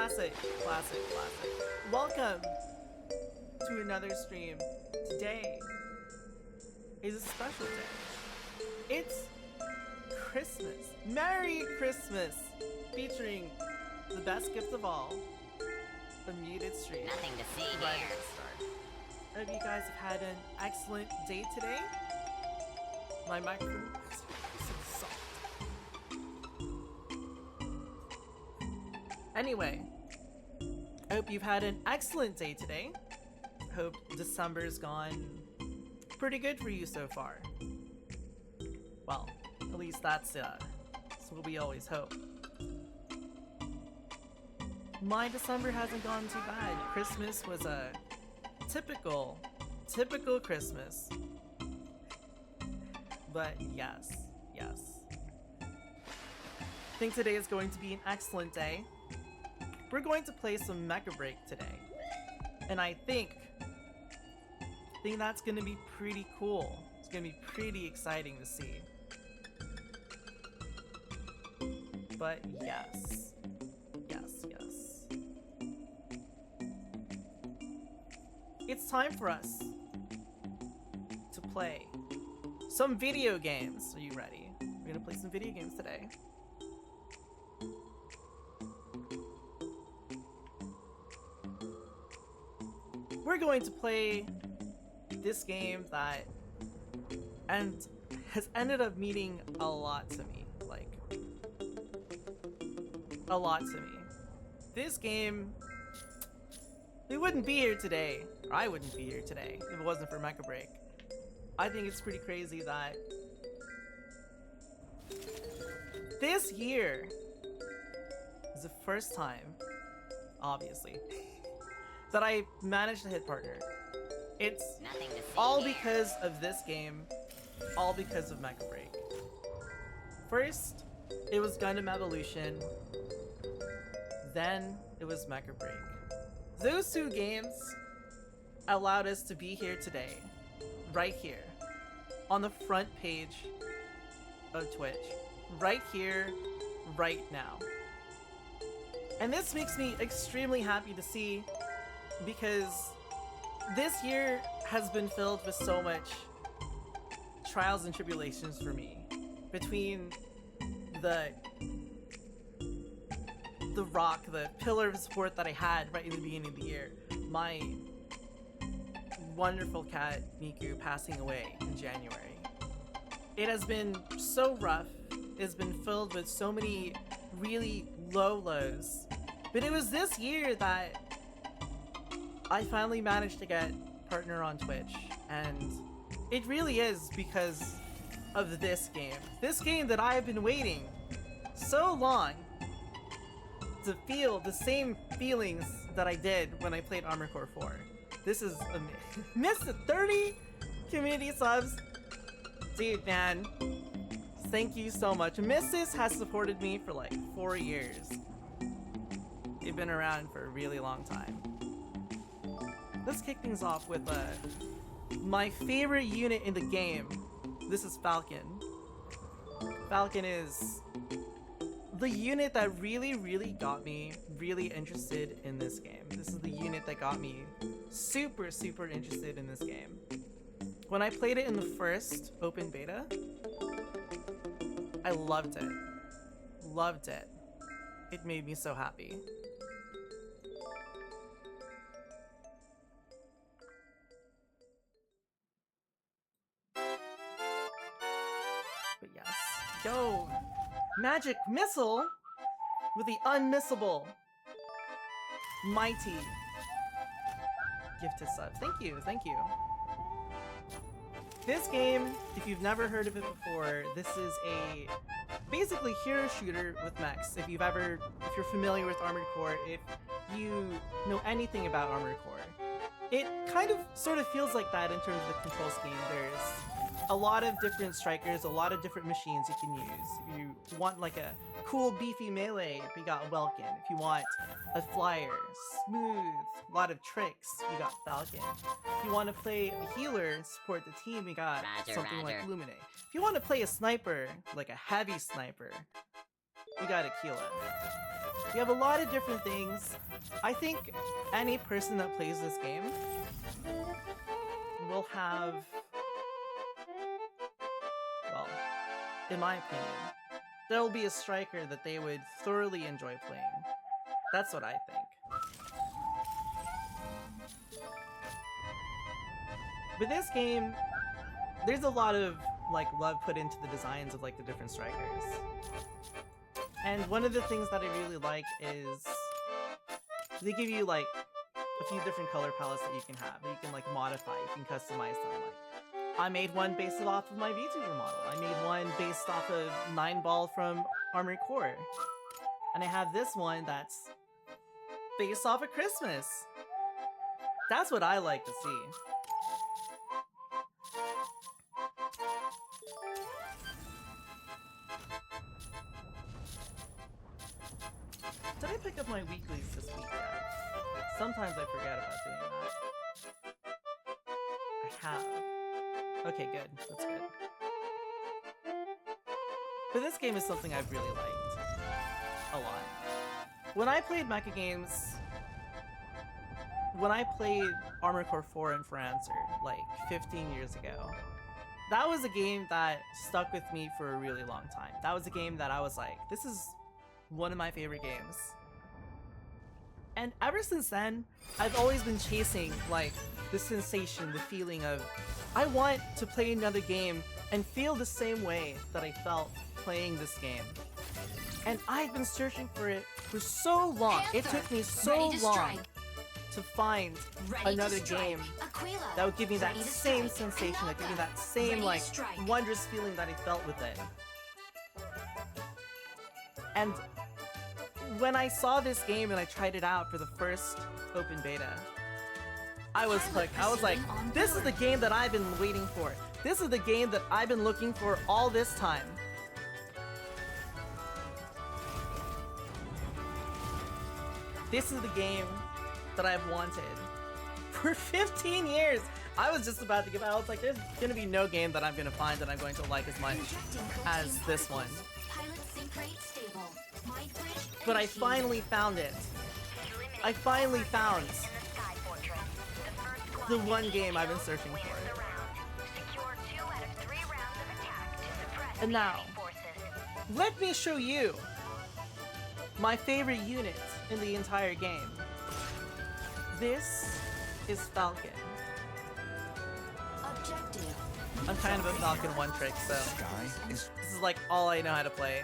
Classic, classic, classic. Welcome to another stream. Today is a special day. It's Christmas. Merry Christmas! Featuring the best gift of all, the muted stream. Nothing to see Right here. at the start. I hope you guys have had an excellent day today. My microphone is so soft. Anyway, I hope you've had an excellent day today. Hope December's gone pretty good for you so far. Well, at least that's what we always hope. My December hasn't gone too bad. Christmas was a typical Christmas. But yes. I think today is going to be an excellent day. We're going to play some Mecha Break today. And I think that's gonna be pretty cool. It's gonna be pretty exciting to see. But yes. It's time for us to play some video games. Are you ready? We're gonna play some video games today. We're going to play this game that has ended up meaning a lot to me. Like, a lot to me. This game, we wouldn't be here today, or I wouldn't be here today if it wasn't for Mecha Break. I think it's pretty crazy that this year is the first time, obviously, that I managed to hit partner. It's all because of this game, all because of Mecha Break. First, it was Gundam Evolution, then it was Mecha Break. Those two games allowed us to be here today, right here, on the front page of Twitch, right here, right now. And this makes me extremely happy to see, because this year has been filled with so much trials and tribulations for me. Between the rock, the pillar of support that I had right in the beginning of the year, my wonderful cat Miku passing away in January. It has been so rough. It's been filled with so many really low lows. But it was this year that I finally managed to get partner on Twitch, and it really is because of this game. This game that I have been waiting so long to feel the same feelings that I did when I played Armored Core 4. This is amazing. Missed the 30 community subs. Dude, man, thank you so much. Mrs. has supported me for like 4 years. They've been around for a really long time. Let's kick things off with my favorite unit in the game. This is Falcon. Falcon is the unit that really got me really interested in this game. This is the unit that got me super interested in this game. When I played it in the first open beta, I loved it. Loved it. It made me so happy. But yes, go! Magic Missile with the unmissable mighty gifted subs. Thank you. This game, if you've never heard of it before, this is a basically hero shooter with mechs. If you're familiar with Armored Core, if you know anything about Armored Core, it kind of sort of feels like that in terms of the control scheme. There's a lot of different strikers, a lot of different machines you can use. If you want like a cool beefy melee, we got Welkin. If you want a flyer, smooth, a lot of tricks, we got Falcon. If you want to play a healer and support the team, we got something like Lumine. If you want to play a sniper, like a heavy sniper, we got Aquila. You have a lot of different things. I think any person that plays this game will have, well, in my opinion, there will be a striker that they would thoroughly enjoy playing. That's what I think. With this game, there's a lot of like love put into the designs of like the different strikers. And one of the things that I really like is they give you like a few different color palettes that you can have, that you can like modify, you can customize them. Like, I made one based off of my VTuber model. I made one based off of 9-Ball from Armored Core. And I have this one that's based off of Christmas. That's what I like to see. Did I pick up my weeklies this week yet? Sometimes I forget about doing that. I have. Okay, good. That's good. But this game is something I've really liked. A lot. When I played Mecha games, when I played Armored Core 4 in France, like 15 years ago, that was a game that stuck with me for a really long time. That was a game that I was like, this is one of my favorite games. And ever since then, I've always been chasing like the sensation, the feeling of I want to play another game and feel the same way that I felt playing this game. And I've been searching for it for so long. It took me so long to find another game that would give me that same sensation, that would give me that same like wondrous feeling that I felt with it. And when I saw this game and I tried it out for the first open beta, I was hooked. I was like, this is the game that I've been waiting for. This is the game that I've been looking for all this time. This is the game that I've wanted for 15 years. I was just about to give out. I was like, there's gonna be no game that I'm gonna find that I'm going to like as much as this one. But I finally found it. I finally found the one game I've been searching for. And now, let me show you my favorite unit in the entire game. This is Falcon. I'm kind of a Falcon one trick, so this is like all I know how to play.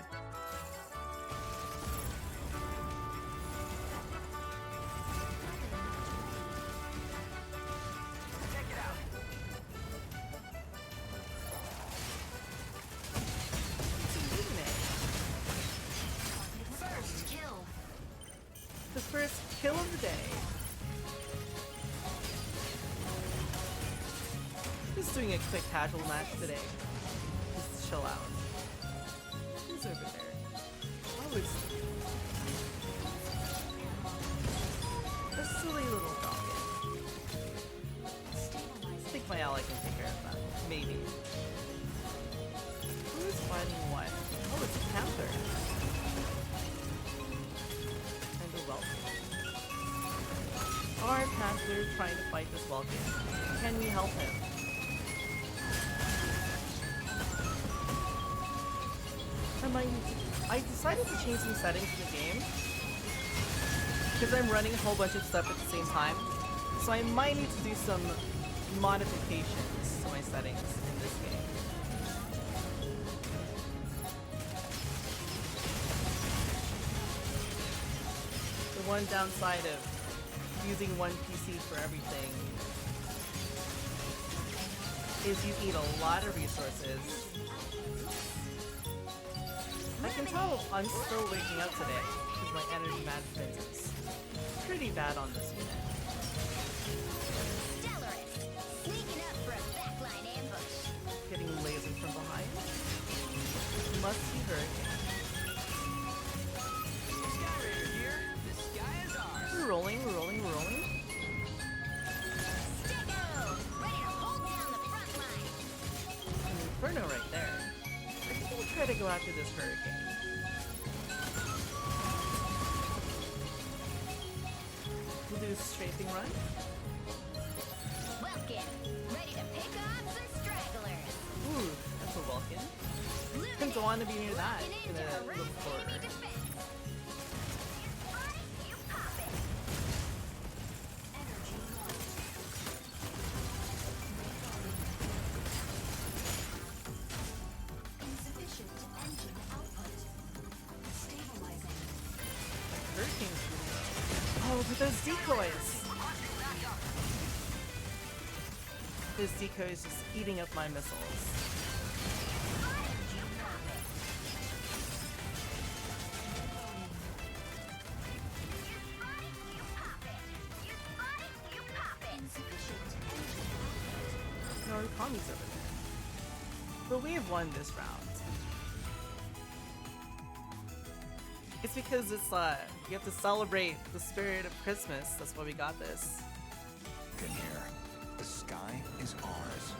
First kill of the day. Just doing a quick casual match today. Just chill out. Who's over there? Oh, it's a silly little dog. I think my ally can take care of that. Maybe. Who's fighting what? Oh, it's a Panther. Our Panther trying to fight this Vulcan. Can we help him? I decided to change some settings in the game because I'm running a whole bunch of stuff at the same time. So I might need to do some modifications to my settings in this game. The one downside of using one PC for everything is you eat a lot of resources. I can tell I'm still waking up today because my energy management is pretty bad on this unit. Getting lasered from behind. Must be hurt. We're rolling, we're rolling, we're rolling. An Inferno right there. I think we'll try to go after this Hurricane. strafing run. Welkin, ready to pick off some stragglers. Ooh, that's a Vulcan. Didn't want to be near that. Gonna look for her. You pop it. Insufficient engine output. Stabilizing. Hurricane's really low. Oh, but those decoys! Those decoys just eating up my missiles. No, Kami's over there. But we have won this round. It's because it's you have to celebrate the spirit of Christmas. That's why we got this. Good here. The sky is ours.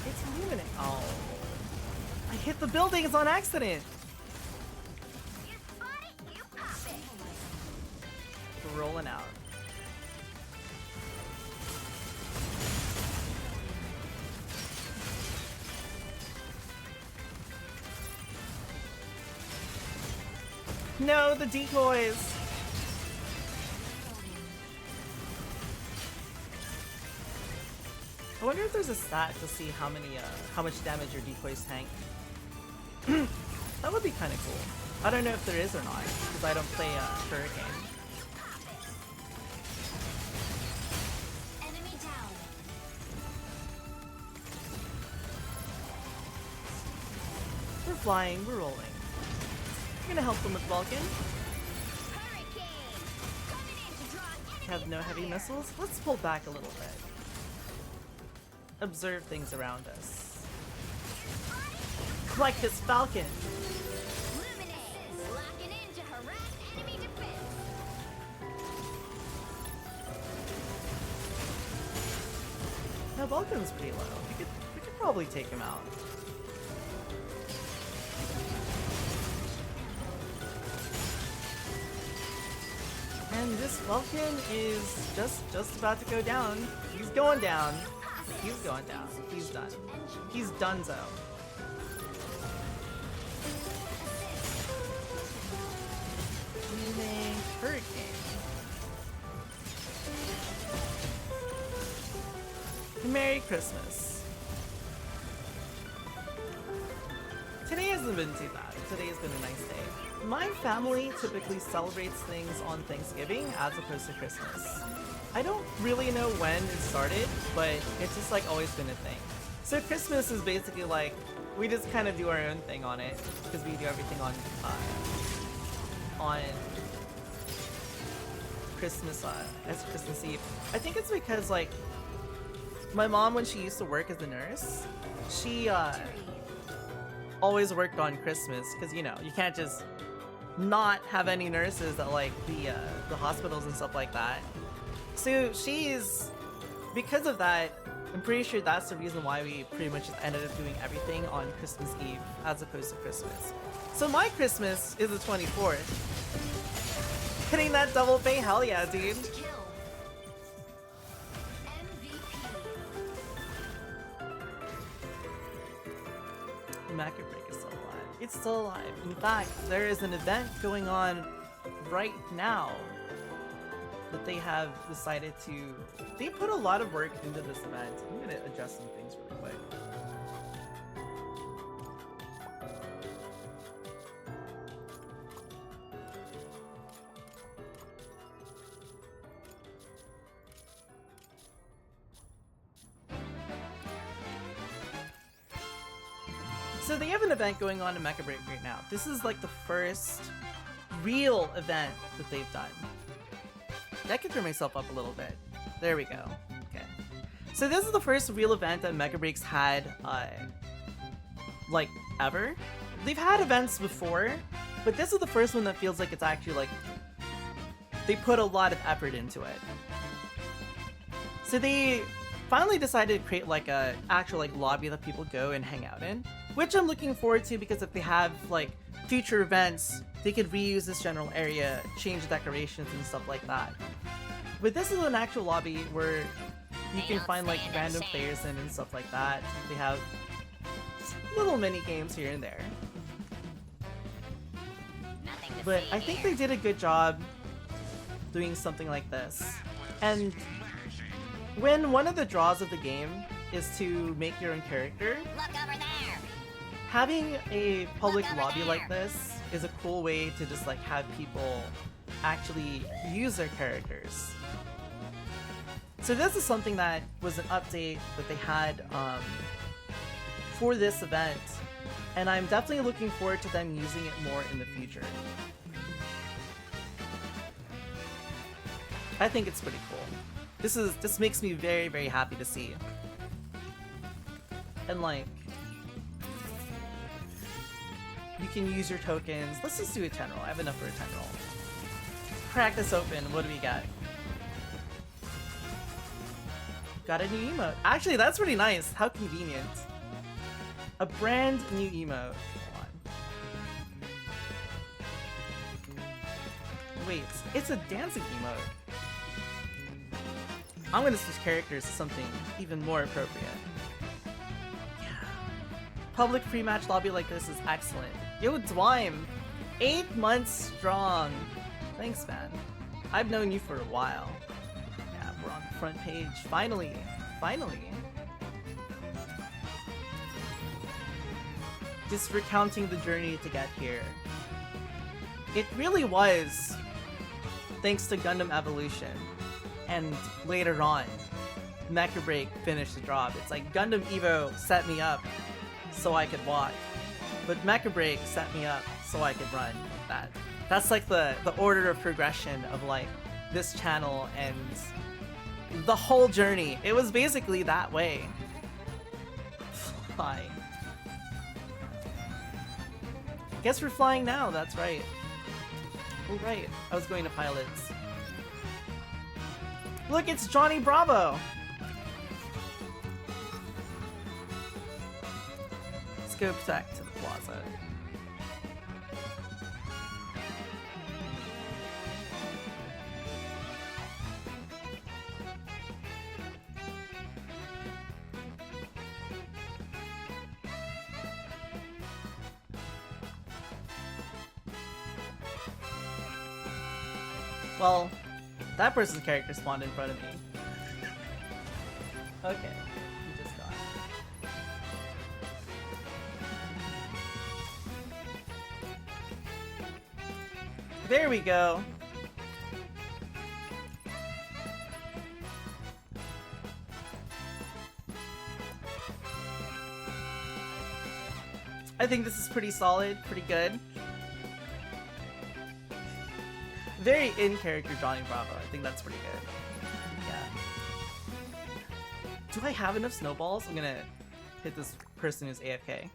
It's illuminating. Oh. I hit the buildings on accident. We're rolling out. No, the decoys. I wonder if there's a stat to see how much damage your decoys tank. That would be kind of cool. I don't know if there is or not, because I don't play Hurricane. Enemy down. We're flying, we're rolling. I'm gonna help them with Vulcan. Hurricane. Coming in to draw enemy Have no heavy fire. missiles. Let's pull back a little bit. Observe things around us. Like this Falcon. Luminates. Locking in to harass enemy defense. Now Vulcan's pretty low. We could probably take him out. And this Vulcan is just about to go down. He's going down. He's going down. He's done. He's donezo. Using Hurricane. Merry Christmas. Today hasn't been too bad. Today's been a nice day. My family typically celebrates things on Thanksgiving as opposed to Christmas. I don't really know when it started, but it's just like always been a thing. So Christmas is basically like, we just kind of do our own thing on it, because we do everything on Christmas, as Christmas Eve. I think it's because like, my mom, when she used to work as a nurse, she always worked on Christmas, because you know, you can't just not have any nurses at like the hospitals and stuff like that. So because of that, I'm pretty sure that's the reason why we pretty much just ended up doing everything on Christmas Eve as opposed to Christmas. So my Christmas is the 24th. Hitting that double pay, hell yeah, dude. Kill. MVP. Mecha Break is still alive. It's still alive. In fact, there is an event going on right now that they have decided to... They put a lot of work into this event. I'm gonna adjust some things really quick. So they have an event going on in Mecha Break right now. This is like the first real event that they've done. I can turn myself up a little bit. There we go. Okay. So this is the first real event that Mecha Break's had, like, ever. They've had events before, but this is the first one that feels like it's actually, like, they put a lot of effort into it. So they finally decided to create, like, a actual, like, lobby that people go and hang out in. which I'm looking forward to because if they have like future events, they could reuse this general area, change decorations and stuff like that. But this is an actual lobby where you can find like random players in and stuff like that. They have little mini games here and there. But I think they did a good job doing something like this. And when one of the draws of the game is to make your own character, Look over there. having a public Look over lobby there. like this is a cool way to just like have people actually use their characters. So this is something that was an update that they had for this event, and I'm definitely looking forward to them using it more in the future. I think it's pretty cool. This makes me very, very happy to see. And like, you can use your tokens. Let's just do a 10 roll. I have enough for a 10 roll. Crack this open. What do we got? Got a new emote. Actually, that's pretty nice. How convenient. A brand new emote. Hold on. Wait, it's a dancing emote. I'm gonna switch characters to something even more appropriate. Yeah. Public pre-match lobby like this is excellent. Yo, Dwime! 8 months strong! Thanks, man. I've known you for a while. Yeah, we're on the front page. Finally! Finally! Just recounting the journey to get here. It really was thanks to Gundam Evolution. And later on, Mecha Break finished the job. It's like Gundam Evo set me up so I could walk, but Mecha Break set me up so I could run. That's like the order of progression of like this channel and the whole journey. It was basically that way. Fly. Guess we're flying now. That's right. Oh right, I was going to pilots. Look, it's Johnny Bravo! Let's go back to the plaza. Well, that person's character spawned in front of me. Okay, he just got. There we go. I think this is pretty solid, pretty good. Very in-character Johnny Bravo. I think that's pretty good. Yeah. Do I have enough snowballs? I'm gonna hit this person who's AFK.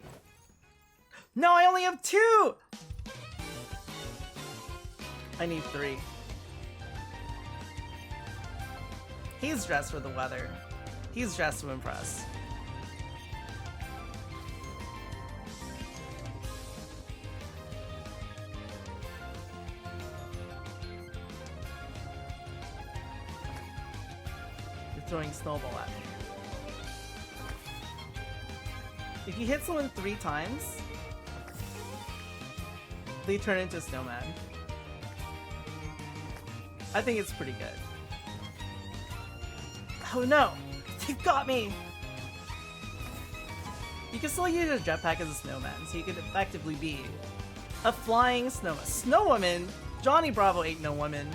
No, I only have 2! I need 3. He's dressed for the weather. He's dressed to impress. Throwing snowball at me. If you hit someone 3 times, they turn into a snowman. I think it's pretty good. Oh no! They got me! You can still use your jetpack as a snowman, so you could effectively be a flying snowman. Snow woman? Johnny Bravo ain't no woman.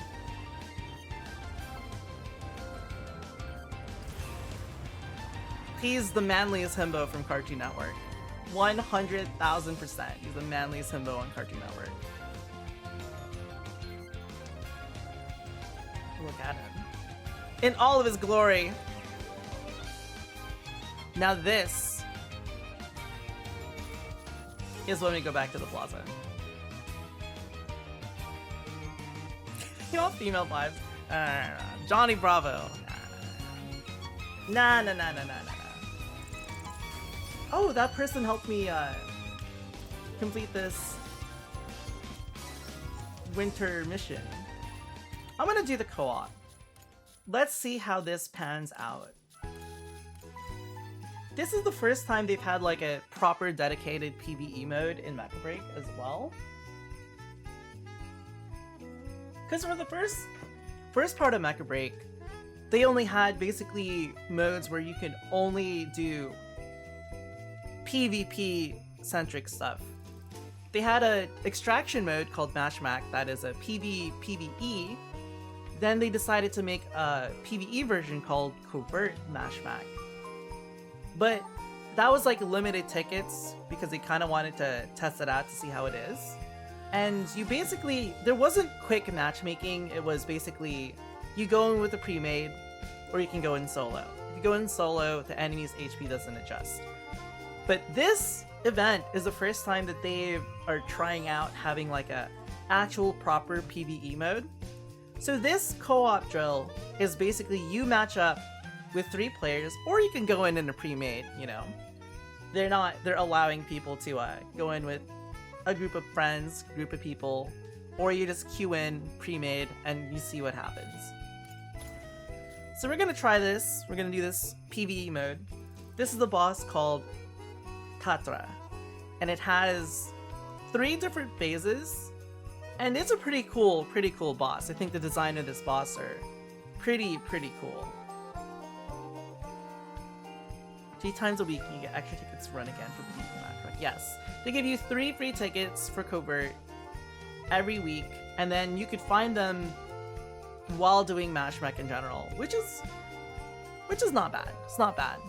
He's the manliest himbo from Cartoon Network. 100,000%. He's the manliest himbo on Cartoon Network. Look at him. In all of his glory. Now this is when we go back to the plaza. You know, female vibes. Johnny Bravo. Nah. Oh, that person helped me complete this winter mission. I'm gonna do the co-op. Let's see how this pans out. This is the first time they've had like a proper dedicated PvE mode in Mecha Break as well. Because for the first part of Mecha Break, they only had basically modes where you could only do PvP centric stuff. They had a extraction mode called Mashmac that is a PvE. Then they decided to make a PvE version called Covert Mashmac. But that was like limited tickets because they kind of wanted to test it out to see how it is. And you basically, there wasn't quick matchmaking, it was basically you go in with a pre-made or you can go in solo. If you go in solo, the enemy's HP doesn't adjust. But this event is the first time that they are trying out having like a actual proper PvE mode. So this co-op drill is basically you match up with 3 players, or you can go in a pre-made, you know. They're allowing people to go in with a group of friends, group of people, or you just queue in pre-made and you see what happens. So we're gonna try this. We're gonna do this PvE mode. This is the boss called Tatra, and it has 3 different phases, and it's a pretty cool boss. I think the design of this boss are pretty cool. 3 times a week you get extra tickets to run again for the match. Yes, they give you 3 free tickets for Covert every week, and then you could find them while doing Mashmac in general, which is not bad. It's not bad.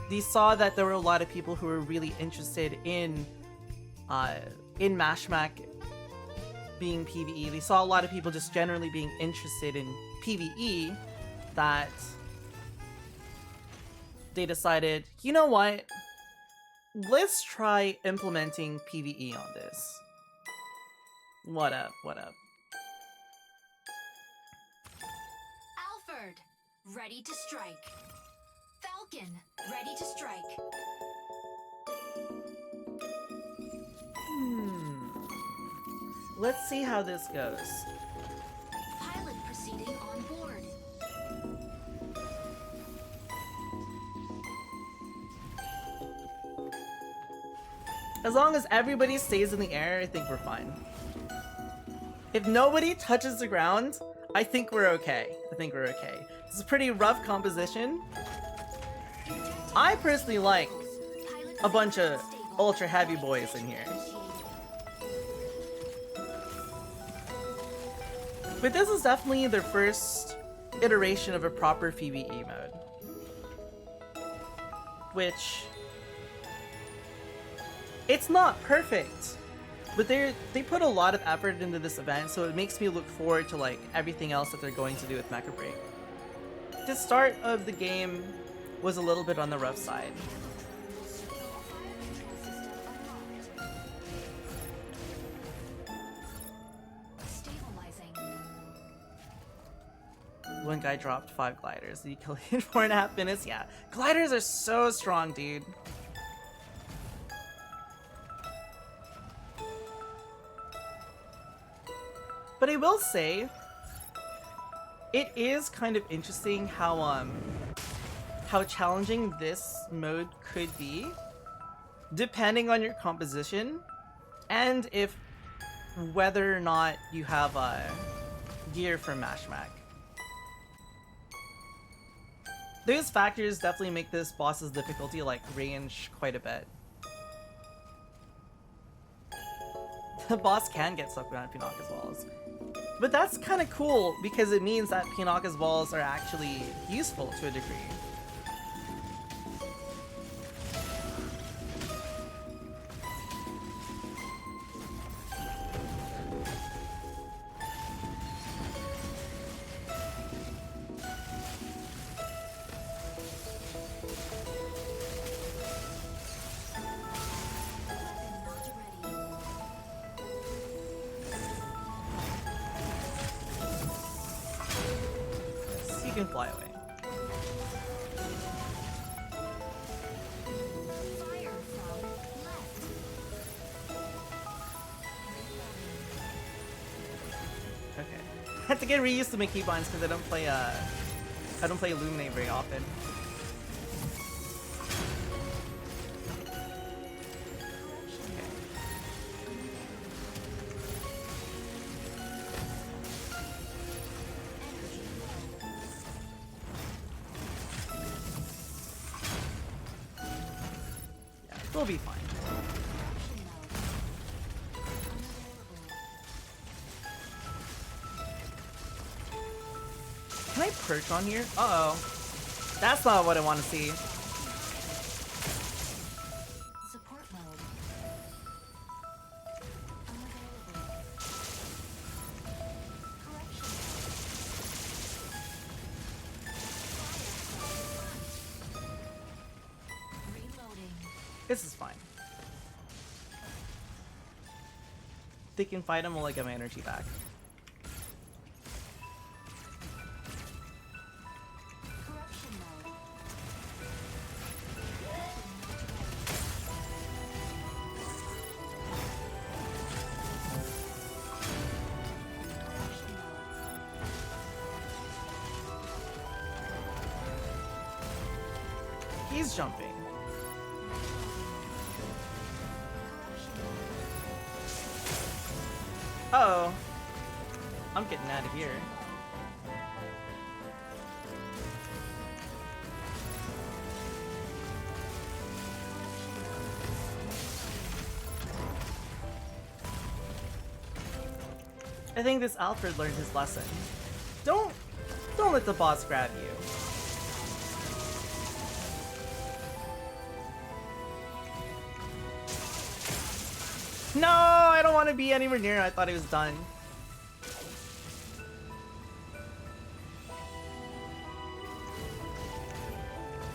They saw that there were a lot of people who were really interested in Mashmac being PvE. They saw a lot of people just generally being interested in PvE that they decided, you know what? Let's try implementing PvE on this. What up? Alfred, ready to strike. Falcon, ready to strike. Let's see how this goes. Pilot proceeding on board. As long as everybody stays in the air, I think we're fine. If nobody touches the ground, I think we're okay. This is a pretty rough composition. I personally like a bunch of ultra heavy boys in here. But this is definitely their first iteration of a proper PvE mode. Which... it's not perfect, but they put a lot of effort into this event, so it makes me look forward to like everything else that they're going to do with Mecha Break. The start of the game was a little bit on the rough side. Stabilizing. One guy dropped 5 gliders. Did he kill it in 4.5 minutes? Yeah. Gliders are so strong, dude. But I will say, it is kind of interesting how challenging this mode could be, depending on your composition, and whether or not you have gear for Mashmac. Those factors definitely make this boss's difficulty like range quite a bit. The boss can get stuck behind Pinocchio's walls. But that's kind of cool because it means that Pinocchio's walls are actually useful to a degree. You can fly away. have to get reused to my keybinds because I don't play Illuminate very often. We'll be fine. Can I perch on here? Uh-oh. That's not what I want to see. Support mode. Reloading. This is fine. They can fight him while I get my energy back. Corruption mode. Corruption mode. He's jumping. Uh-oh. I'm getting out of here. I think this Alfred learned his lesson. Don't let the boss grab you. No, I don't want to be anywhere near him. I thought he was done.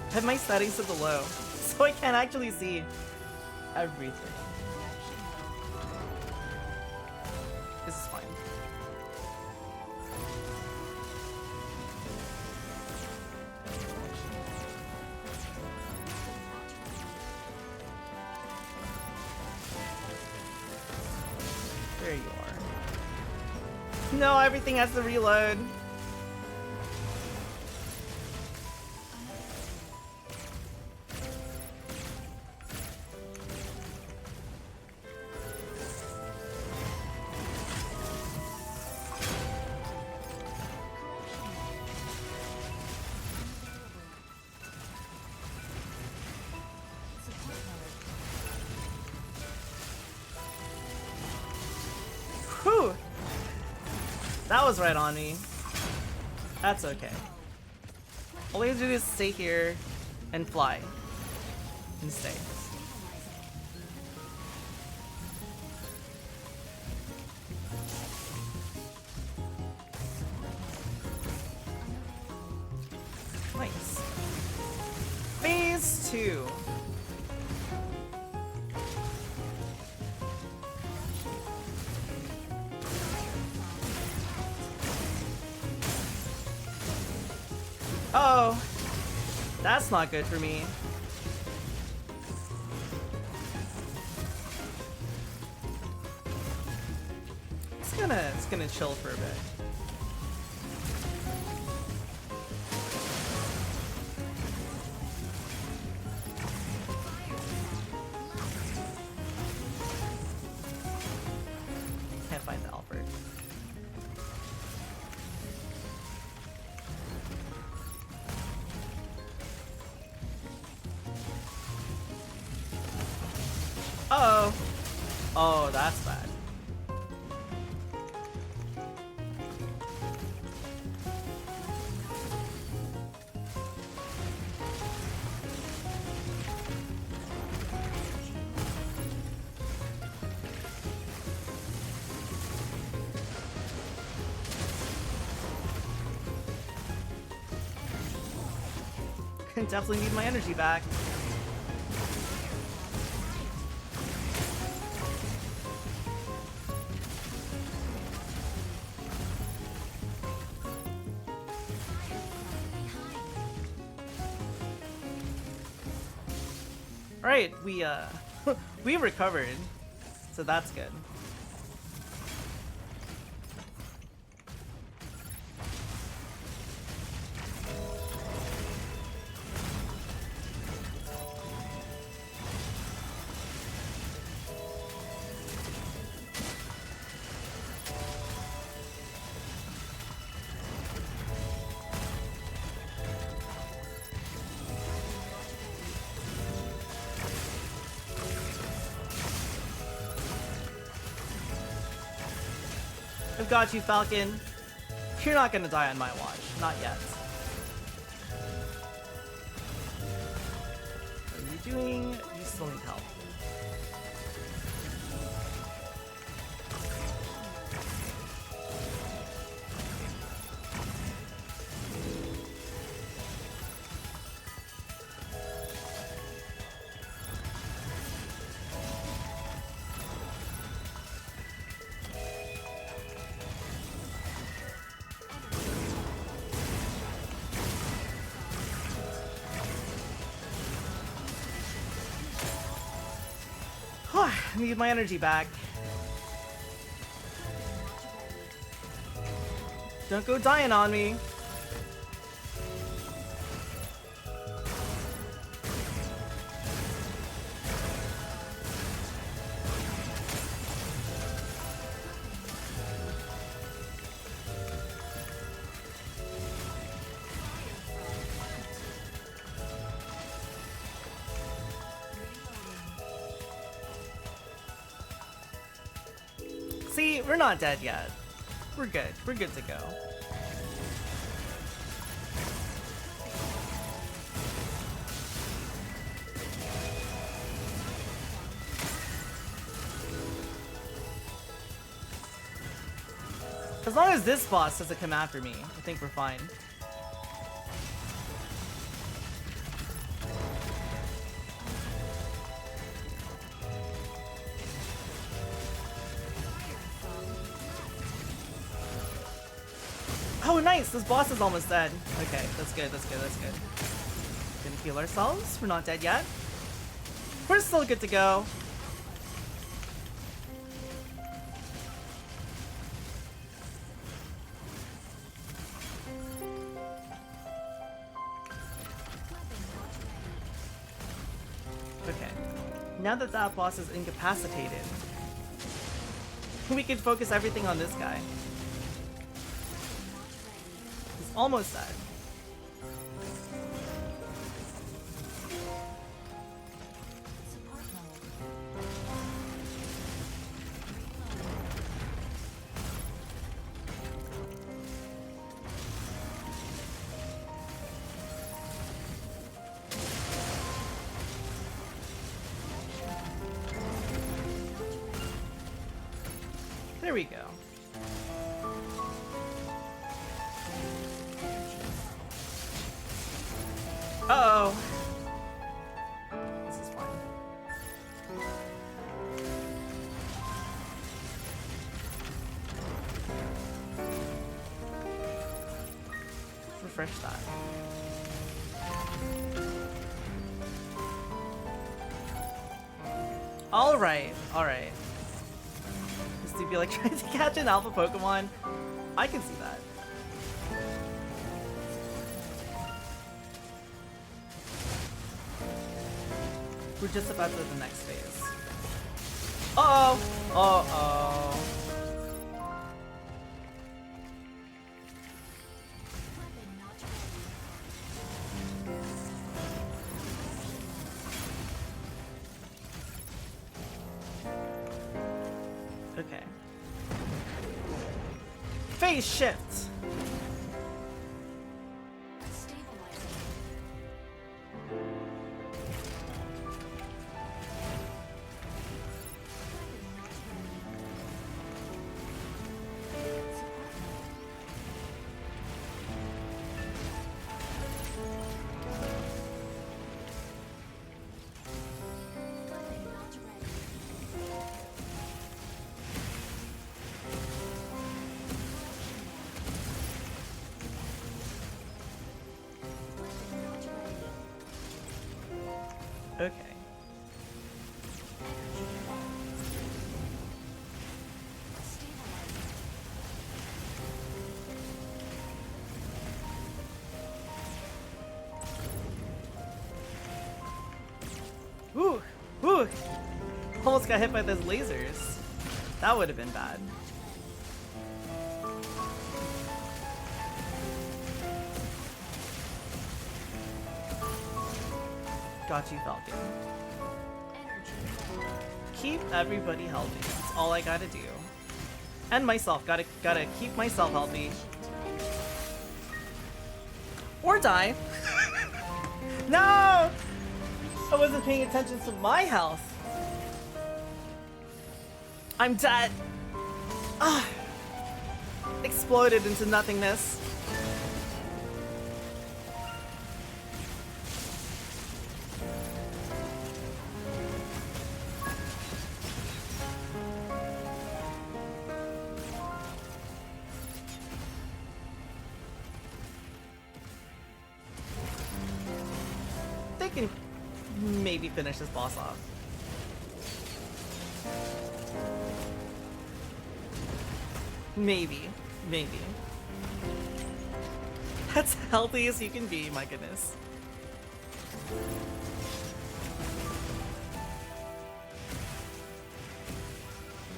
I have my settings at the low, so I can't actually see everything. This is fine. There you are. No, everything has to reload. Whew! That was right on me. That's okay. All we have to do is stay here and fly. And stay. Nice. Phase 2. Oh, that's not good for me. It's gonna chill for a bit. Can't find the Alfred. Uh-oh. Oh, that's bad. Definitely need my energy back. Alright, we we recovered. So that's good. I've got you, Falcon. You're not gonna die on my watch. Not yet. What are you doing? You still need help. I need my energy back. Don't go dying on me. See, we're not dead yet. We're good. We're good to go. As long as this boss doesn't come after me, I think we're fine. Oh, nice! This boss is almost dead. Okay, that's good, that's good, that's good. Gonna heal ourselves. We're not dead yet. We're still good to go. Okay. Now that that boss is incapacitated, we can focus everything on this guy. Almost dead. There we go. Uh-oh. This is fine. Let's refresh that. Alright, alright. This dude be like trying to catch an alpha Pokemon. I can see that. We're just about to the next phase. Uh-oh! Uh-oh. Okay. Phase shift! Okay. Ooh! Ooh! Almost got hit by those lasers. That would have been bad. Got you, Falcon. Keep everybody healthy. That's all I gotta do. And myself. Gotta keep myself healthy. Or die. No! I wasn't paying attention to my health. I'm dead. Ah. Exploded into nothingness. They can maybe finish this boss off. Maybe. That's healthy as you can be, my goodness.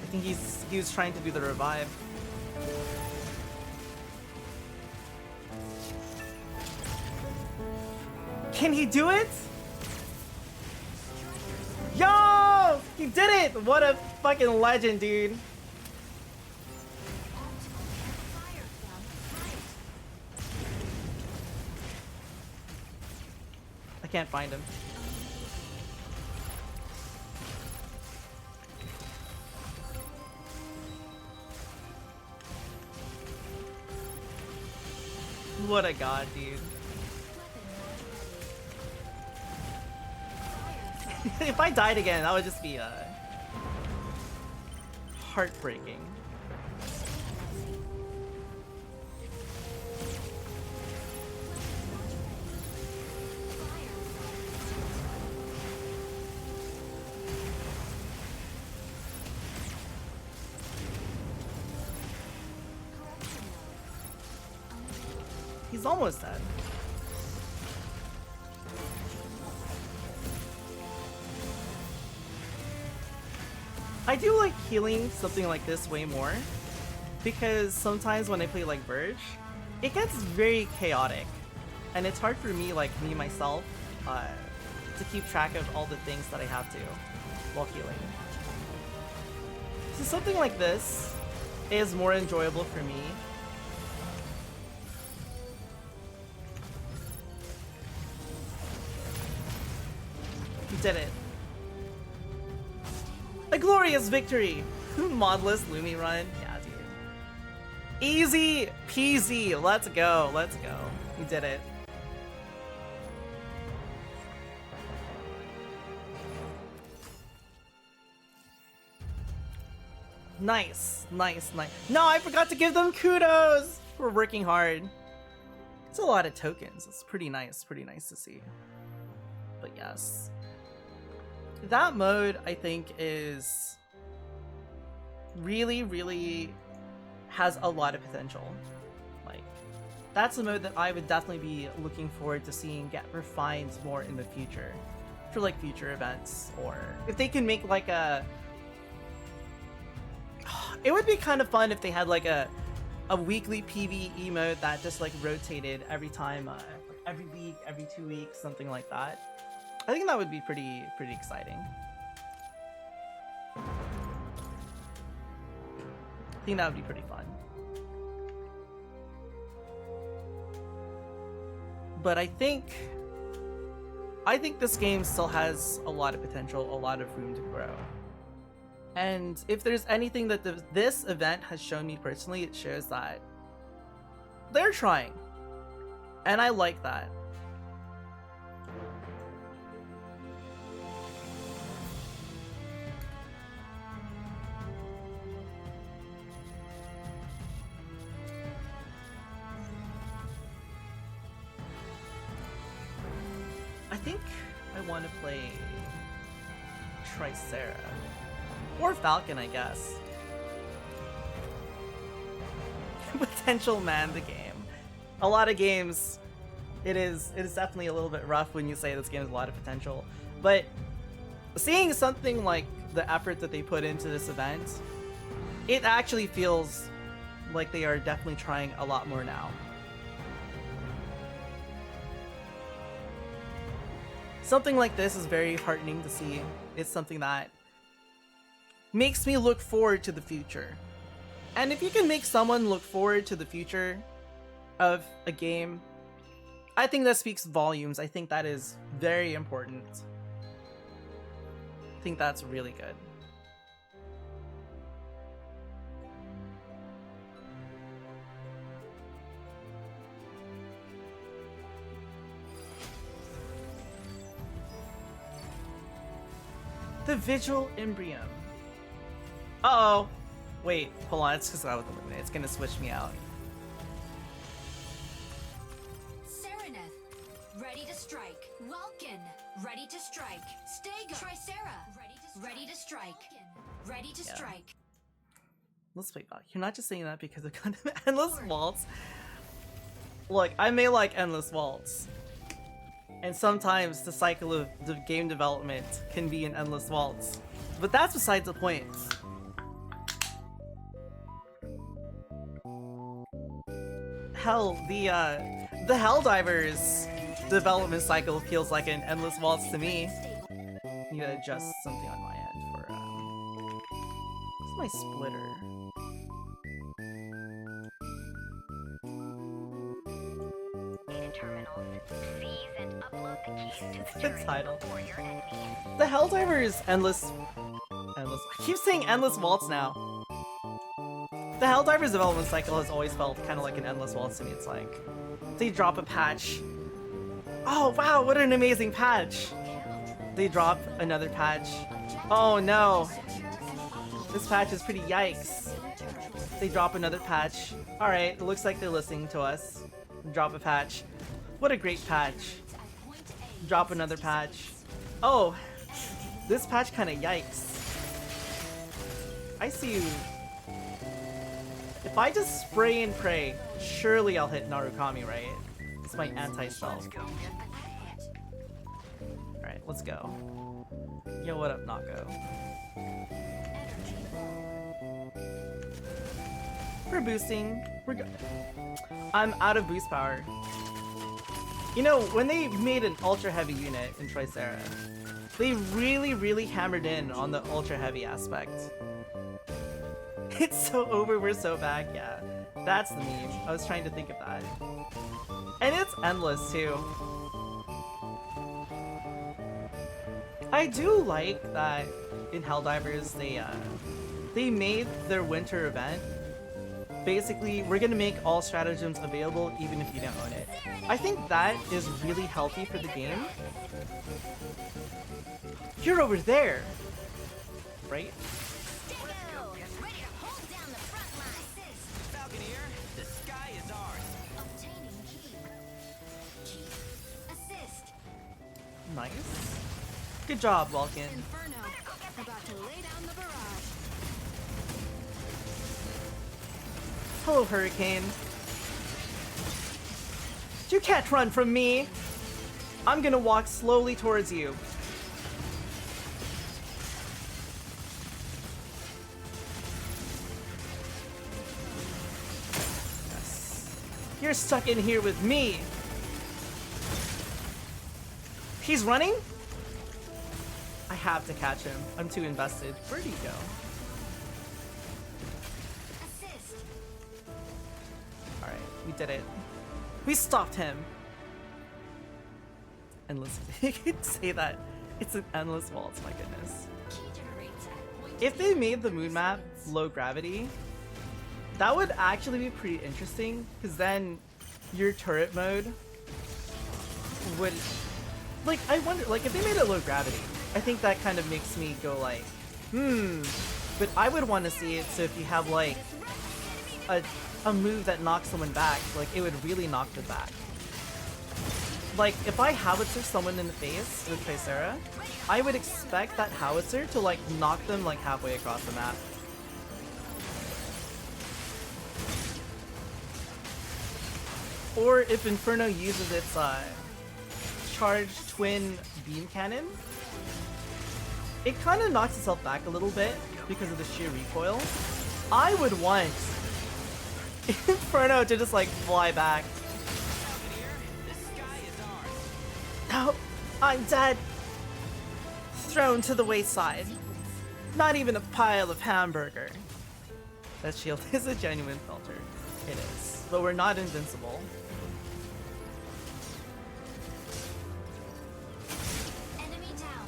I think he was trying to do the revive. Can he do it? Yo! He did it! What a fucking legend, dude. I can't find him. What a god, dude. If I died again, that would just be heartbreaking. He's almost dead. I do like healing something like this way more, because sometimes when I play like Verge, it gets very chaotic, and it's hard for me, like myself, to keep track of all the things that I have to while healing. So something like this is more enjoyable for me. You did it. A glorious victory! Modless Lumi run. Yeah, dude. Easy peasy. Let's go. Let's go. You did it. Nice. Nice. No, I forgot to give them kudos for working hard. It's a lot of tokens. It's pretty nice. Pretty nice to see. But yes. That mode, I think, is really has a lot of potential. Like, that's a mode that I would definitely be looking forward to seeing get refined more in the future for like future events, or if they can make like a. It would be kind of fun if they had like a weekly PvE mode that just like rotated every time, every week, every 2 weeks, something like that. I think that would be pretty exciting. I think that would be pretty fun. But I think this game still has a lot of potential, a lot of room to grow. And if there's anything that this event has shown me personally, it shows that they're trying. And I like that. I think I want to play Tricera. Or Falcon, I guess. Potential man, the game. A lot of games, it is definitely a little bit rough when you say this game has a lot of potential. But seeing something like the effort that they put into this event, it actually feels like they are definitely trying a lot more now. Something like this is very heartening to see. It's something that makes me look forward to the future. And if you can make someone look forward to the future of a game, I think that speaks volumes. I think that is very important. I think that's really good. The Vigil Embryo. Uh-oh. Wait, hold on, it's because I was eliminated. It's gonna switch me out. Sereneth, ready to strike. Vulcan, ready to strike. Stego, Tricera, ready to strike. Ready to strike. Let's wait. You're not just saying that because of Gundam Endless Waltz. Look, I may like Endless Waltz. And sometimes the cycle of the game development can be an endless waltz. But that's besides the point. Hell, the Helldivers development cycle feels like an endless waltz to me. Need to adjust something on my end for where's my splitter? The title. The Helldivers endless. I keep saying endless waltz now. The Helldivers development cycle has always felt kind of like an endless waltz to me. It's like they drop a patch. Oh wow, what an amazing patch! They drop another patch. Oh no, this patch is pretty yikes. They drop another patch. All right, it looks like they're listening to us. Drop a patch. What a great patch. Drop another patch. Oh, this patch kind of yikes. I see you. If I just spray and pray, surely I'll hit Narukami, right? It's my anti-self. Alright, let's go. Yo, what up, Nako? We're boosting. I'm out of boost power. You know, when they made an ultra heavy unit in Tricera, they really hammered in on the ultra heavy aspect. It's so over, we're so back, yeah. That's the meme. I was trying to think of that. And it's endless too. I do like that in Helldivers they made their winter event. Basically, we're gonna make all stratagems available even if you don't own it. I think that is really healthy for the game. You're over there, right? Nice. Good job, Vulcan. Inferno, about to lay down the barrage. Hello, Hurricane. You can't run from me! I'm gonna walk slowly towards you. Yes. You're stuck in here with me! He's running? I have to catch him. I'm too invested. Where'd he go? Alright, we did it. We stopped him. Endless. You could say that. It's an endless waltz, my goodness. If they made the moon map low gravity, that would actually be pretty interesting, because then your turret mode would... Like, I wonder, like, if they made it low gravity, I think that kind of makes me go like, but I would want to see it so if you have, like, a move that knocks someone back, like, it would really knock them back. Like, if I howitzer someone in the face with Tricera, I would expect that howitzer to, like, knock them, like, halfway across the map. Or if Inferno uses its, charged twin beam cannon, it kind of knocks itself back a little bit because of the sheer recoil. I would want Inferno to just like fly back. No, I'm dead. Thrown to the wayside. Not even a pile of hamburger. That shield is a genuine filter. It is. But we're not invincible. Enemy down.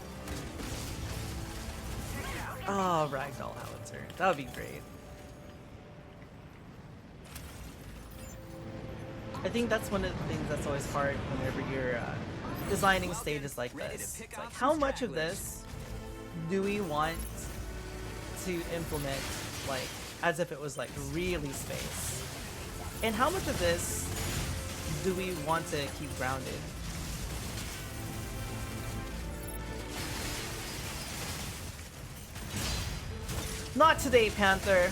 Oh, Ragdoll Howitzer. That would be great. I think that's one of the things that's always hard whenever you're designing stages like this. It's like, how much of this do we want to implement, like, as if it was, like, really space? And how much of this do we want to keep grounded? Not today, Panther!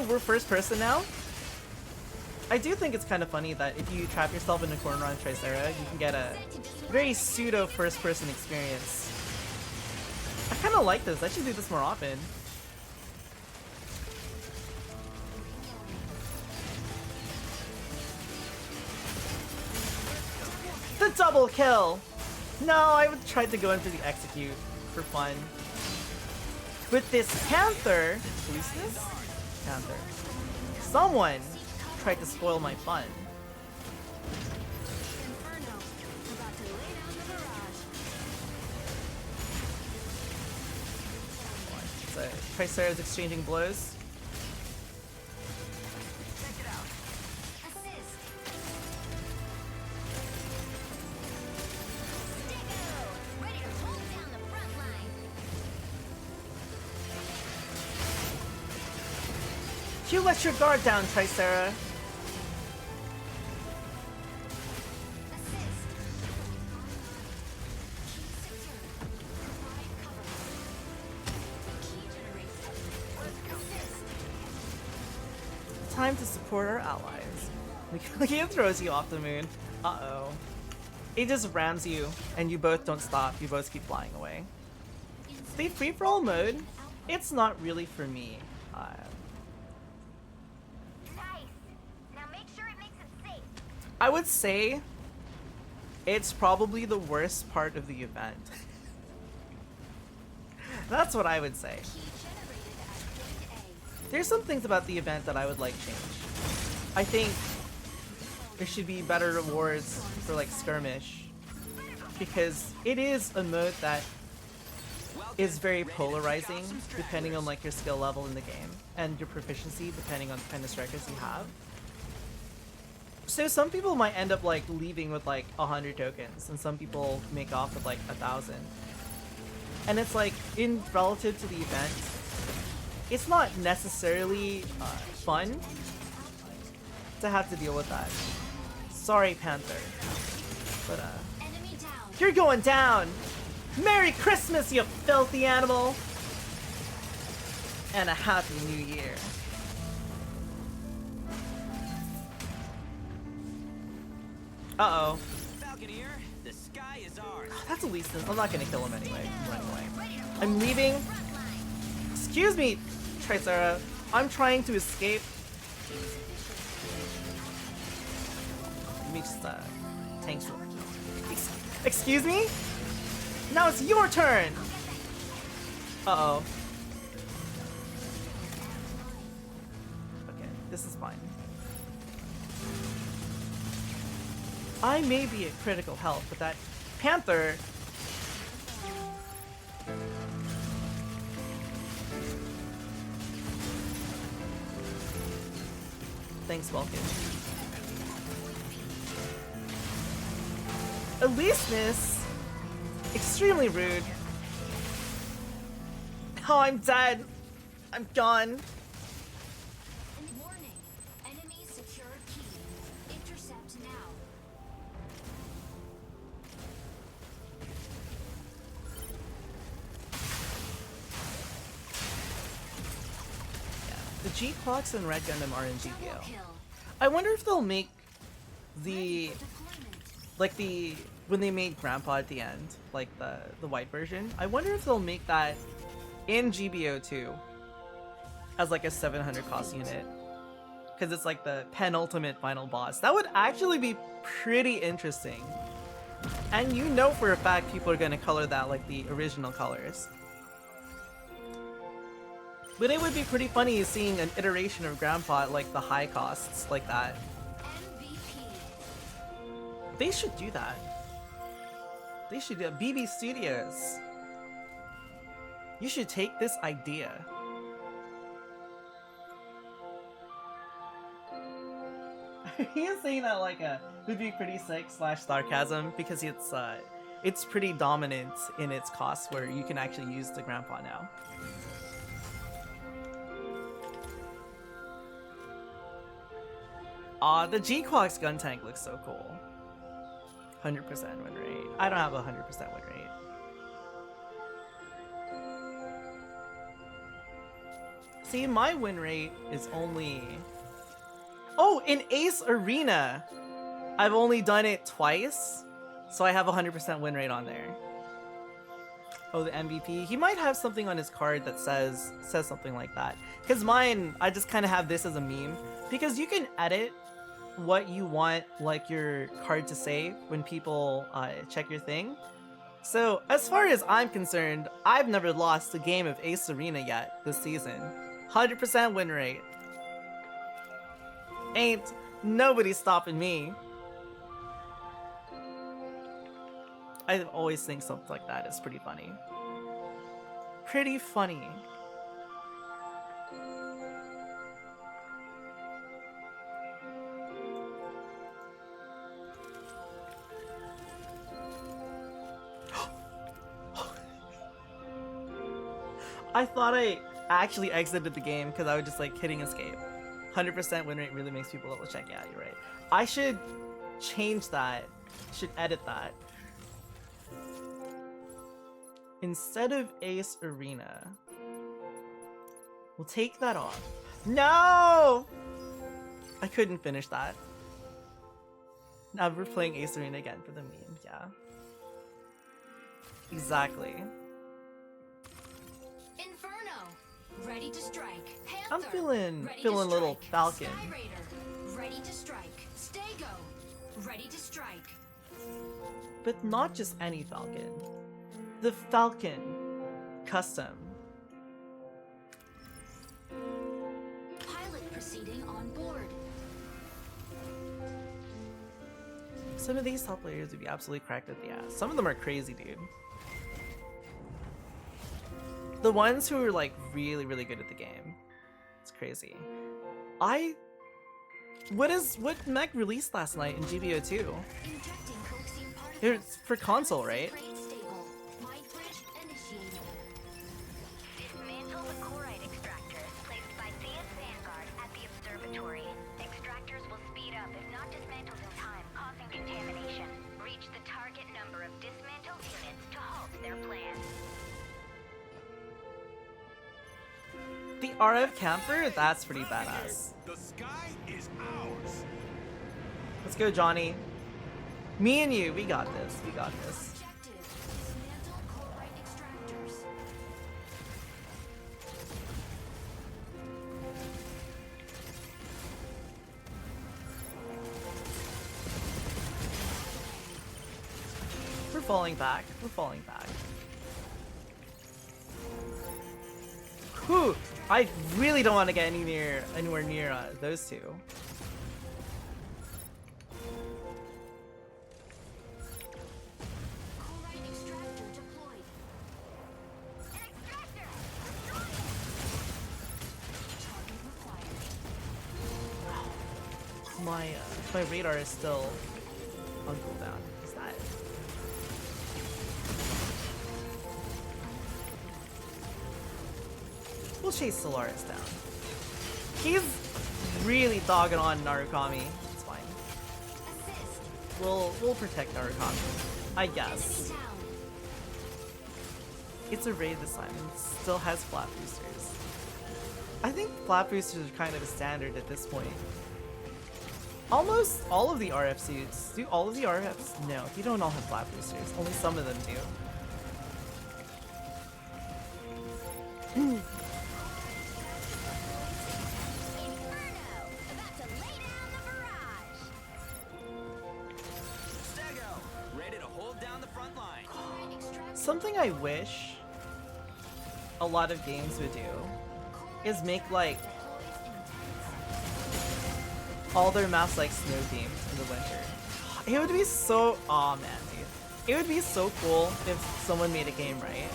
We're first person now? I do think it's kind of funny that if you trap yourself in a corner on Tricera, you can get a very pseudo first person experience. I kind of like this. I should do this more often. The double kill! No, I would try to go in for the execute for fun. With this Panther, who's this? Panther. Someone tried to spoil my fun. Inferno. About to lay down the barrage. So, Tricera's exchanging blows. Assist. Ready to hold down the front line. You let your guard down, Tricera. Assist. Key secured. Provide cover. Key generated. Assist. Time to support our allies. Look, it throws you off the moon. Uh-oh. It just rams you, and you both don't stop. You both keep flying away. The free-for-all mode, it's not really for me. Nice. Now make sure it makes it safe. I would say it's probably the worst part of the event. That's what I would say. Key generated at point A. There's some things about the event that I would like change. I think there should be better rewards for like skirmish, because it is a mode that is very polarizing depending on like your skill level in the game and your proficiency depending on the kind of strikers you have. So some people might end up like leaving with like 100 tokens, and some people make off with like 1,000. And it's like, in relative to the event, it's not necessarily fun to have to deal with that. Sorry, Panther. But Enemy down. you're going down! Merry Christmas, you filthy animal! And a Happy New Year. Uh-oh. Falconeer, the sky is ours. That's a least. I'm not gonna kill him anyway. I'm running away. I'm leaving. Excuse me, Tricera. I'm trying to escape. Let me just, tank sword. Excuse me? Now it's your turn! Uh-oh. Okay, this is fine. I may be at critical health, but that Panther... Thanks, Vulcan. Aleseness? Extremely rude. Oh, I'm dead. I'm gone. Warning. Enemy secured key. Intercept now. The G-Clocks and Red Gundam are in Double GPO. kill. I wonder if they'll make the... Deployment. like the... when they made Grandpa at the end, like the white version, I wonder if they'll make that in GBO too as like a 700 cost unit. because it's like the penultimate final boss. That would actually be pretty interesting. And you know for a fact people are gonna color that like the original colors. But it would be pretty funny seeing an iteration of Grandpa at like the high costs like that. MVP. They should do that. They should do that. BB Studios. You should take this idea. He is saying that like would be pretty sick / sarcasm because it's pretty dominant in its cost where you can actually use the Grandpa now. The G-Quox gun tank looks so cool. 100% win rate. I don't have a 100% win rate. See, my win rate is only... Oh, in Ace Arena! I've only done it twice, so I have a 100% win rate on there. Oh, the MVP. He might have something on his card that says something like that. Because mine, I just kind of have this as a meme. Because you can edit what you want like your card to say when people check your thing. So as far as I'm concerned, I've never lost a game of Ace Arena yet this season. 100% win rate. Ain't nobody stopping me. I always think something like that is pretty funny. Pretty funny. I thought I actually exited the game because I was just like hitting escape. 100% win rate really makes people double check. Yeah, you're right. I should change that. Should edit that. Instead of Ace Arena, we'll take that off. No! I couldn't finish that. Now we're playing Ace Arena again for the meme. Yeah. Exactly. Ready to strike. Panther. I'm feeling Ready a to little strike. Falcon. Sky Raider. Ready to strike. Stego. Ready to strike. But not just any Falcon. The Falcon Custom. Pilot proceeding on board. Some of these top players would be absolutely cracked at the ass. Some of them are crazy, dude. The ones who are like really, really good at the game. It's crazy. What mech released last night in GBO2? Injecting coaxium particles. It's for console, right? Trade stable. Mind bridge initiated. Dismantle the chloride extractors placed by CS Vanguard at the observatory. Extractors will speed up if not dismantled in time, causing contamination. Reach the target number of dismantled units to halt their plans. The RF camper? That's pretty badass. The sky is ours. Let's go, Johnny. Me and you, we got this. We got this. Objective. Dismantle chloride extractors. We're falling back. We're falling back. Whew! I really don't want to get anywhere near those two. Chloride extractor deployed. Target required. My radar is still on cooldown. Is that? We'll chase Solaris down. He's really dogging on Narukami. It's fine. Assist. We'll protect Narukami. I guess. Enemy down. It's a raid this time and it still has flat boosters. I think flat boosters are kind of a standard at this point. Almost all of the RF suits. Do all of the RFs? No, they don't all have flat boosters. Only some of them do. something I wish a lot of games would do is make like all their maps like snow themed in the winter. It would be so, aw man, dude. It would be so cool if someone made a game, right?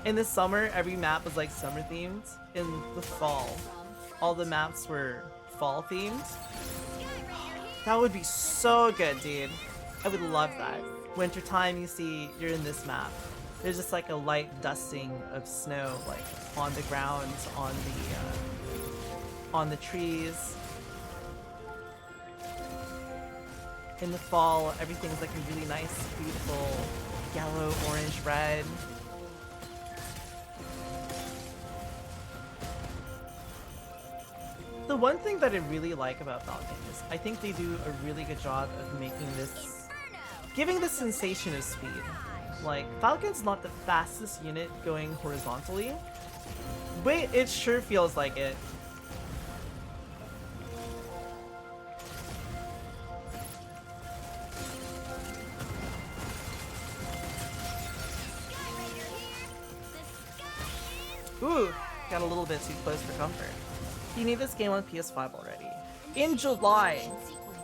In the summer, every map was like summer themed. In the fall, all the maps were fall themed. That would be so good, dude. I would love that. Wintertime, you see, you're in this map. There's just like a light dusting of snow, like on the ground, on the trees. In the fall, everything's like a really nice, beautiful yellow, orange, red. The one thing that I really like about Falcon is I think they do a really good job of making this, giving the sensation of speed. Like, Falcon's not the fastest unit going horizontally, but it sure feels like it. Ooh, got a little bit too close for comfort. You need this game on PS5 already. In July,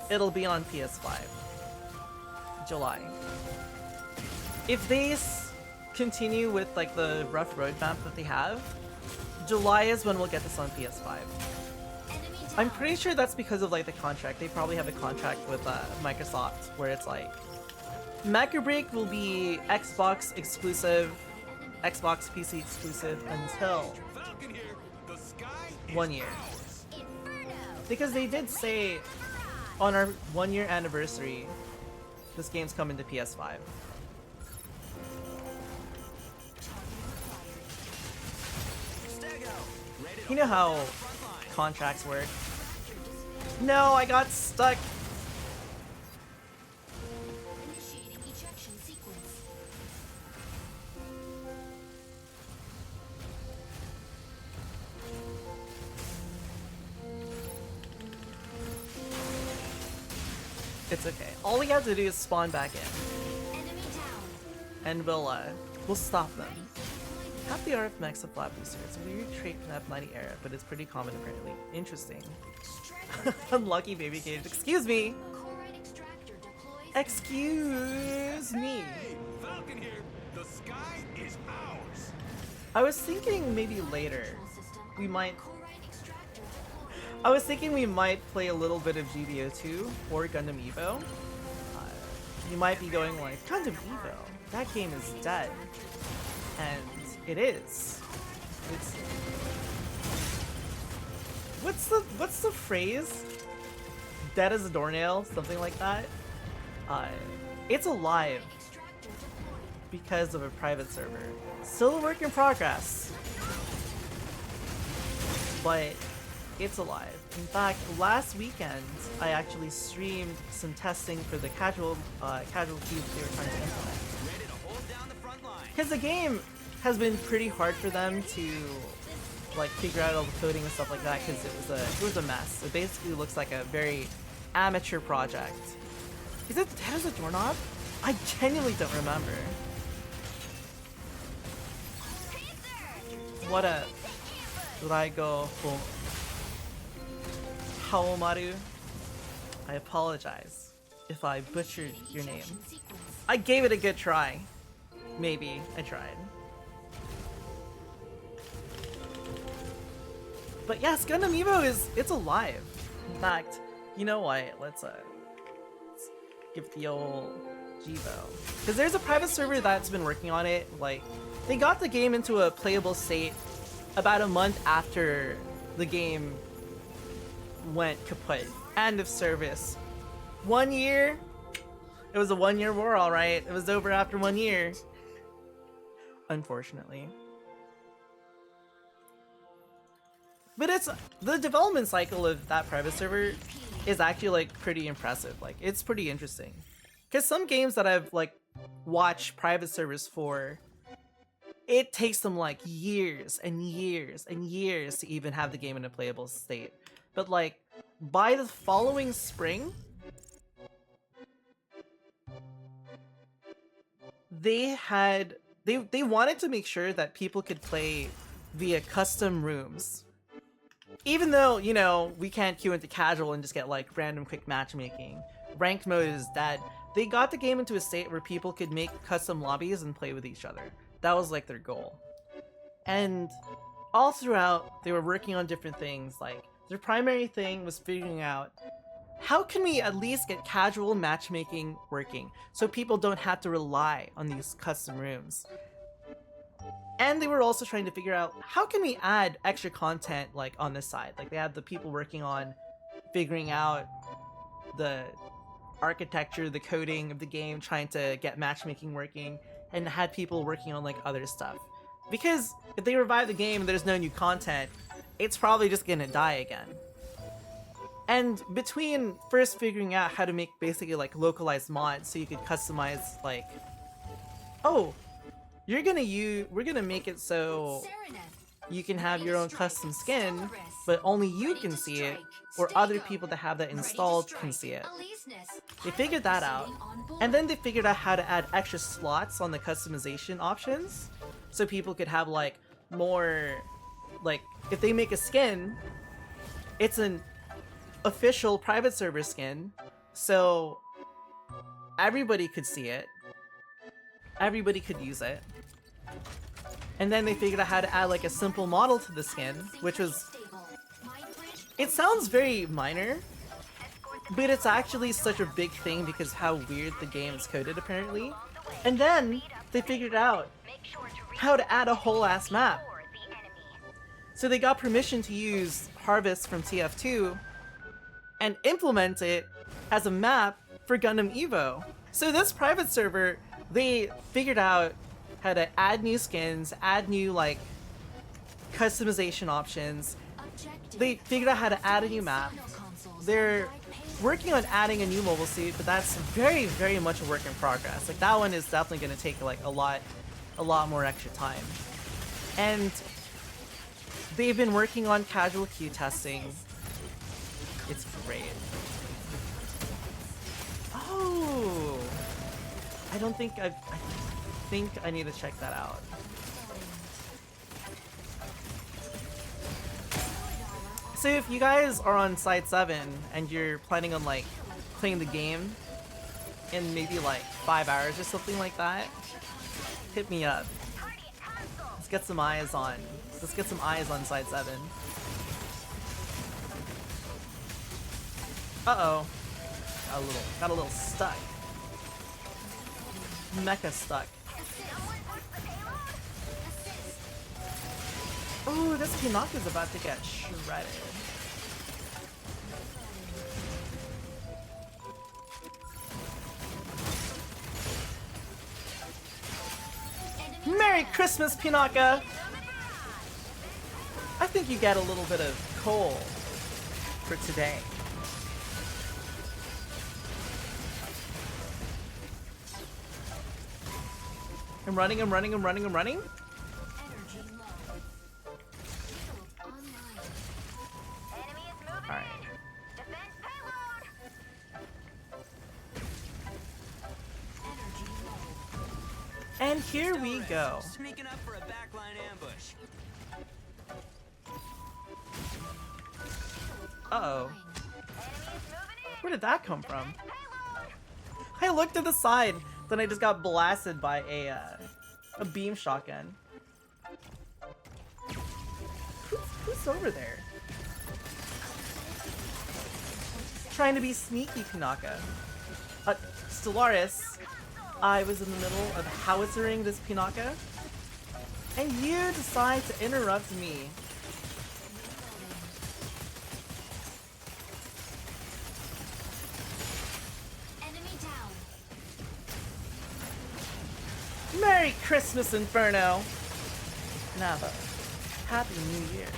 it'll be on PS5. July. If they continue with like the rough roadmap that they have, July is when we'll get this on PS5. I'm pretty sure that's because of like the contract. They probably have a contract with Microsoft where it's like Mecha Break will be Xbox exclusive, Xbox PC exclusive until 1 year. Because they did say on our 1 year anniversary, this game's coming to PS5. You know how contracts work. No, I got stuck. Initiating ejection sequence. It's okay. All we have to do is spawn back in. Enemy down. And we'll stop them. Half the RF mechs have flat boosters. It's a weird trait from the F90 era, but it's pretty common apparently. Interesting. Unlucky baby cage. Excuse me! Chloride extractor deploys. Excuse me! Falcon here. The sky is ours. I was thinking maybe later System we might... Chloride extractor deployed. I was thinking we might play a little bit of GBO2 or Gundam Evo. You might be going like, Gundam Evo? That game is dead. And it is. It's... What's the phrase? Dead as a doornail? Something like that? It's alive Extractor deployed. because of a private server. Still a work in progress. But it's alive. In fact, last weekend I actually streamed some testing for the casualties they were trying to implement. Ready to hold down the front line. Because the game has been pretty hard for them to like figure out all the coding and stuff like that because it was a mess. It basically looks like a very amateur project. Is it dead as a doorknob? I genuinely don't remember. What a Raigo Haomaru. I apologize if I butchered your name. Ejection sequence. I gave it a good try. Maybe I tried. But yes, Gundam Evo it's alive. In fact, you know what? Let's give the old Givo. Because there's a private server that's been working on it. Like, they got the game into a playable state about a month after the game went kaput. End of service. 1 year? It was a 1 year war, alright. It was over after 1 year. Unfortunately. But it's the development cycle of that private server is actually like pretty impressive. Like, it's pretty interesting. Because some games that I've like watched private servers for, it takes them like years and years and years to even have the game in a playable state. But like by the following spring, they had they wanted to make sure that people could play via custom rooms. Even though, you know, we can't queue into casual and just get like random quick matchmaking. Ranked mode is dead. They got the game into a state where people could make custom lobbies and play with each other. That was like their goal. And all throughout, they were working on different things. Like, their primary thing was figuring out how can we at least get casual matchmaking working so people don't have to rely on these custom rooms. And they were also trying to figure out how can we add extra content like on this side. Like they had the people working on figuring out the architecture, the coding of the game, trying to get matchmaking working, and had people working on like other stuff. Because if they revive the game and there's no new content, it's probably just gonna die again. And between first figuring out how to make basically like localized mods so you could customize like, oh, we're gonna make it so you can have your own custom skin, but only you can see it, or other people that have that installed can see it. They figured that out, and then they figured out how to add extra slots on the customization options, so people could have like more, like if they make a skin, it's an official private server skin, so everybody could see it, everybody could use it. And then they figured out how to add like a simple model to the skin, which was, it sounds very minor, but it's actually such a big thing because how weird the game is coded apparently. And then they figured out how to add a whole ass map. So they got permission to use Harvest from TF2 and implement it as a map for Gundam Evo. So this private server, they figured out how to add new skins, add new like customization options. They figured out how to add a new map. They're working on adding a new mobile suit, but that's very, very much a work in progress. Like that one is definitely going to take like a lot more extra time. And they've been working on casual queue testing. It's great. Oh, I don't think I think I need to check that out. So if you guys are on Side 7 and you're planning on like playing the game in maybe like 5 hours or something like that, hit me up. Let's get some eyes on Side 7. Uh-oh. Got a little stuck. Mecha stuck. Ooh, this Pinocchio's about to get shredded. Merry Christmas, Pinocchio! I think you get a little bit of coal for today. I'm running. Alright. And here we go. Sneaking up for a backline ambush. Uh-oh. Where did that come from? I looked to the side, then I just got blasted by a beam shotgun. Who's over there? Trying to be sneaky, Pinocchio. Stellaris, I was in the middle of howitzering this Pinocchio, and you decide to interrupt me. Enemy down. Merry Christmas, Inferno! Now though, Happy New Year.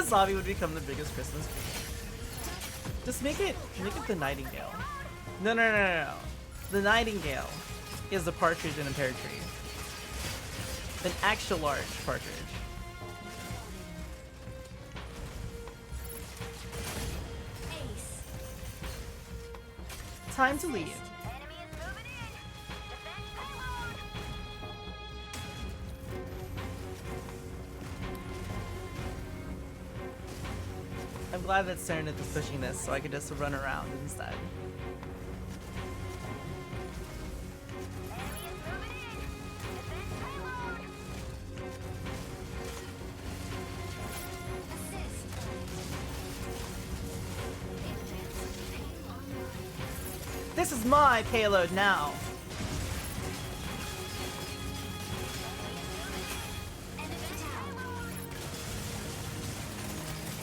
Zombie would become the biggest Christmas tree. Just make it the Nightingale. No. The Nightingale is the partridge in a pear tree. An extra large partridge. Time to leave. glad that Serenith is pushing this so I could just run around instead. This is my payload now.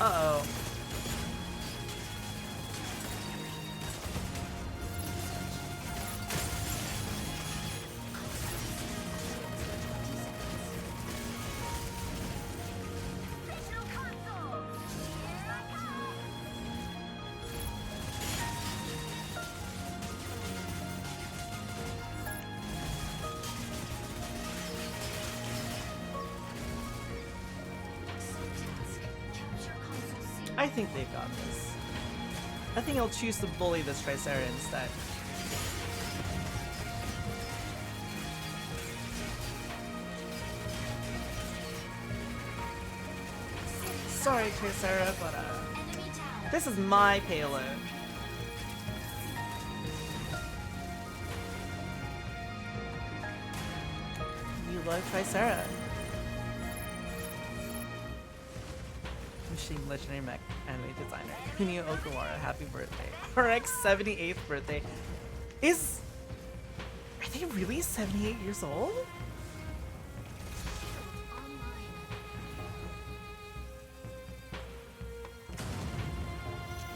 Uh-oh. I think they've got this. I think I'll choose to bully this Tricera instead. Sorry, Tricera, but this is my payload. You love Tricera. Machine Legendary Mech anime designer Kunio Okawara, happy birthday. RX 78th birthday. Are they really 78 years old?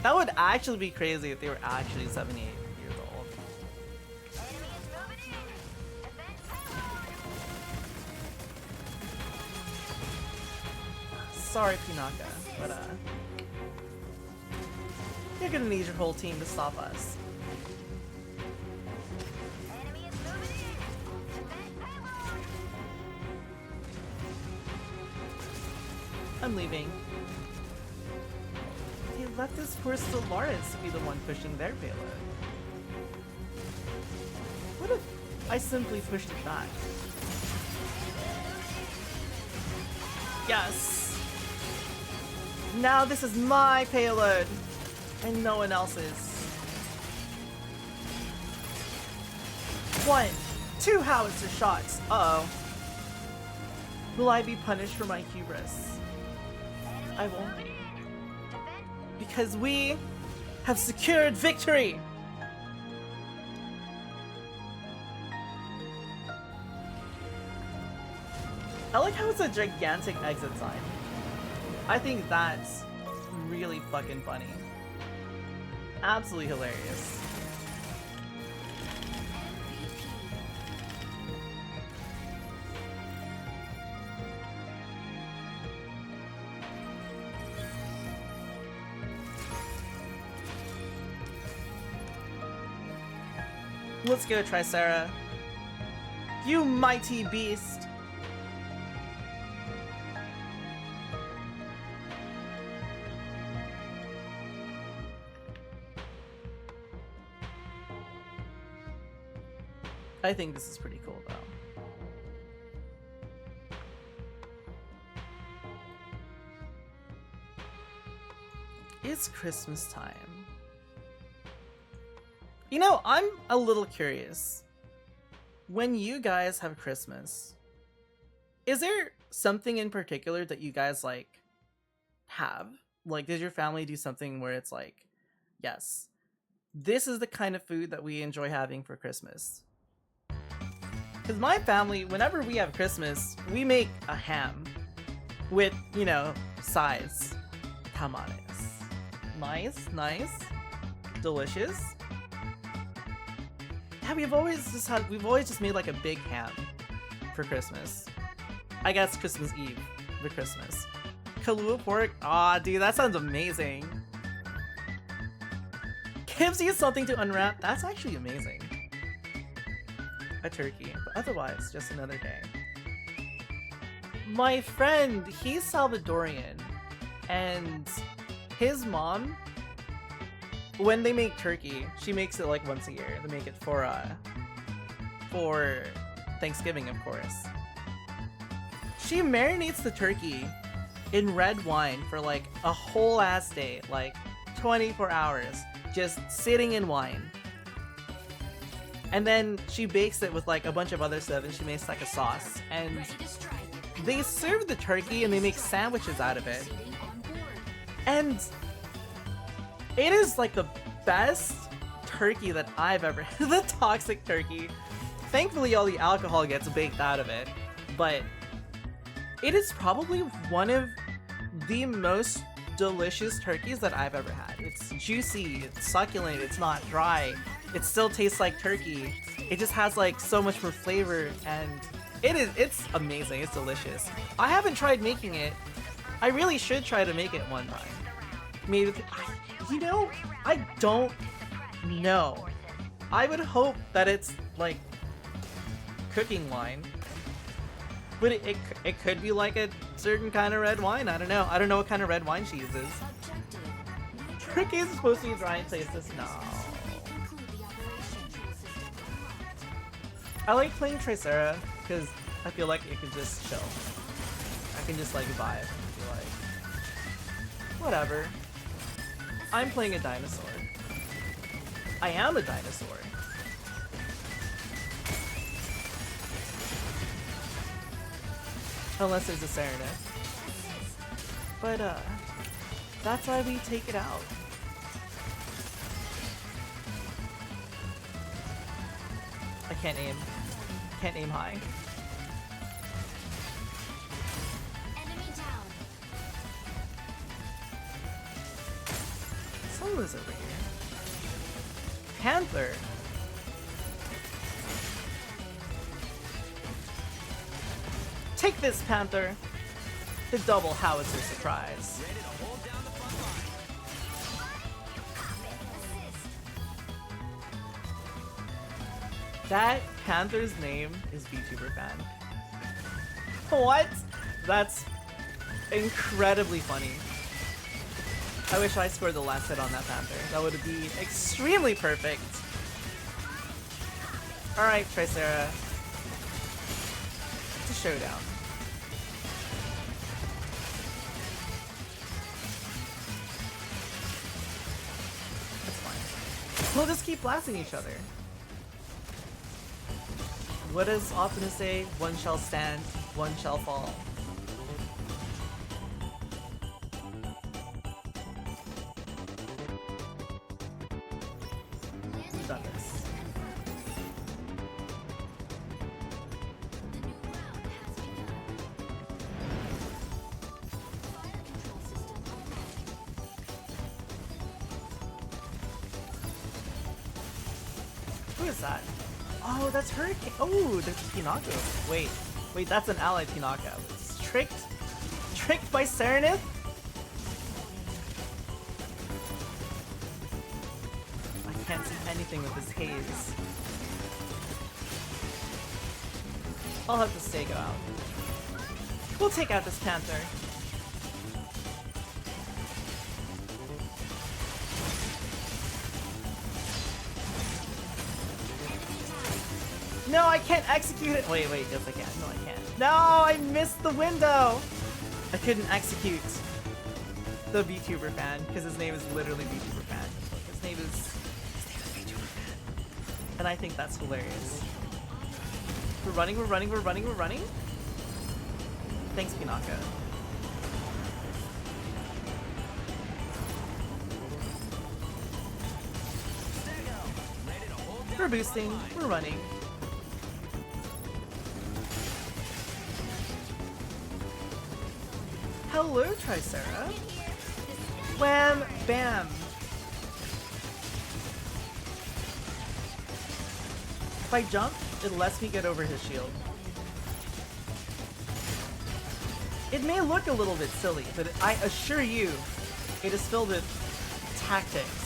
That would actually be crazy if they were actually 78 years old. Sorry, Pinaka, but you're gonna need your whole team to stop us. I'm leaving. They left this poor Stellaris to be the one pushing their payload. What if I simply pushed it back? Yes! Now this is my payload, and no one else's. 1, 2 howitzer shots. Uh-oh. Will I be punished for my hubris? I won't be. Because we have secured victory! I like how it's a gigantic exit sign. I think that's really fucking funny. Absolutely hilarious. Let's go, Tricera. You mighty beast! I think this is pretty cool, though. It's Christmas time. You know, I'm a little curious. When you guys have Christmas, is there something in particular that you guys, like, have? Like, does your family do something where it's like, yes, this is the kind of food that we enjoy having for Christmas? Because my family, whenever we have Christmas, we make a ham with, you know, sides. Tamales. Nice, nice. Delicious. Yeah, we've always just made like a big ham for Christmas. I guess Christmas Eve for Christmas. Kahlua pork? Aw, dude, that sounds amazing. Gives you something to unwrap? That's actually amazing. A turkey, but otherwise, just another day. My friend, he's Salvadorian, and his mom, when they make turkey, she makes it like once a year. They make it for Thanksgiving, of course. She marinates the turkey in red wine for like a whole ass day, like 24 hours, just sitting in wine. And then she bakes it with like a bunch of other stuff and she makes like a sauce. And Ready to strike. they serve the turkey and they make sandwiches out of it. Sitting on board. And it is like the best turkey that I've ever had. The toxic turkey. Thankfully all the alcohol gets baked out of it. But it is probably one of the most delicious turkeys that I've ever had. It's juicy, it's succulent, it's not dry. It still tastes like turkey. It just has like so much more flavor and it's amazing. It's delicious. I haven't tried making it. I really should try to make it one time. Maybe, you know, I don't know. I would hope that it's like cooking wine. But it could be like a certain kind of red wine. I don't know. I don't know what kind of red wine she uses. Objective. Neutral. Turkey is supposed to be dry in places. No. Conclude the operation. Control system online. I like playing Tricera because I feel like it can just chill. I can just like vibe and be like, whatever. I'm playing a dinosaur. I am a dinosaur. Unless there's a Serenith. But that's why we take it out. I can't aim. Can't aim high. Enemy down. Someone's over here. Panther. Take this, Panther. The double howitzer surprise. Ready to hold down the front line. Assist. That Panther's name is VTuber fan. What? That's incredibly funny. I wish I scored the last hit on that Panther. That would be extremely perfect. Alright, Tricera. It's a showdown. That's fine. We'll just keep blasting each other. What does Optimus say? One shall stand, one shall fall. We've done this. The new round has begun. Fire control system online. Who is that? Oh, that's Hurricane. Oh, that's Pinocchio. Wait, that's an allied Pinocchio. It's tricked by Serenith? I can't see anything with this haze. I'll have to stay go out. We'll take out this Panther. No, I can't execute it. Wait, yes I can. No, I can't. No, I missed the window. I couldn't execute the VTuber fan because his name is literally VTuber fan. His name is VTuber fan, and I think that's hilarious. We're running. Thanks, Pinocchio. We're boosting. We're running. Hello, Tricera. Wham! Bam! If I jump, it lets me get over his shield. It may look a little bit silly, but I assure you, it is filled with tactics.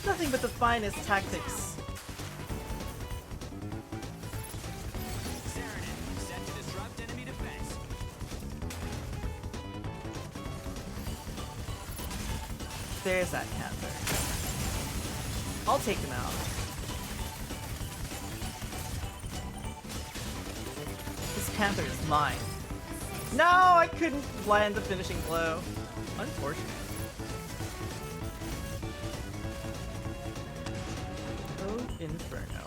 Nothing but the finest tactics. Set to disrupt enemy defense. There's that Panther. I'll take him out. This Panther is mine. No, I couldn't land the finishing blow. Unfortunate. Oh, Inferno.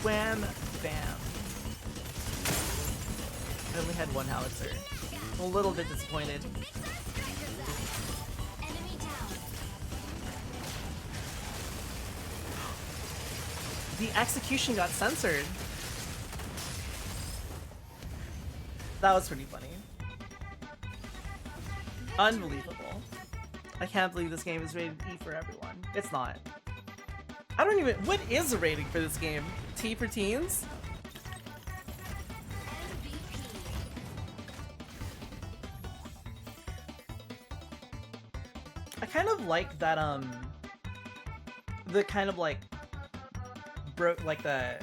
Wham, bam. I only had one howitzer. I'm a little bit disappointed. Enemy down. The execution got censored. That was pretty funny. Unbelievable. I can't believe this game is rated E for everyone. It's not. I don't even... What is the rating for this game? T for teens? I kind of like that, the kind of like... like the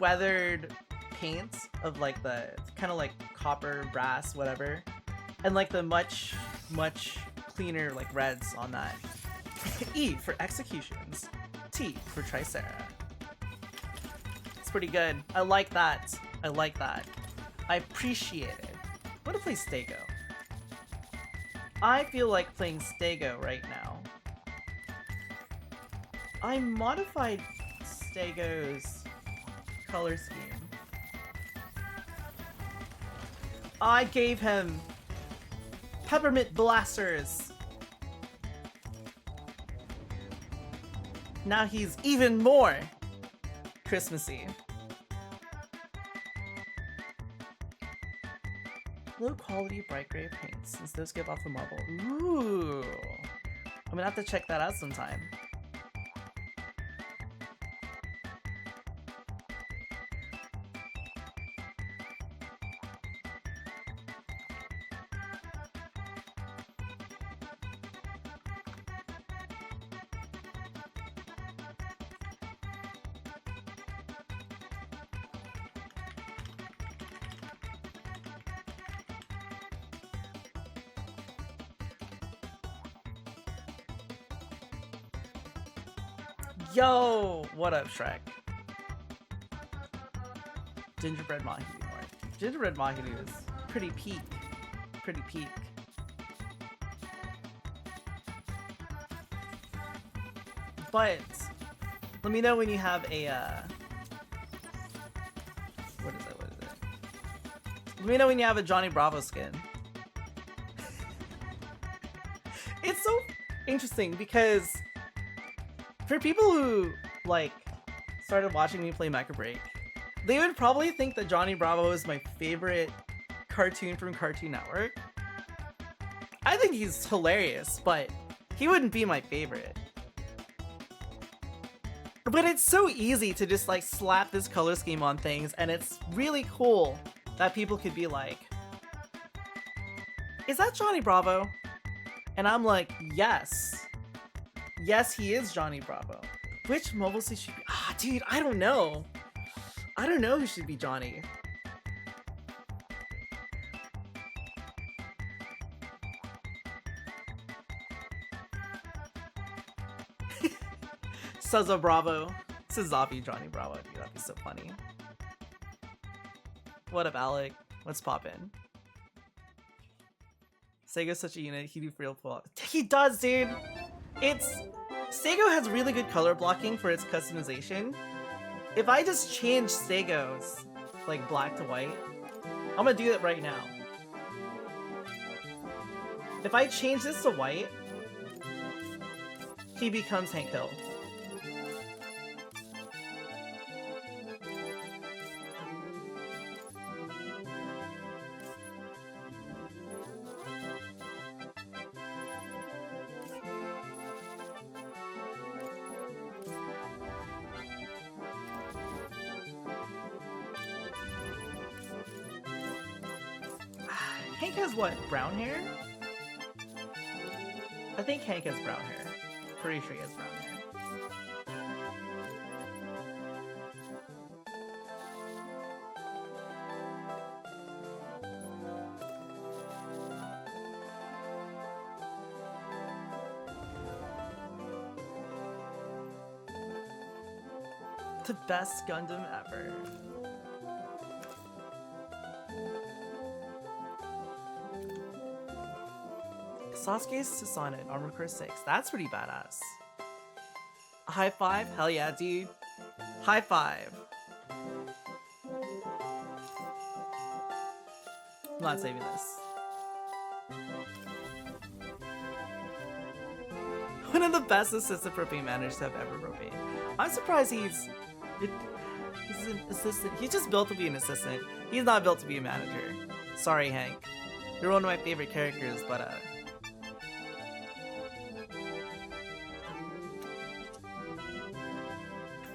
weathered paint of like the kind of like copper, brass, whatever, and like the much cleaner like reds on that. E for executions, T for Tricera. It's pretty good. I like that. I like that. I appreciate it. I want to play Stego. I feel like playing Stego right now. I modified Stego's color scheme. I gave him peppermint blasters. Now he's even more Christmassy. Low quality bright gray paints since those give off the marble. Ooh. I'm gonna have to check that out sometime. Yo! What up, Shrek? Gingerbread Mahini more. Gingerbread Mahini is pretty peak. Pretty peak. But let me know when you have a what is it? Let me know when you have a Johnny Bravo skin. It's so interesting because for people who, like, started watching me play Mecha Break, they would probably think that Johnny Bravo is my favorite cartoon from Cartoon Network. I think he's hilarious, but he wouldn't be my favorite. But it's so easy to just, like, slap this color scheme on things, and it's really cool that people could be like, is that Johnny Bravo? And I'm like, yes. Yes, he is Johnny Bravo. Which mobile suit should be? Ah, dude, I don't know. I don't know who should be Johnny. Saza Bravo. Sazabi Johnny Bravo, dude, that'd be so funny. What up, Alec? What's poppin'? Sego's such a unit, he do real pull. He does, dude! Sego has really good color blocking for its customization. If I just change Sego's, like, black to white, I'm gonna do it right now. If I change this to white, he becomes Hank Hill. Hank has what? Brown hair? I think Hank has brown hair. Pretty sure he has brown hair. The best Gundam ever. Sasuke's Susanoo, Armored Core 6. That's pretty badass. A high five? Hell yeah, dude. High five. I'm not saving this. One of the best assistant propane managers to have ever propane. I'm surprised he's an assistant. He's just built to be an assistant. He's not built to be a manager. Sorry, Hank. You're one of my favorite characters, but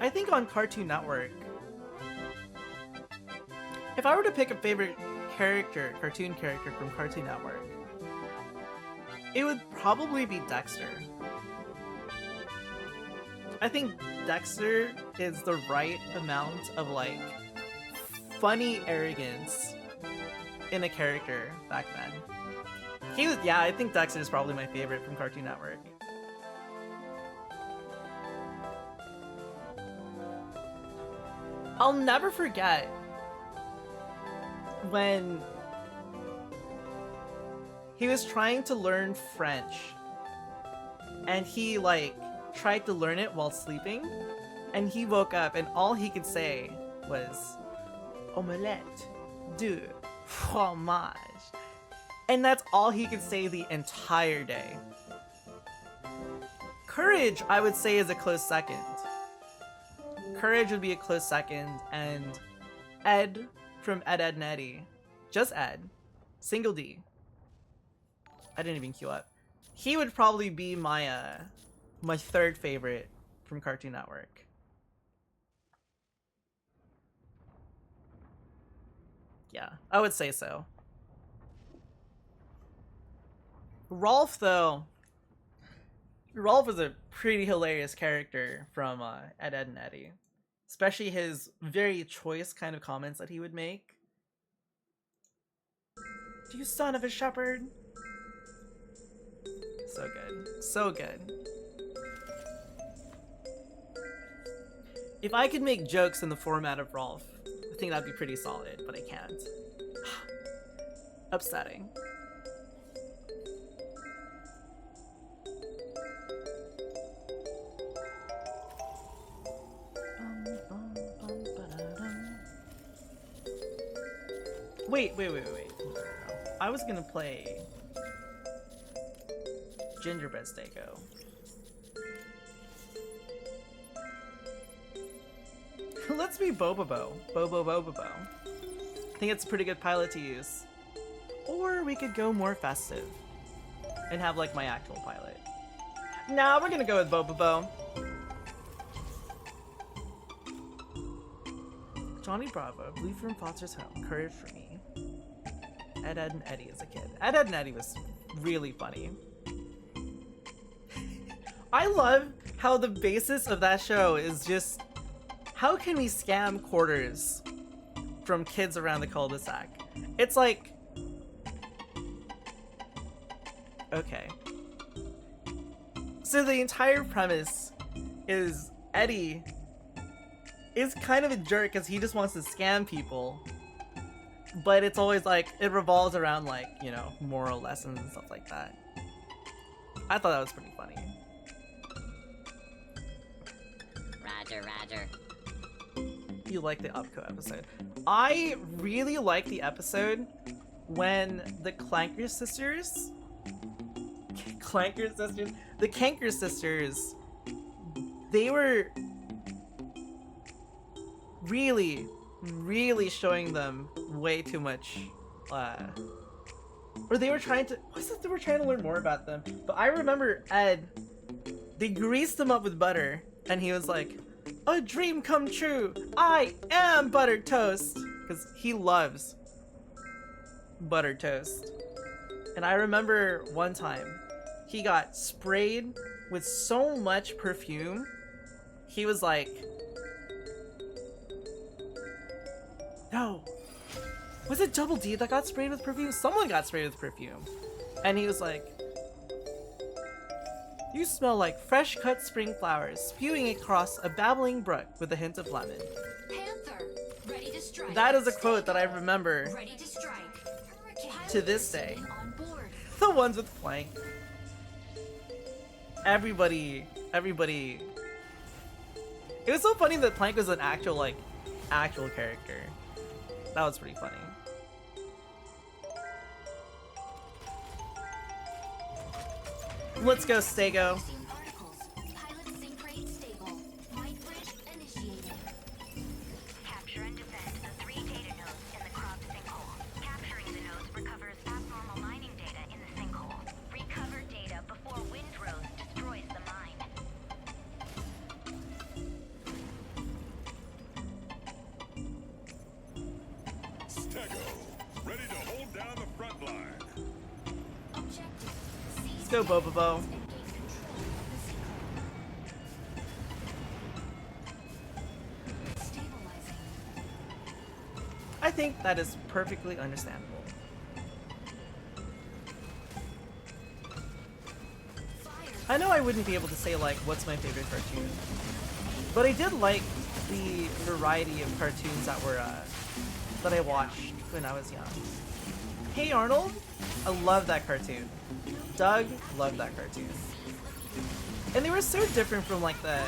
I think on Cartoon Network, if I were to pick a favorite character, cartoon character from Cartoon Network, it would probably be Dexter. I think Dexter is the right amount of like funny arrogance in a character back then. He was, yeah, I think Dexter is probably my favorite from Cartoon Network. I'll never forget when he was trying to learn French and he like tried to learn it while sleeping, and he woke up and all he could say was omelette de fromage, and that's all he could say the entire day. Courage, I would say, is a close second. Courage would be a close second, and Ed from Ed, Edd n Eddy, just Ed, single D. I didn't even queue up. He would probably be my my third favorite from Cartoon Network. Yeah, I would say so. Rolf, though, Rolf is a pretty hilarious character from Ed, Edd n Eddy. Especially his very choice kind of comments that he would make. You son of a shepherd! So good. So good. If I could make jokes in the format of Rolf, I think that'd be pretty solid, but I can't. Upsetting. Wait. No. I was gonna play Gingerbread Steako. Let's be Bobobo. Bobobo. I think it's a pretty good pilot to use. Or we could go more festive and have like my actual pilot. Nah, we're gonna go with Bobobo. Johnny Bravo, Blue from Foster's Home, Courage for Me. Ed, Edd n Eddy as a kid. Ed, Edd n Eddy was really funny. I love how the basis of that show is just, how can we scam quarters from kids around the cul-de-sac? It's like, okay. So the entire premise is Eddie is kind of a jerk because he just wants to scam people, but it's always like, it revolves around like, you know, moral lessons and stuff like that. I thought that was pretty funny. Roger. You like the Upco episode. I really like the episode when the Clanker sisters, the Kanker sisters, they were really showing them way too much, or they were trying to, they were trying to learn more about them. But I remember Ed, they greased him up with butter, and he was like, a dream come true, I am buttered toast, because he loves buttered toast. And I remember one time, he got sprayed with so much perfume, he was like, no, was it Double D that got sprayed with perfume? Someone got sprayed with perfume. And he was like, you smell like fresh cut spring flowers spewing across a babbling brook with a hint of lemon. Panther, ready to strike. That is a quote that I remember Ready to strike. to this day. On board. The ones with flank. everybody. It was so funny that Plank was an actual character. That was pretty funny. Let's go, Stego. Receiving articles. Pilot sync rate stable. Light bridge initiated. Capture and defend the 3 data nodes in the crop sinkhole. Capturing the nodes recovers abnormal mining data in the sinkhole. Recover data before Windrose destroys the mine. Stego, ready to hold down the front line. Objective. Let's go, Bobobo. And gain control of the sinkhole. Stabilizing. I think that is perfectly understandable. Fire. I know I wouldn't be able to say like what's my favorite cartoon, but I did like the variety of cartoons that were that I watched when I was young. Hey Arnold, I love that cartoon. Doug, loved that cartoon. And they were so different from like the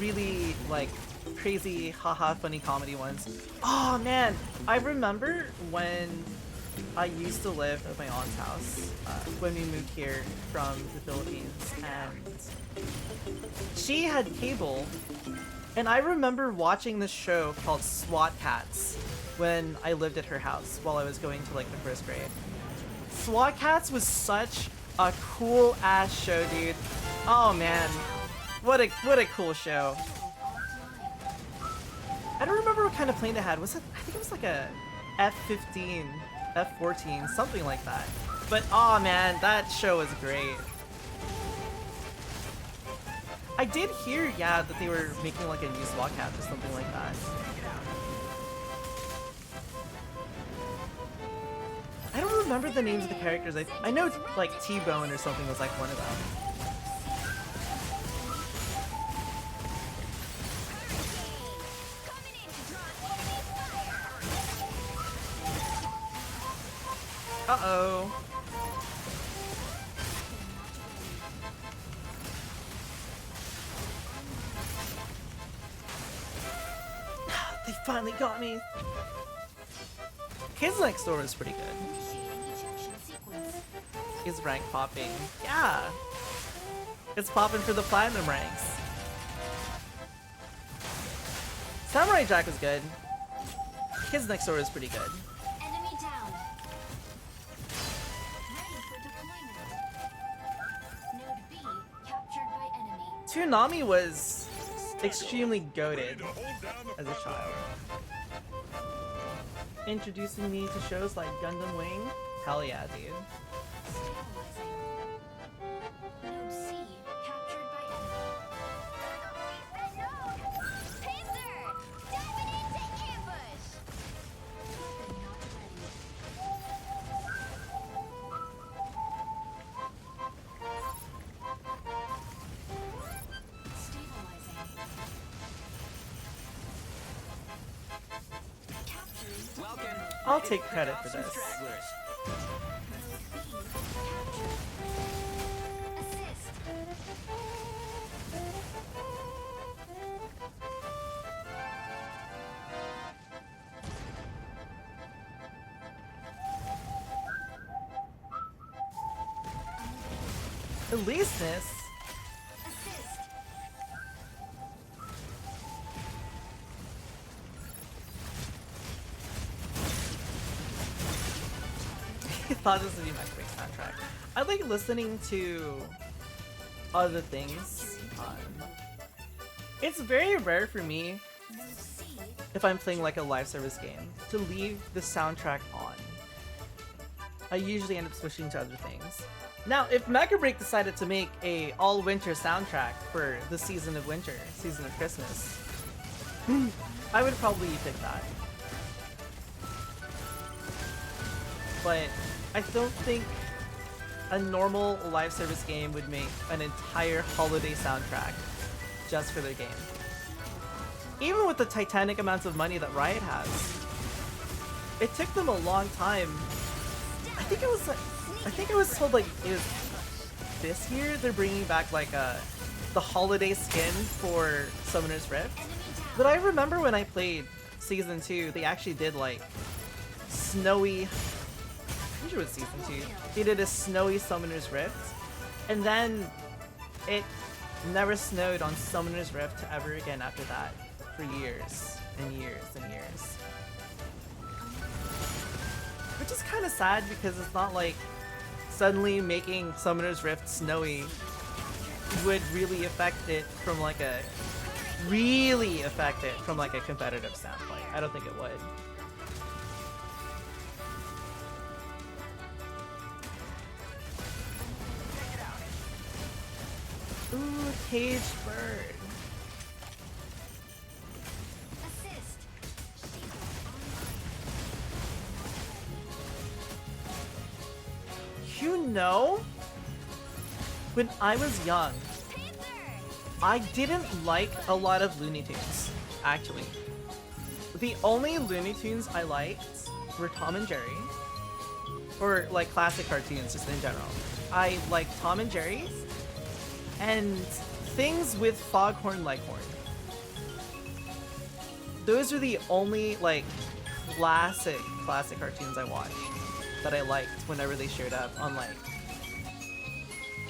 really like crazy haha funny comedy ones. Oh man, I remember when I used to live at my aunt's house when we moved here from the Philippines, and she had cable, and I remember watching this show called SWAT Cats when I lived at her house while I was going to like the first grade. SWAT Cats was such a cool ass show, dude. Oh man, what a cool show. I don't remember what kind of plane it had. Was it? I think it was like a F-15, F-14, something like that. But oh man, that show was great. I did hear, yeah, that they were making like a new SWAT Cat or something like that. I don't remember the names of the characters. I know like T-Bone or something was like one of them. Coming in to draw enemy fire. Uh-oh. They finally got me. Kids Next Door is pretty good. Initiating ejection sequence. Is rank popping? Yeah. It's popping for the platinum ranks. Samurai Jack was good. Kids Next Door is pretty good. Enemy down. Ready for deployment. Node B captured by enemy. Toonami was extremely goated To hold down the as a child. Introducing me to shows like Gundam Wing? Hell yeah, dude. Stabilizing. Node C captured by enemy. That node. Pacer, diving into ambush. Weapon not ready. Stabilizing. Capturing. Welcome. I'll take credit for Some this. stragglers. Node B captured. Assist. Eliseness? Assist. I thought this would be my quick soundtrack. I like listening to other things. It's very rare for me, Node C. if I'm playing like a live service game, to leave the soundtrack on. I usually end up switching to other things. Now, if Mecha Break decided to make a all-winter soundtrack for the season of winter, season of Christmas, I would probably pick that. But I don't think a normal live service game would make an entire holiday soundtrack just for their game. Even with the titanic amounts of money that Riot has, it took them a long time. I think I was told like it was this year they're bringing back like the holiday skin for Summoner's Rift. But I remember when I played Season 2, they actually did like snowy... I'm sure it was Season 2. They did a snowy Summoner's Rift. And then it never snowed on Summoner's Rift ever again after that. For years and years and years. Which is kind of sad because it's not like suddenly making Summoner's Rift snowy would really affect it from like a competitive standpoint. I don't think it would. Ooh, Cage Bird. Assist. You know, when I was young, I didn't like a lot of Looney Tunes, actually. The only Looney Tunes I liked were Tom and Jerry, or like classic cartoons just in general. I liked Tom and Jerry, and things with Foghorn Leghorn. Those are the only like classic cartoons I watched that I liked whenever they showed up on like...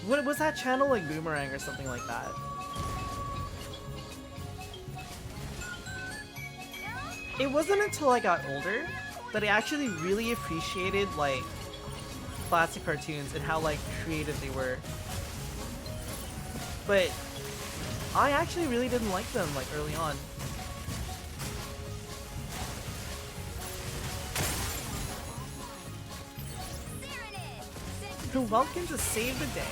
What was that channel, like Boomerang or something like that? It wasn't until I got older that I actually really appreciated like classic cartoons and how like creative they were. But I actually really didn't like them like early on. You're welcome to save the day.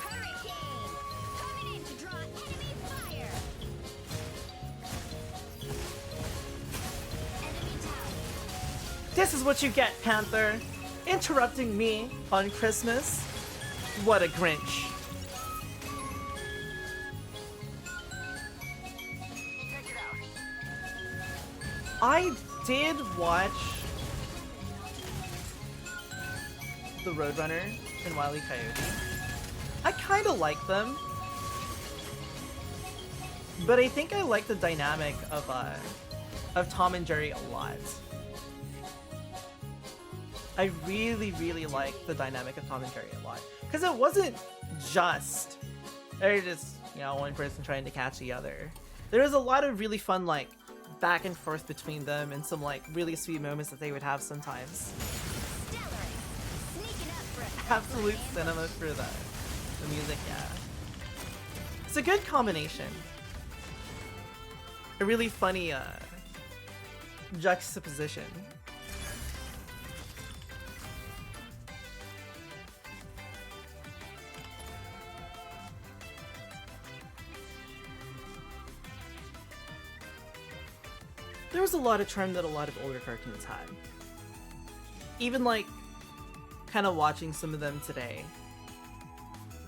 Coming in to draw enemy fire. Enemy down. This is what you get, Panther. Interrupting me on Christmas. What a Grinch. I did watch the Roadrunner and Wile E. Coyote. I kind of like them, but I think I like the dynamic of Tom and Jerry a lot. I really like the dynamic of Tom and Jerry a lot because it wasn't just they're just, you know, one person trying to catch the other. There was a lot of really fun like back and forth between them and some like really sweet moments that they would have sometimes. Absolute cinema for the music, yeah. It's a good combination. A really funny juxtaposition. There was a lot of charm that a lot of older cartoons had. Even like, kind of watching some of them today,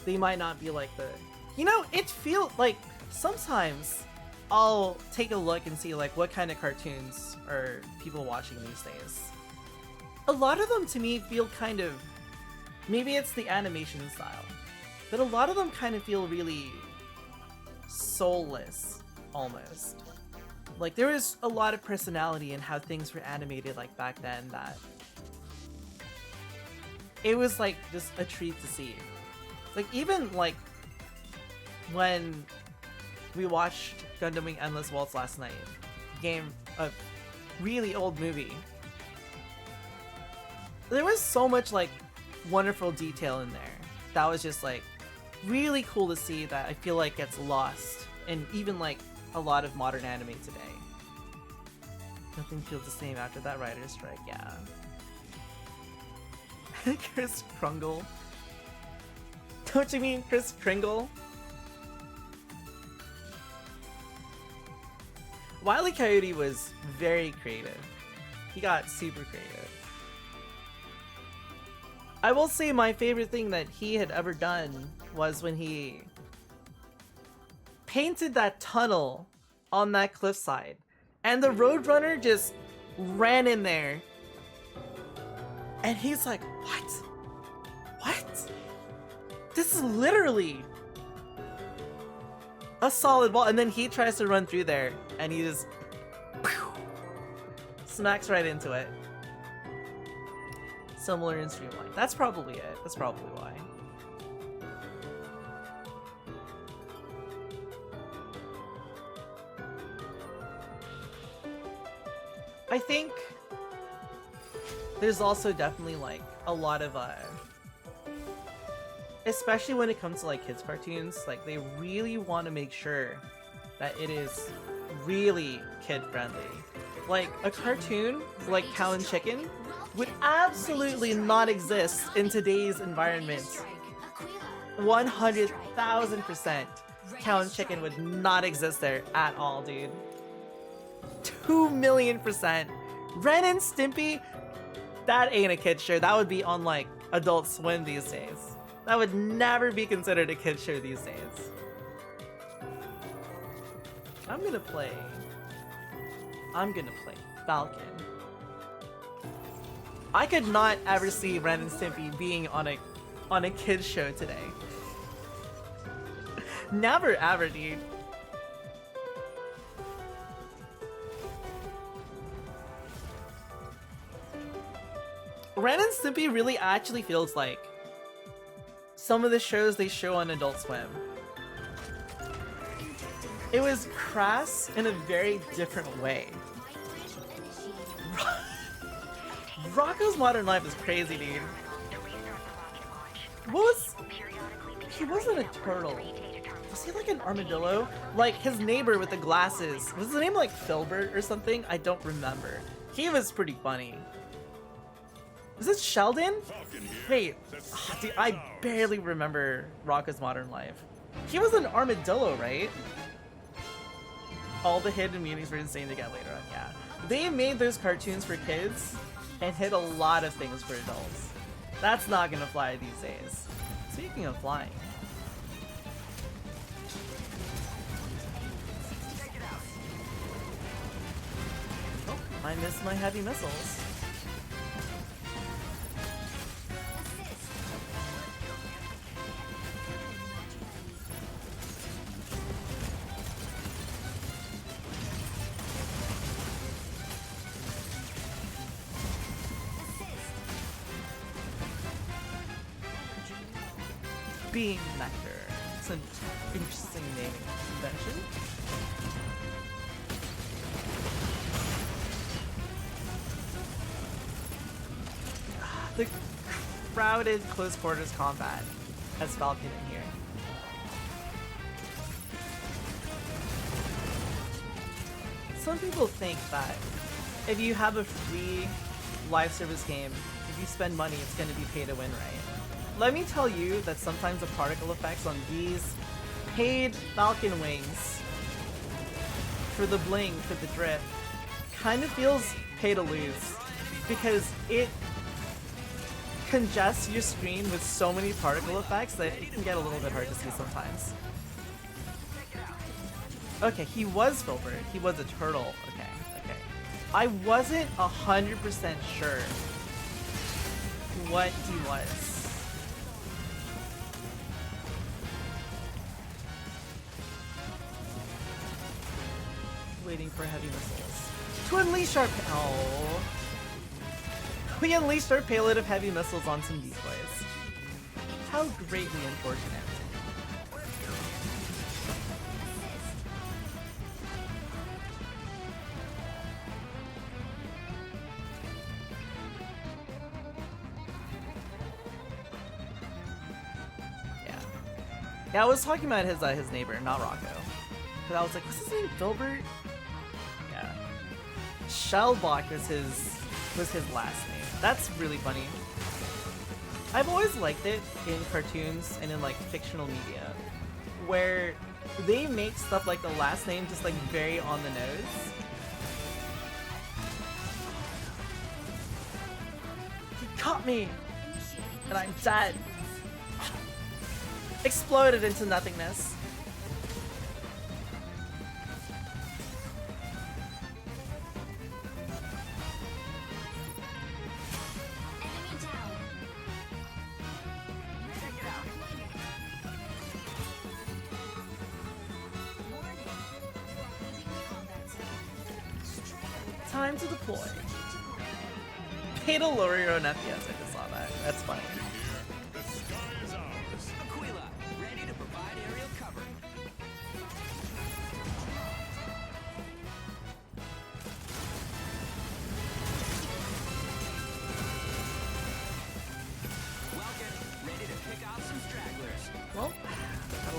they might not be like the... You know, it feels like sometimes I'll take a look and see like what kind of cartoons are people watching these days. A lot of them to me feel kind of... Maybe it's the animation style, but a lot of them kind of feel really soulless, almost. Like, there was a lot of personality in how things were animated, like, back then, that... It was, like, just a treat to see. Like, even, like, when we watched Gundam Wing Endless Waltz last night, a really old movie, there was so much, like, wonderful detail in there that was just, like, really cool to see that I feel like gets lost in even, like, a lot of modern anime today. Nothing feels the same after that writer's strike, yeah. Chris Krungle. Don't you mean Chris Kringle? Wile E. Coyote was very creative. He got super creative. I will say my favorite thing that he had ever done was when he painted that tunnel on that cliffside, and the Roadrunner just ran in there And he's like, what? What? This is literally a solid ball. And then he tries to run through there and he just smacks right into it. Similar in Streamline. That's probably it. That's probably why. I think there's also definitely like a lot of especially when it comes to like kids cartoons, like they really want to make sure that it is really kid friendly. Like a cartoon like Cow and Chicken would absolutely not exist in today's environment. 100,000% Cow and Chicken would not exist there at all, dude. 2,000,000%. Ren and Stimpy, that ain't a kid show. That would be on like Adult Swim these days. That would never be considered a kid show these days. I'm gonna play Falcon. I could not ever see Ren and Stimpy being on a kid show today. Never ever, dude. Ren and Stimpy really actually feels like some of the shows they show on Adult Swim. It was crass in a very different way. Rocco's Modern Life is crazy, dude. What was... He wasn't a turtle. Was he like an armadillo? Like his neighbor with the glasses. Was his name like Filbert or something? I don't remember. He was pretty funny. Is it Sheldon? Wait, dude, I barely remember Rocco's Modern Life. He was an armadillo, right? All the hidden meanings we're insane to get later on, yeah. They made those cartoons for kids and hit a lot of things for adults. That's not gonna fly these days. Speaking of flying. Oh, I missed my heavy missiles. Beam Nectar. It's an interesting naming convention. The crowded close quarters combat has Falcon in here. Some people think that if you have a free live service game, if you spend money, it's going to be pay to win, right? Let me tell you that sometimes the particle effects on these paid Falcon wings for the bling, for the drip, kind of feels pay to lose because it congests your screen with so many particle effects that it can get a little bit hard to see sometimes. Okay, he was Filbert. He was a turtle. Okay. I wasn't 100% sure what he was. Waiting for heavy missiles. To unleash our we unleashed our payload of heavy missiles on some decoys. How greatly unfortunate. Yeah, I was talking about his neighbor, not Rocco. Cause I was like, what's his name? Filbert? Yeah. Shellbach was his last name. That's really funny. I've always liked it in cartoons and in like fictional media, where they make stuff like the last name just like very on the nose. He caught me! And I'm dead. Exploded into nothingness. Time to deploy. Pay to lower your own FPS. I just saw that. That's funny. The sky is ours. Aquila, ready to provide aerial cover. Welcome, ready to pick off some stragglers. Well, got a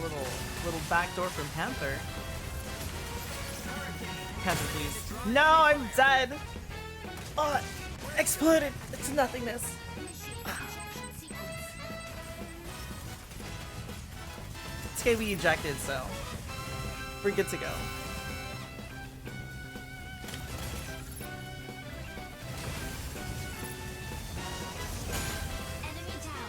little backdoor from Panther. Panther, please. No, I'm dead. Oh, exploded. It's nothingness. It's okay, we ejected, so we're good to go. Enemy down.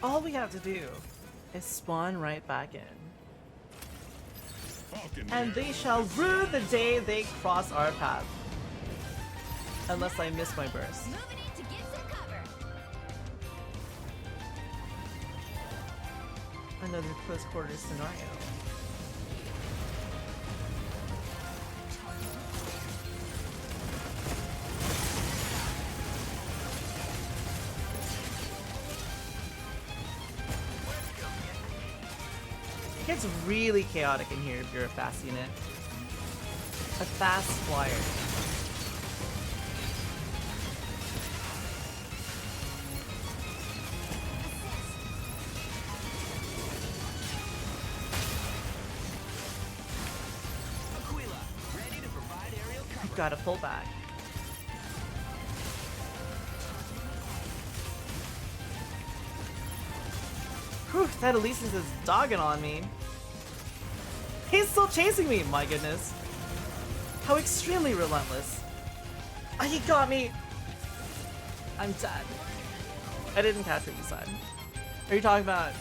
All we have to do is spawn right back in. Falcon And here. they shall rue the day they cross our path. Unless I miss my burst. Moving in to get some cover. Another close quarters scenario. It gets really chaotic in here if you're a fast unit. A fast flyer. Aquila, ready to provide aerial cover. Gotta pull back. Whew, that Elysius is dogging on me. He's still chasing me, my goodness. How extremely relentless. Oh, he got me. I'm dead. I didn't catch what you said. Are you talking about...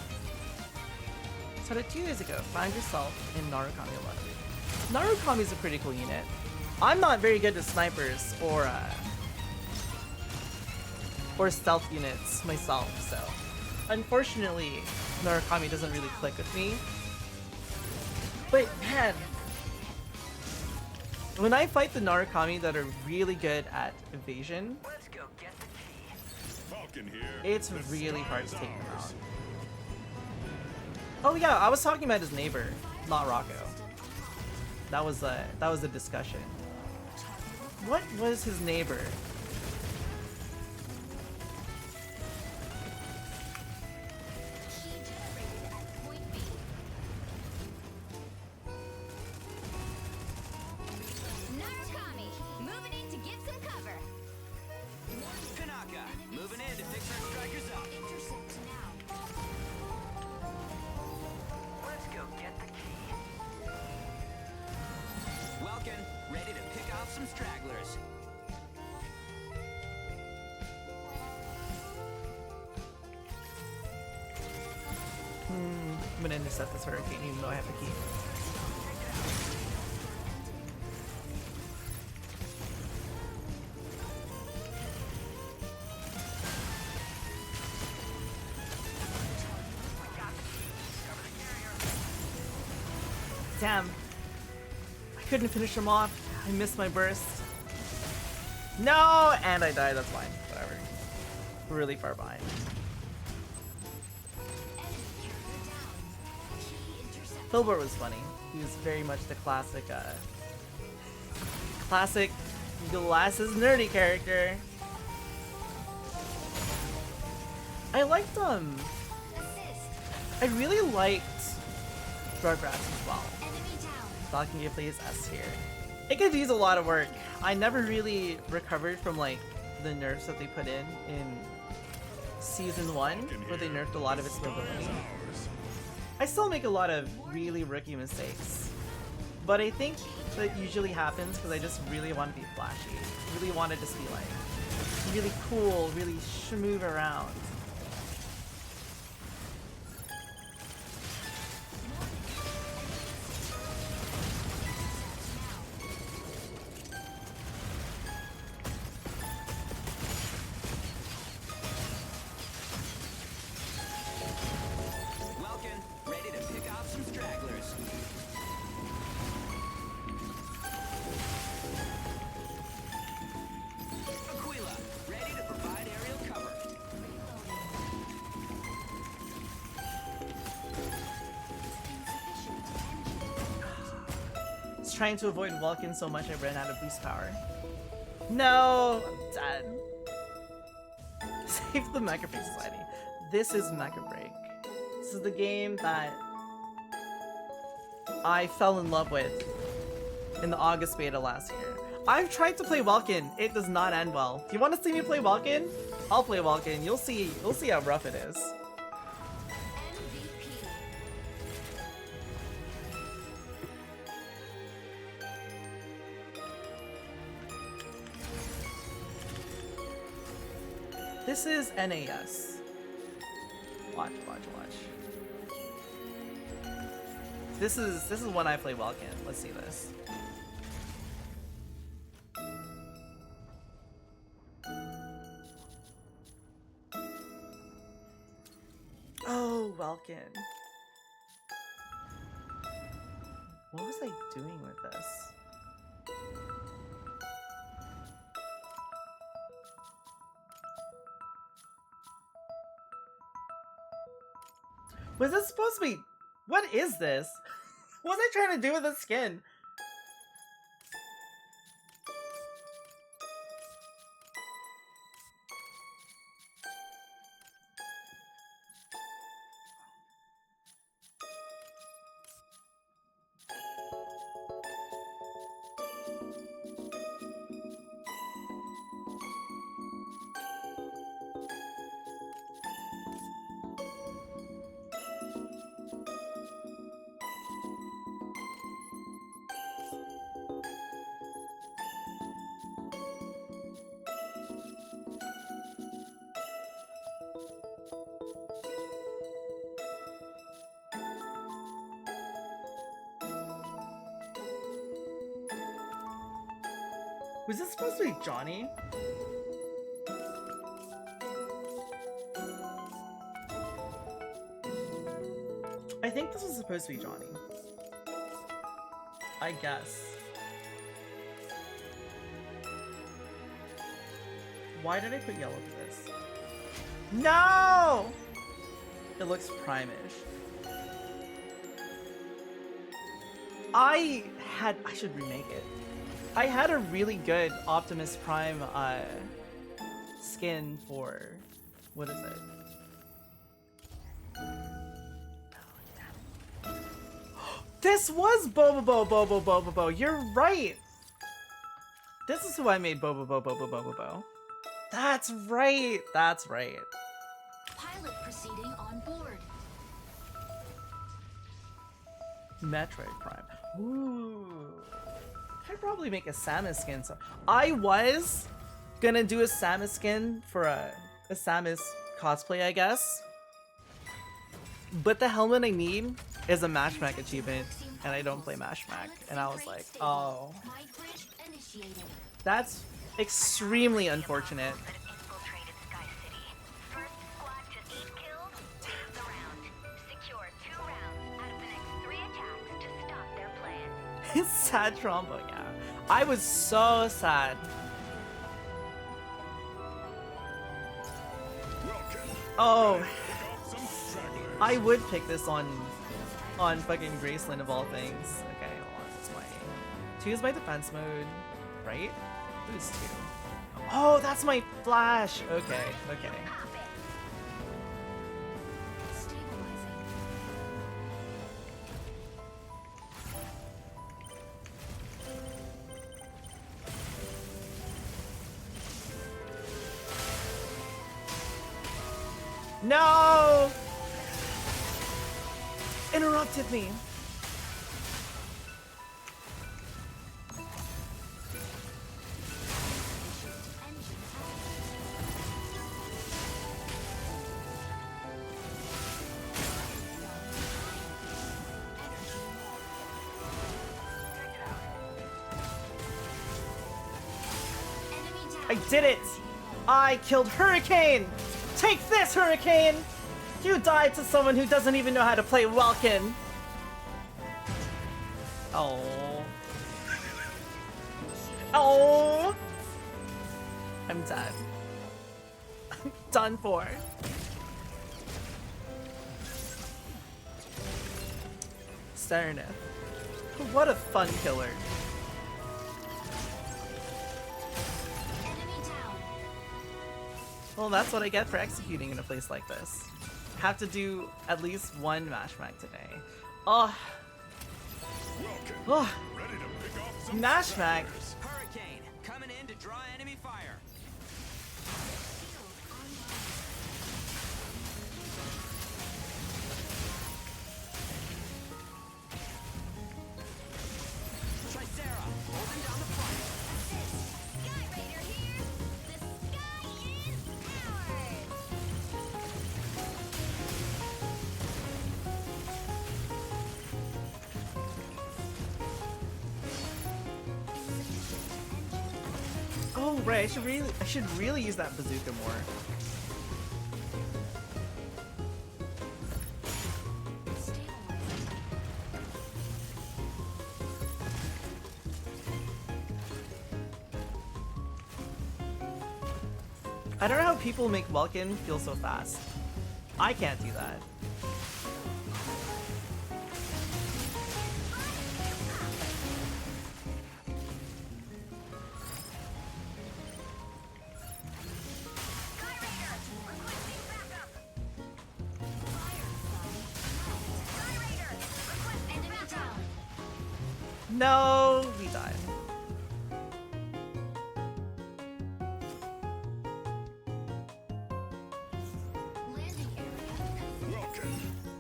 So 2 years ago, find yourself in Narukami 11. Narukami's a pretty cool unit. I'm not very good at snipers or stealth units myself, so unfortunately Narukami doesn't really click with me. But man, when I fight the Narukami that are really good at evasion, Let's go get the key. Falcon here. it's The really sky hard is to take them ours. out. Oh yeah, I was talking about his neighbor, not Rocco. That was a discussion. What was his neighbor? Key generated at point B. Narukami, moving in to get some cover. Tanaka, moving in to fix our strikers up. Intercept now. Let's go get the key. Welcome, ready to pick off some stragglers. I'm gonna intercept this hurricane even though I have the key. Damn. I couldn't finish him off. I missed my burst. No! And I died, that's fine. Whatever. Really far behind. Enemy carrier down. Key intercept. Filbert was funny. He was very much the classic glasses nerdy character. I liked Assist. I really liked Rugrats as well. Enemy down. Falcon gameplay is S tier. It could use a lot of work. I never really recovered from like the nerfs that they put in season 1, where they nerfed a lot of its mobility. I still make a lot of really rookie mistakes, but I think that usually happens because I just really want to be flashy. Really want to just be like really cool, really schmooze around. Welcome, ready to pick off some stragglers. trying to avoid Vulcan so much I ran out of boost power. No! I'm dead. Save the Mecha Break Society. This is Mecha Break. This is the game that I fell in love with in the August beta last year. I've tried to play Vulcan. It does not end well. Do you want to see me play Vulcan? I'll play Vulcan. You'll see how rough it is. This is NAS. Watch. This is when I play Vulcan. Let's see this. Oh, Vulcan. What was I doing with this? Was this supposed to be... What is this? What was I trying to do with this skin? Was this supposed to be Johnny? I think this was supposed to be Johnny. I guess. Why did I put yellow for this? No! It looks prime-ish. I should remake it. I had a really good Optimus Prime skin for, what is it? This was Bobobo. You're right. This is who I made Bobobo. That's right. Pilot proceeding on board. Metroid Prime. Ooh. I'd probably make a Samus skin. So I was gonna do a Samus skin for a Samus cosplay, I guess. But the helmet I need is a Mashmack achievement, and I don't play Mashmack. And I was like, oh, that's extremely unfortunate. It's sad Trombo, yeah. I was so sad. Oh, I would pick this on fucking Graceland of all things. Okay, hold on, that's my 2 is my defense mode, right? Boost 2. Oh, that's my flash. Okay. No! Interrupted me. I did it! I killed Hurricane! Take this, Hurricane! You died to someone who doesn't even know how to play Welkin. Oh. Oh! I'm dead. I'm done for. Starneth. What a fun killer. Well, that's what I get for executing in a place like this. Have to do at least one mash mag today. Oh, Welcome. oh, Ready to pick off some mash mag. stragglers. Hurricane, coming in to draw enemy fire. Tricera, holding down the front. Sky Raider here. The sky is ours. Oh right, I should really use that bazooka more. I don't know how people make Welkin feel so fast. I can't do that. Sky Raider, requesting backup. Sky Raider, requesting Enemy backup. down. No, we died. Landing area. Welcome.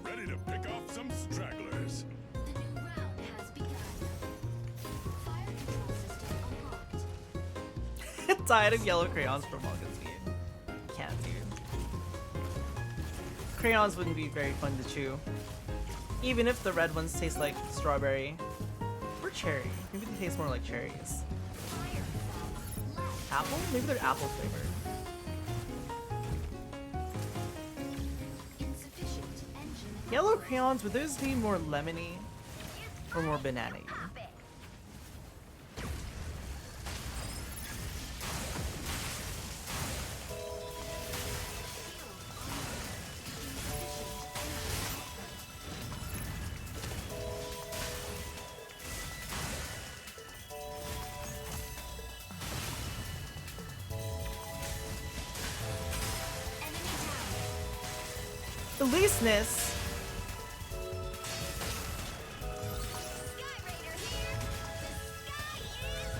Ready to pick off some stragglers. The new round has begun. Fire control system unlocked. Died of yellow crayons from Welkin Speed. Can't do. Crayons wouldn't be very fun to chew. Even if the red ones taste like strawberry. Or cherry. Maybe they taste more like cherries. Apple? Maybe they're apple flavored. Insufficient engine. Yellow crayons, would those be more lemony or more banana-y? Pop it. Enemy down. The leastness. Sky Raider here. The sky is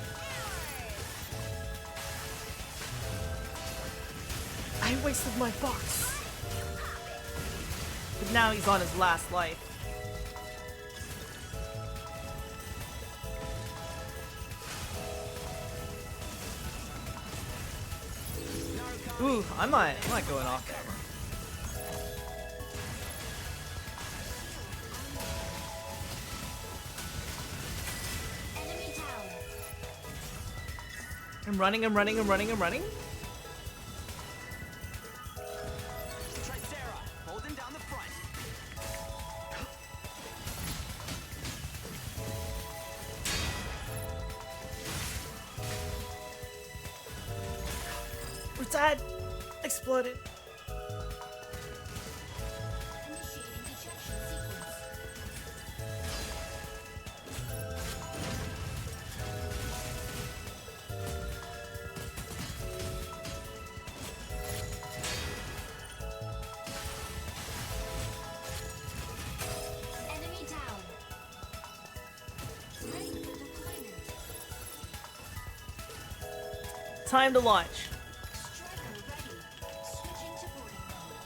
ours. I wasted my box. But now he's on his last life. Ooh, I'm not going off there. Enemy down. I'm running. Tricera, holding down the front. We're dead. Exploded. Initiating ejection sequence. Enemy down. Ready for deployment. Time to launch. Striker ready. Switching to boarding mode.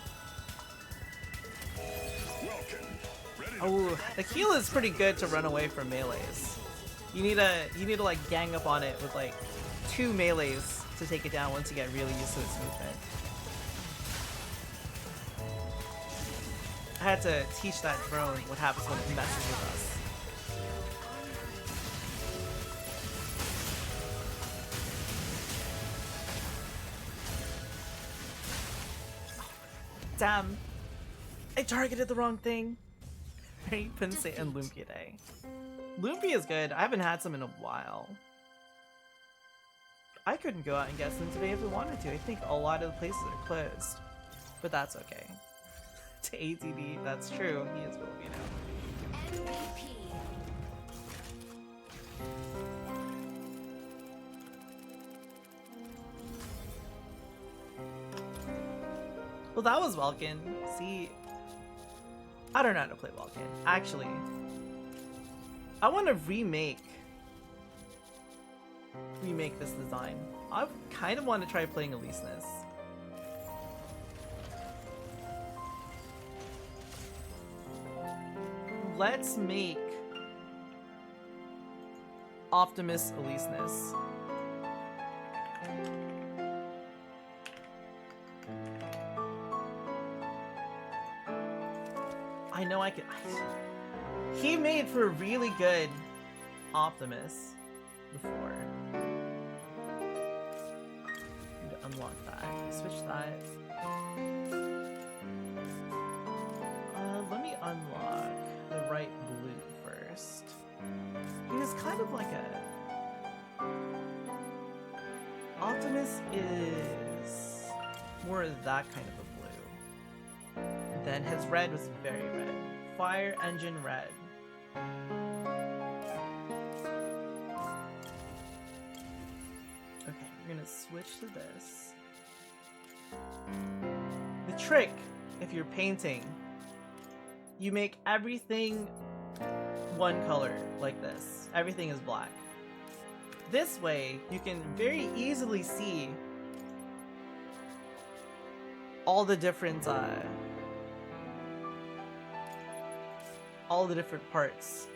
Welcome. Ready to Oh, pick off the some Keel is pretty good to run away from melees. You need to like gang up on it with like 2 melees to take it down once you get really used to its movement. I had to teach that drone what happens when it messes with us. Damn. I targeted the wrong thing. Right, Pinsay and Lumpia Day. Lumpia is good. I haven't had some in a while. I couldn't go out and get some today if I wanted to. I think a lot of the places are closed. But that's okay. To ATD, that's true. He is Filipino. MVP. Well, that was Welkin. See, I don't know how to play Welkin. Actually, I want to remake this design. I kind of want to try playing Elysinus. Let's make Optimus Elysinus. I know I could. He made for a really good Optimus before. Need to unlock that. Switch that. Let me unlock the right blue first. He was kind of like a... Optimus is more of that kind of a blue. And then his red was very red. Fire Engine Red. Okay, we're gonna switch to this. The trick, if you're painting, you make everything one color like this. Everything is black. This way, you can very easily see all the different parts.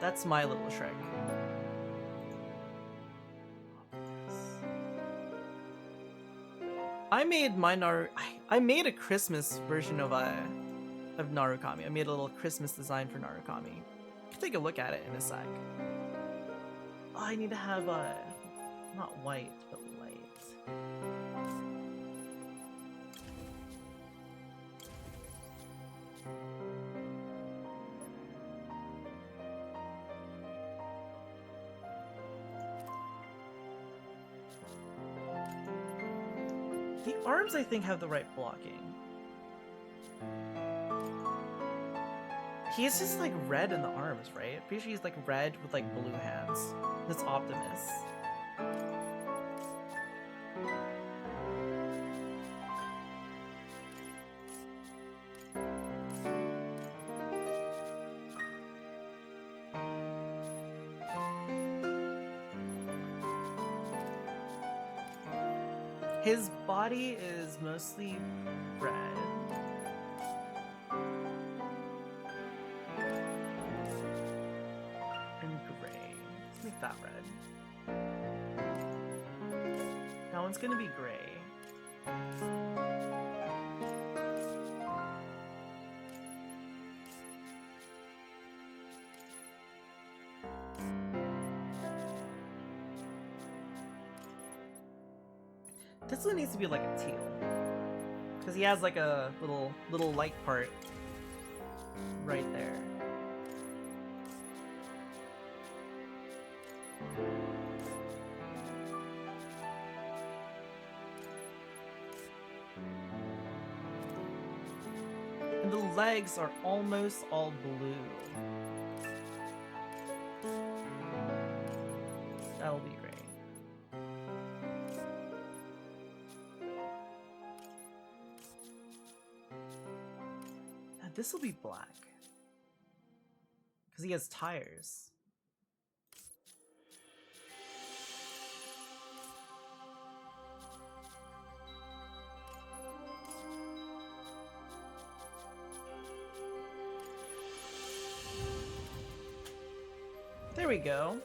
That's my little trick. I made my I made a Christmas version of Narukami. I made a little Christmas design for Narukami. You can take a look at it in a sec. Oh, I need to have not white, but light. The arms, I think, have the right blocking. He's just like red in the arms, right? I'm pretty sure he's like red with like blue hands. That's Optimus. His body is mostly red. And gray. Let's make that red. That one's gonna be gray. This one needs to be like a teal, because he has like a little light part right there. And the legs are almost all blue. That'll be great. This will be black, because he has tires. There we go.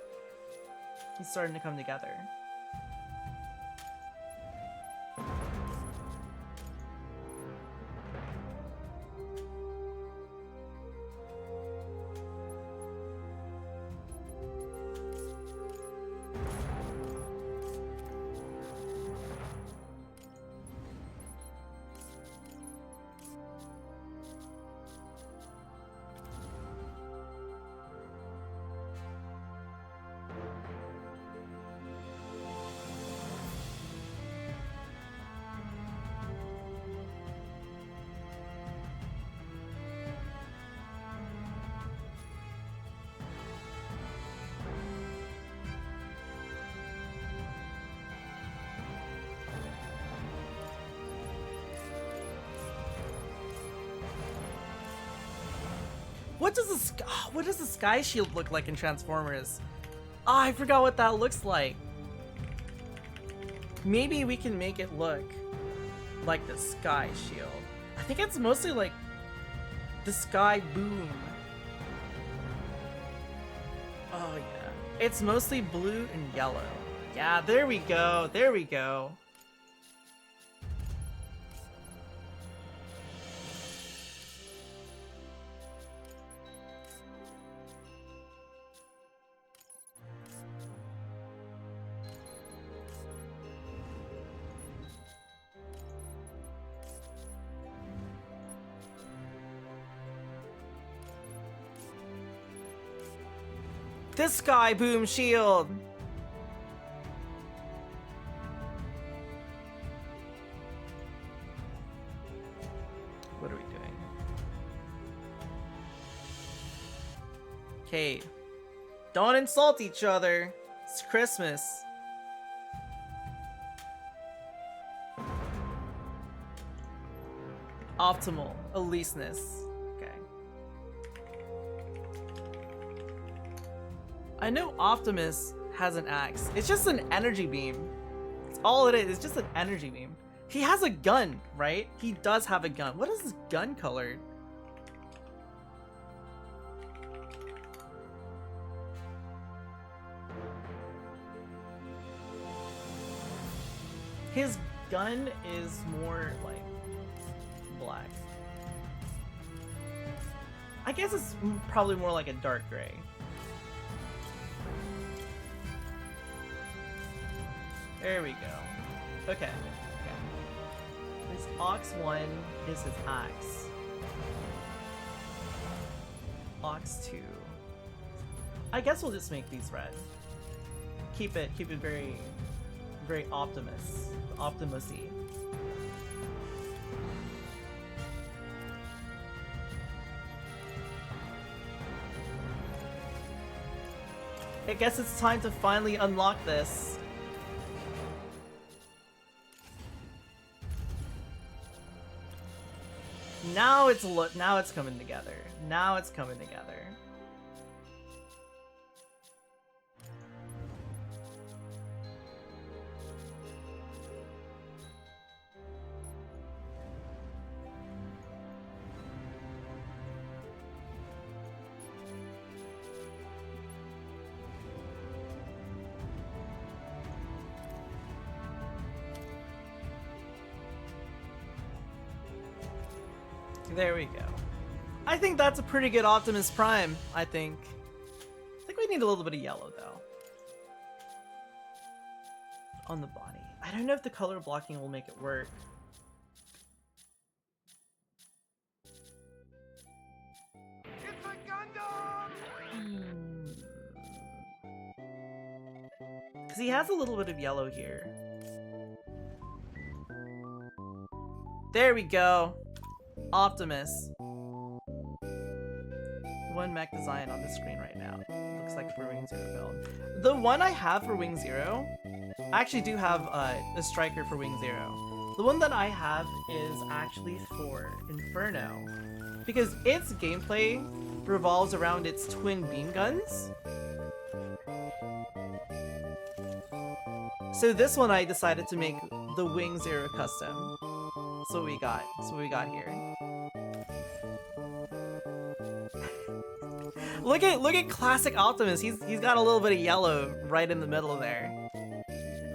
He's starting to come together. What does the sky shield look like in Transformers? Oh, I forgot what that looks like. Maybe we can make it look like the sky shield. I think it's mostly like the sky boom. Oh yeah. It's mostly blue and yellow. Yeah, there we go. There we go. The sky boom shield. What are we doing? Okay. Don't insult each other. It's Christmas. Optimal. Eliseness. Okay. I know Optimus has an axe. It's just an energy beam. It's all it is. It's just an energy beam. He has a gun, right? He does have a gun. What is his gun colored? His gun is more like black. I guess it's probably more like a dark gray. There we go. Okay. This Ox 1 is his axe. Ox 2. I guess we'll just make these red. Keep it very, very Optimus-y. I guess it's time to finally unlock this. Now it's coming together. Now it's coming together. There we go. I think that's a pretty good Optimus Prime, I think. I think we need a little bit of yellow, though. On the body. I don't know if the color blocking will make it work. It's a Gundam! Because he has a little bit of yellow here. There we go. Optimus. One mech design on the screen right now. Looks like for Wing Zero build. The one I have for Wing Zero, I actually do have a striker for Wing Zero. The one that I have is actually for Inferno, because its gameplay revolves around its twin beam guns. So this one I decided to make the Wing Zero custom. That's what we got. That's what we got here. Look at classic Optimus. He's got a little bit of yellow right in the middle there.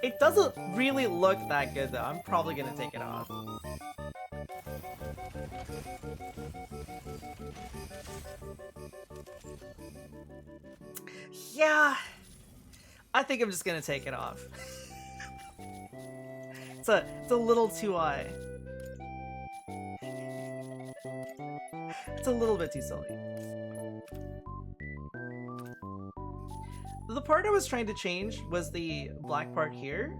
It doesn't really look that good though. I'm probably gonna take it off. Yeah, I think I'm just gonna take it off. It's a little too high. It's a little bit too silly. The part I was trying to change was the black part here,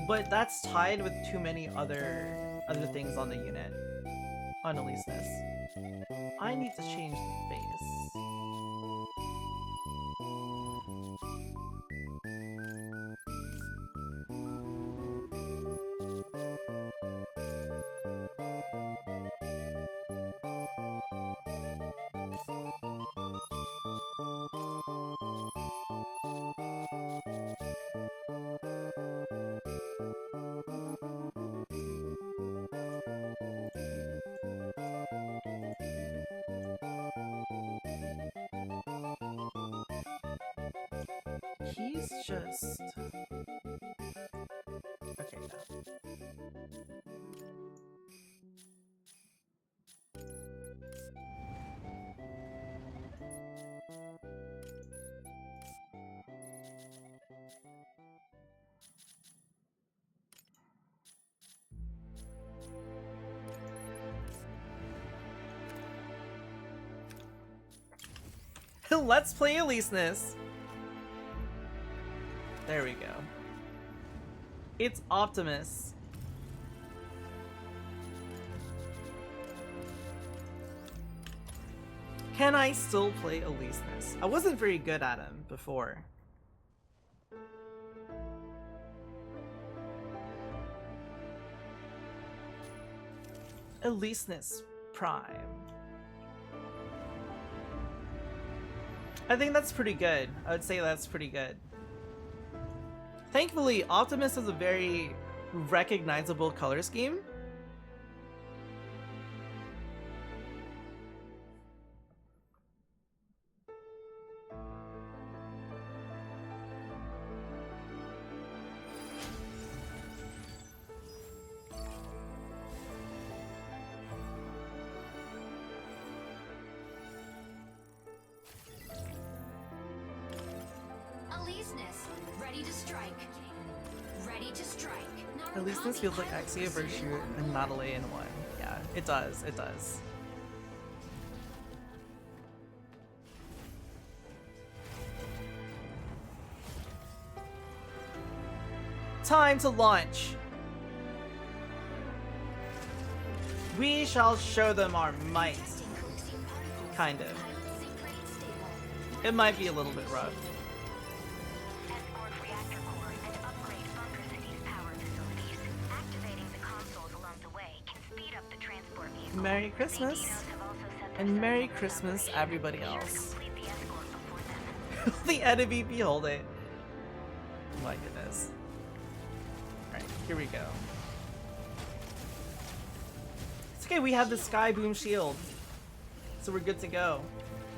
but that's tied with too many other things on the unit. On Eliseness. I need to change the face. He's just... Okay, no. Let's play Eliseness. There we go. It's Optimus. Can I still play Eliseness? I wasn't very good at him before. Eliseness Prime. I think that's pretty good. I would say that's pretty good. Thankfully, Optimus has a very recognizable color scheme. Ready to strike. Ready to strike. Eliseness feels like Axia Virtue and Natale in one. Yeah, it does. It does. Time to launch. We shall show them our might. Kind of. It might be a little bit rough. Escort reactor core and upgrade bunker city's power facilities. Activating the consoles along the way can speed up the transport vehicle. Merry Christmas. And Merry Christmas, everybody else. Complete the escort before them. The enemy behold it. My goodness. Alright, here we go. It's okay, we have the Sky Boom Shield. So we're good to go.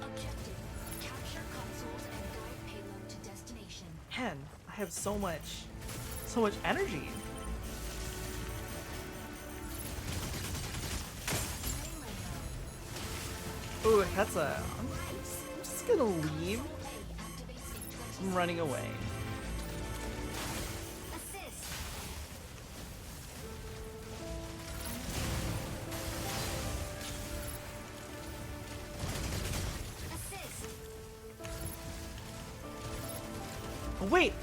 Objective: capture consoles and guide payload to destination. Man, I have so much energy. Ooh, that's a... I'm just gonna leave. I'm running away. Assist. Assist. Oh, wait!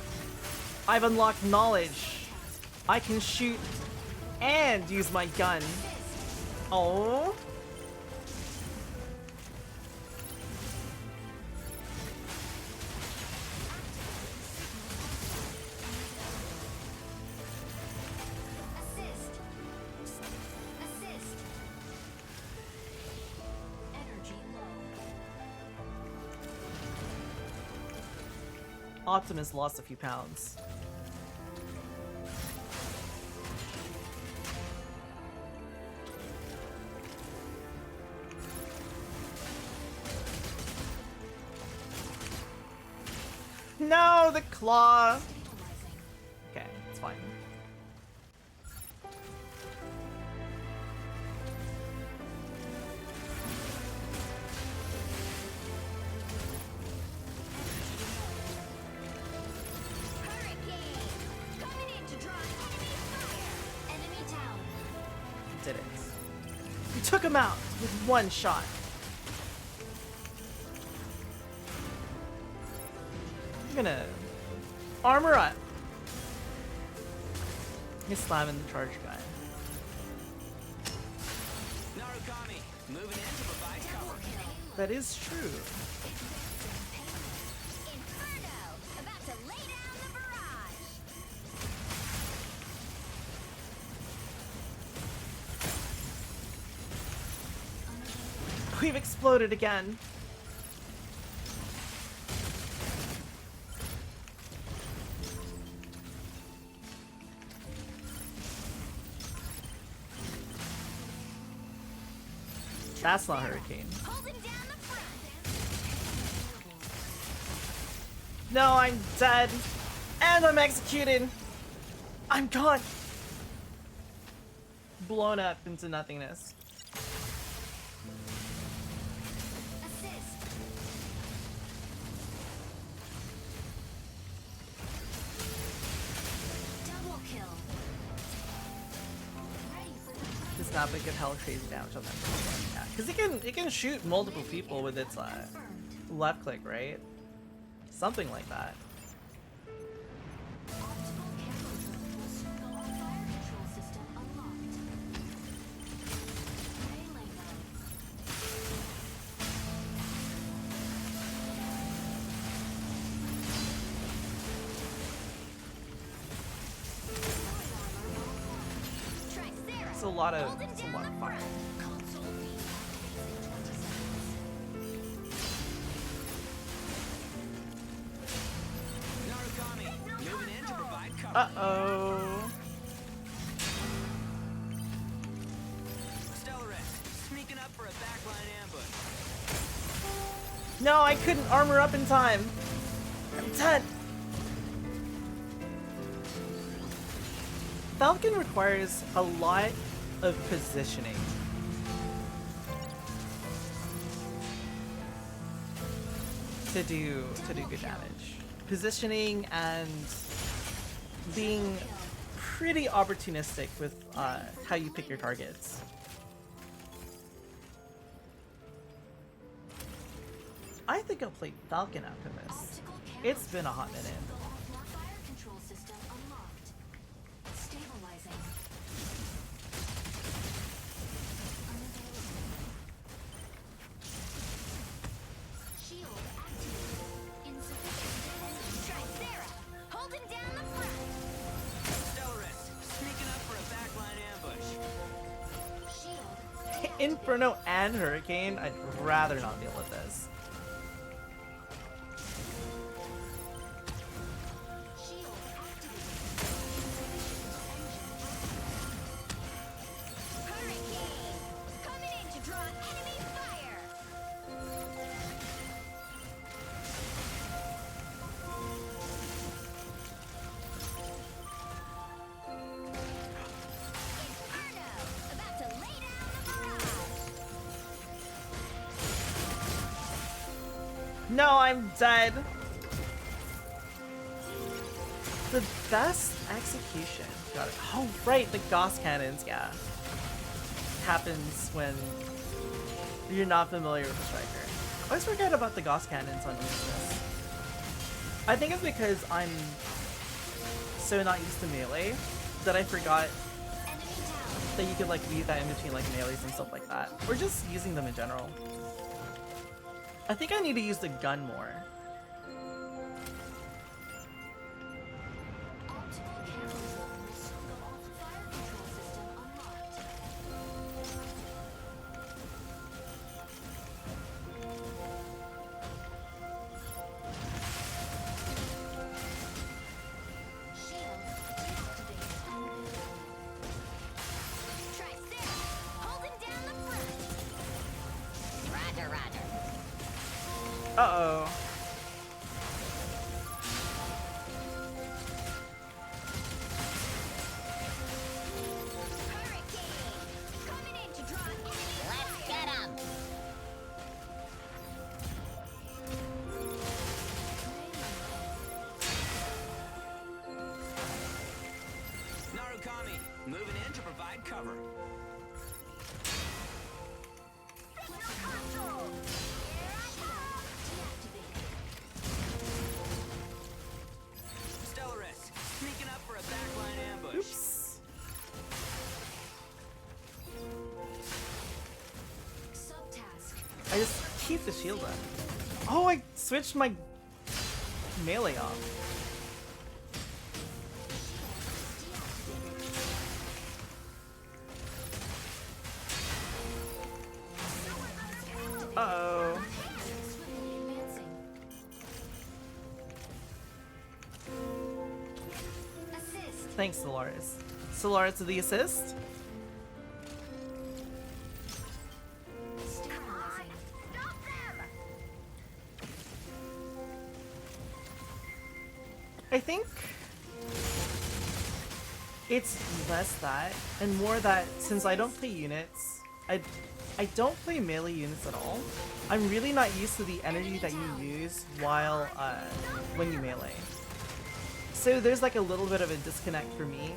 I've unlocked knowledge. I can shoot and use my gun. Oh. Assist. Assist. Energy low. Optimus lost a few pounds. No, the claw. Okay, it's fine. Coming in to draw enemy fire. Enemy town. Did it. We took him out with one shot. I'm gonna armor up. He's slamming the charge guy. Narukami, moving in to provide cover. That is true. Inferno. About to lay down the barrage. We've exploded again. That's not Hurricane. Holding down the front. No, I'm dead. And I'm executed. I'm gone. Blown up into nothingness. Assist. Double kill. Ready for the Does not get hella crazy damage on that. Yeah, because it can shoot multiple people with its confirmed. left click, right? Something like that. Optical camera drone will soon go on fire control system unlocked. Melee mode. Tricera. It's a lot of Hold it down the fire. front. Console beam activates in 20 seconds. Narukami, moving in to provide cover. Uh-oh. Stellaris, sneaking up for a backline ambush. No, I couldn't armor up in time. I'm dead. Falcon requires a lot of positioning. To do good damage. Positioning and being pretty opportunistic with how you pick your targets. I think I'll play Falcon after this. Optical camera It's been a hot drone will minute. soon go offline. Fire control system unlocked. Stabilizing. Unavailable. Shield activated. Insufficient. Tricera. Holding down the front. Stellaris, sneaking up for a backline ambush. Shield. Inferno and Hurricane, I'd rather not deal with this. Shield activated. Hurricane. Coming in to draw enemy fire. Inferno. About to lay down the barrage. No, I'm dead. The best execution. Got it. Oh, right, the Gauss cannons, yeah. Happens when you're not familiar with the striker. I always forget about the Gauss cannons on Weakness. I think it's because I'm so not used to melee that I forgot Enemy down. that you could like weave that in between like melees and stuff like that. Or just using them in general. I think I need to use the gun more. Optical camera drone will soon go off. Fire control system unlocked. Shield deactivated. Tricera. Holding down the front. Roger, roger. Uh-oh. Hurricane. Coming in to draw enemy fire. Let's get 'em. Narukami, moving in to provide cover. Signal console. Here I come. Deactivated. Stellaris, sneaking up for a backline ambush. Oops. Subtask. I just keep the shield up. Oh, I switched my melee off. Uh-oh. Swiftly advancing. Assist. Thanks, Solaris. Solaris with the assist? Stabilizing. Stop them. I think it's less that and more that since I don't play units, I don't play melee units at all. I'm really not used to the energy that you use while when you melee. So there's like a little bit of a disconnect for me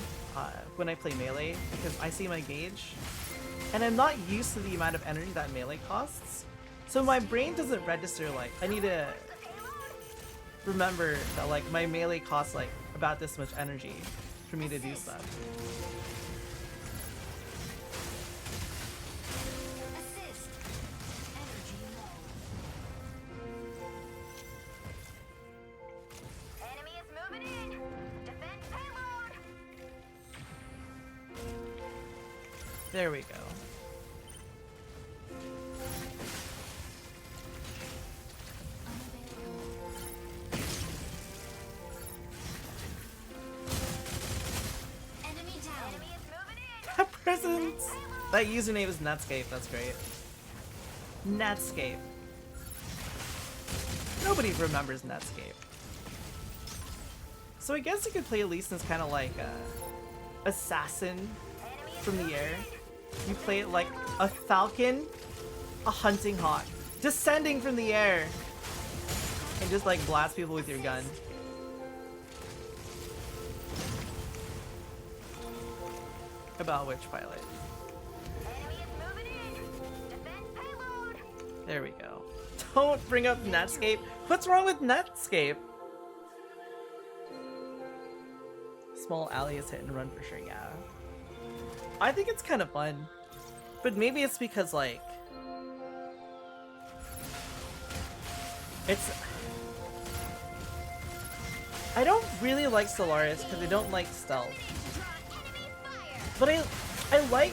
when I play melee because I see my gauge and I'm not used to the amount of energy that melee costs. So my brain doesn't register like I need to remember that like my melee costs like about this much energy for me to do stuff. Assist. Energy low. Enemy is moving in. Defense payload. There we go. Enemy down. Enemy is moving in. That presence! That username is Netscape, that's great. Netscape. Nobody remembers Netscape. So I guess you could play Lee Sin's kind of like a assassin from the air. You play it like a falcon, a hunting hawk, descending from the air, and just like blast people with your gun. About which pilot? Enemy is moving in. Defense payload. There we go. Don't bring up Netscape. What's wrong with Netscape? Small alley is hit and run for sure, yeah. I think it's kind of fun. But maybe it's because, like... It's... I don't really like Stellaris because I don't like stealth. But I like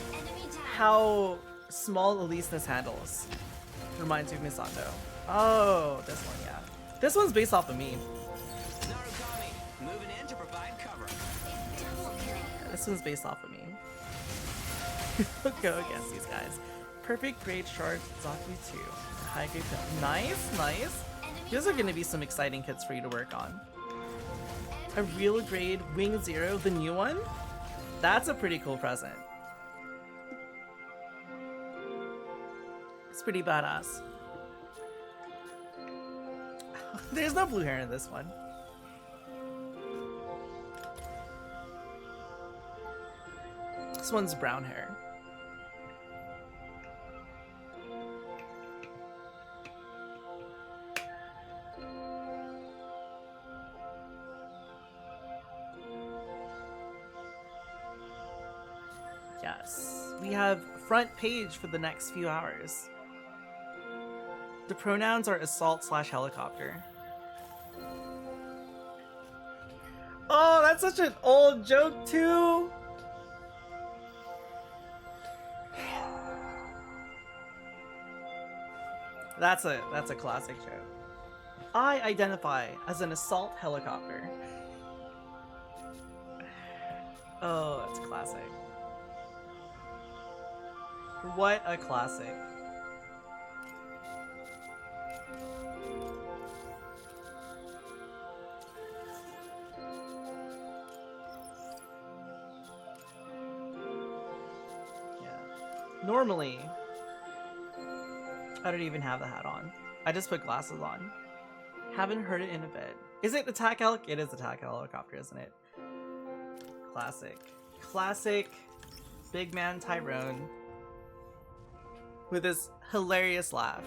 how small Eliseness handles. Reminds me of Misato. Oh, this one, yeah. This one's based off of me. Narukami, moving in to provide cover. This one's based off of me. Go against these guys. Perfect grade shard Zaku 2. High grade film. Nice, nice. These are gonna be some exciting kits for you to work on. A real grade Wing Zero, the new one? That's a pretty cool present. It's pretty badass. There's no blue hair in this one. This one's brown hair. Yes, we have front page for the next few hours. The pronouns are assault/helicopter. Oh, that's such an old joke too. That's a classic joke. I identify as an assault helicopter. Oh, that's classic. What a classic. Yeah. Normally, I don't even have the hat on. I just put glasses on. Haven't heard it in a bit. Is it Attack Helicopter? It is Attack Helicopter, isn't it? Classic. Classic big man Tyrone with his hilarious laugh.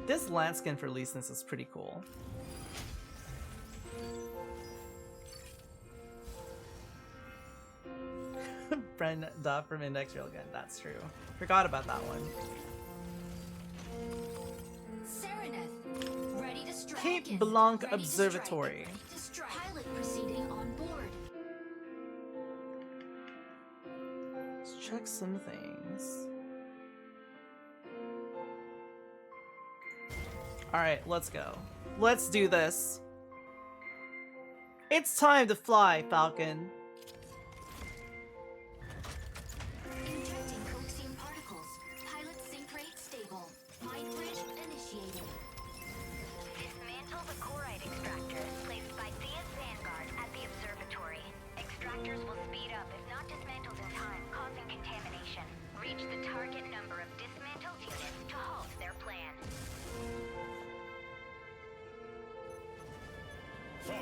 This land skin for Leesense is pretty cool. Brenda from Index Railgun, that's true. Forgot about that one. Sereneth, ready to strike. Cape Blanc Ready to Observatory. strike. Pilot proceeding on board. Let's check some things. Alright, let's go. Let's do this. It's time to fly, Falcon. Injecting coaxium particles. Pilot sync rate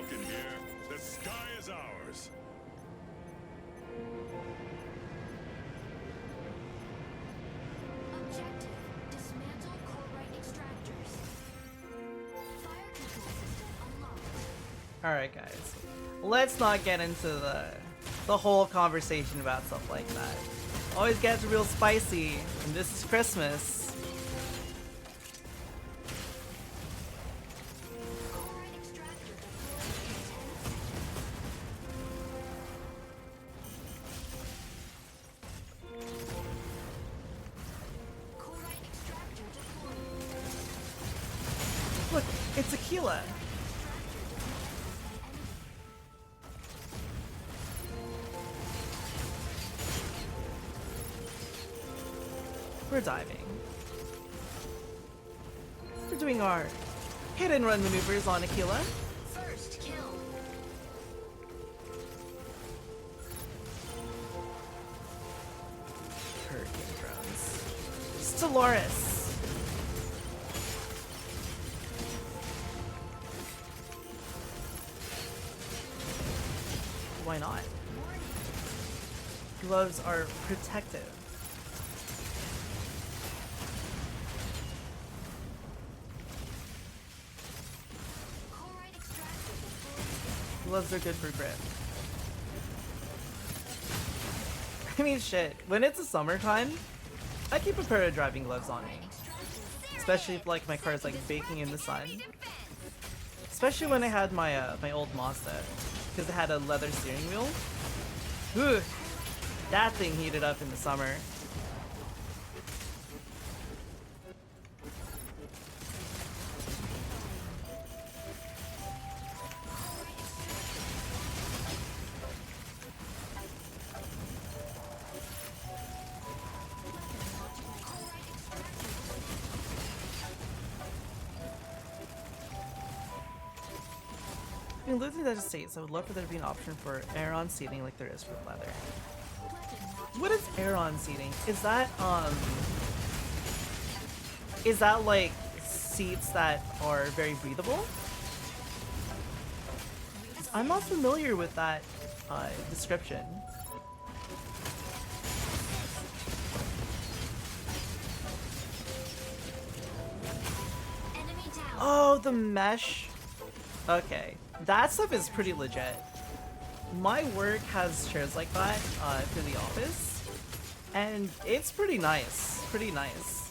Vulcan here. The sky is ours. Objective: dismantle core extractors. Fire control system unlocked. Alright guys, let's not get into the whole conversation about stuff like that. Always gets real spicy, and this is Christmas. Core extractor deployed in 10 seconds. Core extractor deployed. Look, it's Aquila. We're diving. We're doing our hit and run maneuvers on Aquila. First kill. Hurricane drones. Stellaris. Why not? Gloves are protective. Core extractor deployed. Gloves are good for grip. I mean, shit. When it's the summertime, I keep a pair of driving gloves on me. Especially if, like, my car is, like, baking in the sun. Especially when I had my, my old Mazda. Because it had a leather steering wheel. Ooh, that thing heated up in the summer. In the United States, I would love for there to be an option for air-on seating like there is for leather. What is air-on seating? Is that like seats that are very breathable? I'm not familiar with that description. Enemy down. Oh, the mesh. Okay, that stuff is pretty legit. My work has chairs like that for the office, and it's pretty nice. Pretty nice.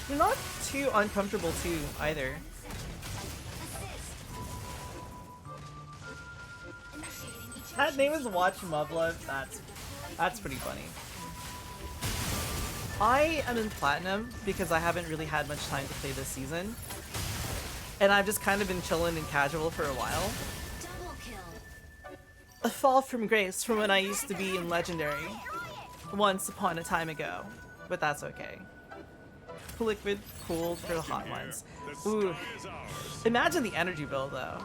They're not too uncomfortable too either. That name is Watch Mublove. That's pretty funny. I am in Platinum because I haven't really had much time to play this season. And I've just kind of been chilling and casual for a while. Double kill. A fall from grace from when I used to be in Legendary. Once upon a time ago. But that's okay. Liquid cooled for the hot ones. The Ooh. sky is ours. Imagine the energy bill though.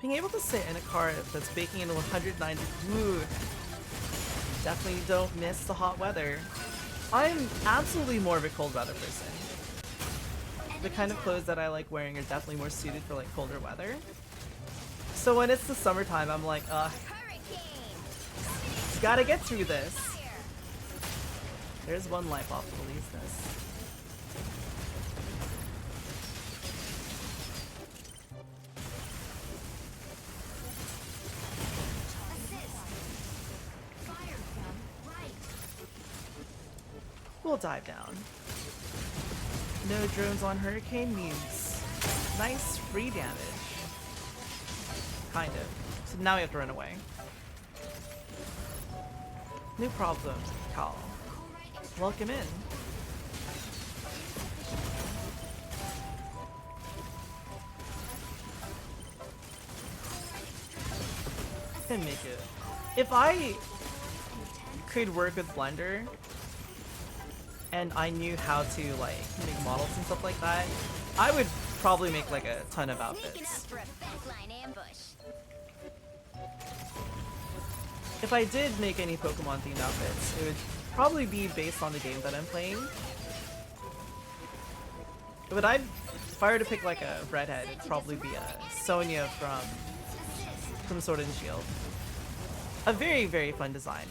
Being able to sit in a car that's baking into 190. Ooh. Definitely don't miss the hot weather. I'm absolutely more of a cold weather person. The kind of clothes that I like wearing are definitely more suited for like colder weather. So when it's the summertime, I'm like, gotta get through this. There's one life off the least this. We'll dive down. No drones on Hurricane means nice free damage. Kind of. So now we have to run away. No problem, Cal. Welcome in. Can make it. If I could work with Blender and I knew how to like make models and stuff like that, I would probably make like a ton of outfits. If I did make any Pokemon themed outfits, it would probably be based on the game that I'm playing. But if I were to pick like a redhead, it'd probably be Sonya from Sword and Shield. A very, very fun design.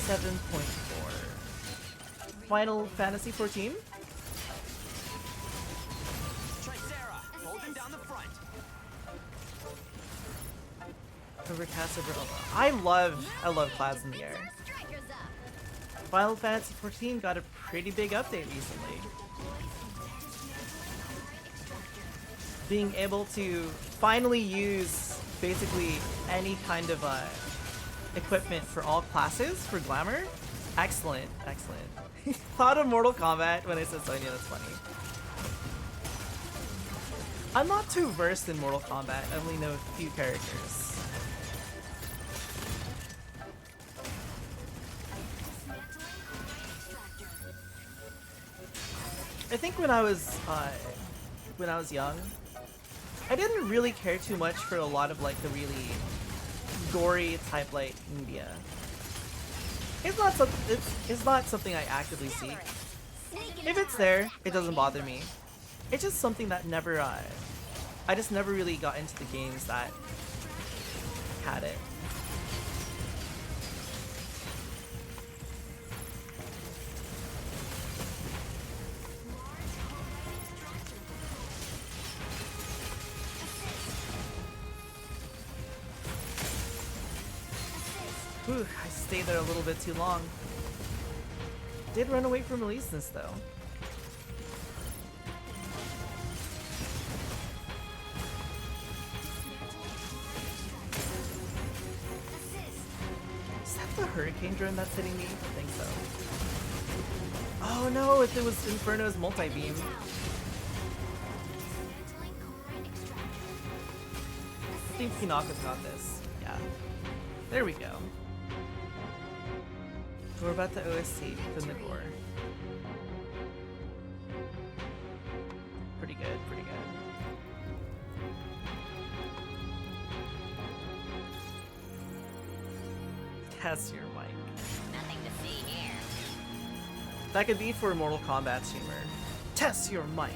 7.4. Final Fantasy 14. Tricera, holding down the front. Overcast over Elba. I love clouds in the air. Final Fantasy 14 got a pretty big update recently. Being able to finally use basically any kind of equipment for all classes for glamour. Excellent, excellent. Thought of Mortal Kombat when I said Sonya, that's funny. I'm not too versed in Mortal Kombat, I only know a few characters. I think when I was young, I didn't really care too much for a lot of like the really gory type like media. It's not something I actively seek. If it's there, it doesn't bother me. It's just something that never I just never really got into the games that had it. Whew, I stayed there a little bit too long. Did run away from releases though. Is that the hurricane drone that's hitting me? I think so. Oh no, if it was Inferno's multi-beam. I think Pinaka's got this. Yeah. There we go. We're about the OST from the gore. Pretty good, pretty good. Test your mic. Nothing to see here. That could be for a Mortal Kombat streamer. Test your mic.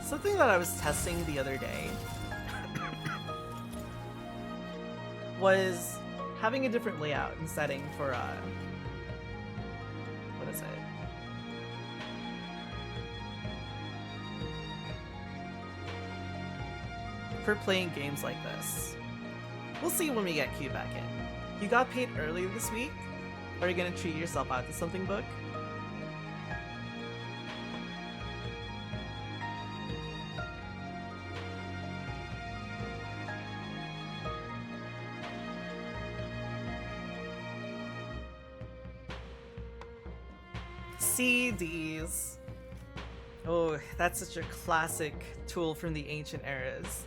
Something that I was testing the other day was having a different layout and setting for what is it? For playing games like this. We'll see when we get Q back in. You got paid early this week? Are you gonna treat yourself out to something, book? CDs. Oh, that's such a classic tool from the ancient eras.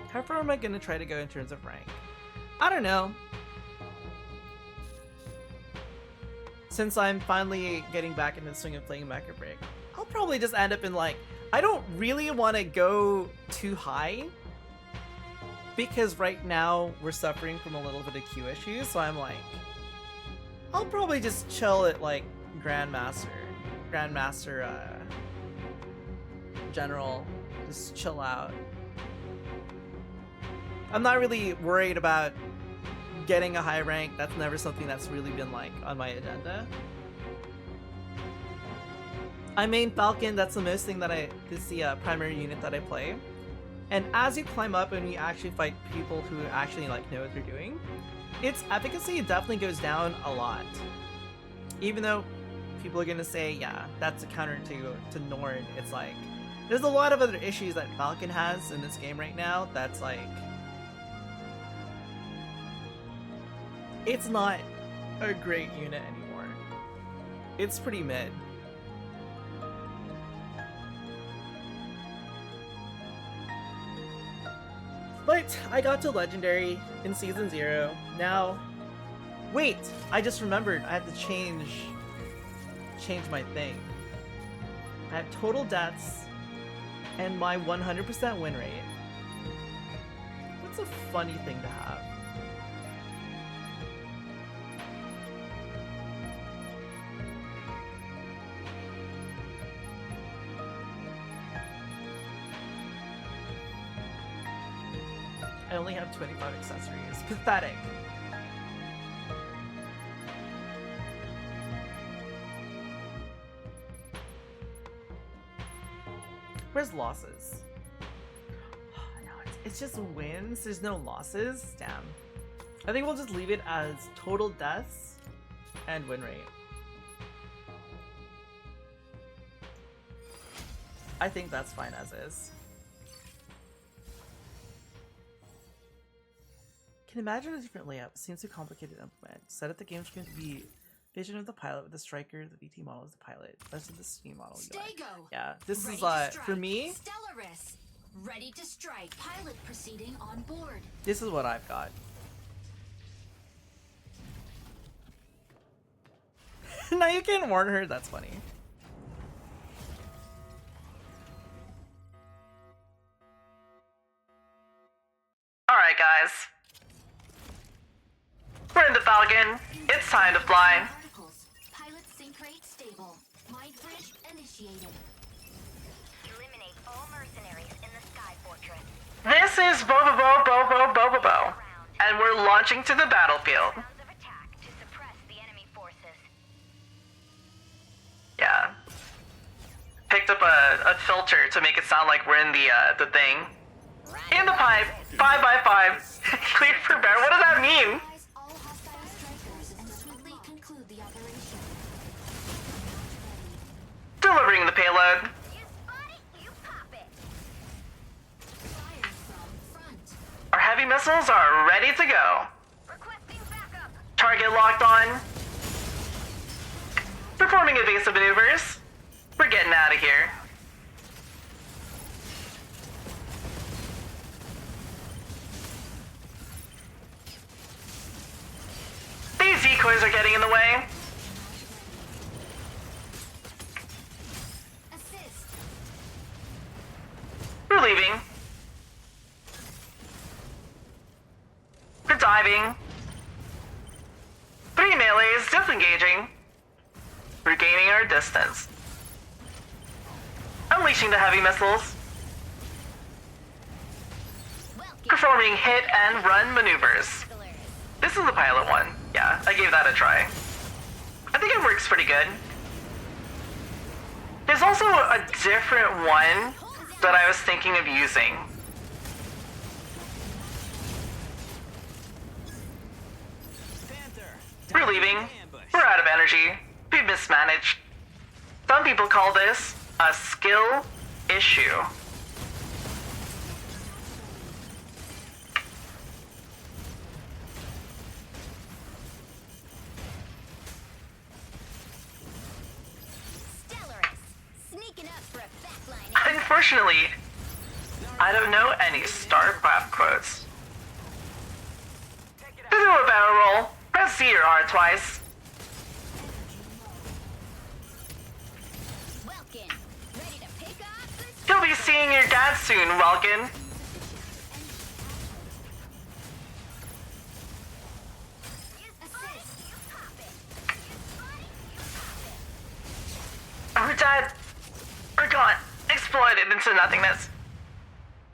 How far am I gonna try to go in terms of rank? I don't know. Since I'm finally getting back into the swing of playing Mecha Break, I'll probably just end up in like, I don't really want to go too high because right now we're suffering from a little bit of Q issues, so I'm like, I'll probably just chill at like Grandmaster General, just chill out. I'm not really worried about getting a high rank. That's never something that's really been like on my agenda. I main Falcon, that's the most thing that is the primary unit that I play. And as you climb up and you actually fight people who actually like know what they're doing, its efficacy definitely goes down a lot. Even though people are gonna say, yeah, that's a counter to Nord, it's like, there's a lot of other issues that Falcon has in this game right now that's like, it's not a great unit anymore. It's pretty mid. But I got to Legendary in Season 0. Now, wait, I just remembered I had to change change my thing. I have total deaths and my 100% win rate. What's a funny thing to have? I only have 25 accessories. Pathetic. Where's losses? No, it's just wins. There's no losses. Damn. I think we'll just leave it as total deaths and win rate. I think that's fine as is. Can imagine a different layout. Seems too complicated to implement. Set up the game screen to be vision of the pilot with the striker, the VT model is the pilot. That's the Steam model. Stego. Yeah, this Ready is to for strike. me. Stellaris. Ready to strike. Pilot proceeding on board. This is what I've got. Now you can warn her. That's funny. All right, guys. We're in the Falcon. It's time to fly. Particles. Pilot sync rate stable. Mind bridge initiated. Eliminate all mercenaries in the Sky Fortress. This is Bo, and we're launching to the battlefield. Sounds of attack to suppress the enemy forces. Yeah. Picked up a filter to make it sound like we're in the thing. In the pipe. 5x5. Clear for bear. What does that mean? Neutralize all hostile strikers and swiftly conclude the operation. Delivering the payload. You spot it, you pop it. Fire from front. Our heavy missiles are ready to go. Requesting backup. Target locked on. Performing evasive maneuvers. We're getting out of here. These decoys are getting in the way. Assist. We're leaving. We're diving. 3 melees disengaging. Regaining our distance. Unleashing the heavy missiles. Performing hit and run maneuvers. This is the pilot one. Yeah, I gave that a try. I think it works pretty good. There's also a different one that I was thinking of using. Panther. We're leaving. We're out of energy. We've mismanaged. Some people call this a skill issue. Stellaris. Sneaking up for a backline. Unfortunately, I don't know any StarCraft quotes. To do a barrel roll, press Z or R twice. Welkin. Ready to pick up the You'll be seeing your dad soon, Welkin. Assist. you pop it. You spot it, you pop it. We're dead. We're gone. Exploded into nothingness.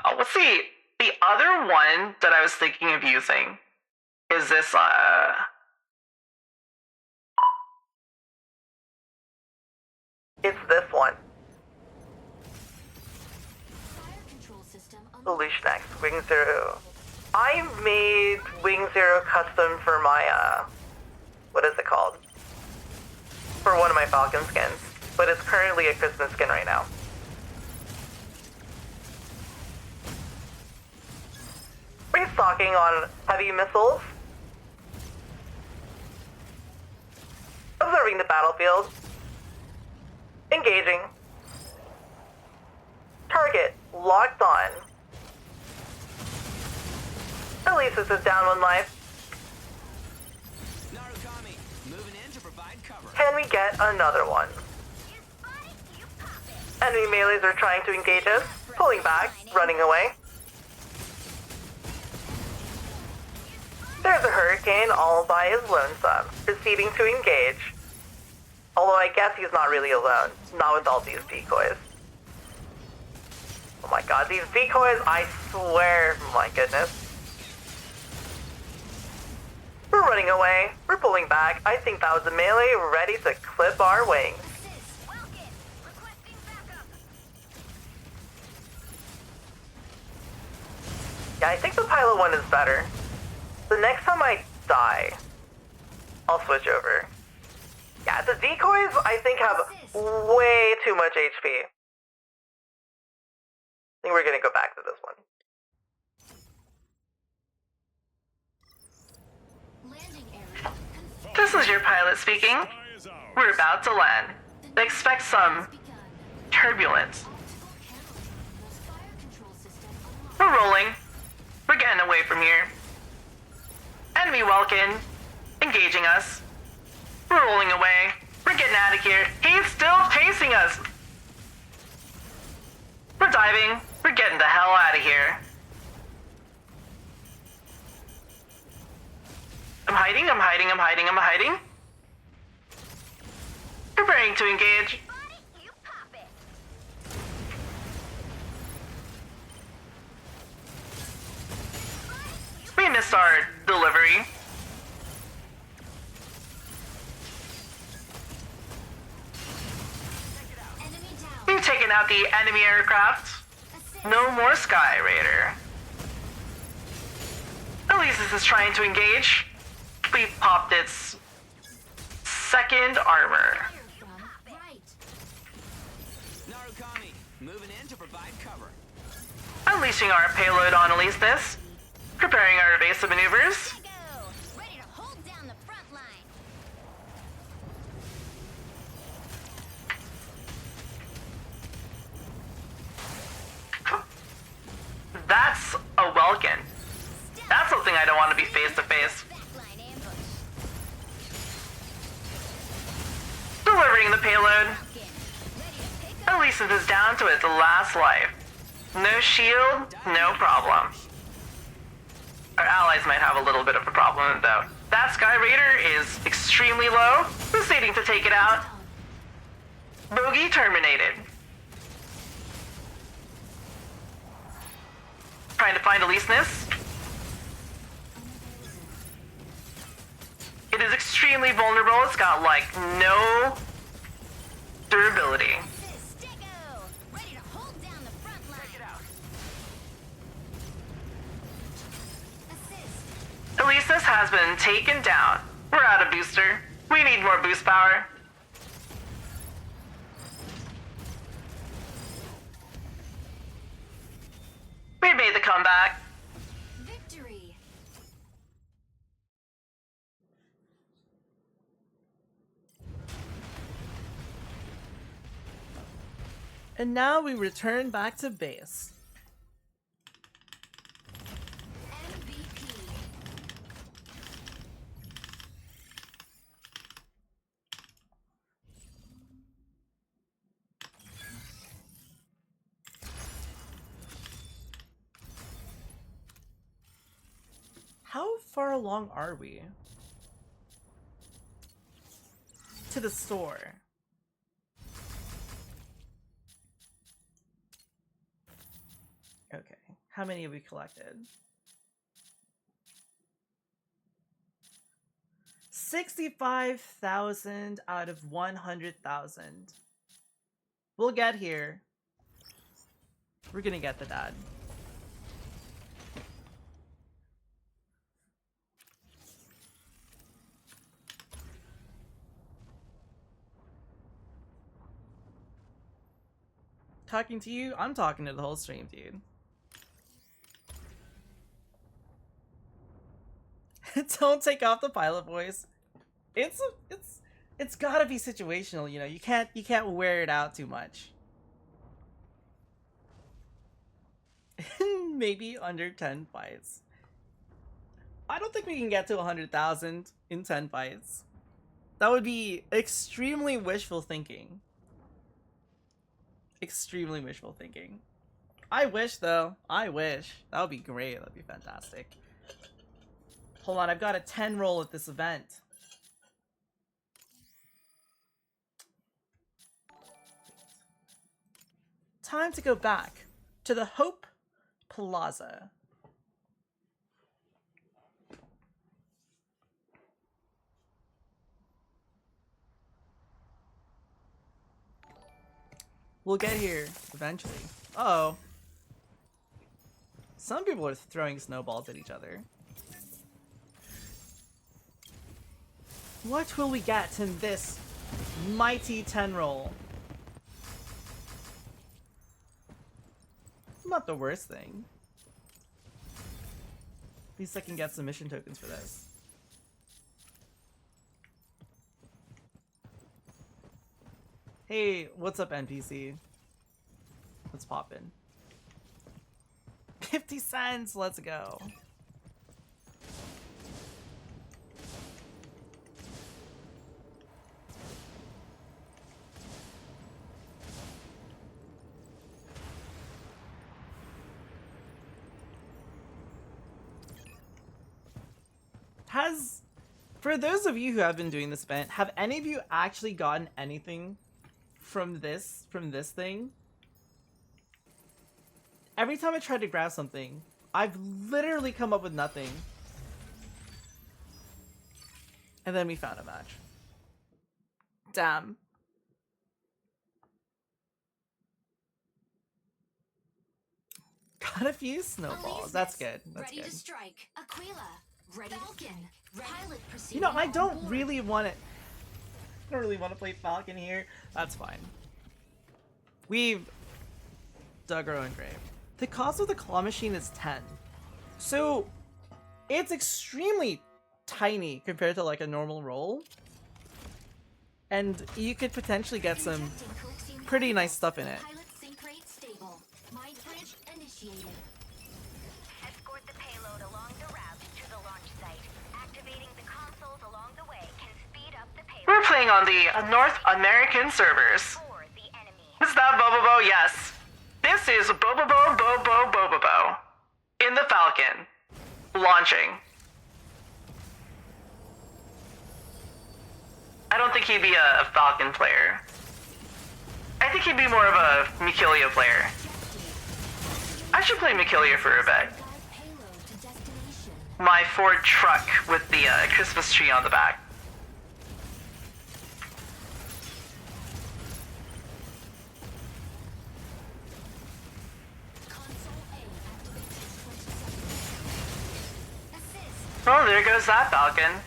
Oh, let's see. The other one that I was thinking of using is this, It's this one. Fire control system Solution X, Wing Zero. I made Wing Zero custom for my, what is it called? For one of my Falcon skins. But it's currently a Christmas skin right now. Restocking on heavy missiles. Observing the battlefield. Engaging. Target locked on. At least this is down one life. Narukami. Moving in to provide cover. Can we get another one? Enemy melees are trying to engage us, pulling back, running away. There's a hurricane all by his lonesome, proceeding to engage. Although I guess he's not really alone, not with all these decoys. Oh my god, these decoys, I swear, my goodness. We're running away, we're pulling back. I think that was a melee ready to clip our wings. Yeah, I think the pilot one is better. The next time I die, I'll switch over. Yeah, the decoys, I think, have way too much HP. I think we're gonna go back to this one. Landing area. This is your pilot speaking. Sky is ours. We're about to land. Expect some Begun. turbulence. Fire control system unlocked. We're rolling. We're getting away from here. Enemy Welkin. Engaging us. We're rolling away. We're getting out of here. He's still chasing us. We're diving. We're getting the hell out of here. I'm hiding, I'm hiding, I'm hiding, I'm hiding. Preparing to engage. We missed our delivery. Enemy down. We've taken out the enemy aircraft. Assist. No more Sky Raider. At least this is trying to engage. We popped its second armor. Fire from right. Narukami, moving in to provide cover. Unleashing our payload on Alesis. Preparing our evasive maneuvers. Go! Ready to hold down the front line. That's a Welkin. That's something I don't want to be face to face. Backline ambush. Delivering the payload. Ready to pick up. Alesis is down to its last life. No shield, no problem. Our allies might have a little bit of a problem though. That Sky Raider is extremely low, proceeding to take it out. Bogey terminated. Trying to find Alesis. It is extremely vulnerable. It's got like no durability. Stego! Ready to hold down the front line. Assist. Alesis has been taken down. We're out of booster. We need more boost power. We made the comeback. Victory. And now we return back to base. MVP. How far along are we? To the store. Okay, how many have we collected? 65,000 out of 100,000. We'll get here. We're gonna get the dad. Talking to you? I'm talking to the whole stream, dude. Don't take off the pilot voice. It's gotta be situational, you know. You can't wear it out too much. Maybe under 10 fights. I don't think we can get to 100,000 in 10 fights. That would be extremely wishful thinking. Extremely wishful thinking. I wish, though. I wish. That would be great. That would be fantastic. Hold on, I've got a 10 roll at this event. Time to go back to the Hope Plaza. We'll get here eventually. Uh-oh. Some people are throwing snowballs at each other. What will we get in this mighty 10 roll? Not the worst thing. At least I can get some mission tokens for this. Hey, what's up, NPC? Let's pop in. 50 cents, let's go. For those of you who have been doing this event, have any of you actually gotten anything from this thing? Every time I tried to grab something, I've literally come up with nothing. And then we found a match. Damn. Got a few snowballs. That's good. That's Ready good. to strike. Aquila. Ready. Falcon. Pilot proceeding. You know, I don't on board. really want to. I don't really want to play Falcon here. That's fine. We've dug our own grave. The cost of the claw machine is 10. So it's extremely tiny compared to like a normal roll. And you could potentially get some Injecting coaxium pretty nice stuff in it. Pilot sync rate stable. Mind bridge initiated. Escort the payload along the route to the launch site. Activating the consoles along the way can speed up the payload. We're playing on the North American servers. For the enemy. Is that Bobobo? Yes. This is Bobobo Bobobo in the Falcon. Launching. I don't think he'd be a Falcon player. I think he'd be more of a Mikilia player. I should play Mikilia for a bit. Guide payload to destination. My Ford truck with the Christmas tree on the back. Console A activated 20 seconds. Assist. Oh, there goes that Falcon.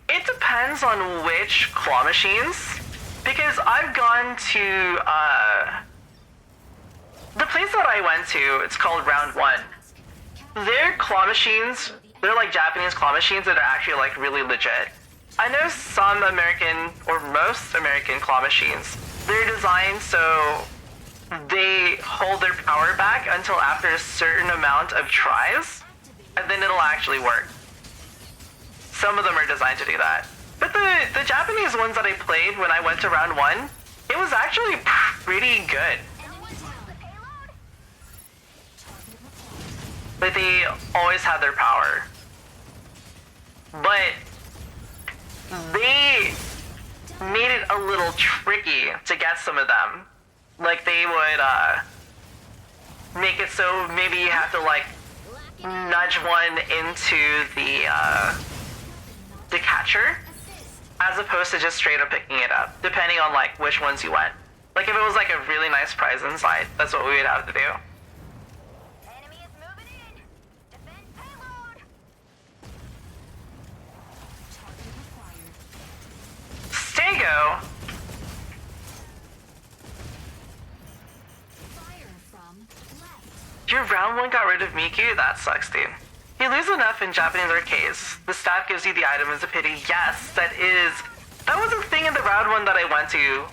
It depends on which claw machines, because I've gone to, the place that I went to, it's called Round 1. Their claw machines, they're like Japanese claw machines that are actually like really legit. I know some American, or most American claw machines, they're designed so they hold their power back until after a certain amount of tries, and then it'll actually work. Some of them are designed to do that. But the Japanese ones that I played when I went to round 1, it was actually pretty good. Enemy down. Like, they always had their power. But they made it a little tricky to get some of them. Like, they would make it so maybe you have to like nudge one into the catcher, as opposed to just straight up picking it up, depending on like which ones you went. Like if it was like a really nice prize inside, that's what we would have to do. Enemy is moving in. Defend payload. Target acquired. Stego, Fire from left. your round 1 got rid of Miku? That sucks, dude. You lose enough in Japanese arcades. The staff gives you the item as a pity. Yes, that was a thing in the round 1 that I went to.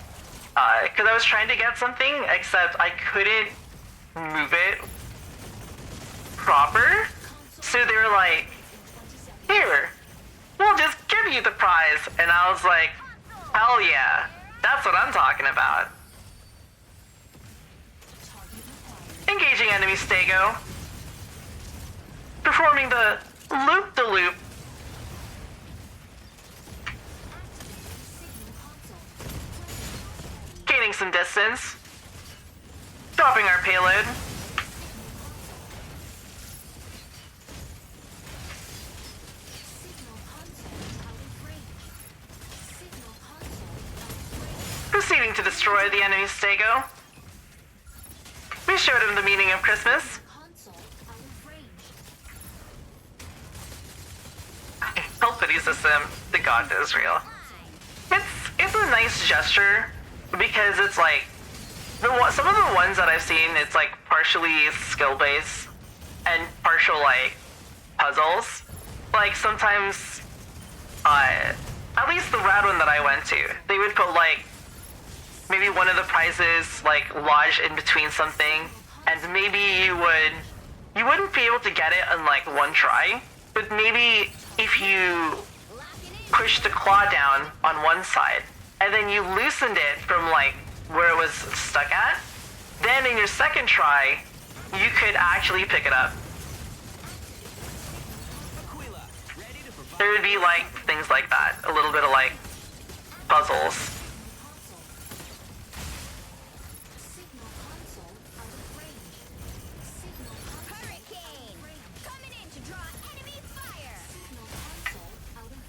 Because I was trying to get something, except I couldn't move it proper. So they were like, eyes, and I was like, hell yeah, that's what I'm talking about. Engaging enemy Stego. Performing the loop-de-loop. Gaining some distance. Dropping our payload. Proceeding to destroy the enemy Stego. We showed him the meaning of Christmas. Helpity system, the God to Israel. It's a nice gesture because it's like some of the ones that I've seen, it's like partially skill based and partial like puzzles. Like sometimes, at least the rad one that I went to, they would put like maybe one of the prizes like lodged in between something, and maybe you wouldn't be able to get it in like one try, but maybe if you push the claw down on one side and then you loosened it from like where it was stuck at, then in your second try you could actually pick it up. There would be like things like that, a little bit of like puzzles.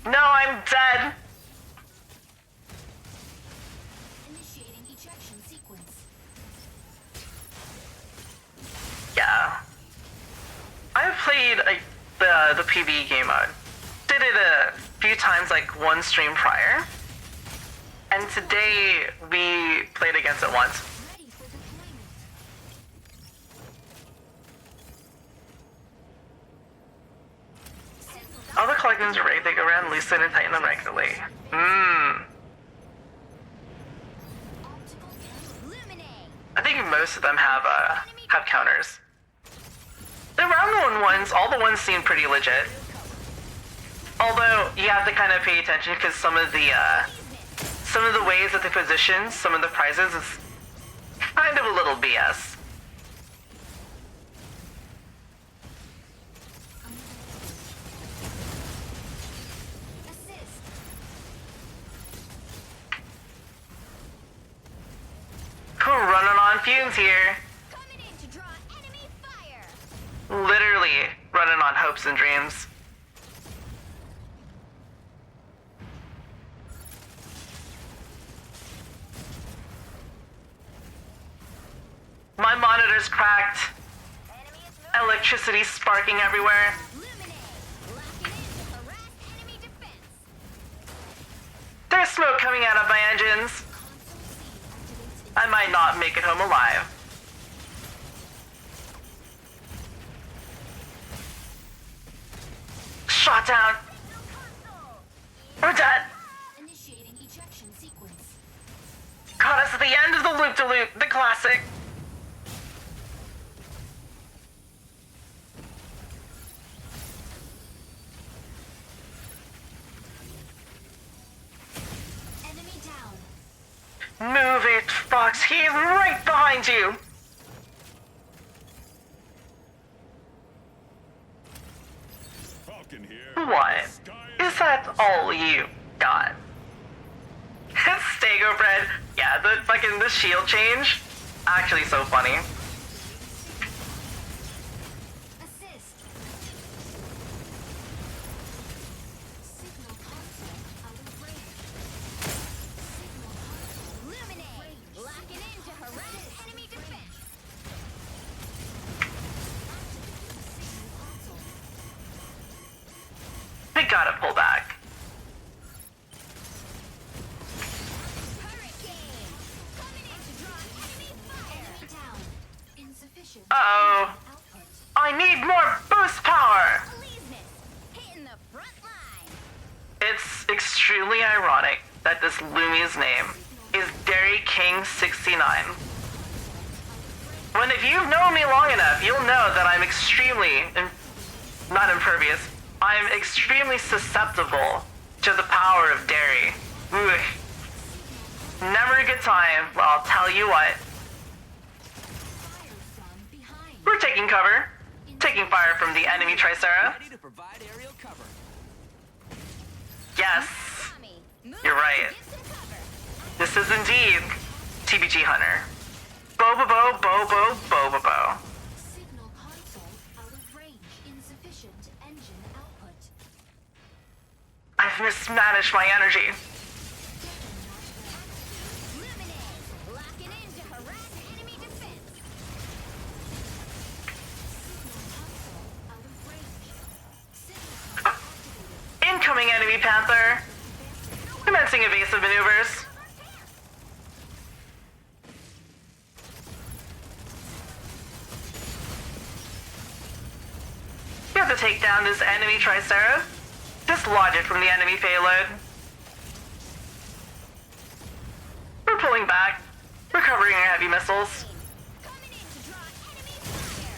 No, I'm dead. Initiating ejection sequence. Yeah. I've played the PvE game mode. Did it a few times, like one stream prior. And today we played against it once. Ready for deployment. All the collections are rigged, they go around, loosen and tighten them regularly. I think most of them have counters. The round ones, all the ones seem pretty legit. Although you have to kind of pay attention because some of the ways that they position some of the prizes is kind of a little BS. We're running on fumes here. Coming in to draw enemy fire. Literally running on hopes and dreams. My monitor's cracked. Electricity sparking everywhere. There's smoke coming out of my engines. I might not make it home alive. Shot down. We're dead. Initiating ejection sequence. Caught us at the end of the loop-de-loop, the classic. Enemy down. Move it, Fox. He's right behind you. Falcon here. What? Is that all you got? Stego bread. Yeah, the shield change. Actually so funny. Assist. Signal console out of range. Signal console. Illuminate! Locking into harass enemy defense! Signal console. We gotta pull back. Hurricane! Coming in to draw enemy fire! Enemy down. Insufficient. Uh-oh. Output. I need more boost power. Aleseness! Hitting the front line! It's extremely ironic that this Lumi's name is Dairy King 69. When if you've known me long enough, you'll know that I'm extremely, not impervious, I'm extremely susceptible to the power of dairy. Ugh. Never a good time, well, I'll tell you what. Fire from behind. We're taking cover. Taking fire from the enemy Tricera. Ready to provide aerial cover. Yes, Tommy, move you're in to right. give some cover. This is indeed TBG Hunter. Bobobo, bobo, bobobo. Signal console out of range. Insufficient engine output. I've mismanaged my energy. Luminate, locking in to harass enemy defense. Signal console out of range. Signal activated. Incoming enemy Panther. Commencing evasive maneuvers. You have to take down this enemy Tricera. Dislodge it from the enemy payload. We're pulling back. Recovering our heavy missiles. Coming in to draw enemy fire.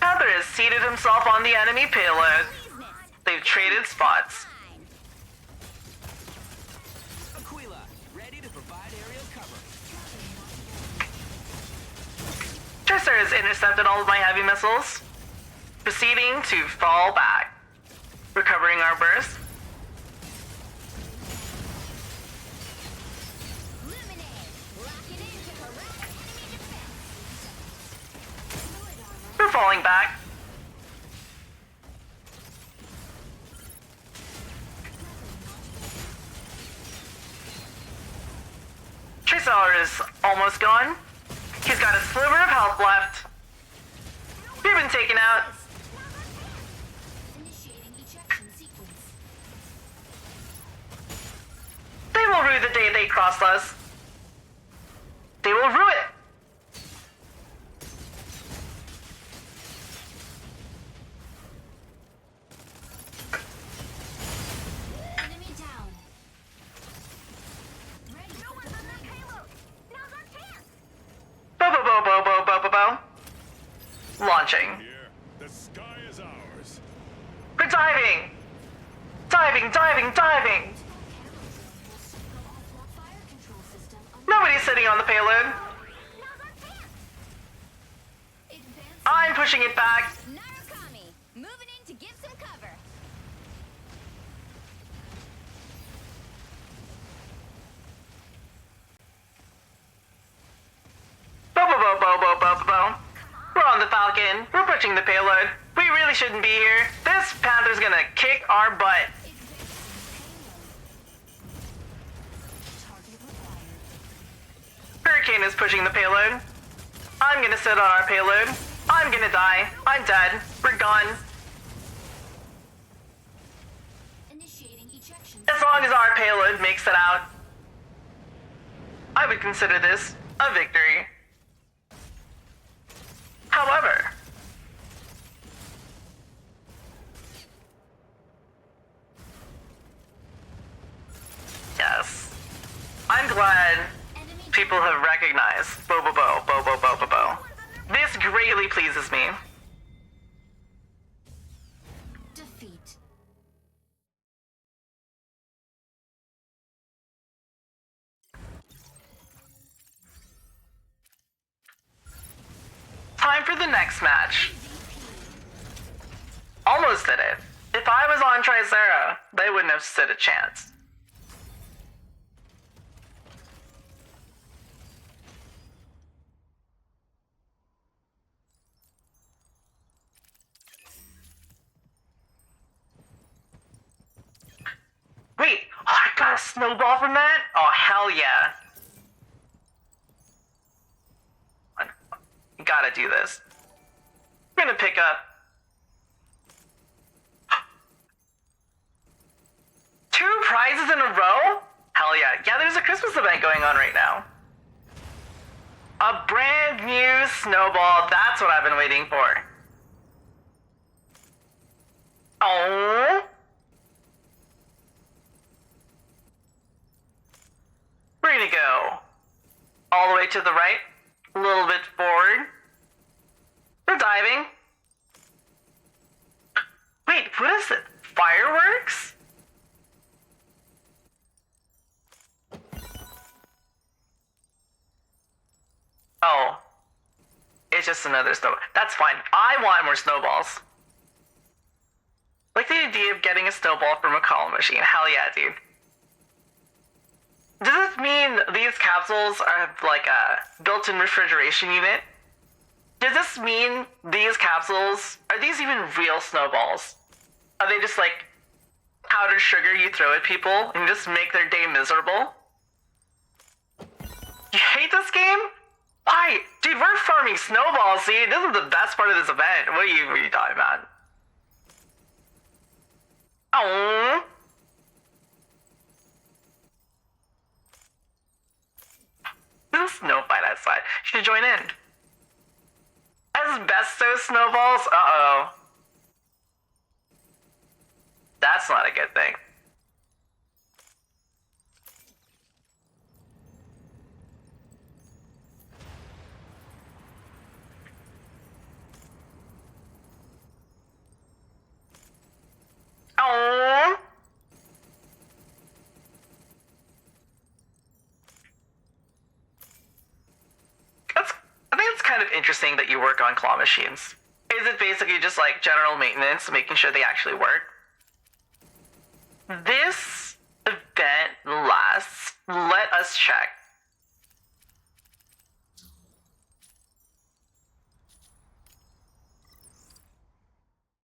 Panther has seated himself on the enemy payload. They've traded spots. Fine. Aquila, ready to provide aerial cover. Tricera has intercepted all of my heavy missiles. Proceeding to fall back. Recovering our burst. Luminate, locking in to harass enemy defense. We're falling back. Tricera is almost gone. He's got a sliver of health left. We've been taken out. Initiating ejection sequence. They will rue the day they crossed us. They will rue it. Enemy down. Ready for deployment. Now's our chance. Bo. Launching. Here, the sky is ours. We're diving. Diving. Will signal off fire control system. Nobody's sitting on the payload. Now's our chance. Advancing. I'm pushing it back. Narukami, moving in to give some cover. Bo. We're on the Falcon. We're pushing the payload. We really shouldn't be here. This Panther's gonna kick our butt. Target required. Hurricane is pushing the payload. I'm gonna sit on our payload. I'm gonna die. I'm dead. We're gone. Initiating ejection. As long as our payload makes it out, I would consider this a victory. However, yes, I'm glad Enemy people have recognized Bo. This greatly pleases me. defeat. Time for the next match. Almost did it. If I was on Tricera, they wouldn't have stood a chance. Wait, I got a snowball from that? Oh, hell yeah. I gotta do this. I'm gonna pick up 2 prizes in a row? Hell yeah. Yeah, there's a Christmas event going on right now. A brand new snowball. That's what I've been waiting for. Oh. bit to the right, a little bit forward. We're diving. Wait, what is it? Fireworks? Oh. It's just another snowball. That's fine. I want more snowballs. Like the idea of getting a snowball from a column machine. Hell yeah, dude. Does this mean these capsules have like a built-in refrigeration unit? Does this mean these capsules, are these even real snowballs? Are they just like powdered sugar you throw at people and just make their day miserable? You hate this game? Why? Dude, we're farming snowballs, see? This is the best part of this event. What are you talking about? Oh. There's a snow fight outside. You should join in. Asbestos snowballs? Uh-oh. That's not a good thing. Oh. I think it's kind of interesting that you work on claw machines. Is it basically just like general maintenance, making sure they actually work? This event lasts, let us check.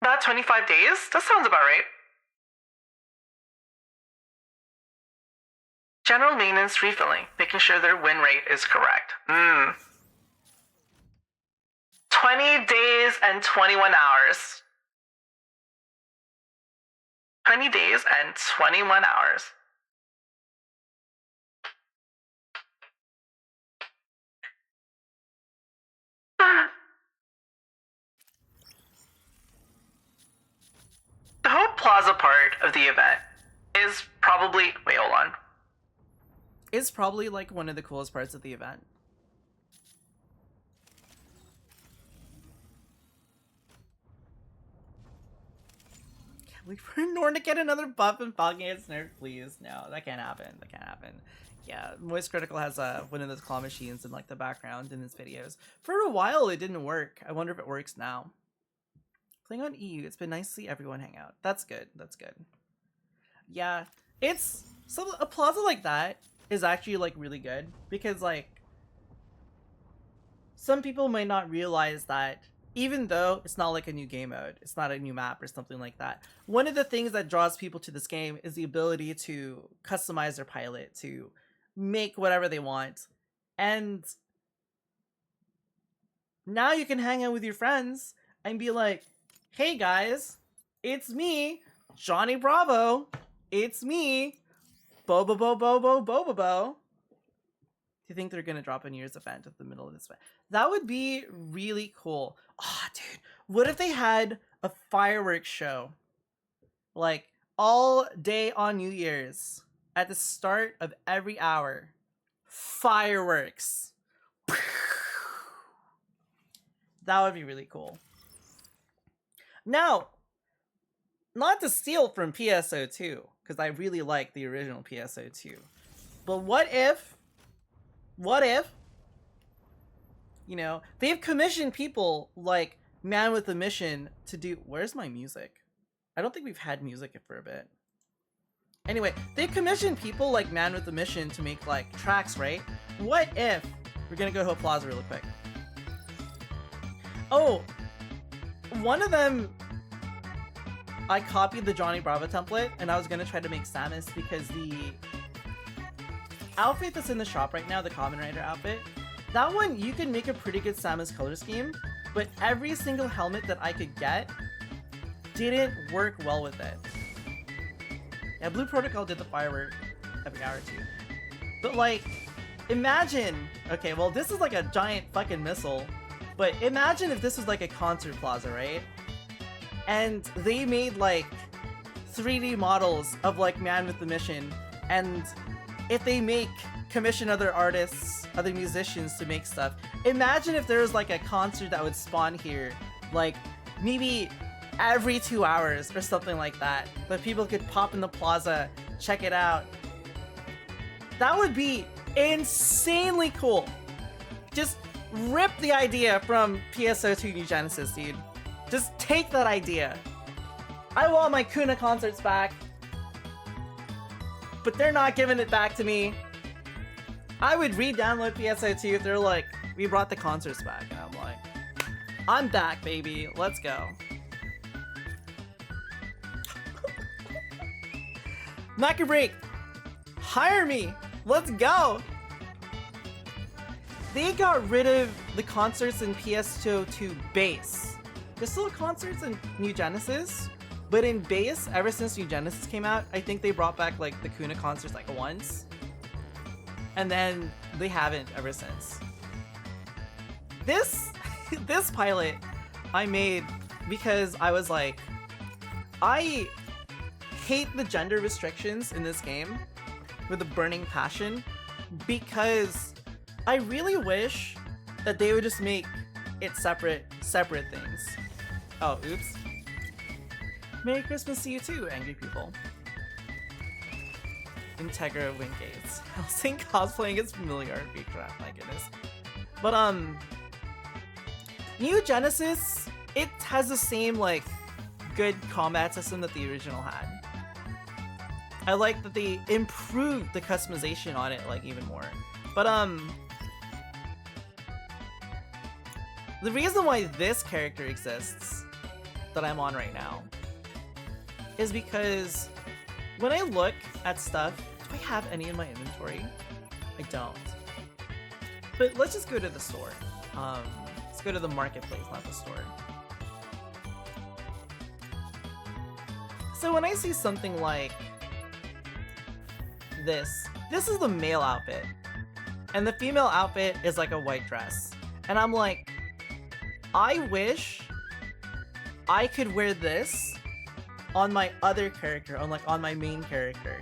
About 25 days? That sounds about right. General maintenance refilling, making sure their win rate is correct. 20 days and 21 hours. 20 days and 21 hours. The whole plaza part of the event is probably... Wait, hold on. It's probably like one of the coolest parts of the event. Can't wait for Norn to get another buff and Falcon gets nerfed, please. No, that can't happen. That can't happen. Yeah, Moist Critical has one of those claw machines in like the background in his videos. For a while, it didn't work. I wonder if it works now. Playing on EU, it's been nice to see everyone hang out. That's good. That's good. Yeah, it's so a plaza like that is actually like really good because like some people might not realize that even though it's not like a new game mode, it's not a new map or something like that, one of the things that draws people to this game is the ability to customize their pilot, to make whatever they want. And now you can hang out with your friends and be like, hey guys, it's me, Johnny Bravo. It's me, Bobo Bobo Bobo Bobo Bo. Do you think they're gonna drop a New Year's event at the middle of this event? That would be really cool. Oh, dude, what if they had a fireworks show, like all day on New Year's, at the start of every hour, fireworks. That would be really cool. Now, not to steal from PSO2, because I really like the original PSO2, but what if, you know, they've commissioned people like Man with a Mission to do... Where's my music? I don't think we've had music for a bit. Anyway, they've commissioned people like Man with a Mission to make like tracks, right? What if... We're gonna go to a plaza really quick. Oh, one of them... I copied the Johnny Bravo template, and I was gonna try to make Samus because the outfit that's in the shop right now, the Kamen Rider outfit, that one, you can make a pretty good Samus color scheme, but every single helmet that I could get didn't work well with it. Yeah, Blue Protocol did the firework every hour too. But like, imagine, okay, well this is like a giant fucking missile, but imagine if this was like a concert plaza, right? And they made like 3D models of like Man with the Mission, and if they commission other artists other musicians to make stuff. Imagine if there was like a concert that would spawn here, like maybe every 2 hours or something like that, that people could pop in the plaza, check it out. That would be insanely cool. Just rip the idea from PSO2 New Genesis, dude. Just take that idea. I want my Kuna concerts back, but they're not giving it back to me. I would re-download PSO2 if they're like, we brought the concerts back, and I'm like, I'm back, baby. Let's go. Mecha Break, hire me. Let's go. They got rid of the concerts in PS2 base. There's still concerts in New Genesis, but in base, ever since New Genesis came out, I think they brought back like the Kuna concerts like once. And then they haven't ever since. This pilot I made because I was like, I hate the gender restrictions in this game with a burning passion, because I really wish that they would just make it separate things. Oh, oops. Merry Christmas to you too, angry people. Integra Wingates. I was saying cosplaying is familiar. Be crap, my goodness. But New Genesis, it has the same like good combat system that the original had. I like that they improved the customization on it like even more. But the reason why this character exists that I'm on right now is because when I look at stuff, do I have any in my inventory? I don't. But let's just go to the store. Let's go to the marketplace, not the store. So when I see something like this is the male outfit, and the female outfit is like a white dress, and I'm like, I wish I could wear this on my other character, on my main character,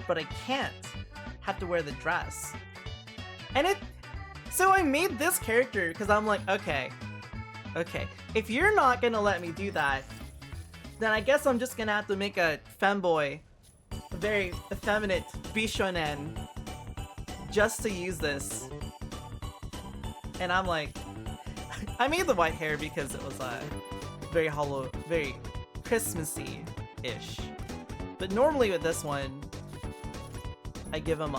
but I can't. Have to wear the dress, and so I made this character because I'm like, okay, if you're not gonna let me do that, then I guess I'm just gonna have to make a femboy, a very effeminate bishonen, just to use this. And I'm like, I made the white hair because it was very hollow, very Christmassy-ish. But normally with this one, I give him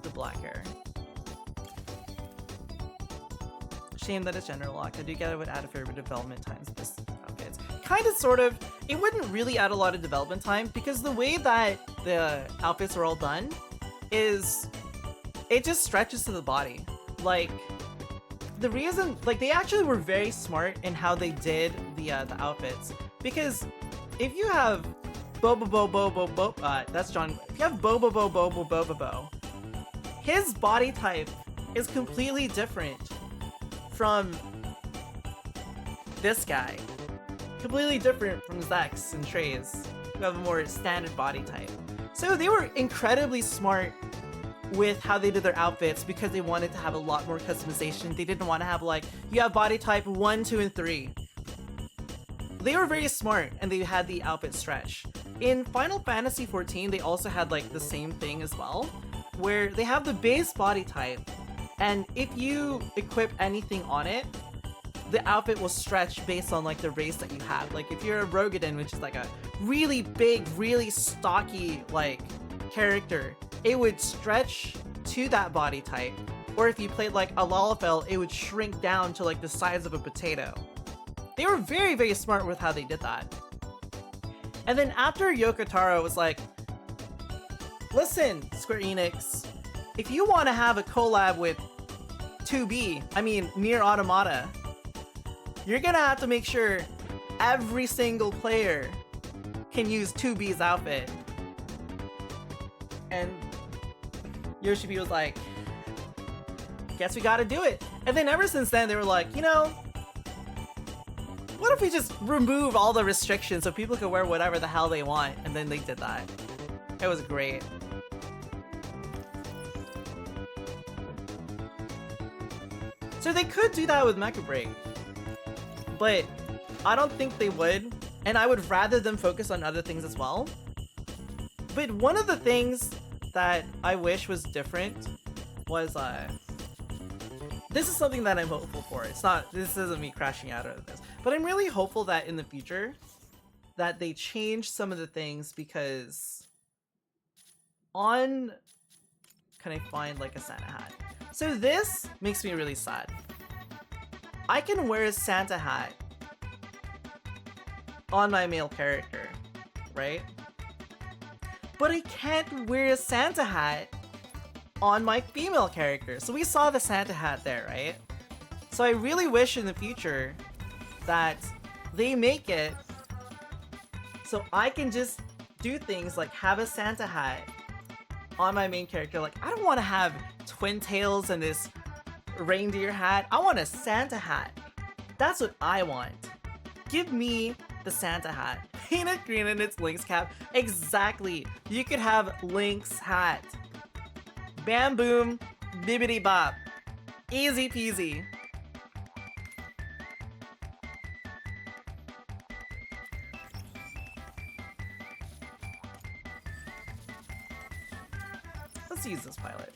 the black hair. Shame that it's gender locked. I do get it would add a fair bit of development times. This outfits. Kind of, sort of. It wouldn't really add a lot of development time because the way that the outfits are all done is it just stretches to the body. Like, the reason, like, they actually were very smart in how they did the outfits, because if you have that's John. If you have Bo, his body type is completely different from this guy. Completely different from Zex and Trey's, who have a more standard body type. So they were incredibly smart with how they did their outfits because they wanted to have a lot more customization. They didn't want to have like, you have body type 1, 2, and 3. They were very smart and they had the outfit stretch. In Final Fantasy XIV, they also had like the same thing as well, where they have the base body type, and if you equip anything on it, the outfit will stretch based on like the race that you have. Like if you're a Rogadin, which is like a really big, really stocky like character, it would stretch to that body type. Or if you played like a Lalafell, it would shrink down to like the size of a potato. They were very, very smart with how they did that. And then after Yoko Taro was like, listen, Square Enix, if you want to have a collab with 2B, I mean Nier Automata, you're gonna have to make sure every single player can use 2B's outfit. And Yoshibi was like, guess we gotta do it. And then ever since then, they were like, you know, what if we just remove all the restrictions so people can wear whatever the hell they want? And then they did that. It was great. So they could do that with Mecha Break, but I don't think they would, and I would rather them focus on other things as well. But one of the things that I wish was different was this is something that I'm hopeful for. This isn't me crashing out of this, but I'm really hopeful that in the future that they change some of the things, because can I find like a Santa hat? So this makes me really sad. I can wear a Santa hat on my male character, right? But I can't wear a Santa hat on my female character. So we saw the Santa hat there, right? So I really wish in the future that they make it so I can just do things like have a Santa hat on my main character. Like, I don't want to have twin tails and this reindeer hat. I want a Santa hat. That's what I want. Give me the Santa hat. Paint it green and it's Link's cap. Exactly. You could have Link's hat. Bam boom, bibbity bop. Easy peasy. Let's use this pilot.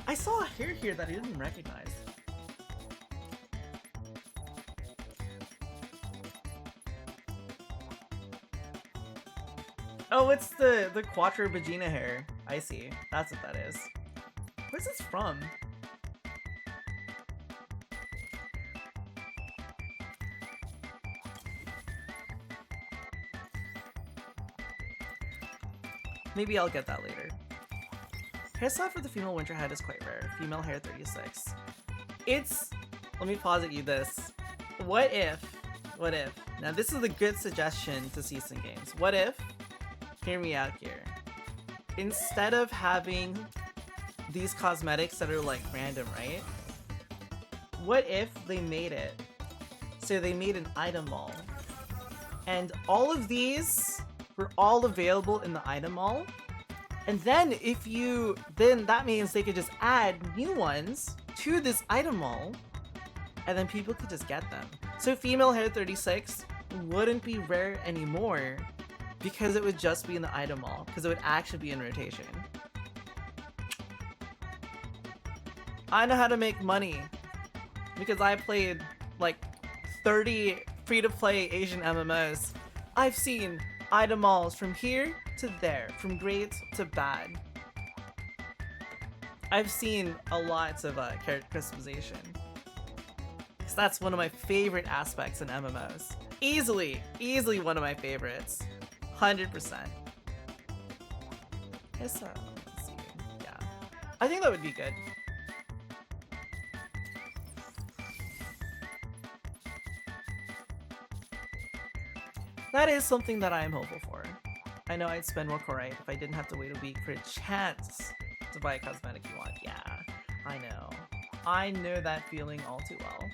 I saw a hair here that I didn't recognize. Oh, it's the Quattro Vagina hair. I see. That's what that is. Where's this from? Maybe I'll get that later. Hairstyle for the female winter hat is quite rare. Female hair 36. Let me posit you this. What if, now this is a good suggestion to see some games. What if, hear me out here, instead of having these cosmetics that are like random, right? What if they made it so they made an item mall, and all of these were all available in the item mall, and then then that means they could just add new ones to this item mall, and then people could just get them. So female hair 36 wouldn't be rare anymore, because it would just be in the item mall, because it would actually be in rotation. I know how to make money, because I played like 30 free-to-play Asian MMOs. I've seen item malls from here to there, from great to bad. I've seen a lot of character customization, because that's one of my favorite aspects in MMOs. Easily one of my favorites. 100%. Let's see. Yeah. I think that would be good. That is something that I am hopeful for. I know I'd spend more Korite if I didn't have to wait a week for a chance to buy a cosmetic you want. Yeah, I know. I know that feeling all too well.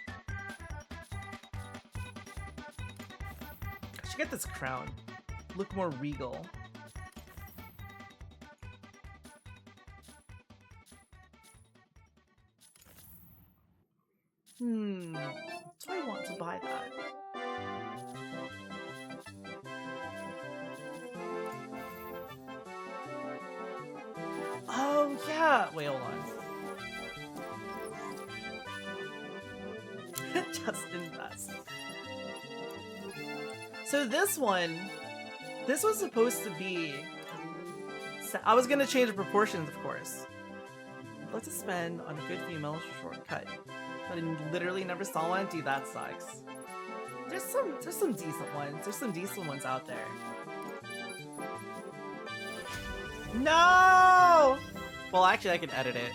I should get this crown. Look more regal. Do I want to buy that? Oh yeah! Wait, hold on. Just invest. So this one, this was supposed to be... I was gonna change the proportions, of course. Let's just spend on a good female shortcut. But I literally never saw one. Dude, that sucks. There's some decent ones. There's some decent ones out there. No! Well, actually, I can edit it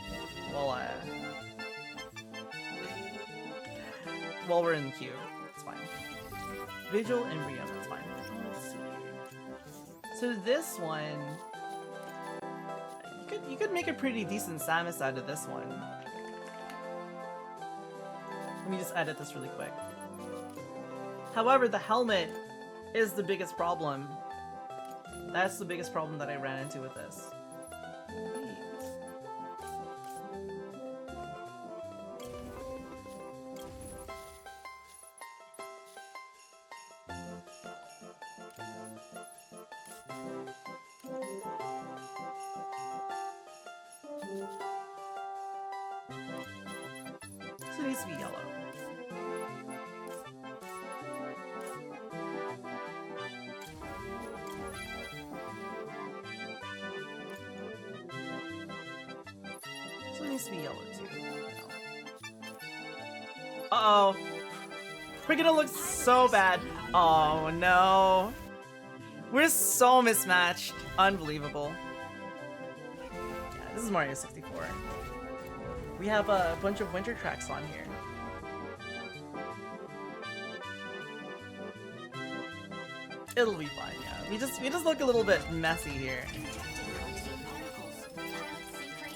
while we're in the queue. It's fine. Visual embryo, that's fine. Let's see. So this one, you could make a pretty decent Samus out of this one. Let me just edit this really quick. However, the helmet is the biggest problem. That's the biggest problem that I ran into with this. Wait. So it needs to be yellow. So it needs to be yellow too. Uh-oh. We're gonna look so bad. Oh no. We're so mismatched. Unbelievable. Yeah, this is Mario 64. We have a bunch of winter tracks on here. It'll be fine, yeah. We just look a little bit messy here.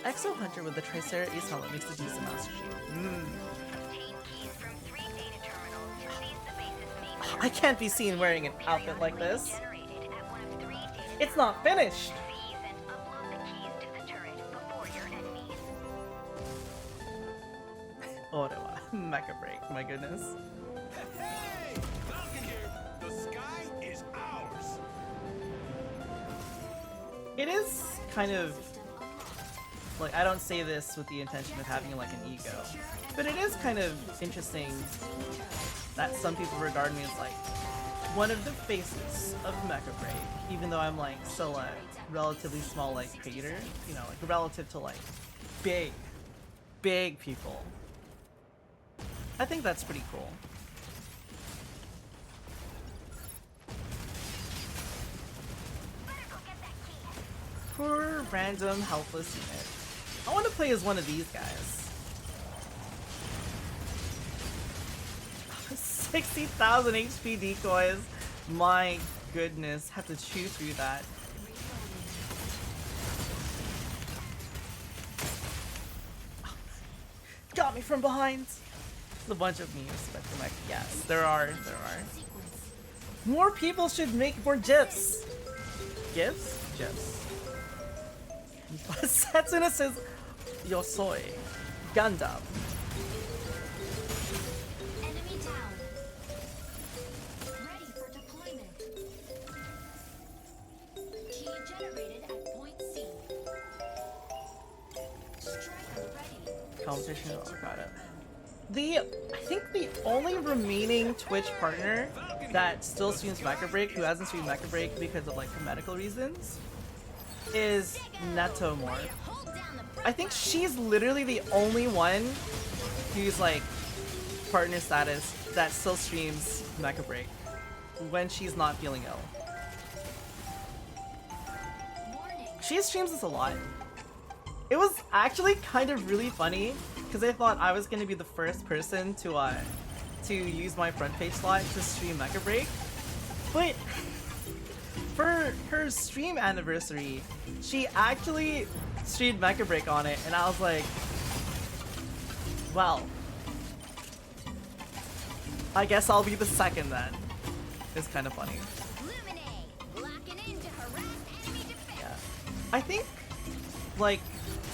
Exo Hunter with the Tricera Ace helmet makes a decent Master Chief. Obtain keys from 3 data terminals. Seize the base's main I can't be seen wearing an outfit like this. generated at one of 3 data It's not finished! Seize and upload the keys to the turret before your enemies. Orewa. Mecha break, my goodness. Hey! Falcon here! The sky is ours! It is kind of like, I don't say this with the intention of having like an ego, but it is kind of interesting that some people regard me as like one of the faces of Mecha Break, even though I'm like still a relatively small like creator, you know, like relative to like big people. I think that's pretty cool. Poor random helpless unit. I want to play as one of these guys. 60,000 HP decoys. My goodness, have to chew through that. Got me from behind. There's a bunch of memes, but like, yes, there are. More people should make more GIFs. GIFs? GIFs. Setsuna says, Yosoi. Gundam. Enemy down. Ready for deployment. Key generated at point C. Striker ready. Competition, oh got it. I think the only remaining Twitch partner that still streams Mecha Break, who hasn't streamed Mecha Break because of like medical reasons, is Netomorph. I think she's literally the only one who's like partner status that still streams Mecha Break when she's not feeling ill. She streams this a lot. It was actually kind of really funny because I thought I was gonna be the first person to use my front page slot to stream Mecha Break, but for her stream anniversary, she actually streamed Mecha Break on it, and I was like, well, I guess I'll be the second then. It's kind of funny. Yeah. I think, like,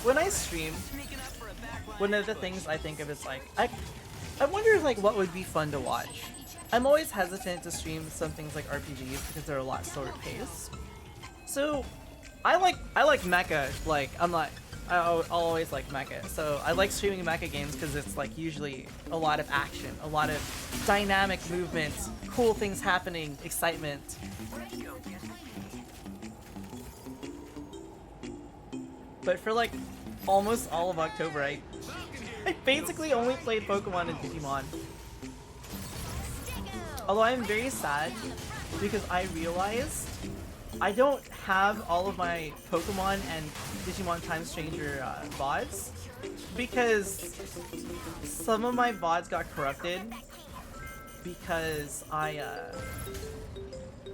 when I stream, one of the things I think of is like, I wonder like what would be fun to watch. I'm always hesitant to stream some things like RPGs because they're a lot slower paced. So I like mecha. Like I'll always like mecha. So I like streaming mecha games because it's like usually a lot of action, a lot of dynamic movement, cool things happening, excitement. But for like almost all of October, I basically only played Pokemon and Digimon. Although I'm very sad because I realized I don't have all of my Pokemon and Digimon Time Stranger VODs because some of my VODs got corrupted because I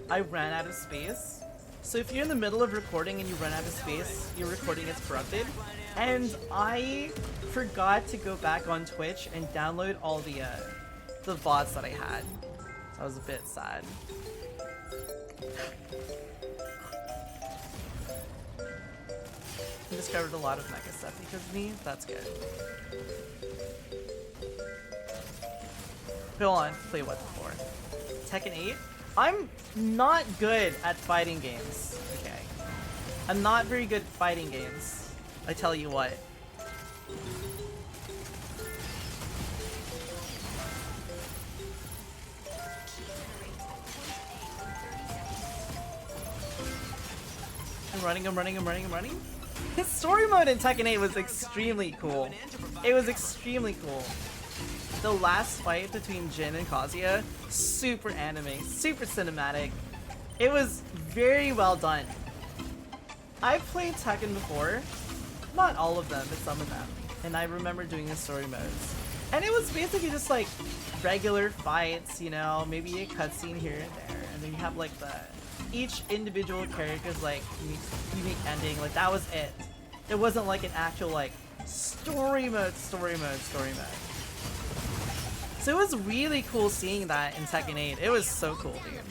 ran out of space. So if you're in the middle of recording and you run out of space, your recording gets corrupted. And I forgot to go back on Twitch and download all the VODs that I had. So I was a bit sad. I discovered a lot of mecha stuff because of me. That's good. Go on, play what before? Tekken 8? I'm not good at fighting games. Okay. I'm not very good at fighting games. I tell you what. I'm running. His story mode in Tekken 8 was extremely cool. It was extremely cool. The last fight between Jin and Kazuya, super anime, super cinematic. It was very well done. I've played Tekken before, not all of them, but some of them, and I remember doing the story modes. And it was basically just like regular fights, you know, maybe a cutscene here and there, and then you have like each individual character's like unique ending. Like that was it. It wasn't like an actual like story mode. So it was really cool seeing that in Tekken 8. It was so cool, dude.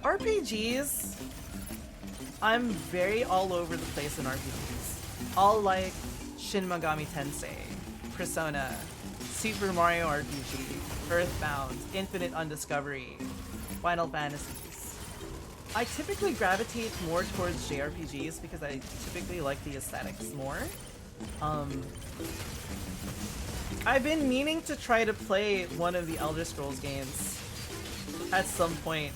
RPGs, I'm very all over the place in RPGs. All like Shin Megami Tensei, Persona, Super Mario RPG, Earthbound, Infinite Undiscovery, Final Fantasies. I typically gravitate more towards JRPGs because I typically like the aesthetics more. I've been meaning to try to play one of the Elder Scrolls games at some point.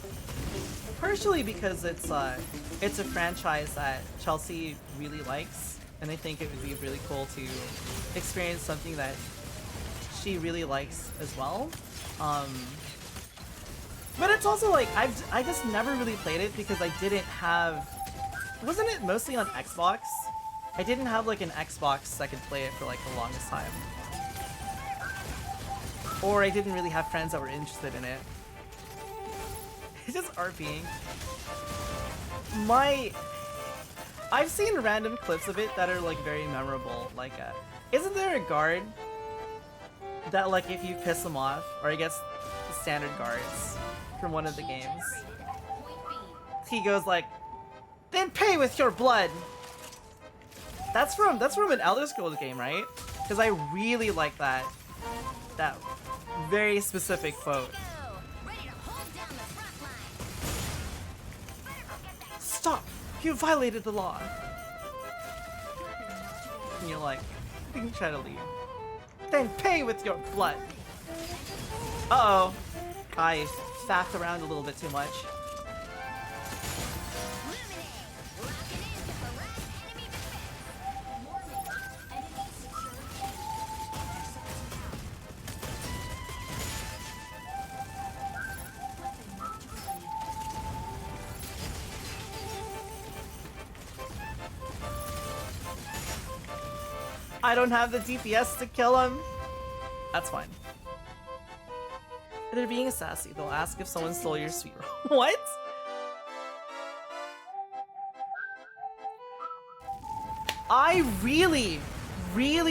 Partially because it's a franchise that Chelsea really likes, and I think it would be really cool to experience something that she really likes as well. But it's also like I just never really played it because I didn't have. Wasn't it mostly on Xbox? I didn't have like an Xbox that could play it for like the longest time, or I didn't really have friends that were interested in it. It's just RPing. I've seen random clips of it that are like very memorable. Like, isn't there a guard that like if you piss him off, or I guess the standard guards from one of the games, he goes like, "Then pay with your blood." That's from an Elder Scrolls game, right? Because I really like that very specific quote. Stop! You violated the law! And you're like, you can try to leave. Then pay with your blood! Uh-oh. I faffed around a little bit too much. I don't have the DPS to kill him. That's fine. They're being sassy. They'll ask if someone stole your sweet roll. What? I really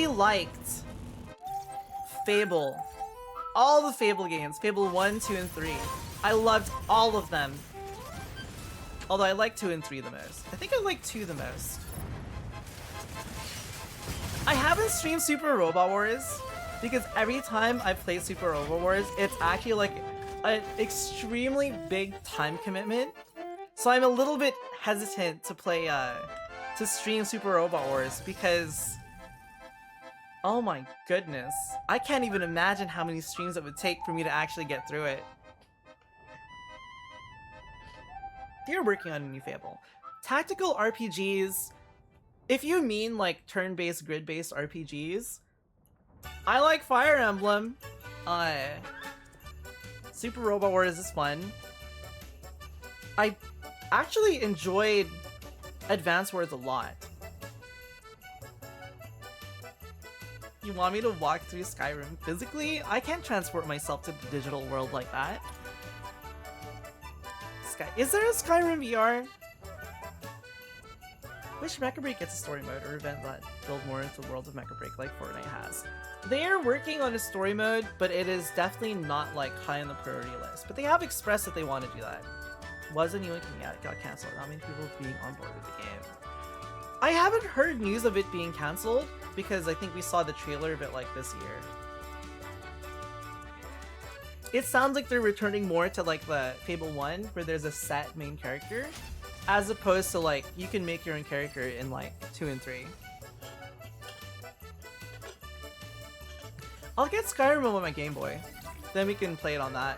liked Fable. All the Fable games. Fable 1, 2, and 3. I loved all of them. Although I like 2 and 3 the most. I think I like 2 the most. I haven't streamed Super Robot Wars because every time I play Super Robot Wars, it's actually like an extremely big time commitment. So I'm a little bit hesitant to play, to stream Super Robot Wars because, oh my goodness, I can't even imagine how many streams it would take for me to actually get through it. They're working on a new Fable. Tactical RPGs. If you mean like turn-based, grid-based RPGs, I like Fire Emblem. Super Robot Wars is fun. I actually enjoyed Advance Wars a lot. You want me to walk through Skyrim physically? I can't transport myself to the digital world like that. Is there a Skyrim VR? Wish Mecha Break gets a story mode or event that build more into the world of Mecha Break like Fortnite has. They are working on a story mode, but it is definitely not like high on the priority list. But they have expressed that they want to do that. Wasn't even coming out, it got cancelled. Not many people being on board with the game. I haven't heard news of it being cancelled because I think we saw the trailer of it like this year. It sounds like they're returning more to like the Fable 1 where there's a set main character, as opposed to like you can make your own character in like 2 and 3. I'll get Skyrim on my Game Boy, then we can play it on that.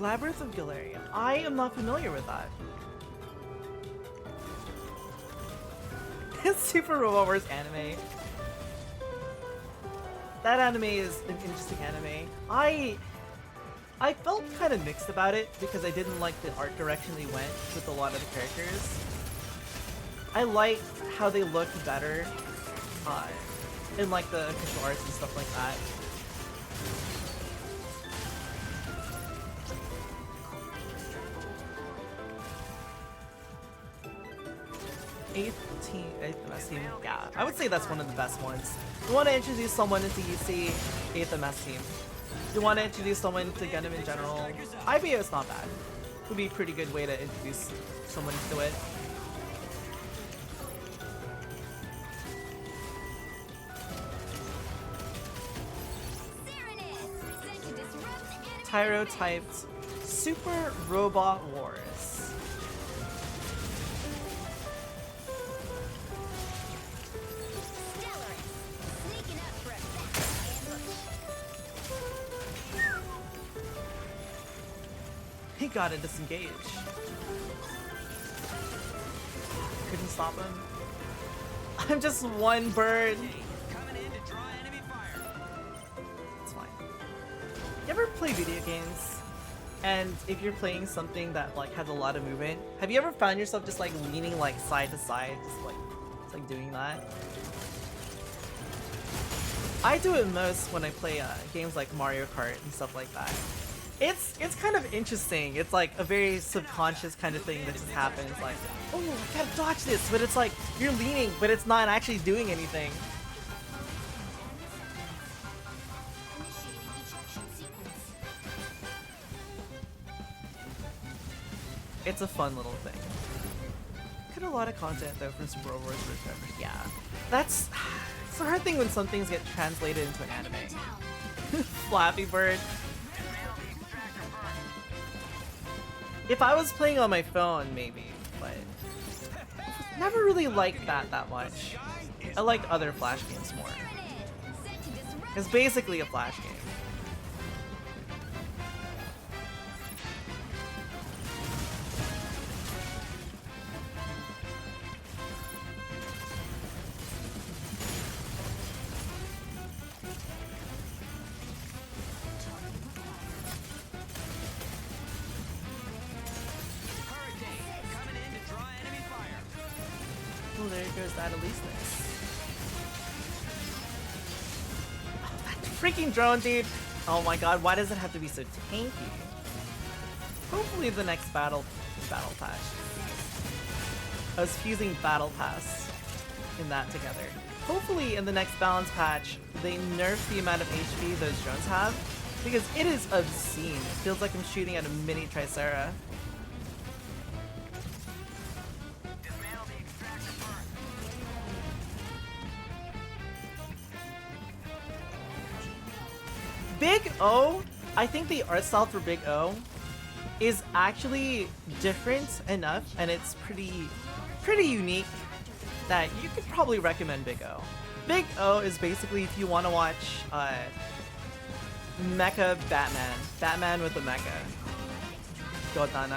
Labyrinth of Galarian. I am not familiar with that. Super Robot Wars anime. That anime is an interesting anime. I felt kind of mixed about it because I didn't like the art direction they went with a lot of the characters. I liked how they looked better in like the official arts and stuff like that. Eighth MS team, yeah, I would say that's one of the best ones. You want to introduce someone into UC, 8th MS team. You want to introduce someone to Gundam in general, IBO is not bad. Would be a pretty good way to introduce someone to it. Tyro typed Super Robot Wars. He got to disengage. Couldn't stop him. I'm just one bird. Coming in to draw enemy fire. It's fine. You ever play video games? And if you're playing something that like has a lot of movement, have you ever found yourself just like leaning like side to side, just like doing that? I do it most when I play games like Mario Kart and stuff like that. It's kind of interesting. It's like a very subconscious kind of thing that just happens. Like, oh, I gotta dodge this, but it's like you're leaning, but it's not actually doing anything. It's a fun little thing. Got a lot of content though from Super Robot Wars. Yeah, it's a hard thing when some things get translated into an anime. Flappy Bird. If I was playing on my phone, maybe, but never really liked that much. I liked other Flash games more. It's basically a Flash game. Oh, there goes that Aleseness. Oh, that freaking drone, dude! Oh my god, why does it have to be so tanky? Hopefully the next battle patch. I was fusing battle pass in that together. Hopefully in the next balance patch, they nerf the amount of HP those drones have, because it is obscene. It feels like I'm shooting at a mini Tricera. Big O, I think the art style for Big O is actually different enough, and it's pretty unique that you could probably recommend Big O. Big O is basically if you want to watch Mecha Batman with the Mecha. Gundam.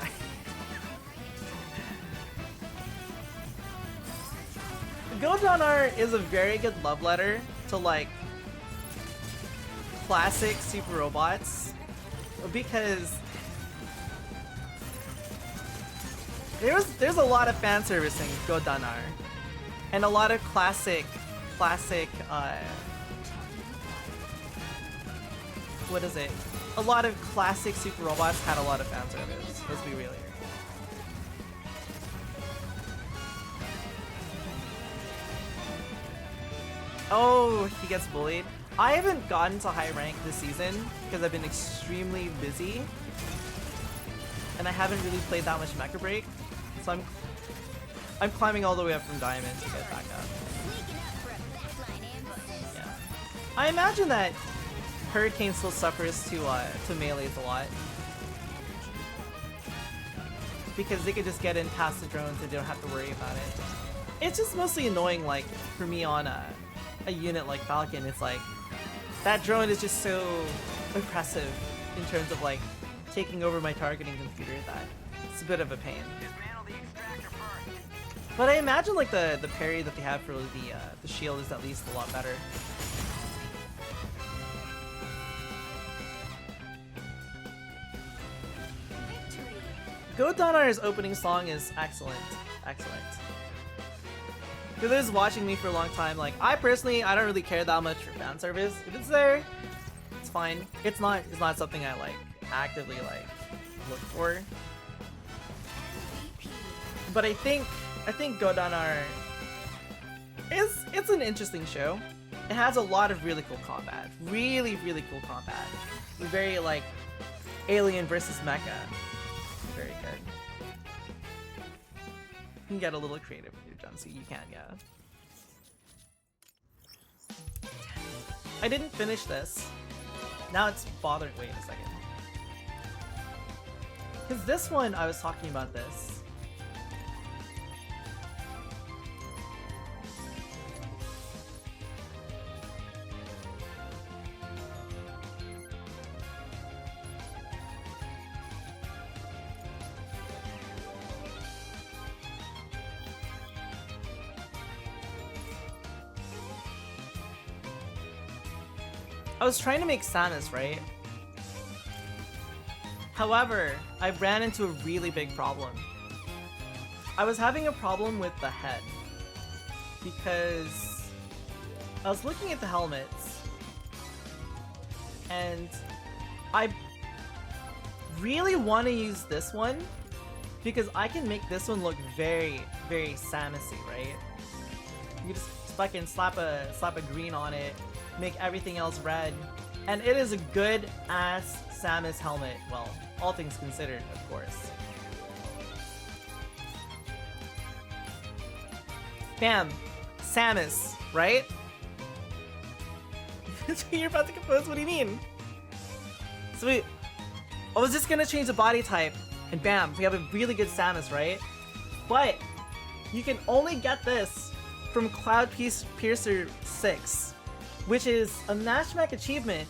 Gundam is a very good love letter to like classic super robots, because there's a lot of fan service in Gundam and a lot of classic what is it? A lot of classic super robots had a lot of fan service. Let's be real here. Oh, he gets bullied. I haven't gotten to high rank this season because I've been extremely busy, and I haven't really played that much Mecha Break, so I'm climbing all the way up from Diamond to get back up. Yeah, I imagine that Hurricane still suffers to melees a lot, because they could just get in past the drones and they don't have to worry about it. It's just mostly annoying, like for me on a unit like Falcon. It's like that drone is just so oppressive in terms of like taking over my targeting computer that it's a bit of a pain. Dismantle the extractor first. But I imagine like the parry that they have for the shield is at least a lot better. Victory. Go Donar's opening song is excellent. Excellent. For those watching me for a long time, like I personally I don't really care that much for fan service. If it's there, it's fine. It's not something I like actively like look for. MVP. But I think Go Donar it's an interesting show. It has a lot of really cool combat. Really, really cool combat. Very like Alien versus Mecha. Very good. You can get a little creative with your jumpsuit. You can, yeah. I didn't finish this. Now it's bothered. Wait a second. Because this one, I was talking about this. I was trying to make Samus, right? However, I ran into a really big problem. I was having a problem with the head because I was looking at the helmets and I really want to use this one because I can make this one look very, very Samusy, right? You just fucking slap a green on it, make everything else red, and it is a good ass Samus helmet. Well, all things considered, of course. Bam! Samus, right? You're about to compose? What do you mean? Sweet. I was just gonna change the body type, and bam, we have a really good Samus, right? But you can only get this from Cloud Piercer 6, which is a Nashmak achievement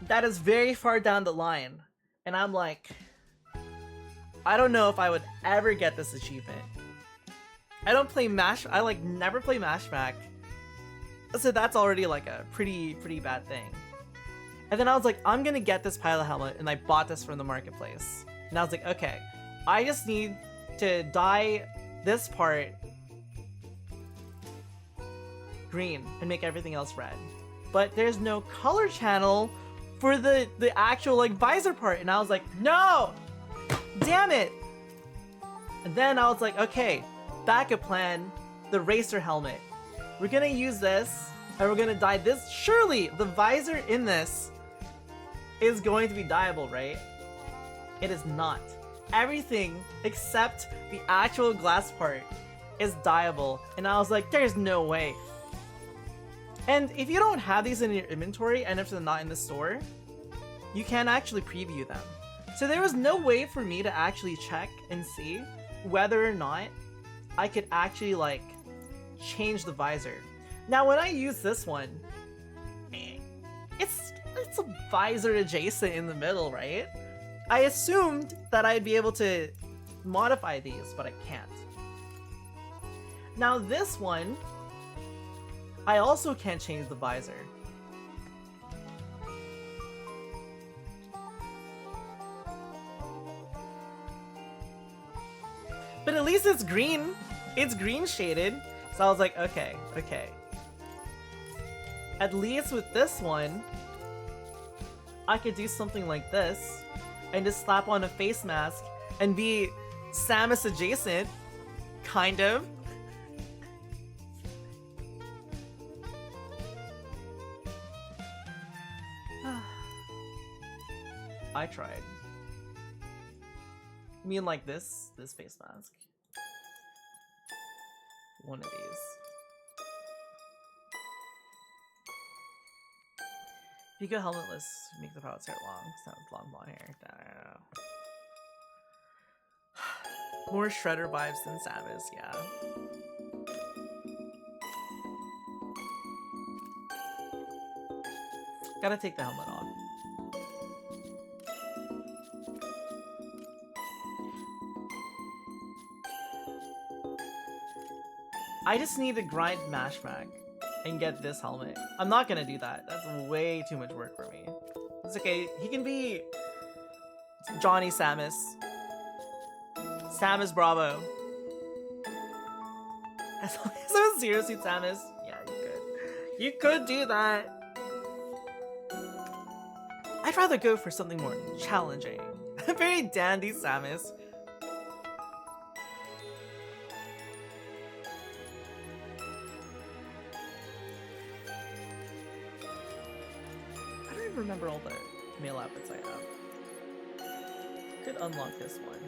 that is very far down the line. And I'm like, I don't know if I would ever get this achievement. I don't play I like never play Nashmak, so that's already like a pretty bad thing. And then I was like, I'm gonna get this pilot helmet, and I bought this from the marketplace. And I was like, okay, I just need to dye this part green and make everything else red. But there's no color channel for the actual like visor part, and I was like, no! Damn it! And then I was like, okay, backup plan, the racer helmet. We're gonna use this, and we're gonna dye this. Surely the visor in this is going to be dyeable, right? It is not. Everything except the actual glass part is dyeable, and I was like, there's no way. And if you don't have these in your inventory, and if they're not in the store, you can actually preview them. So there was no way for me to actually check and see whether or not I could actually like change the visor. Now when I use this one, it's a visor adjacent in the middle, right? I assumed that I'd be able to modify these, but I can't. Now this one, I also can't change the visor. But at least it's green. It's green shaded. So I was like, okay. At least with this one, I could do something like this and just slap on a face mask and be Samus adjacent, kind of. I tried. You mean like this face mask? One of these. If you go helmetless, make the pilot's hair long. Sounds long blonde hair. I don't know. More Shredder vibes than Samus, yeah. Gotta take the helmet off. I just need to grind Mashmac and get this helmet. I'm not gonna do that. That's way too much work for me. It's okay. He can be Johnny Samus. Samus Bravo. As long as it was Zero Suit Samus. Yeah, you could. You could do that. I'd rather go for something more challenging. Very dandy Samus. I don't even remember all the male outfits I have. Could unlock this one.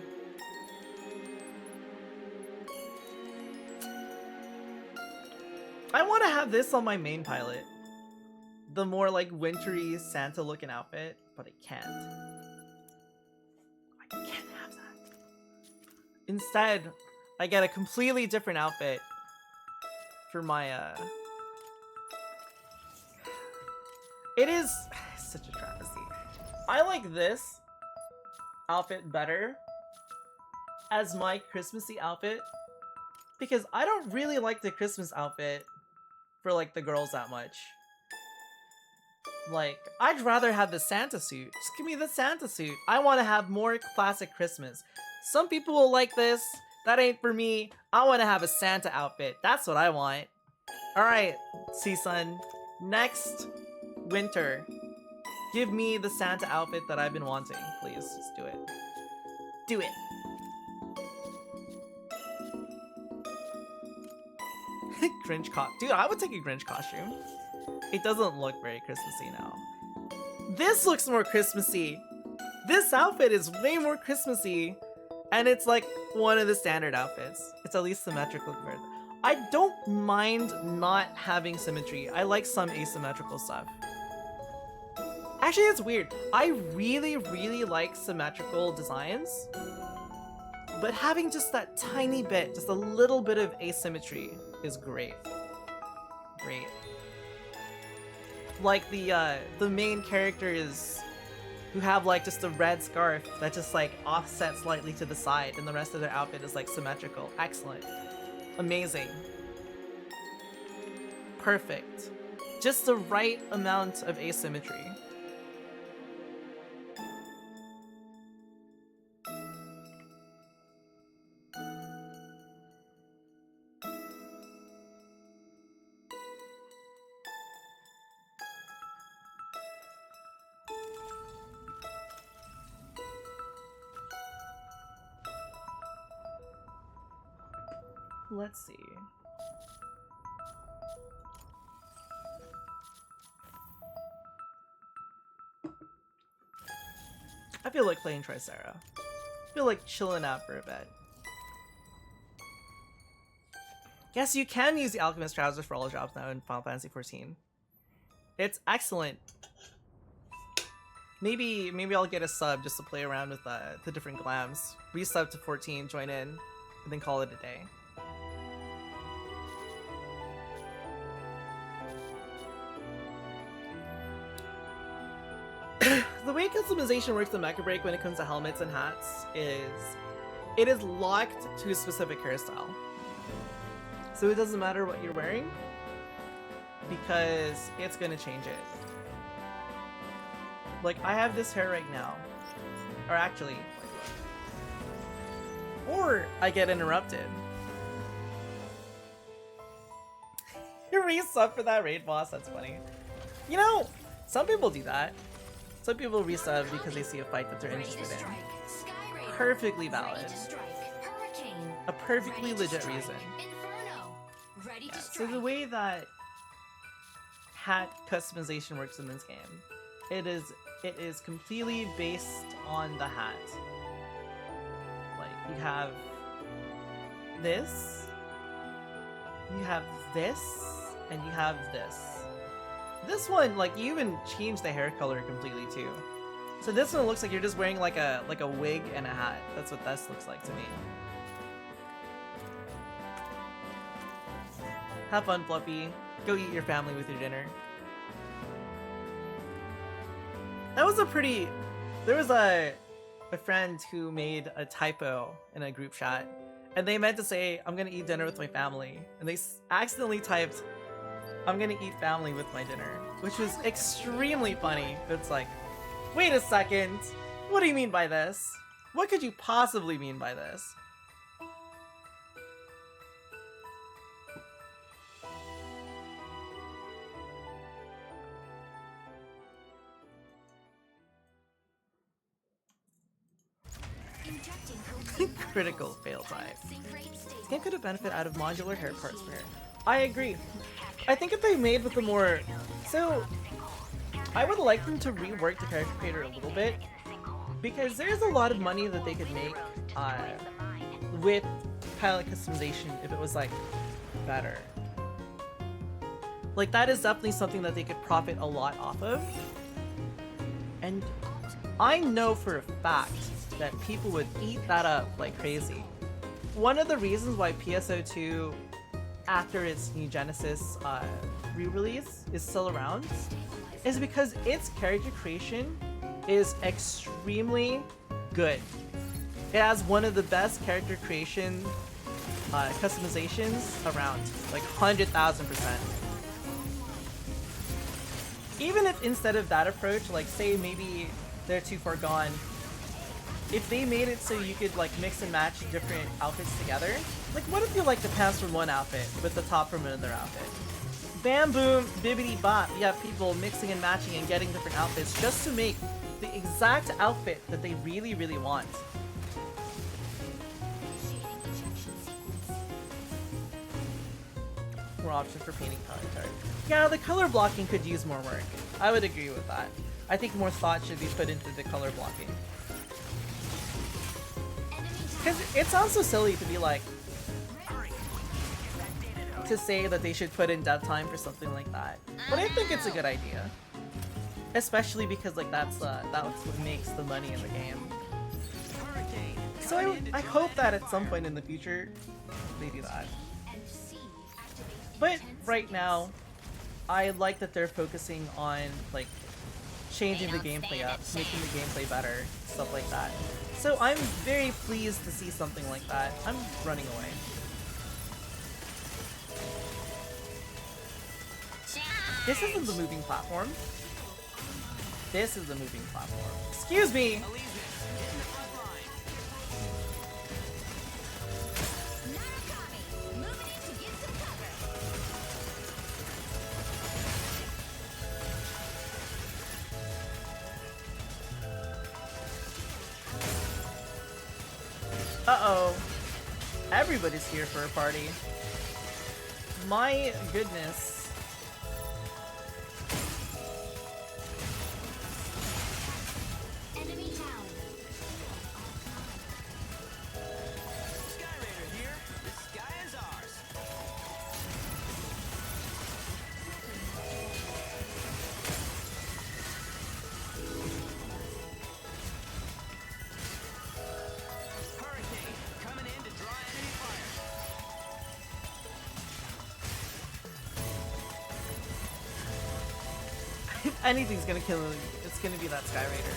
I want to have this on my main pilot. The more like wintry Santa looking outfit, but I can't. I can't have that. Instead, I get a completely different outfit for my It is such a travesty. I like this outfit better as my Christmassy outfit because I don't really like the Christmas outfit for like the girls that much. Like, I'd rather have the Santa suit. Just give me the Santa suit. I want to have more classic Christmas. Some people will like this. That ain't for me. I want to have a Santa outfit. That's what I want. Alright, Sea-Sun. Next winter, give me the Santa outfit that I've been wanting. Please, just do it. Do it. Grinch Dude, I would take a Grinch costume. It doesn't look very Christmassy now. This looks more Christmassy. This outfit is way more Christmassy. And it's like one of the standard outfits. It's at least symmetrical. I don't mind not having symmetry. I like some asymmetrical stuff. Actually, it's weird. I really, really like symmetrical designs. But having just that tiny bit, just a little bit of asymmetry is great. Great. Like the main characters who have like just a red scarf that just like offsets slightly to the side and the rest of their outfit is like symmetrical. Excellent. Amazing. Perfect. Just the right amount of asymmetry. Let's see. I feel like playing Tricera. I feel like chilling out for a bit. Yes, you can use the Alchemist trousers for all jobs now in Final Fantasy XIV. It's excellent. Maybe I'll get a sub just to play around with the different glams. Resub to 14, join in, and then call it a day. The way customization works in Mecha Break when it comes to helmets and hats is it is locked to a specific hairstyle. So it doesn't matter what you're wearing because it's gonna change it. Like I have this hair right now. Or actually, or I get interrupted. You resub for that raid boss, that's funny. You know, some people do that. Some people resub because they see a fight that they're interested in. Perfectly valid. A perfectly legit reason. Yeah, so the way that hat customization works in this game, it is completely based on the hat. Like you have this, you have this, and you have this. This one, like, you even change the hair color completely too. So this one looks like you're just wearing like a wig and a hat. That's what this looks like to me. Have fun, Fluffy. Go eat your family with your dinner. That was a pretty... There was a friend who made a typo in a group chat, and they meant to say, I'm gonna eat dinner with my family. And they accidentally typed, I'm gonna eat family with my dinner. Which was extremely funny. It's like, wait a second. What do you mean by this? What could you possibly mean by this? Critical fail type. This game could have benefited out of modular hair parts for her. I agree. I think if they made with the more... So, I would like them to rework the character creator a little bit, because there's a lot of money that they could make with pilot customization if it was, like, better. Like, that is definitely something that they could profit a lot off of. And I know for a fact that people would eat that up like crazy. One of the reasons why PSO2, after its New Genesis re-release, is still around is because its character creation is extremely good. It has one of the best character creation customizations around, like 100,000%. Even if instead of that approach, like say maybe they're too far gone, if they made it so you could like mix and match different outfits together, like what if you like the pants from one outfit with the top from another outfit? Bam boom, bibbity bop, you have people mixing and matching and getting different outfits just to make the exact outfit that they really, really want. More options for painting color card. Yeah, the color blocking could use more work. I would agree with that. I think more thought should be put into the color blocking. Because it sounds so silly to be like, to say that they should put in dev time for something like that. But I think it's a good idea. Especially because like that's what makes the money in the game. So I hope that at some point in the future, they do that. But right now, I like that they're focusing on like changing the gameplay up, making the gameplay better, stuff like that. So I'm very pleased to see something like that. I'm running away. This isn't the moving platform. This is the moving platform. Excuse me! Uh-oh. Everybody's here for a party. My goodness. Enemy down. Sky Raider here. The sky is ours. Hurricane coming in to draw enemy fire. If anything's gonna kill him, it's gonna be that Sky Raider.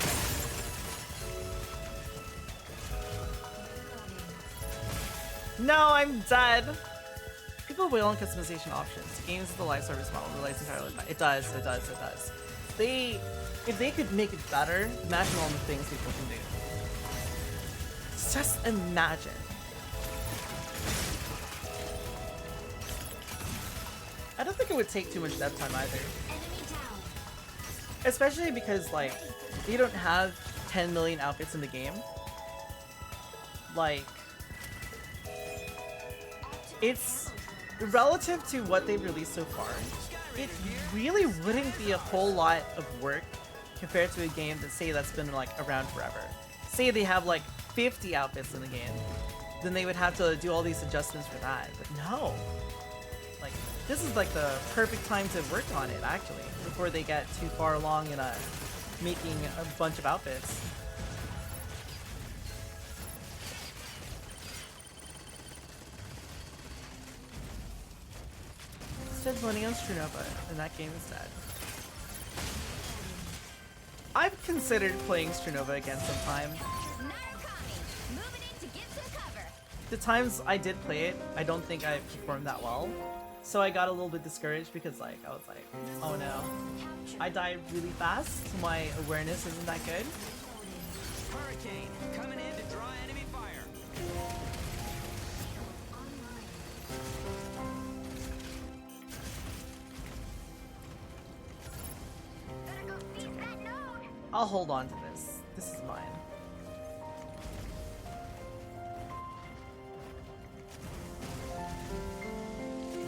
No, I'm dead! People will on customization options. Games with the live service model relies entirely on that. It does. If they could make it better, imagine all the things people can do. Just imagine. I don't think it would take too much dev time either. Enemy down. Especially because, like, you don't have 10 million outfits in the game. Like, it's relative to what they've released so far. It really wouldn't be a whole lot of work compared to a game that, say, that's been, like, around forever. Say they have, like, 50 outfits in the game. Then they would have to do all these adjustments for that. But no. Like, this is like the perfect time to work on it, actually, before they get too far along in making a bunch of outfits. Instead voting on Strunova, and that game is dead. I've considered playing Strunova again sometime. Moving in to give some cover. the times I did play it, I don't think I performed that well. So I got a little bit discouraged because like I was like, oh no, I died really fast. My awareness isn't that good. Hurricane coming in to draw enemy fire. Better go seize that node. I'll hold on to this. This is mine.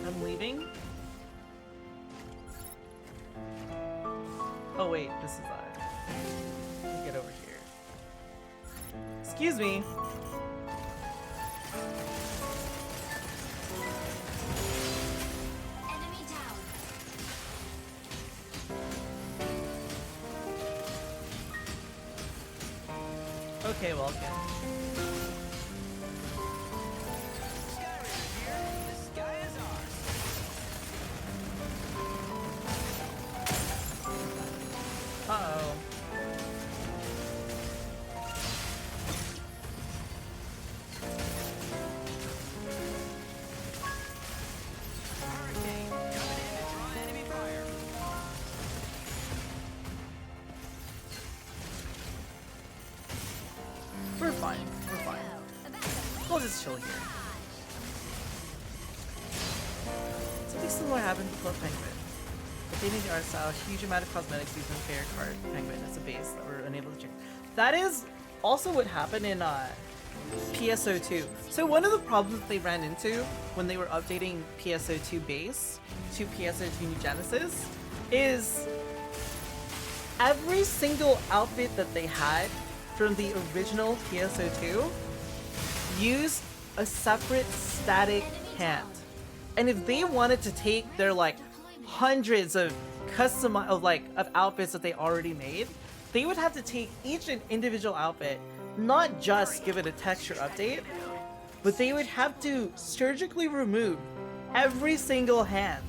I'm leaving. Oh wait, this is let me get over here. Excuse me. Enemy down. Okay, welcome. Skyrim here. The sky is ours. Uh-oh. Hurricane coming in to draw enemy fire. We're fine. We're fine. We'll just chill here. Something similar happened to Club Penguin. But they made the art style a huge amount of cosmetics using the player card Penguin as a base that were unable to change. That is also what happened in PSO2. So one of the problems that they ran into when they were updating PSO2 base to PSO2 New Genesis is every single outfit that they had from the original PSO2 used a separate static hand. And if they wanted to take their like hundreds of of outfits that they already made, they would have to take each an individual outfit, not just give it a texture update, but they would have to surgically remove every single hand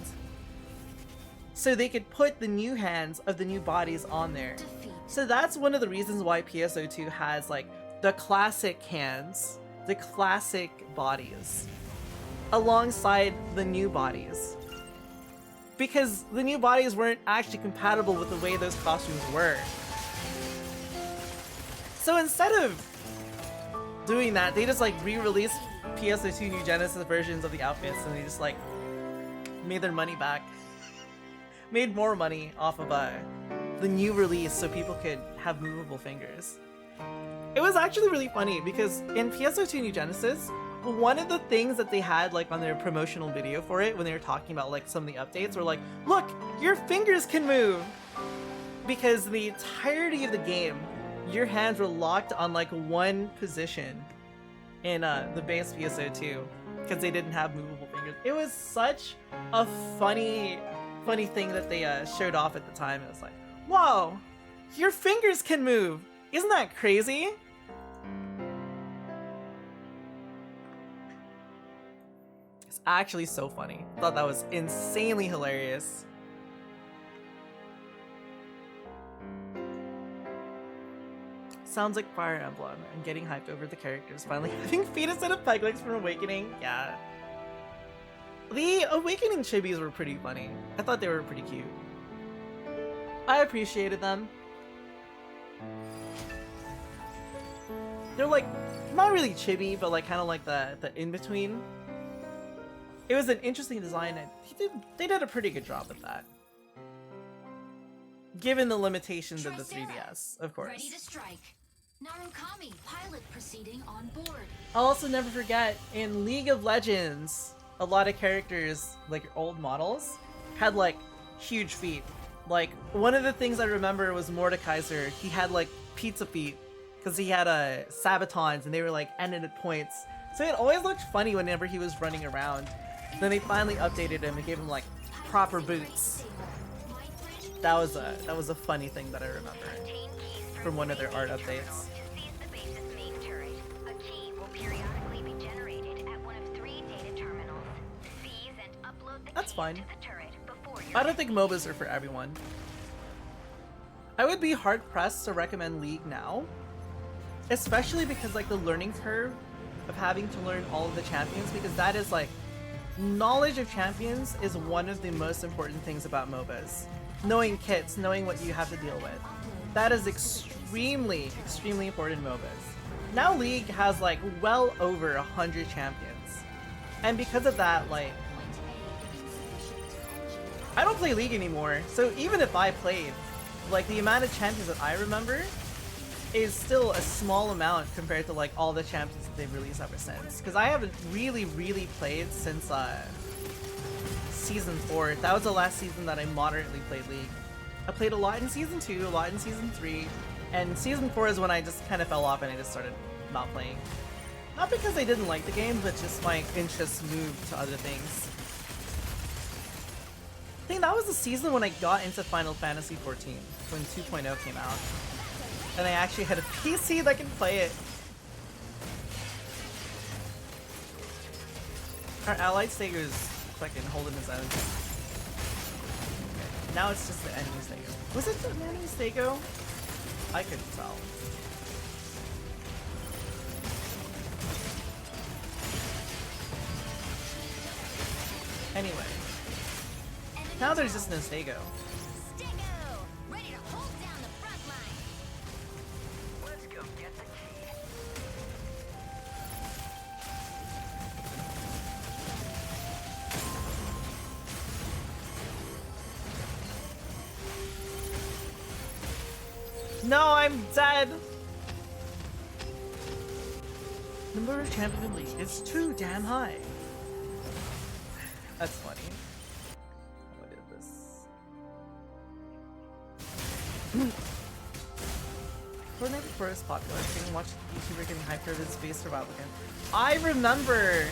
so they could put the new hands of the new bodies on there. So that's one of the reasons why PSO2 has like the classic hands, the classic bodies, alongside the new bodies. Because the new bodies weren't actually compatible with the way those costumes were. So instead of doing that, they just like re-released PSO2 New Genesis versions of the outfits and they just like made their money back. Made more money off of the new release so people could have movable fingers. It was actually really funny because in PSO2 New Genesis, one of the things that they had like on their promotional video for it when they were talking about like some of the updates were like, look, your fingers can move! Because the entirety of the game, your hands were locked on like one position in the base PSO2 because they didn't have movable fingers. It was such a funny thing that they showed off at the time. It was like, whoa, your fingers can move! Isn't that crazy? It's actually so funny. I thought that was insanely hilarious. Sounds like Fire Emblem. I'm getting hyped over the characters finally having feet instead of peg legs from Awakening. Yeah. The Awakening chibis were pretty funny. I thought they were pretty cute. I appreciated them. They're like, not really chibi, but like kind of like the in-between. It was an interesting design and they did a pretty good job with that. Given the limitations of the 3DS, of course. Ready to strike. Narukami, pilot proceeding on board. I'll also never forget, in League of Legends, a lot of characters, like your old models, had like huge feet. Like, one of the things I remember was Mordekaiser. He had like pizza feet, because he had Sabatons and they were like ended at points. So it always looked funny whenever he was running around. Then they finally updated him and gave him like proper boots. That was a funny thing that I remember from one of their art updates. To seize the base's main turret, a key will periodically be generated at one of 3 data terminals. Seize and upload the That's keys fine. to the turret before I don't think MOBAs are for everyone. I would be hard pressed to recommend League now, especially because like the learning curve of having to learn all of the champions, because that is like, knowledge of champions is one of the most important things about MOBAs. Knowing kits, knowing what you have to deal with. That is extremely, extremely important in MOBAs. Now League has like well over 100 champions. And because of that, like, I don't play League anymore, so even if I played, like, the amount of champions that I remember is still a small amount compared to like all the champions that they've released ever since. Because I haven't really played since Season 4. That was the last season that I moderately played League. I played a lot in Season 2, a lot in Season 3, and Season 4 is when I just kind of fell off and I just started not playing. Not because I didn't like the game, but just my interests moved to other things. I think that was the season when I got into Final Fantasy XIV, when 2.0 came out. And I actually had a PC that could play it. Our allied Stego's fucking holding his own. Okay. Now it's just the enemy Stego. Was it the enemy Stego? I couldn't tell. Anyway. Now there's just no Stego. Ready to hold down the front line. Let's go get the key. No, I'm dead! Number of champion league is too damn high. That's funny. What is this? Fortnite before it was popular, I can watch YouTuber getting hyped for this space survival game. I remember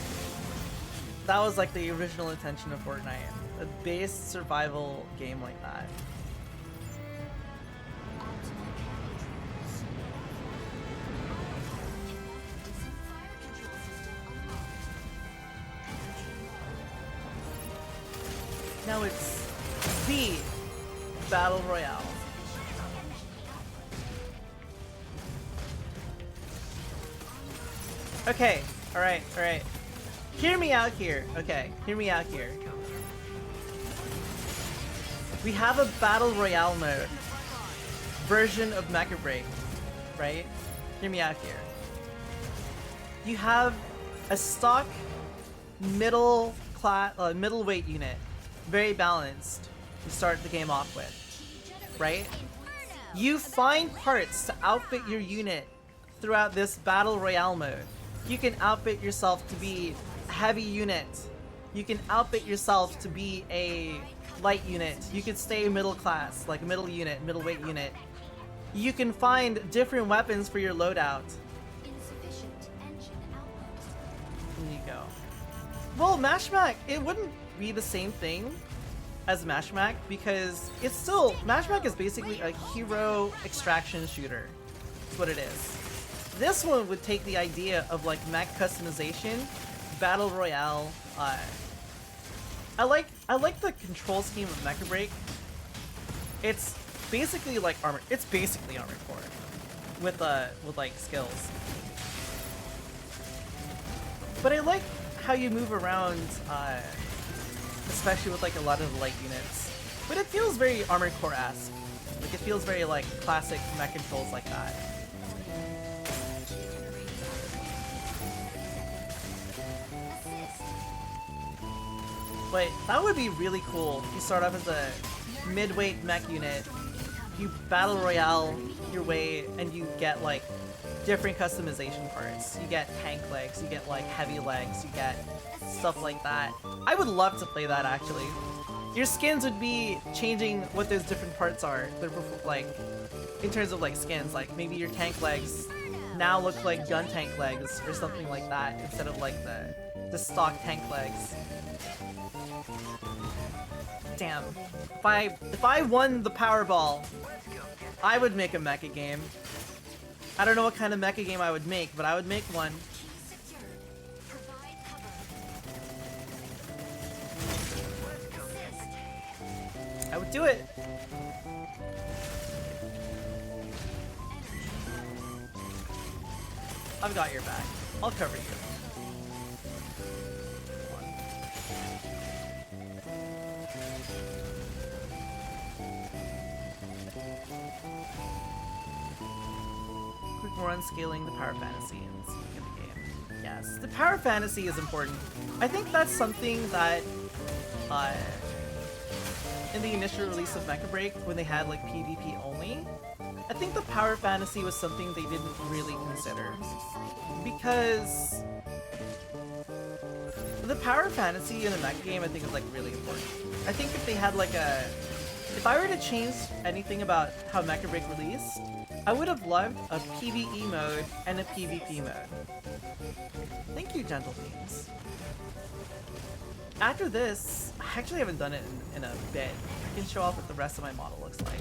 that was like the original intention of Fortnite. A base survival game like that. Now it's the Battle Royale. Okay, alright. Hear me out here. Okay, hear me out here. We have a Battle Royale mode version of Mecha Break, right? Hear me out here. You have a stock middleweight unit. Very balanced to start the game off with, right? You find parts to outfit your unit throughout this Battle Royale mode. You can outfit yourself to be a heavy unit. You can outfit yourself to be a light unit. You can stay middle class, like middle unit, middleweight unit. You can find different weapons for your loadout. There you go. Well, Mashmak, it wouldn't be the same thing as Mashmak because it's still, Mashmak is basically a hero extraction shooter. That's what it is. This one would take the idea of like mech customization, battle royale. I like the control scheme of Mecha Break. It's basically like armor. It's basically Armored Core with like skills. But I like how you move around, especially with like a lot of light units. But it feels very Armored Core-esque. Like it feels very like classic mech controls like that. But that would be really cool if you start off as a mid-weight mech unit, you battle royale your way, and you get like different customization parts. You get tank legs, you get like heavy legs, you get stuff like that. I would love to play that actually. Your skins would be changing what those different parts are. They're like, in terms of like skins, like maybe your tank legs now look like gun tank legs or something like that instead of like the stock tank legs. Damn. If I won the Powerball, I would make a mecha game. I don't know what kind of mecha game I would make, but I would make one. I would do it. I've got your back. I'll cover you. more on scaling the power fantasy in the game. Yes, the power fantasy is important. I think that's something that in the initial release of Mecha Break, when they had like PvP only, I think the power fantasy was something they didn't really consider. Because the power fantasy in a mecha game, I think, is like really important. I think if they had like if I were to change anything about how Mecha Break released, I would have loved a PvE mode and a PvP mode. Thank you, gentle beings. After this, I actually haven't done it in a bit. I can show off what the rest of my model looks like.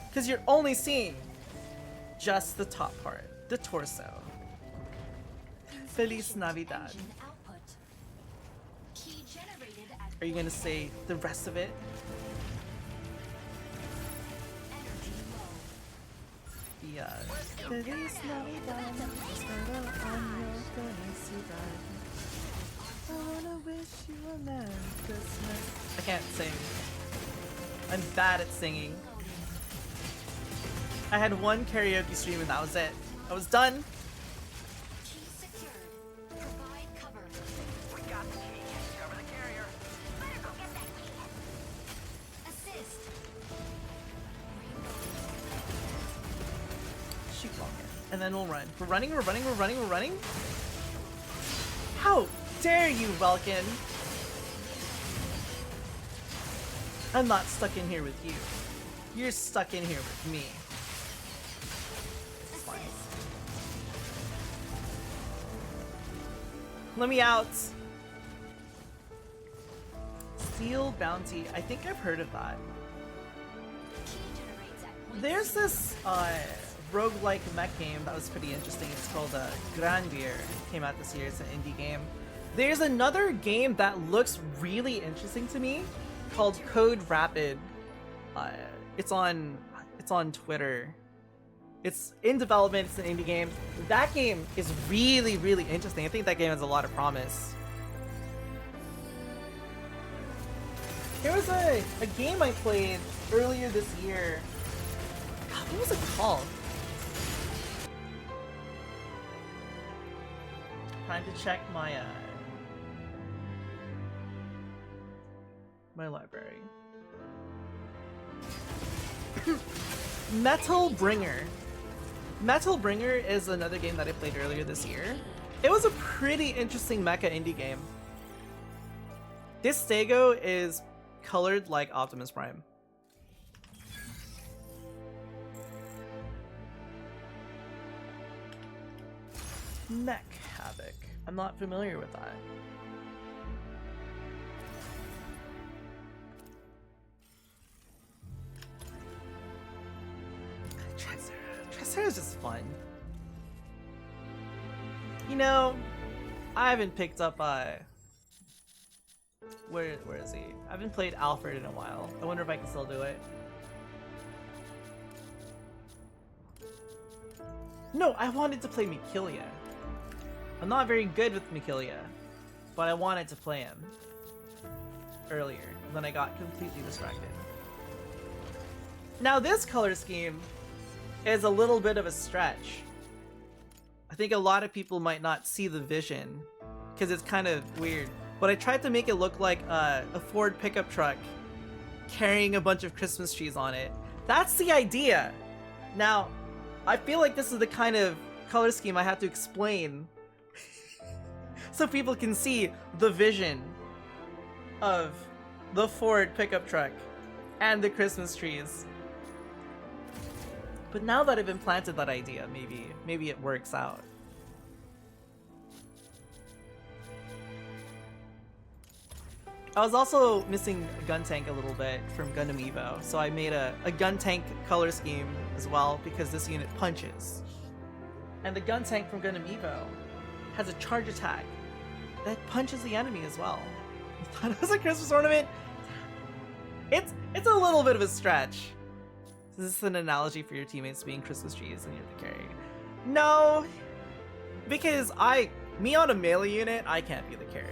Because you're only seeing just the top part, the torso. Feliz Navidad. Are you gonna say the rest of it? Yeah. Feliz Navidad. Espero año felicidad. I wanna wish you a Merry Christmas. I can't sing. I'm bad at singing. I had one karaoke stream and that was it. I was done. And then we'll run. We're running, we're running, we're running, we're running. How dare you, Welkin? I'm not stuck in here with you. You're stuck in here with me. It's fine. Let me out. Steel Bounty. I think I've heard of that. There's this roguelike mech game that was pretty interesting. It's called Grandir. It came out this year. It's an indie game. There's another game that looks really interesting to me called Code Rapid. It's on Twitter. It's in development. It's an indie game. That game is really, really interesting. I think that game has a lot of promise. There was a game I played earlier this year. God, what was it called? Trying to check my my library. Metal Bringer. Metal Bringer is another game that I played earlier this year. It was a pretty interesting mecha indie game. This Stego is colored like Optimus Prime. Mech Havoc. I'm not familiar with that. Tricera's just fun. You know, I haven't picked up where is he? I haven't played Alfred in a while. I wonder if I can still do it. No, I wanted to play Mikilia. I'm not very good with Mikilia, but I wanted to play him earlier, and then I got completely distracted. Now this color scheme is a little bit of a stretch. I think a lot of people might not see the vision, because it's kind of weird, but I tried to make it look like a Ford pickup truck carrying a bunch of Christmas trees on it. That's the idea! Now, I feel like this is the kind of color scheme I have to explain so people can see the vision of the Ford pickup truck and the Christmas trees. But now that I've implanted that idea, maybe it works out. I was also missing Gun Tank a little bit from Gundam Evo, so I made a Gun Tank color scheme as well because this unit punches. And the Gun Tank from Gundam Evo has a charge attack that punches the enemy as well. You thought it was a Christmas ornament? It's a little bit of a stretch. Is this an analogy for your teammates being Christmas trees and you're the carry? No, because me on a melee unit, I can't be the carry.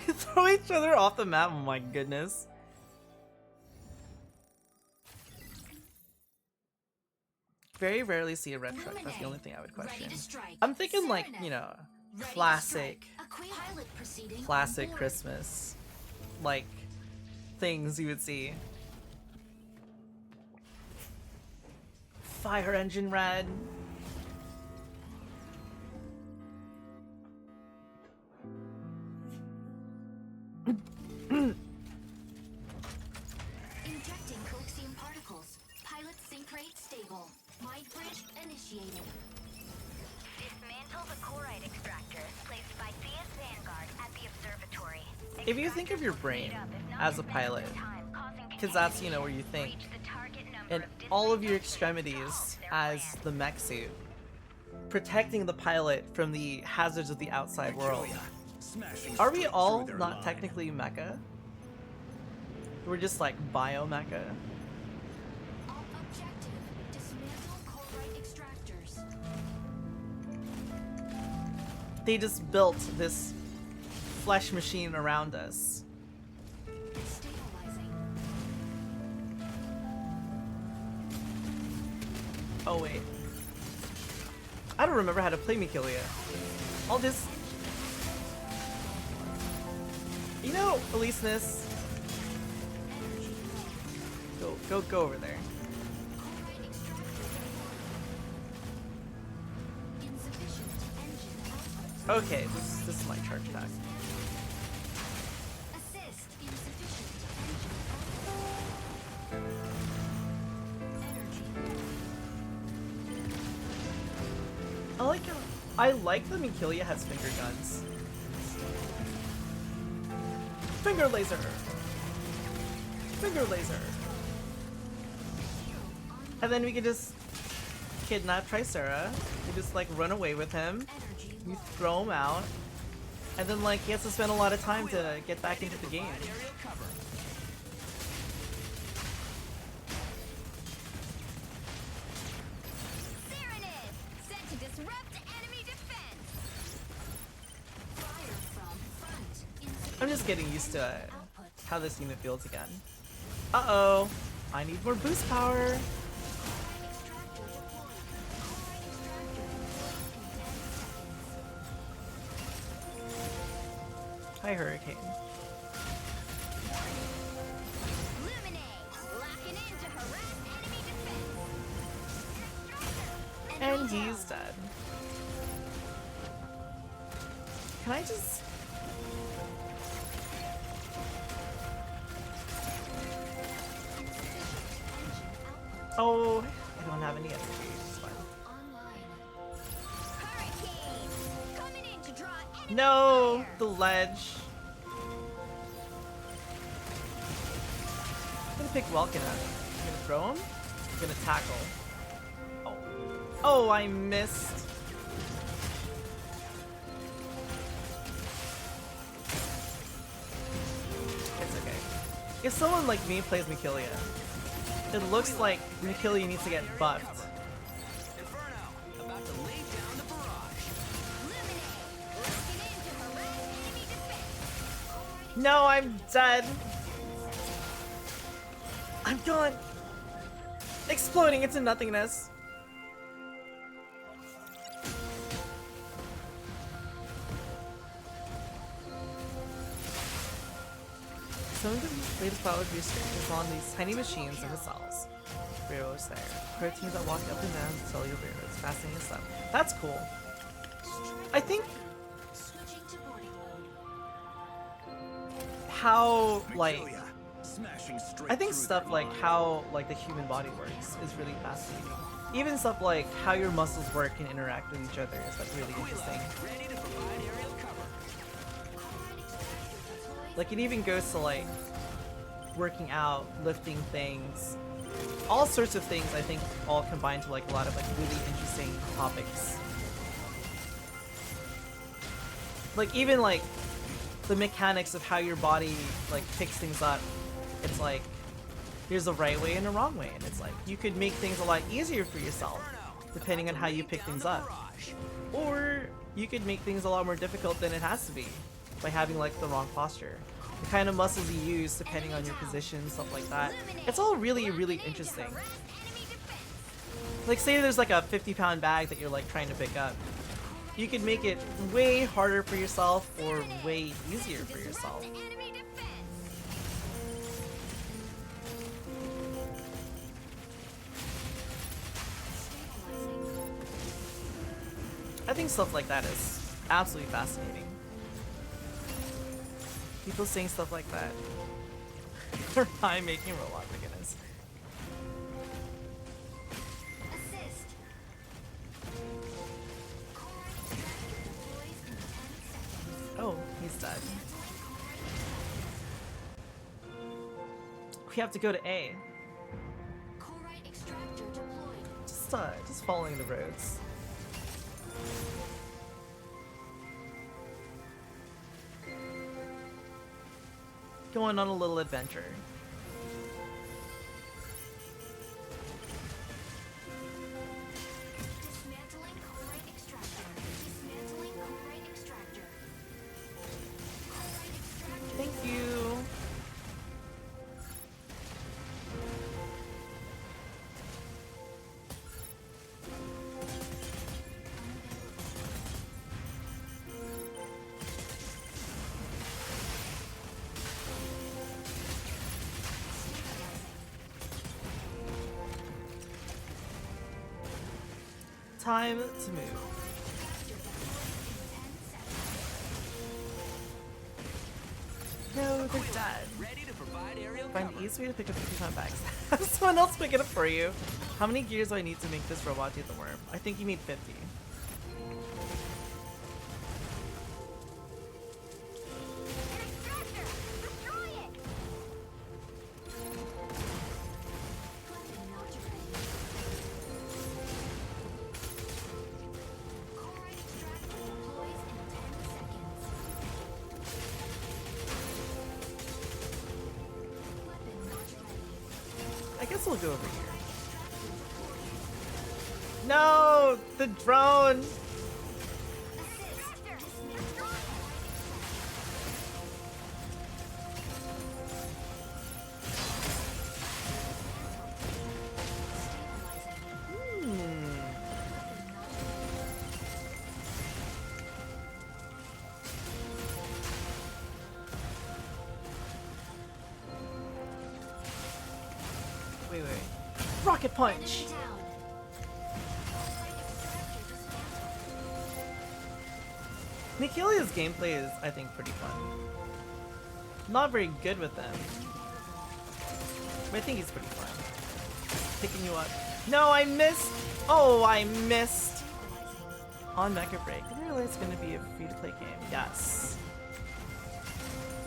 Throw each other off the map, oh my goodness. very rarely see a red truck. That's the only thing I would Ready question. to strike. I'm thinking like, Serenade. you know, Ready to classic, strike. A quick pilot proceeding classic on board. Christmas, like, things you would see. Fire engine red. Injecting coaxium particles. Pilot sync rate stable. Mind bridge initiated. Dismantle the chloride extractors placed by CS Vanguard at the observatory. If you think of your brain as a pilot, because that's, you know, where you think, and all of your extremities as the mech suit, protecting the pilot from the hazards of the outside world. Smashing Are we straight all through their not line. technically mecha? We're just like bio-mecha. Objective. Dismantle chloride extractors. They just built this flesh machine around us. Stabilizing. Oh wait. I don't remember how to play Mikilia. I'll just... You know, Eliseness. Go over there. Chloride extractor. Insufficient engine output. Okay, this is my charge pack. Assist. Insufficient engine output. Energy. I like the Mikilia has finger guns. Finger laser! Finger laser! And then we can just kidnap Tricera. We just like run away with him. Energy. We throw him out. And then like he has to spend a lot of time to get back into the game. Aerial cover. Serenade! Sent to disrupt enemy defense! Fire from front. Insufficient I'm just getting used to output. how this unit feels again. Uh-oh. I need more boost power. Chloride extractor deployed. Chloride extractor deployed in 10 seconds. Hi, Hurricane. Luminate! Locking in to harass enemy defense! And he's dead. Can I just... Oh, I don't have any energy. It's fine. Hurricane! Coming in to draw enemy No! fire! The ledge. I'm gonna pick Welkin up. I'm gonna throw him. I'm gonna tackle. Oh. Oh, I missed. It's okay. If someone like me plays Mikilia, it looks like Mikilia needs to get buffed. Inferno, about to lay down the barrage. Luminate! Locking in to harass enemy defense! No, I'm dead. I'm gone. Exploding into nothingness. Some of the latest biology research is on these tiny machines in the cells. Barrows there. Proteins that walk up and down cellular barrows, fastening us up. That's cool. I think Switching to boarding mode. how, like, Mikilia, smashing straight I think through stuff their like line. how like the human body works is really fascinating. Even stuff like how your muscles work and interact with each other is like really interesting. Ready to provide aerial cover. Chloride extractor deployed. Like it even goes to like working out, lifting things, all sorts of things. I think all combined to like a lot of like really interesting topics. Like even like the mechanics of how your body like picks things up. It's like there's a right way and a wrong way, and it's like you could make things a lot easier for yourself depending on how you pick things up, or you could make things a lot more difficult than it has to be by having like the wrong posture, the kind of muscles you use depending on your position, stuff like that. It's all really, really interesting. Like, say there's like a 50-pound bag that you're like trying to pick up. You could make it way harder for yourself or way easier for yourself. Enemy defense. I think stuff like that is absolutely fascinating. People saying stuff like that. Or I'm making robot, my goodness. Assist. Oh, he's dead. We have to go to A. Corite extractor deployed. Just following the roads. Going on a little adventure. Dismantling Corite extractor. Dismantling Corite extractor. Corite extractor. Thank you. Time to move. No, they're dead. Ready to provide aerial Find cover. the easiest way to pick up 50-pound bags. Have someone else pick it up for you. How many gears do I need to make this robot do the worm? I think you need 50. An extractor! Destroy it! Weapon not ready. Corite extractor deploys in 10 seconds. Weapon not ready. I guess we'll go over here. No! The drone! Extractor! Destroy it! Hmm. Wait. Rocket punch! Enemy down. Nikilia's gameplay is, I think, pretty fun. Not very good with them. But I think he's pretty fun. Picking you up. No, I missed! Oh, I missed! On Mecha Break. I didn't realize it's gonna be a free-to-play game. Yes.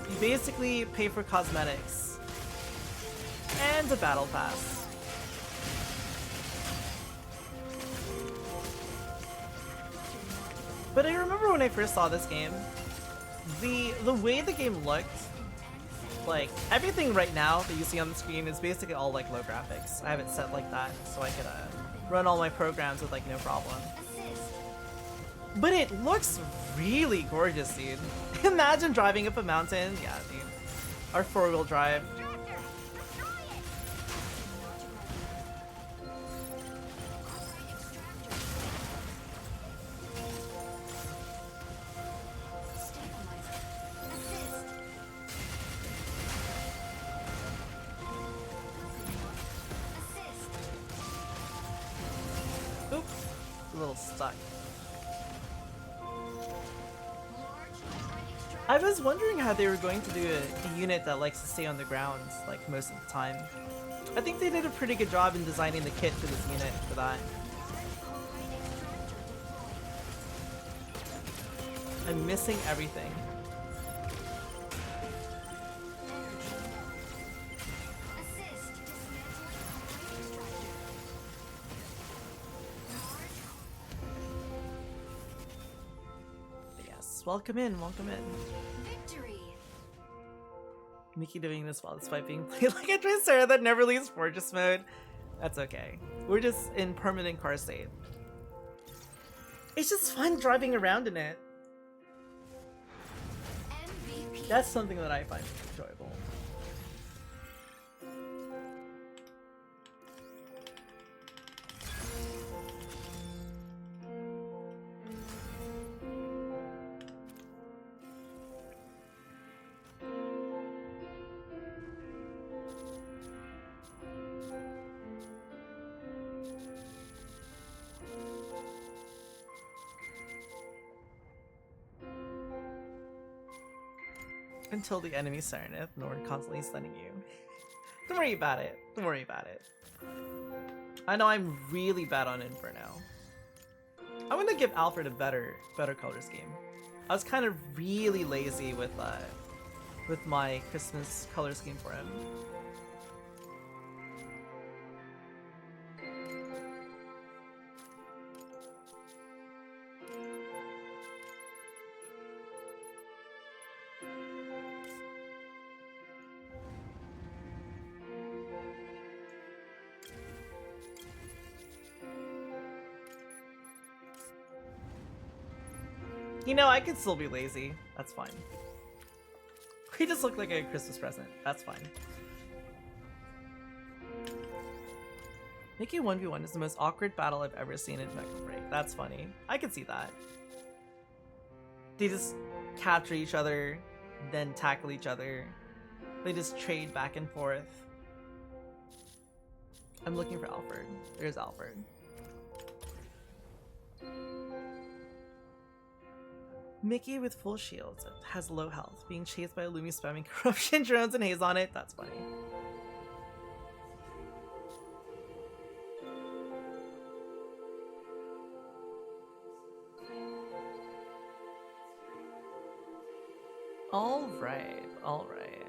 You basically pay for cosmetics. And a battle pass. But I remember when I first saw this game, the way the game looked, like everything right now that you see on the screen is basically all like low graphics. I have it set like that so I could run all my programs with like no problem. Assist. But it looks really gorgeous, dude. Imagine driving up a mountain. Yeah, dude. Our 4-wheel drive. Extractor! Destroy it! Corite extractor. Stabilizer. Assist. Assist. Oops. A little stuck. Large Corite extractor. I was wondering how they were going to do a unit that likes to stay on the ground, like, most of the time. I think they did a pretty good job in designing the kit for this unit for that. Corite extractor deployed. I'm missing everything. Assist. Dismantling Corite extractor. Large But yes, welcome in, welcome in. victory. Mickey doing this while despite being played like a Tricera that never leaves Fortress mode. That's okay. We're just in permanent car state. It's just fun driving around in it. MVP. That's something that I find enjoyable. Until the enemy Serenith, nor constantly stunning you. Don't worry about it. Don't worry about it. I know I'm really bad on Inferno. I'm gonna give Alfred a better color scheme. I was kind of really lazy with my Christmas color scheme for him. You know, I could still be lazy. That's fine. He just looked like a Christmas present. That's fine. Making 1v1 is the most awkward battle I've ever seen in Mecha Break. That's funny. I can see that. They just capture each other, then tackle each other. They just trade back and forth. I'm looking for Alfred. There's Alfred. Mickey with full shields has low health, being chased by a Lumi spamming corruption drones and haze on it. That's funny. All right, all right.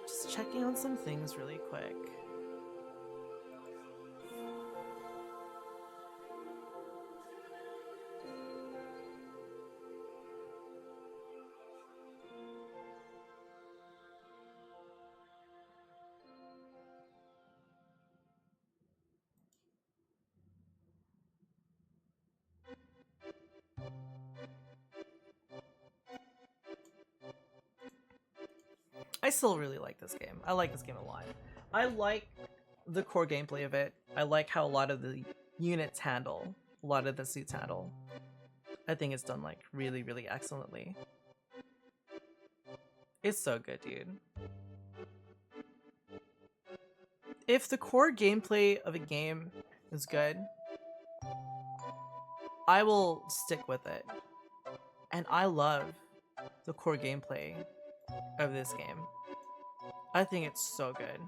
Just checking on some things really quick. I still really like this game. I like this game a lot. I like the core gameplay of it. I like how a lot of the units handle, a lot of the suits handle. I think it's done like really, really excellently. It's so good, dude. If the core gameplay of a game is good, I will stick with it. And I love the core gameplay of this game. I think it's so good.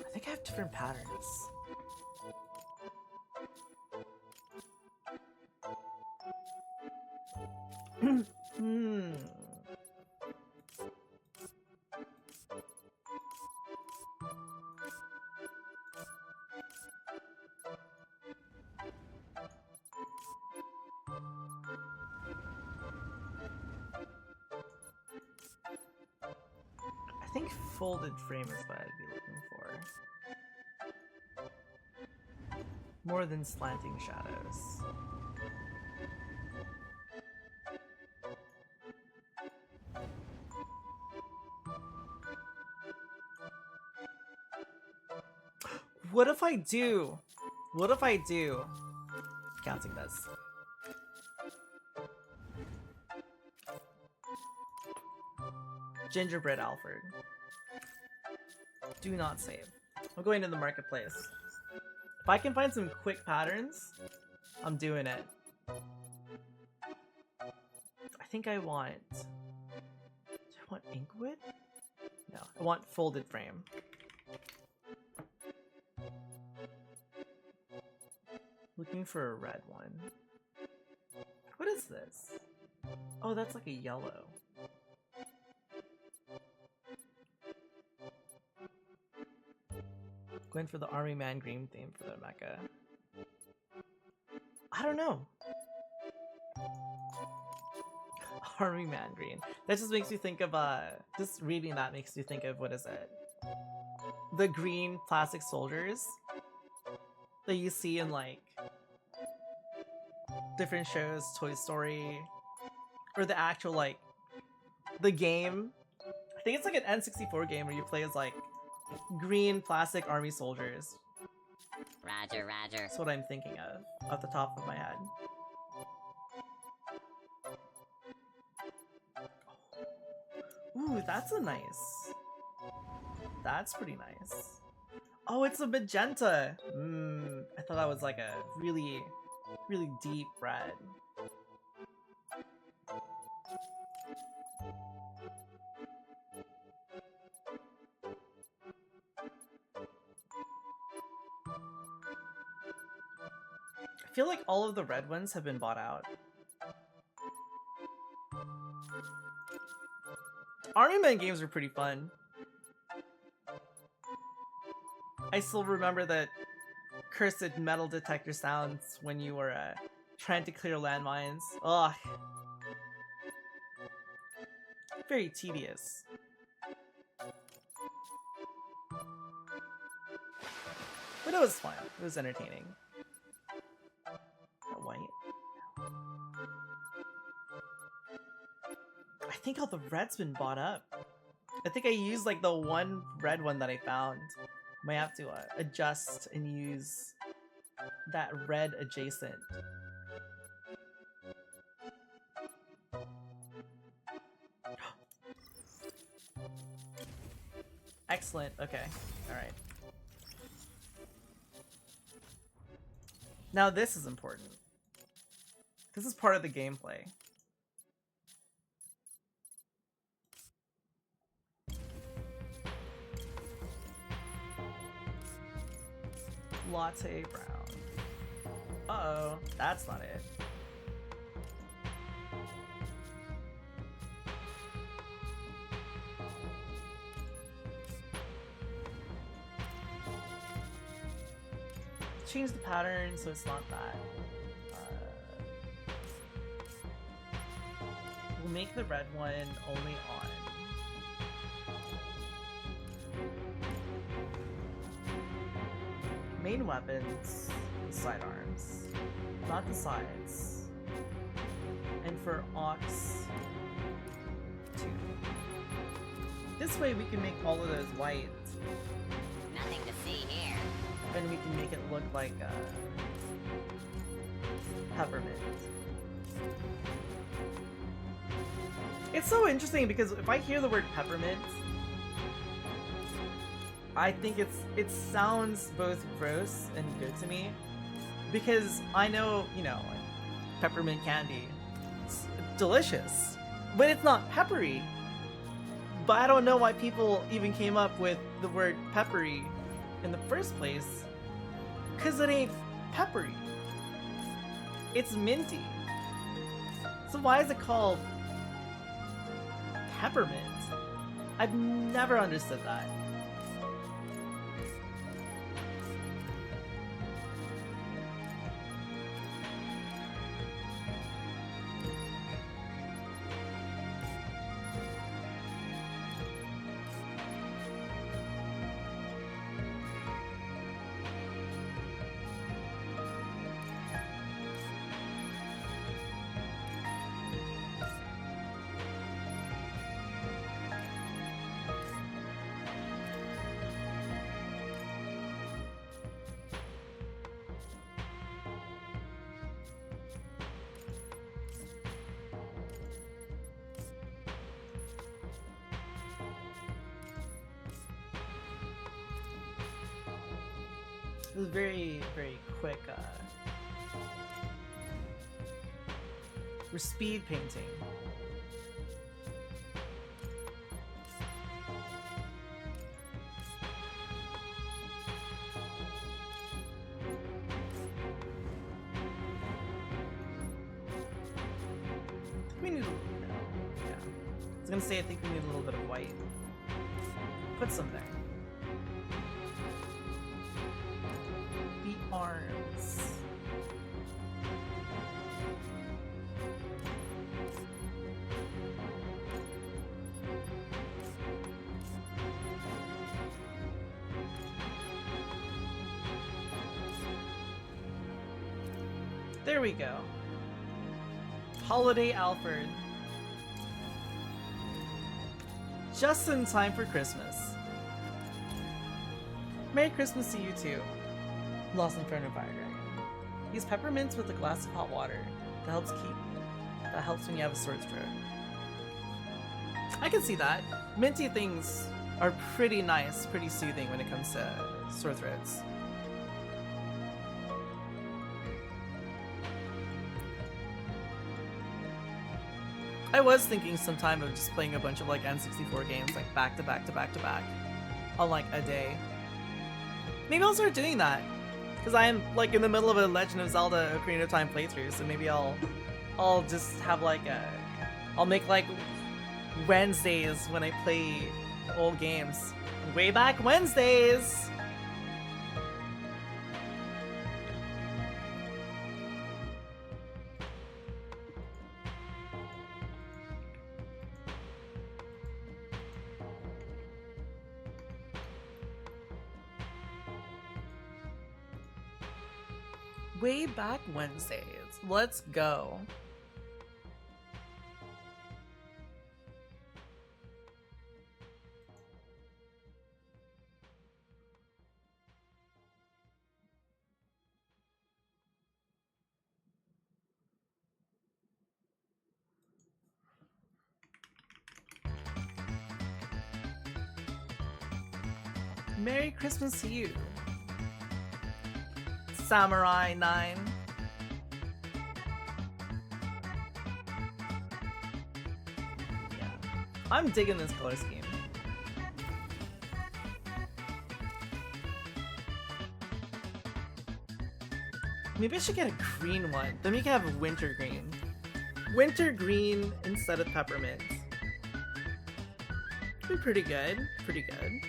I think I have different patterns. I think folded frame is what I'd be looking for. More than slanting shadows. What if I do? What if I do? Counting this. Gingerbread Alfred. Do not save. I'm going to the marketplace. If I can find some quick patterns, I'm doing it. I think I want... Do I want Inkwood? No, I want folded frame. Looking for a red one. What is this? Oh, that's like a yellow. Going for the Army Man green theme for the mecha. I don't know. Army Man green. That just makes you think of just reading that makes you think of, what is it? The green plastic soldiers that you see in like different shows, Toy Story, or the actual like the game. I think it's like an N64 game where you play as like green plastic army soldiers. Roger, roger. That's what I'm thinking of off the top of my head. Ooh, that's a nice. That's pretty nice. Oh, it's a magenta. I thought that was like a really, really deep red. I feel like all of the red ones have been bought out. Army Men games were pretty fun. I still remember the cursed metal detector sounds when you were trying to clear landmines. Ugh. Very tedious. But it was fun. It was entertaining. White. I think all the red's been bought up. I think I used like the one red one that I found. Might have to adjust and use that red adjacent. Excellent. Okay. All right. Now this is important. This is part of the gameplay. Latte brown. Uh-oh, that's not it. Change the pattern so it's not that. We'll make the red one only on. Main weapons, sidearms, not the sides. And for aux 2. This way we can make all of those white. Nothing to see here. And we can make it look like peppermint. It's so interesting because if I hear the word peppermint, I think it sounds both gross and good to me, because I know, you know, like, peppermint candy, it's delicious, but it's not peppery. But I don't know why people even came up with the word peppery in the first place, because it ain't peppery. It's minty. So why is it called peppermint? I've never understood that. It was very, very quick. We're speed painting. We need a little bit. Yeah. I was gonna say I think we need a little bit of white. Put some there. The arms. There we go. Holiday Alfred. Just in time for Christmas. Merry Christmas to you too. Lost Inferno Fire Dragon. Use peppermints with a glass of hot water. That helps when you have a sore throat. I can see that. Minty things are pretty nice, pretty soothing when it comes to sore throats. I was thinking sometime of just playing a bunch of like N64 games like back to back to back to back on like a day. Maybe I'll start doing that because I am like in the middle of a Legend of Zelda Ocarina of Time playthrough, so maybe I'll just have like I'll make like Wednesdays when I play old games. Way back Wednesdays! Way back Wednesdays. Let's go. Merry Christmas to you, Samurai 9. Yeah, I'm digging this color scheme. Maybe I should get a green one. Then we can have winter green. Winter green instead of peppermint. Be pretty good. Pretty good.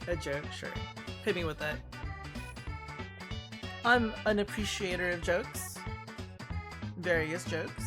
A joke? Sure. Hit me with it. I'm an appreciator of jokes. Various jokes.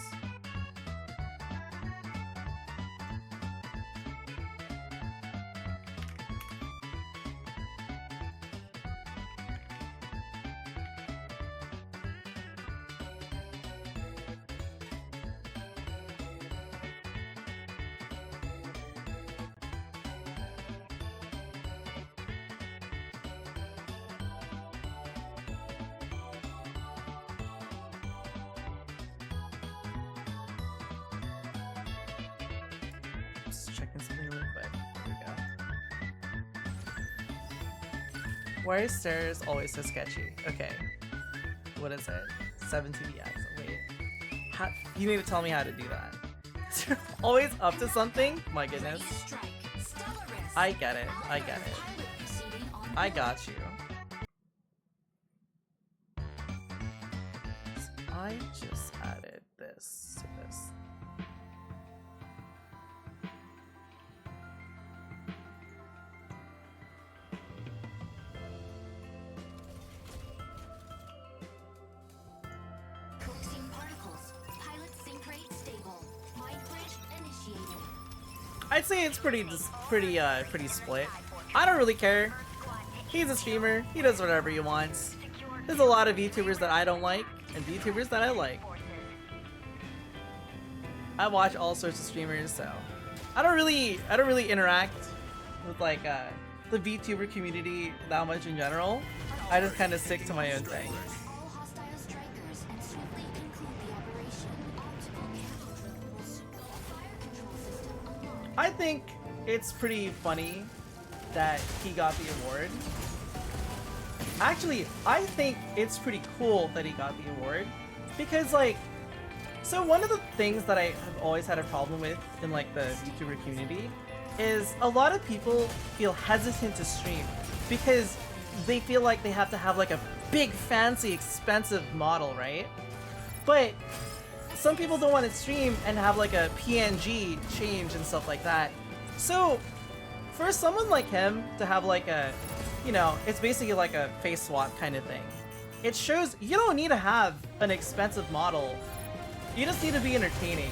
Just checking something really quick. Here we go. Why are stairs always so sketchy? Okay. What is it? 17 BX. Wait. You need to tell me how to do that. You're always up to something? My goodness. I get it. I get it. I got you. I just added this to this. I'd say it's pretty split. I don't really care. He's a streamer. He does whatever he wants. There's a lot of VTubers that I don't like, and VTubers that I like. I watch all sorts of streamers, so I don't really interact with like the VTuber community that much in general. I just kind of stick to my own thing. I think it's pretty funny that he got the award. Actually, I think it's pretty cool that he got the award because like, so one of the things that I have always had a problem with in like the VTuber community is a lot of people feel hesitant to stream because they feel like they have to have like a big fancy expensive model, right? But some people don't want to stream and have like a PNG change and stuff like that. So for someone like him to have like a, you know, it's basically like a face swap kind of thing. It shows you don't need to have an expensive model. You just need to be entertaining.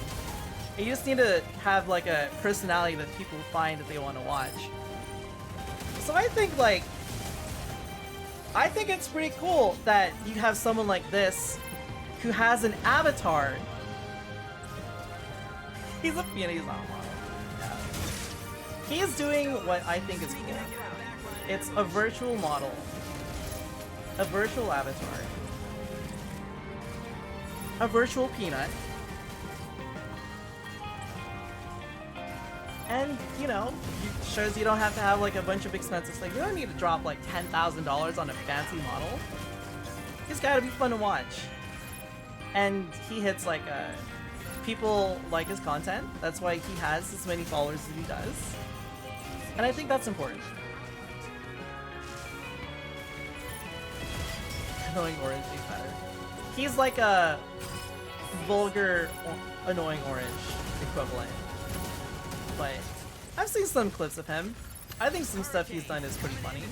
You just need to have like a personality that people find that they want to watch. So I think like, I think it's pretty cool that you have someone like this who has an avatar. He's not a model. Yeah. He is doing what I think is cool. It's a virtual model. A virtual avatar. A virtual peanut. And, you know, shows you don't have to have like a bunch of expenses. Like, you don't need to drop like $10,000 on a fancy model. He's gotta be fun to watch. And he hits like people like his content. That's why he has as many followers as he does. And I think that's important. Annoying orange is better. He's like a vulgar, annoying orange equivalent. But I've seen some clips of him. I think some stuff he's done is pretty funny.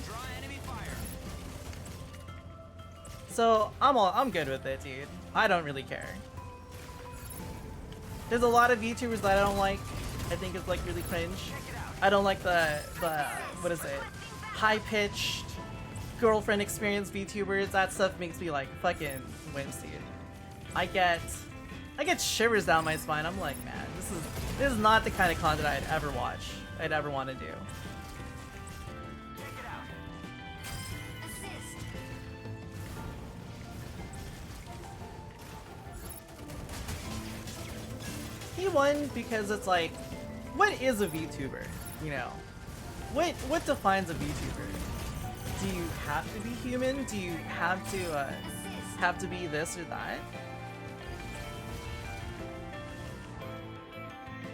So I'm good with it, dude. I don't really care. There's a lot of VTubers that I don't like. I think it's like really cringe. I don't like the what is it? High-pitched girlfriend experience VTubers. That stuff makes me like fucking wince, dude. I get shivers down my spine. I'm like, man, this is not the kind of content I'd ever watch. I'd ever want to do. He won because it's like, what is a VTuber? You know, what defines a VTuber? Do you have to be human? Do you have to be this or that?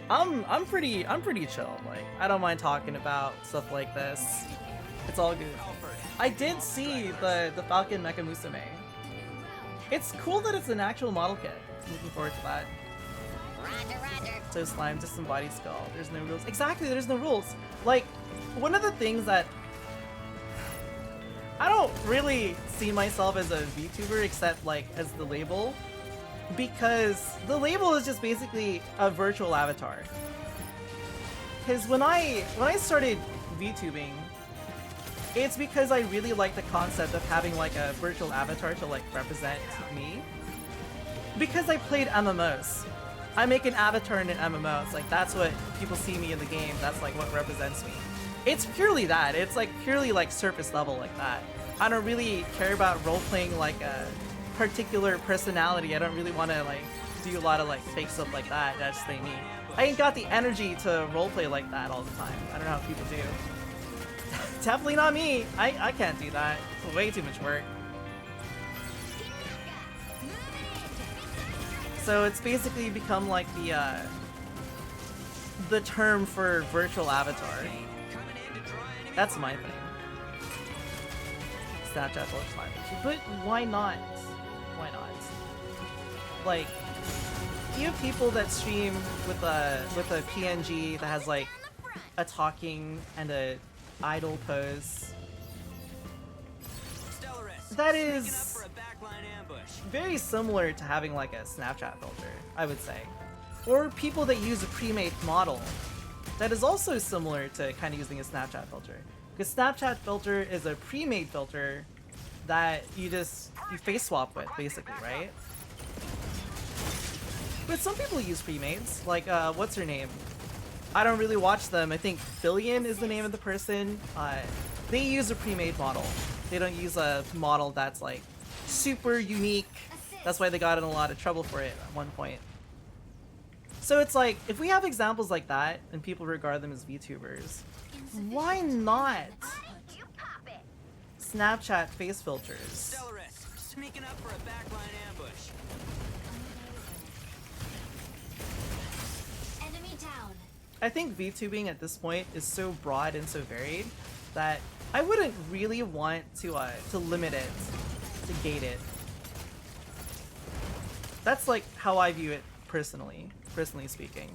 I'm pretty chill. Like, I don't mind talking about stuff like this. It's all good. I did see the Falcon Mecha Musume. It's cool that it's an actual model kit. Looking forward to that. Roger, roger. So slime, disembodied skull. There's no rules. Exactly, there's no rules. Like, one of the things that I don't really see myself as a VTuber except like as the label, because the label is just basically a virtual avatar. Because when I started VTubing, it's because I really like the concept of having like a virtual avatar to like represent me. Because I played MMOs. I make an avatar in an MMO. It's like, that's what people see me in the game. That's like what represents me. It's purely that. It's like purely like surface level like that. I don't really care about role-playing like a particular personality. I don't really want to like do a lot of like fake stuff like that. That's just me. I ain't got the energy to roleplay like that all the time. I don't know how people do. Definitely not me. I can't do that. It's way too much work. So it's basically become like the term for virtual avatar. That's my thing. Snapchat looks fine. But why not? Why not? Like, you have people that stream with a PNG that has like a talking and a idle pose. That is very similar to having like a Snapchat filter, I would say. Or people that use a pre-made model. That is also similar to kind of using a Snapchat filter. Because Snapchat filter is a pre-made filter that you face swap with, basically, right? But some people use pre-mades, like, what's her name? I don't really watch them. I think Billion is the name of the person. They use a pre-made model. They don't use a model that's like super unique. That's why they got in a lot of trouble for it at one point. So it's like, if we have examples like that and people regard them as VTubers, why not Snapchat face filters? Sneaking up for a backline ambush. Enemy down. I think VTubing at this point is so broad and so varied that I wouldn't really want to limit it, to gate it. That's like how I view it personally speaking.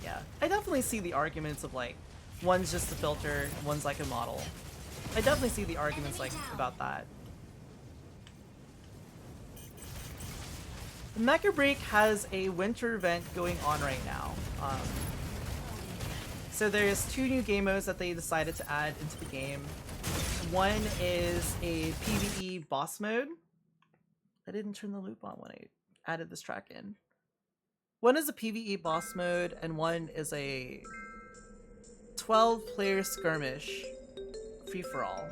Yeah, I definitely see the arguments of like, one's just a filter, one's like a model. I definitely see the arguments like about that. Mecha Break has a winter event going on right now. So there's 2 new game modes that they decided to add into the game. One is a PvE boss mode. I didn't turn the loop on when I added this track in. One is a PvE boss mode, and one is a 12-player skirmish free-for-all.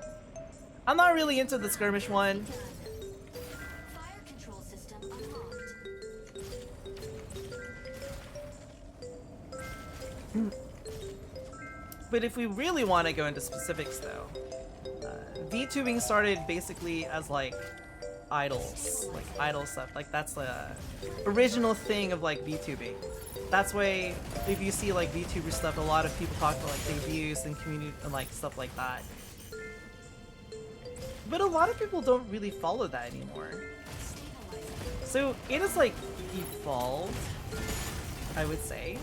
I'm not really into the skirmish one. Fire control system unlocked. But if we really want to go into specifics though, VTubing started basically as like idols, like idol stuff. Like that's the original thing of like VTubing. That's why if you see like VTuber stuff, a lot of people talk about like debuts and community and like stuff like that. But a lot of people don't really follow that anymore. So it has like evolved, I would say.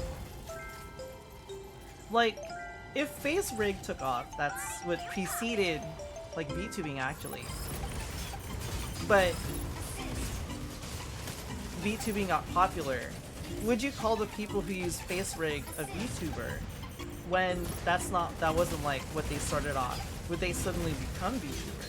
Like, if Face Rig took off, that's what preceded like VTubing actually. But VTubing got popular. Would you call the people who use Face Rig a VTuber when that wasn't like what they started off? Would they suddenly become VTubers?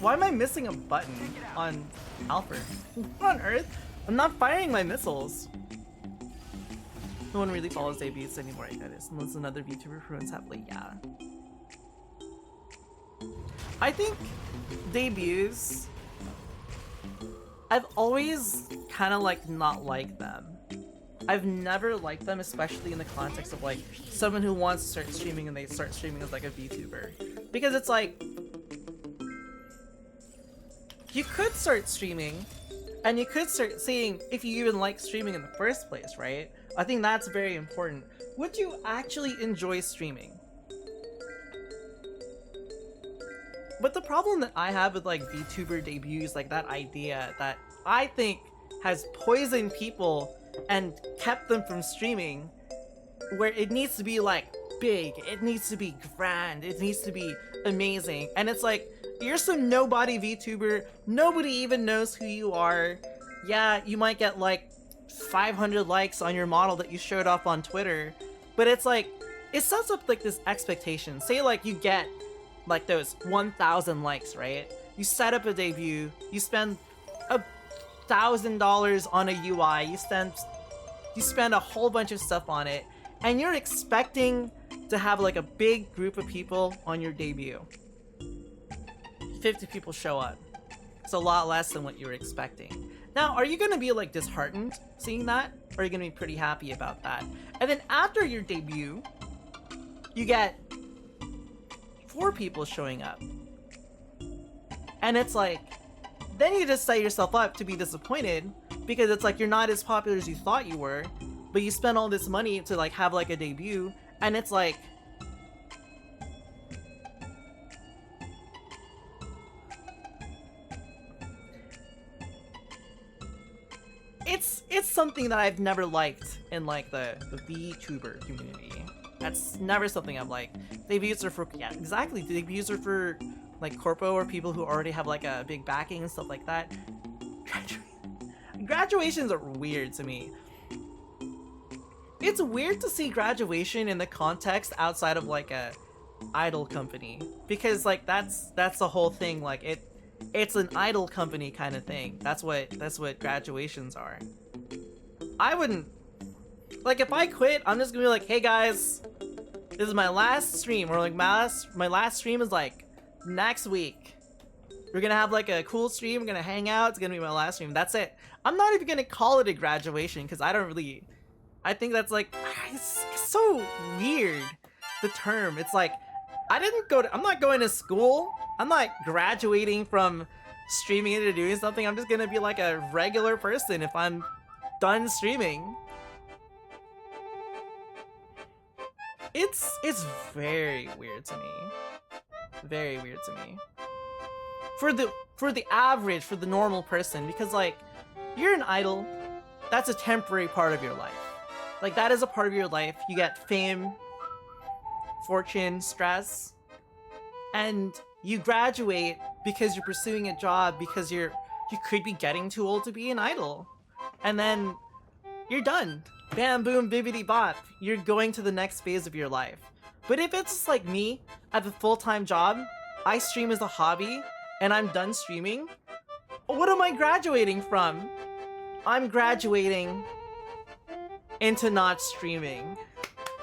Why am I missing a button on Alfred? What on earth? I'm not firing my missiles. No one really follows debuts anymore, I noticed, unless another VTuber who runs happily. Yeah. I think debuts, I've always kind of like not liked them. I've never liked them, especially in the context of like someone who wants to start streaming and they start streaming as like a VTuber. Because it's like, you could start streaming, and you could start seeing if you even like streaming in the first place, right? I think that's very important. Would you actually enjoy streaming? But the problem that I have with like VTuber debuts, like that idea that I think has poisoned people and kept them from streaming, where it needs to be like big, it needs to be grand, it needs to be amazing, and it's like, you're some nobody VTuber, nobody even knows who you are. Yeah, you might get like 500 likes on your model that you showed off on Twitter, but it's like, it sets up like this expectation. Say like you get like those 1,000 likes, right? You set up a debut, you spend $1,000 on a UI, you spend a whole bunch of stuff on it, and you're expecting to have like a big group of people on your debut. 50 people show up. It's a lot less than what you were expecting. Now, are you gonna be like disheartened seeing that? Or are you gonna be pretty happy about that? And then after your debut, you get 4 people showing up. And it's like, then you just set yourself up to be disappointed because it's like you're not as popular as you thought you were, but you spent all this money to like have like a debut, and it's like, it's something that I've never liked in like the VTuber community. That's never something I've liked. Debuts are for, yeah, exactly. Debuts are for like corpo or people who already have like a big backing and stuff like that. Graduations are weird to me. It's weird to see graduation in the context outside of like a idol company, because like that's the whole thing. Like it's an idol company kind of thing. That's what graduations are. I wouldn't, like, if I quit, I'm just gonna be like, hey guys, this is my last stream, or like my last stream is like next week. We're gonna have like a cool stream, we're gonna hang out, it's gonna be my last stream. That's it. I'm not even gonna call it a graduation because I think that's like, it's so weird, the term. It's like, I'm not going to school. I'm not graduating from streaming into doing something. I'm just gonna be like a regular person if I'm done streaming. It's very weird to me. Very weird to me. For the average, for the normal person, because like, you're an idol, that's a temporary part of your life. Like, that is a part of your life. You get fame, fortune, stress, and you graduate because you're pursuing a job, because you could be getting too old to be an idol. And then you're done. Bam, boom, bibbidi bop. You're going to the next phase of your life. But if it's just like me, I have a full-time job, I stream as a hobby, and I'm done streaming, what am I graduating from? I'm graduating into not streaming.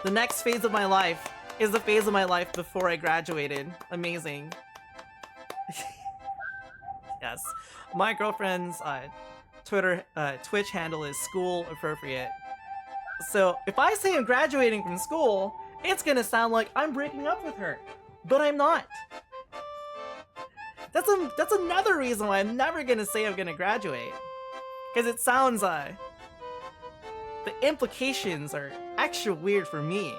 The next phase of my life is the phase of my life before I graduated. Amazing. Yes. My girlfriend's Twitch handle is school appropriate. So if I say I'm graduating from school, it's gonna sound like I'm breaking up with her. But I'm not. That's another reason why I'm never gonna say I'm gonna graduate. Because it sounds, the implications are extra weird for me.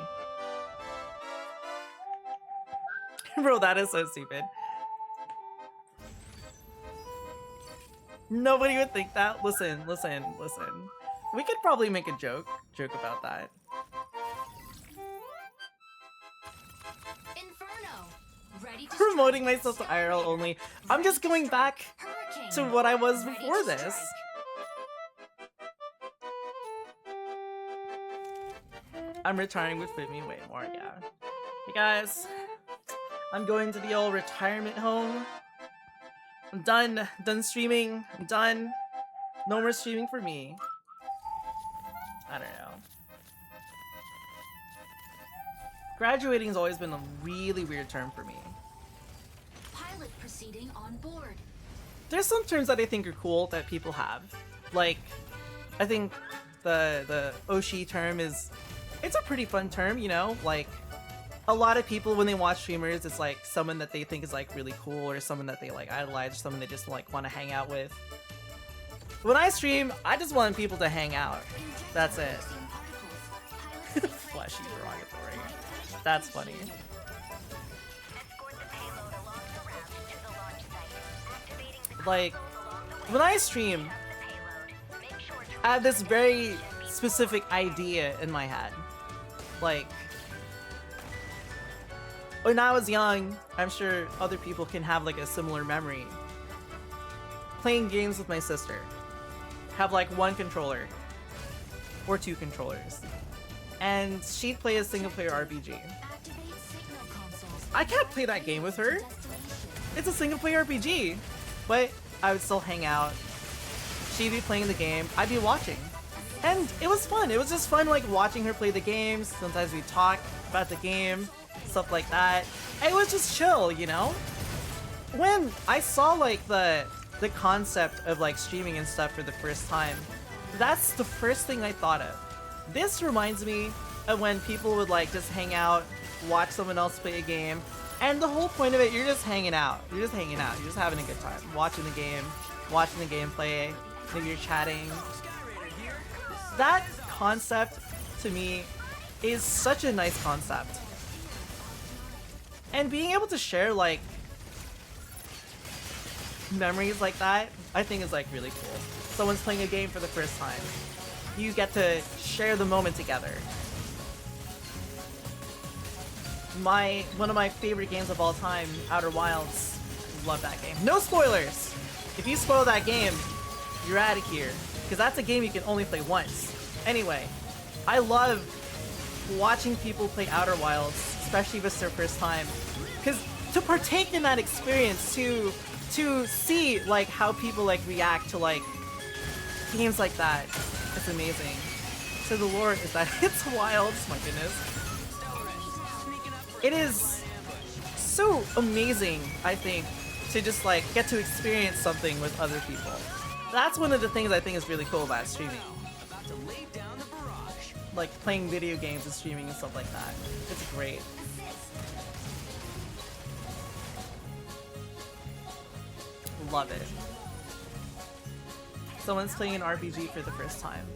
Bro, that is so stupid. Nobody would think that. Listen. We could probably make a joke about that. Inferno. Ready to Promoting strike. myself to IRL only. I'm just going back Hurricane. to what I was Ready before to this. strike. I'm retiring would fit me way more, yeah. Hey guys, I'm going to the old retirement home. I'm done streaming. I'm done. No more streaming for me. I don't know. Graduating's always been a really weird term for me. Pilot proceeding on board. There's some terms that I think are cool that people have. Like, I think the Oshi term is, it's a pretty fun term, you know? Like, a lot of people when they watch streamers, it's like someone that they think is like really cool, or someone that they like idolize, or someone they just like want to hang out with. When I stream, I just want people to hang out. That's it. Fleshy derogatory. That's funny. Escort the payload along the route to the launch site. Activating the Like, when I stream, the payload. Make sure to I have this very specific idea in my head. Like, when I was young, I'm sure other people can have like a similar memory. Playing games with my sister. Have like one controller. Or two controllers. And she'd play a single player RPG. Activate signal consoles. I can't play that game with her. Destination. It's a single player RPG. But I would still hang out. She'd be playing the game. I'd be watching. And it was fun. It was just fun like watching her play the games. Sometimes we talk about the game. Stuff like that. It was just chill, you know? When I saw like the concept of like streaming and stuff for the first time, that's the first thing I thought of. This reminds me of when people would like just hang out, watch someone else play a game, and the whole point of it, you're just hanging out. You're just hanging out. You're just having a good time. Watching the game, watching the gameplay, maybe you're chatting. That concept, to me, is such a nice concept. And being able to share, like, memories like that, I think is, like, really cool. Someone's playing a game for the first time. You get to share the moment together. One of my favorite games of all time, Outer Wilds. Love that game. No spoilers! If you spoil that game, you're out of here. Because that's a game you can only play once. Anyway, I love watching people play Outer Wilds, especially if it's their first time. Because to partake in that experience, to see like how people like react to like games like that, it's amazing. So the lore is that it's wild, my goodness. It is so amazing, I think, to just like get to experience something with other people. That's one of the things I think is really cool about streaming. Like playing video games and streaming and stuff like that. It's great. love it. Someone's playing an RPG for the first time.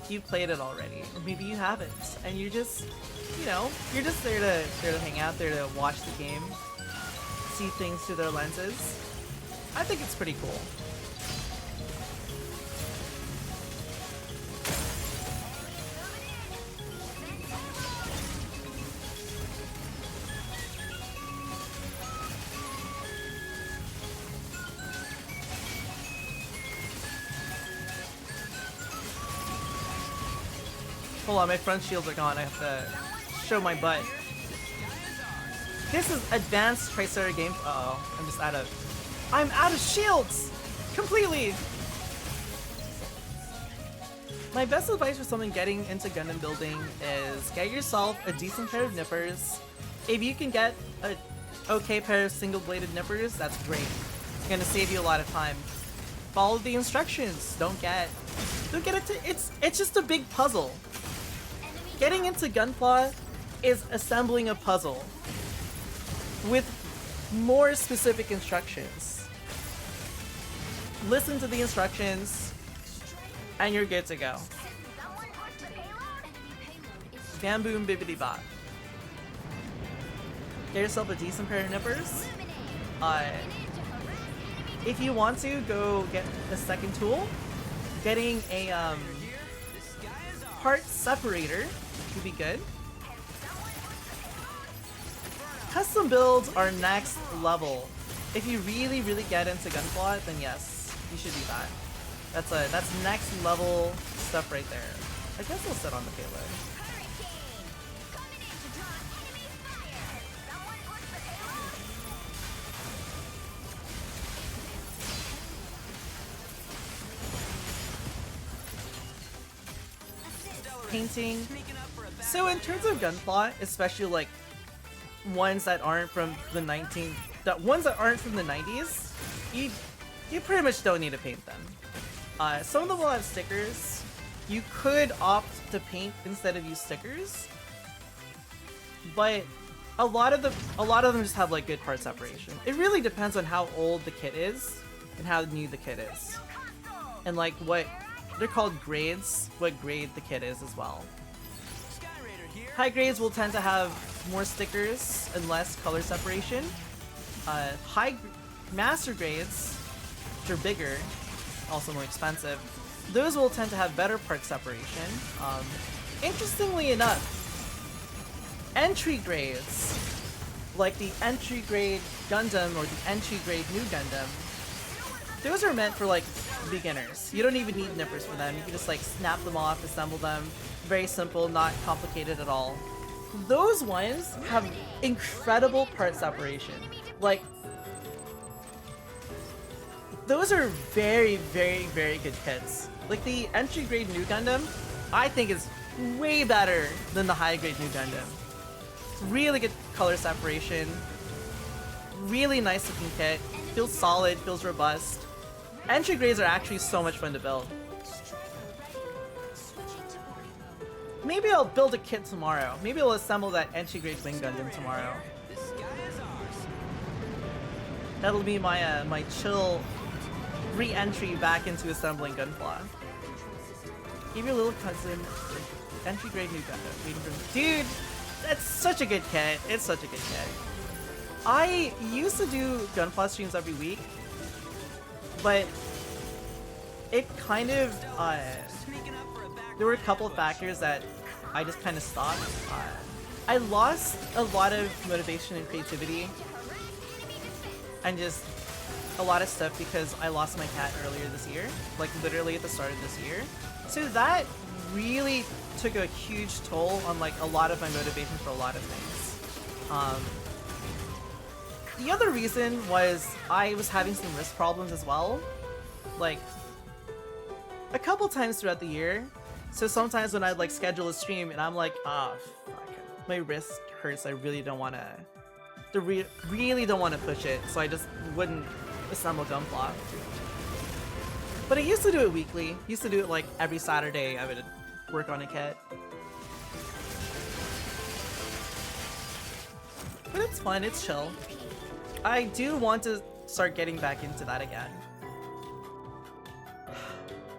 You played it already, or maybe you haven't, and you're just, you know, you're just there to hang out, there to watch the game, see things through their lenses. I think it's pretty cool. Hold on, my front shields are gone. I have to show my butt. This is advanced Tricera game. Uh oh, I'm out of shields! Completely! My best advice for someone getting into Gundam building is get yourself a decent pair of nippers. If you can get a okay pair of single-bladed nippers, that's great. It's gonna save you a lot of time. Follow the instructions. Don't get it to, it's just a big puzzle. Getting into Gunpla is assembling a puzzle with more specific instructions. Listen to the instructions and you're good to go. Bam boom bibbidi bop. Get yourself a decent pair of nippers. If you want to, go get a second tool. Getting a part separator would be good. Custom builds are next level. If you really get into Gunpla, then yes, you should do that. That's next level stuff right there. I guess I'll sit on the payload. Painting. So in terms of Gunpla, especially like ones that aren't from the 90s, you pretty much don't need to paint them. Some of them will have stickers. You could opt to paint instead of use stickers, but a lot of them just have like good part separation. It really depends on how old the kit is and how new the kit is, and like what they're called grades, what grade the kit is as well. High grades will tend to have more stickers and less color separation. Master grades, which are bigger, also more expensive, those will tend to have better part separation. Interestingly enough, entry grades, like the entry grade Gundam or the entry grade new Gundam, those are meant for like beginners. You don't even need nippers for them. You can just like snap them off, assemble them. Very simple, not complicated at all. Those ones have incredible part separation. Like, those are very good kits. Like the entry grade new Gundam, I think is way better than the high grade new Gundam. It's really good color separation. Really nice looking kit. Feels solid, feels robust. Entry grades are actually so much fun to build. Maybe I'll build a kit tomorrow. Maybe I'll assemble that entry grade Wing Gundam tomorrow. That'll be my my chill re-entry back into assembling Gunpla. Give your little cousin entry grade new Gundam. Dude, that's such a good kit. It's such a good kit. I used to do Gunpla streams every week, but it kind of there were a couple of factors that I just kind of stopped. I lost a lot of motivation and creativity and just a lot of stuff because I lost my cat earlier this year, like literally at the start of this year. So that really took a huge toll on like a lot of my motivation for a lot of things. The other reason was I was having some wrist problems as well, like a couple times throughout the year. So sometimes when I'd like schedule a stream and I'm like, ah, fuck, my wrist hurts. I really don't want to, really don't want to push it. So I just wouldn't assemble Gunpla. But I used to do it weekly. Used to do it like every Saturday. I would work on a kit. But it's fun. It's chill. I do want to start getting back into that again.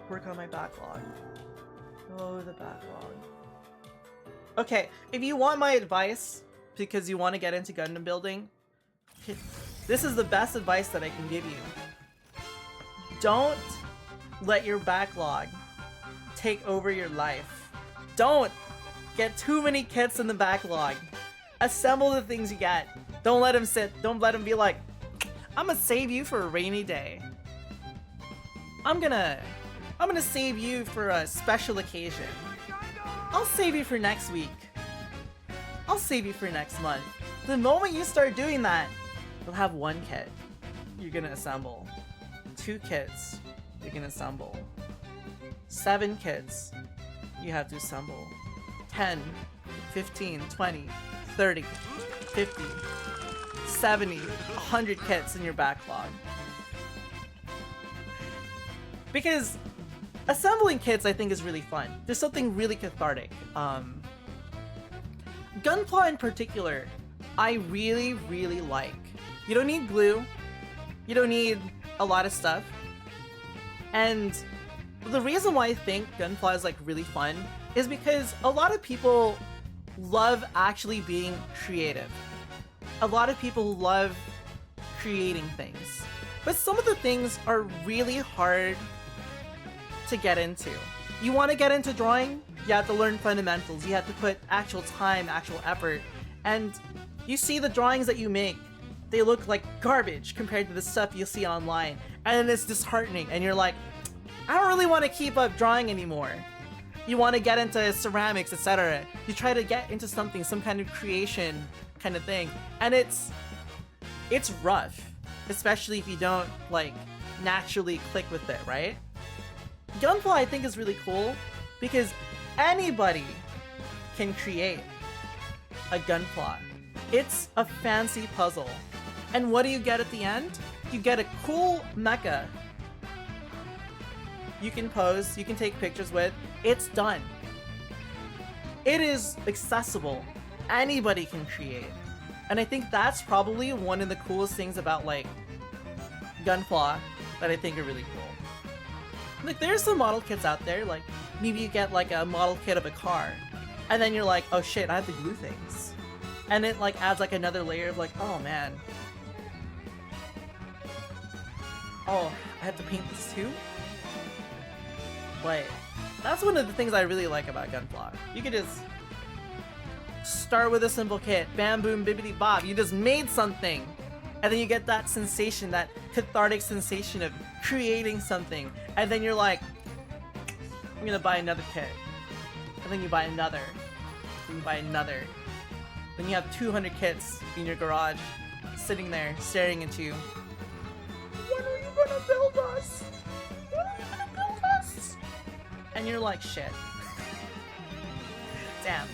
Work on my backlog. Oh, the backlog. Okay, if you want my advice because you want to get into Gundam building, this is the best advice that I can give you. Don't let your backlog take over your life. Don't get too many kits in the backlog. Assemble the things you get. Don't let them sit. Don't let them be like, I'm gonna save you for a rainy day. I'm gonna save you for a special occasion. I'll save you for next week. I'll save you for next month. The moment you start doing that, you'll have 1 kit you're gonna assemble. 2 kits you're gonna assemble. 7 kits you have to assemble. 10, 15, 20, 30, 50, 70, 100 kits in your backlog. Because assembling kits, I think, is really fun. There's something really cathartic. Gunpla in particular, I really, really like. You don't need glue. You don't need a lot of stuff. And the reason why I think Gunpla is like really fun is because a lot of people love actually being creative. A lot of people love creating things. But some of the things are really hard to get into. You want to get into drawing? You have to learn fundamentals. You have to put actual time, actual effort. And you see the drawings that you make, they look like garbage compared to the stuff you see online. And then it's disheartening and you're like, I don't really want to keep up drawing anymore. You want to get into ceramics, etc. You try to get into something, some kind of creation kind of thing. And it's rough, especially if you don't like naturally click with it, right? Gunpla, I think, is really cool because anybody can create a Gunpla. It's a fancy puzzle. And what do you get at the end? You get a cool mecha. You can pose, you can take pictures with. It's done. It is accessible. Anybody can create. And I think that's probably one of the coolest things about like Gunpla that I think are really cool. Like, there's some model kits out there, like, maybe you get, like, a model kit of a car, and then you're like, oh shit, I have to glue things. And it, like, adds, like, another layer of, like, oh man. Oh, I have to paint this too? Like, that's one of the things I really like about Gunpla. You could just start with a simple kit, bam, boom, bibbidi bob, you just made something! And then you get that sensation, that cathartic sensation of creating something. And then you're like, I'm gonna buy another kit. And then you buy another. Then you buy another. Then you have 200 kits in your garage, sitting there, staring at you. When are you gonna build us? When are you gonna build us? And you're like, shit. Damn.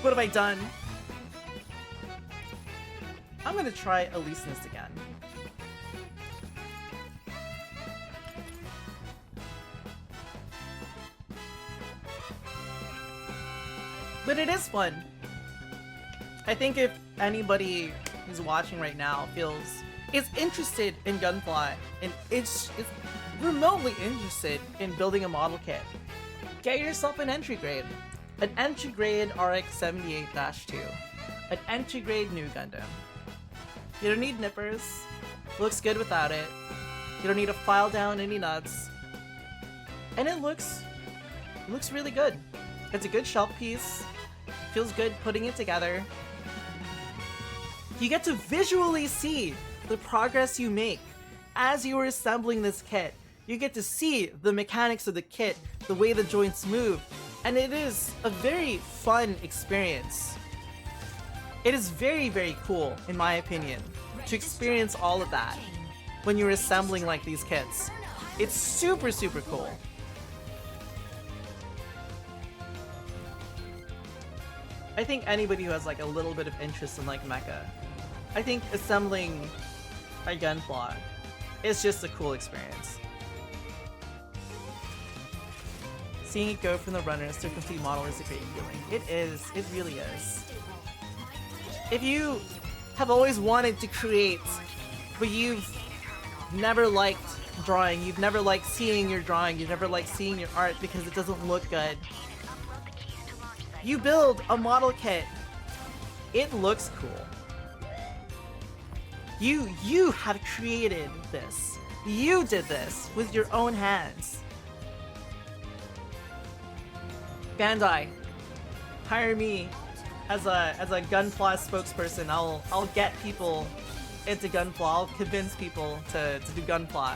What have I done? I'm gonna try Elysinist again. But it is fun. I think if anybody who's watching right now is interested in Gunpla and it's remotely interested in building a model kit, get yourself an entry grade. An entry grade RX-78-2. An entry grade new Gundam. You don't need nippers. Looks good without it. You don't need to file down any nuts. And it looks really good. It's a good shelf piece. Feels good putting it together. You get to visually see the progress you make as you are assembling this kit. You get to see the mechanics of the kit, the way the joints move, and it is a very fun experience. It is very, very cool, in my opinion, to experience all of that when you're assembling like these kits. It's super, super cool. I think anybody who has like a little bit of interest in like Mecha, I think assembling a Gunpla is just a cool experience. Seeing it go from the runners to a complete model is a great feeling. It is. It really is. If you have always wanted to create but you've never liked drawing, you've never liked seeing your drawing, you've never liked seeing your art because it doesn't look good. You build a model kit. It looks cool. You have created this. You did this with your own hands. Bandai, hire me as a Gunpla spokesperson. I'll get people into Gunpla. I'll convince people to do Gunpla.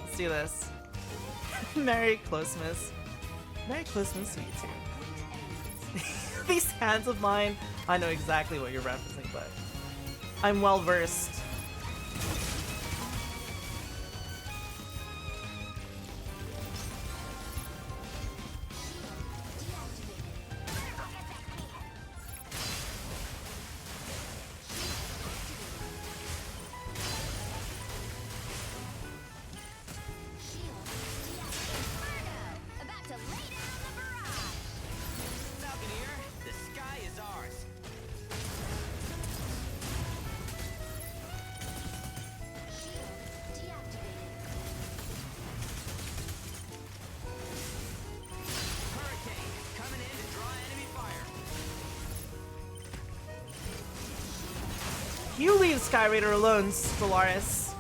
Let's do this. Merry Closeness. Merry Closeness to you too. These hands of mine, I know exactly what you're referencing, but I'm well versed. About to lay down the barrage. Falconeer, the sky is ours. Hurricane, coming in to draw enemy fire. You leave Sky Raider alone, Stellaris.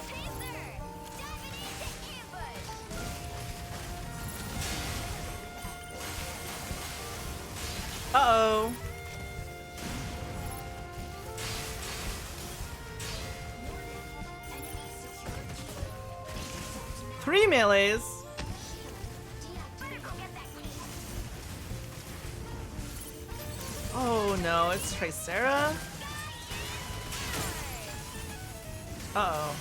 Panther, diving into ambush. Uh-oh. Three melees? Oh no, it's Tricera? Uh-oh.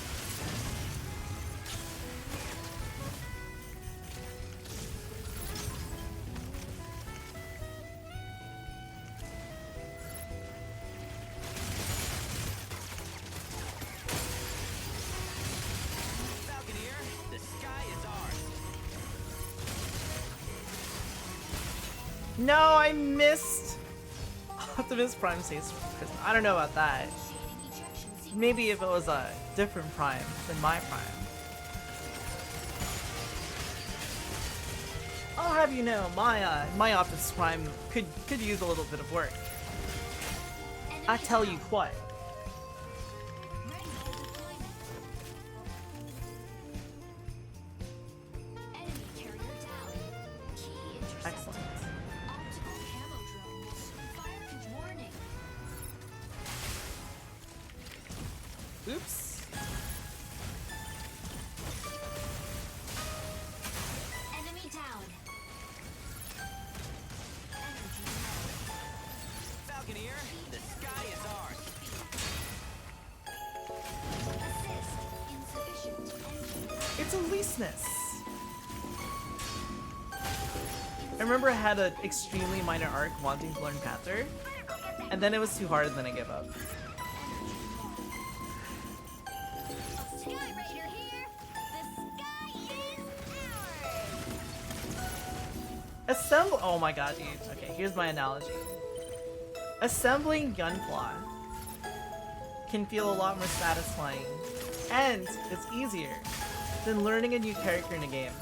Falconeer, the sky is ours. No, I missed Optimus Prime saves Prism. I don't know about that. Maybe if it was a different Prime than my Prime. I'll have you know, my Optimus Prime could use a little bit of work. I tell you what. Excellent. Oops. Enemy down. Falconeer, the sky is ours. Assist. Insufficient. It's Elyseness. I remember I had an extremely minor arc wanting to learn Panther, and then it was too hard and then I gave up. Sky Raider here. The sky is ours. Assemble. Oh my god, dude. Okay, here's my analogy. Assembling Gunpla can feel a lot more satisfying, and it's easier than learning a new character in a game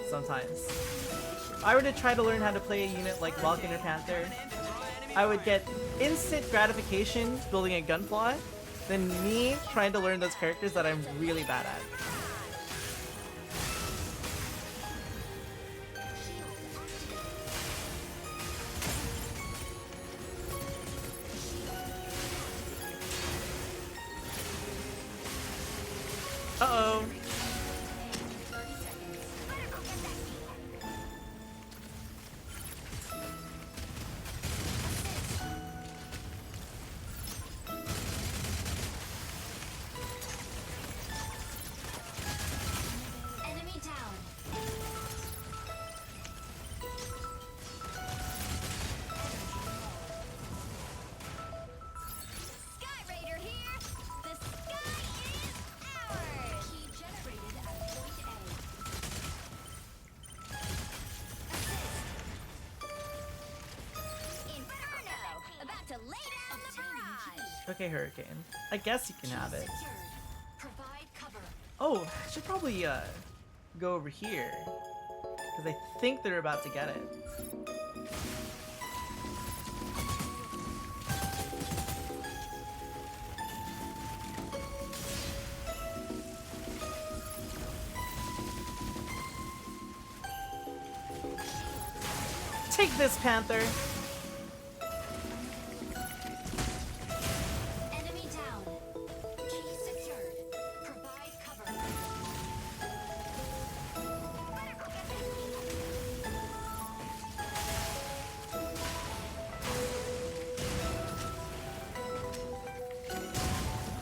sometimes. If I were to try to learn how to play a unit like Vulcan or Panther, I would get instant gratification building a Gunpla than me trying to learn those characters that I'm really bad at. Uh-oh. Enemy down. Sky Raider here. The sky is ours. Okay, Hurricane. I guess you can have it. Secured. Provide cover. Oh, I should probably go over here. Because I think they're about to get it. Take this, Panther! Enemy down. Key secured. Provide cover.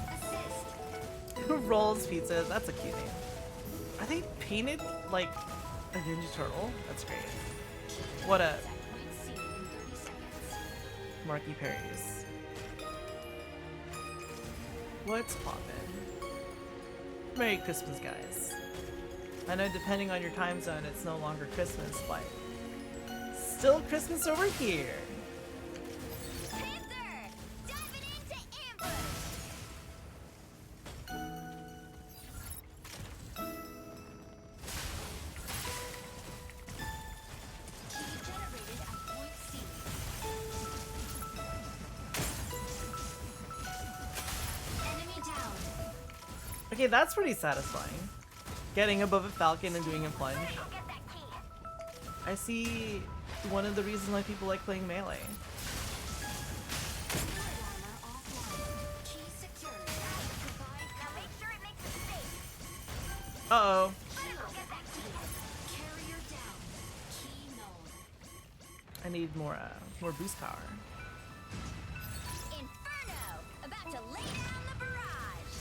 Assist. Who rolls pizzas? That's a cute name. Are they painted like a Ninja Turtle? That's great. What a Set point C in 30 seconds. Marky Perry's. What's poppin'? Merry Christmas, guys. I know depending on your time zone, it's no longer Christmas, but still Christmas over here. Panther! Diving into ambush! Key generated at point C. Enemy down. Okay, that's pretty satisfying. Getting above a falcon and doing a plunge. Go get that key. I see one of the reasons why people like playing melee. Sword armor offline. Key secured. Provide Now cover. make sure it makes it safe. Uh-oh. Go get that key. Carrier down. Key known. I need more boost power. Inferno! About to lay down the barrage!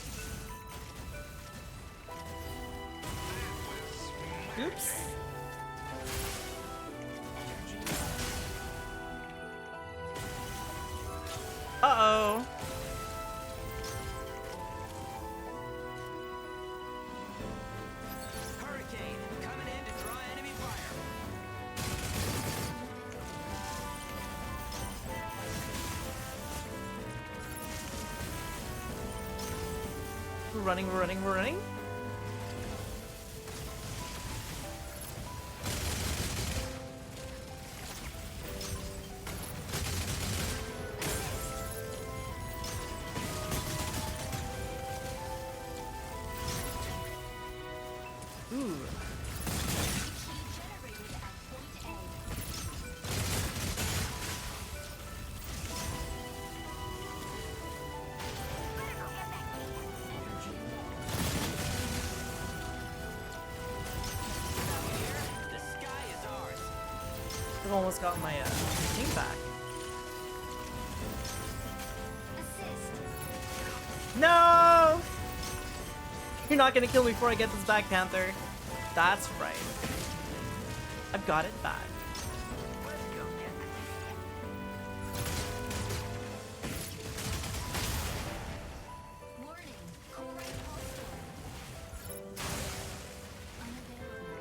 Oops. Uh-oh. Hurricane, coming in to draw enemy fire. We're running, we're running, we're running. Ooh. Key generated at point A. Better go get that key. Energy low. Out here, the sky is ours. I've almost got my thing back. Assist. No! You're not gonna kill me before I get this back, Panther. That's right. I've got it back. Let's go get the key. Warning. Core pulse unavailable.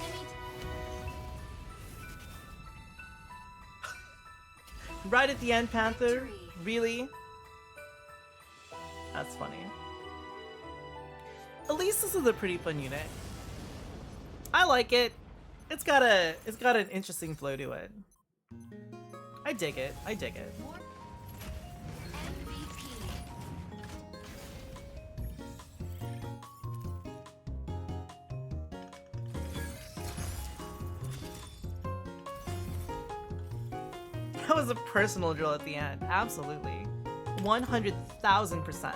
Enemy. Right at the end, Panther? Really? That's funny. At least this is a pretty fun unit. I like it. It's got an interesting flow to it. I dig it. I dig it. MVP. That was a personal drill at the end. Absolutely. 100,000%.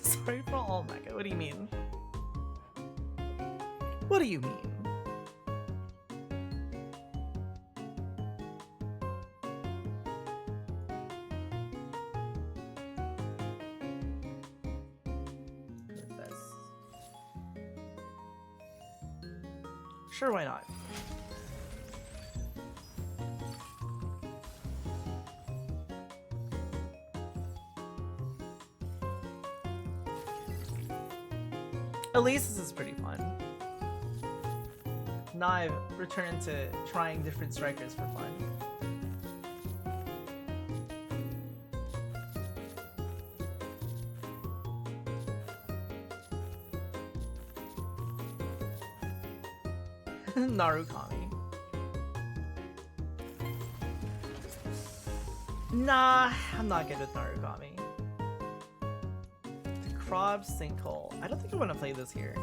Sorry for all Mecha. What do you mean? What do you mean? With this. Sure, why not? At least this is pretty fun. Now I've returned to trying different strikers for fun. Narukami. Nah, I'm not good with Narukami. The Crab Sinkhole. I don't think I want to play this here.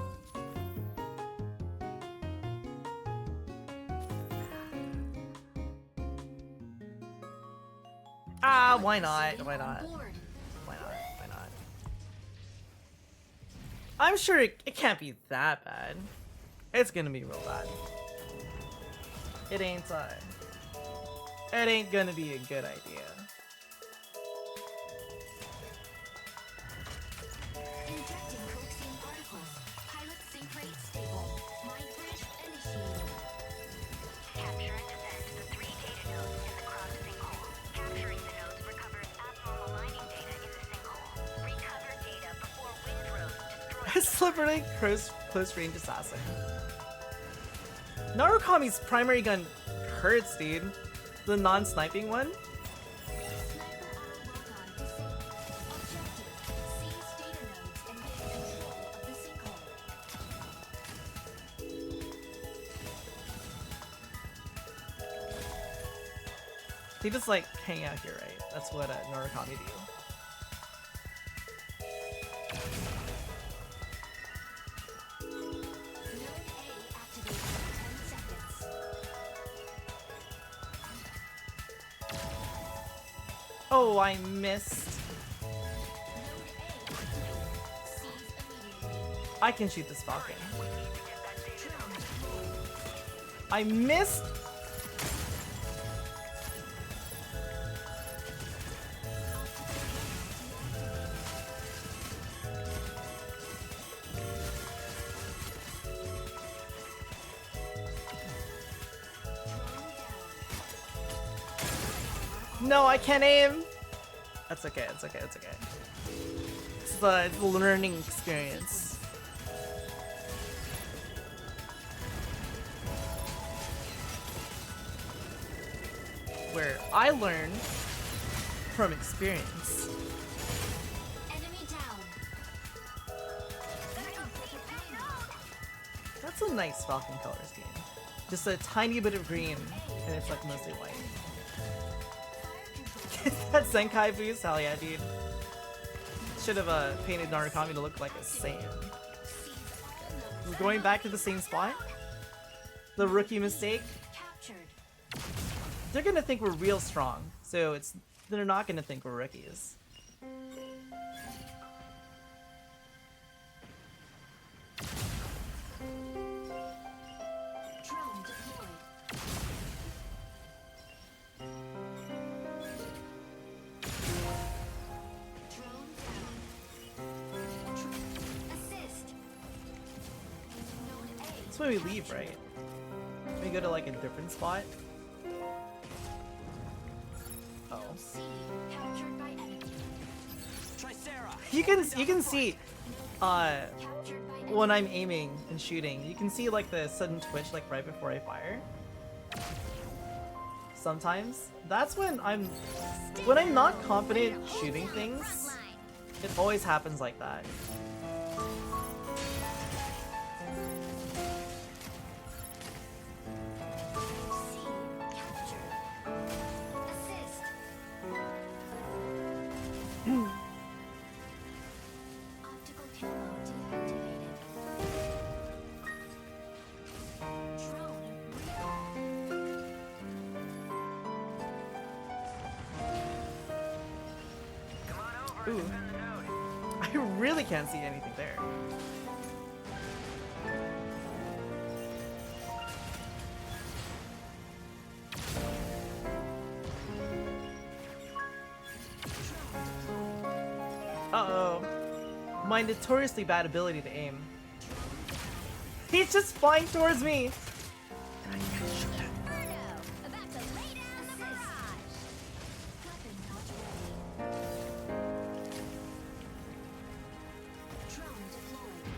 Ah, why not? Why not? Why not? Why not? I'm sure it can't be that bad. It's gonna be real bad. It ain't gonna be a good idea. Injecting coaxium particles. Pilot sync rate stable. Mind bridge initiated. Capture and defend the 3 data nodes in the cross sinkhole. Capturing the nodes recovers abnormal mining data in the sinkhole. Recover data before windrows destroy. Slippery close range assassin. Narukami's primary gun hurts, dude. The non-sniping one. Sniper armor lock-on disabled. Objective: seize data nodes and gain control of the sinkhole. They just like hang out here, right? That's what Narukami do. Node A activated in 10 seconds. Oh, I missed. Node A activated. Seize immediately. I can shoot this falcon. I missed. No, I can't aim. That's okay. It's okay. It's okay. It's the learning experience. Where I learn from experience. Enemy down. That's a nice Falcon color scheme. Just a tiny bit of green, and it's like mostly white. That Zenkai boost? Hell yeah, dude. Should have painted Narukami to look like a Saiyan. We're going back to the same spot? The rookie mistake? Captured. They're gonna think we're real strong, so they're not gonna think we're rookies. Drone deployed. Drone down. Assist. Node A. That's why we leave, right? We go to like a different spot. Oh. C captured by enemy. Tricera. You can see Captured by enemy. when I'm aiming and shooting, you can see like the sudden twitch like right before I fire. Sometimes. That's when I'm not confident shooting things. It always happens like that. C captured. Assist. Optical camo deactivated. Drone recall. Ooh. I really can't see anything there. Uh-oh. My notoriously bad ability to aim. He's just flying towards me! About to lay down the barrage. Weapon not ready. Drone deployed.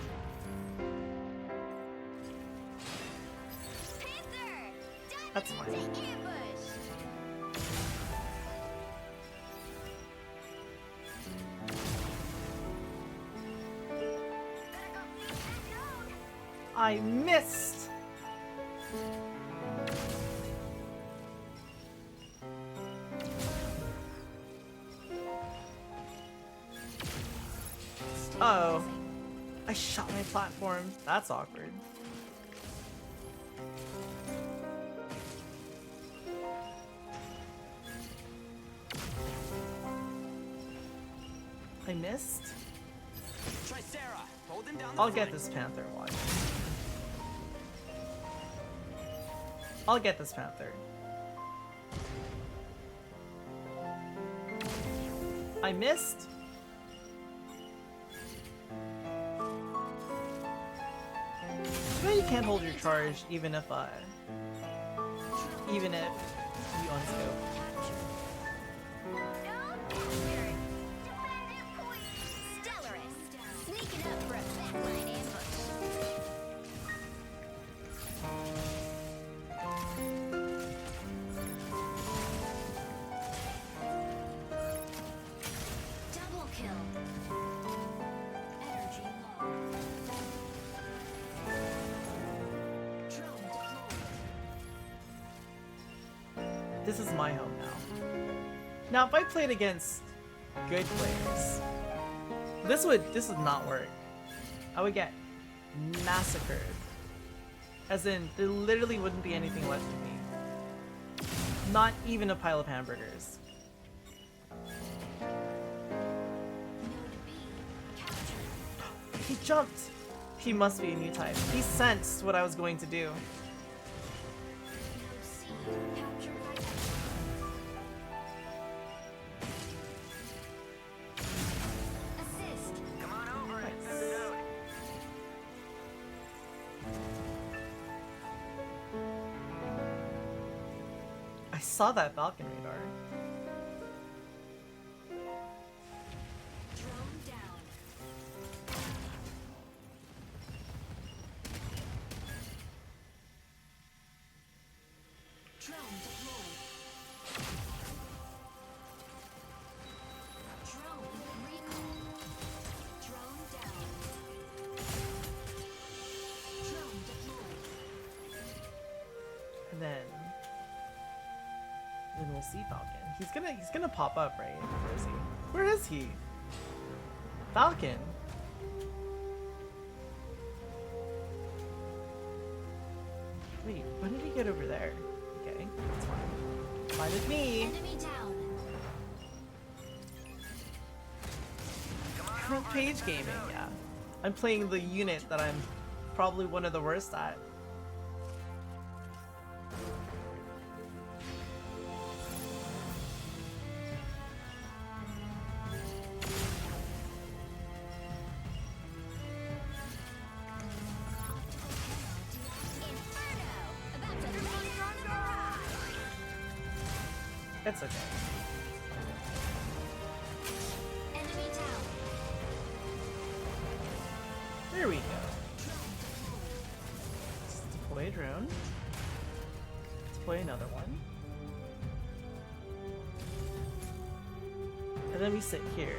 That's fine. I missed! Uh-oh. I shot my platform. That's awkward. I missed? Tricera, holding down the I'll get front. this Panther, watch. I'll get this Panther. I missed? You know you can't hold your charge even if you unscope. Sneaking up for a backline ambush. Double kill. Energy low. Drone deployed. This is my home now. Now if I played against good players, this would not work. I would get massacred. As in, there literally wouldn't be anything left of me. Not even a pile of hamburgers. He jumped! He must be a new type. He sensed what I was going to do. Node C captured by assist. Come on over and Nice. defend the node. I saw that Falcon radar. Drone down. Drone deployed. Drone recall. Drone down. Drone deployed. And then we'll see Falcon. He's gonna pop up, right? Where is he? Where is he? Falcon. Wait, when did he get over there? Okay, that's fine. Fine with me. Enemy down. Frontpage gaming, yeah. I'm playing the unit that I'm probably one of the worst at. Inferno! About to lay it on the barrage! It's okay. Enemy down. There we go. Let's deploy a drone. Deploy another one. And then we sit here.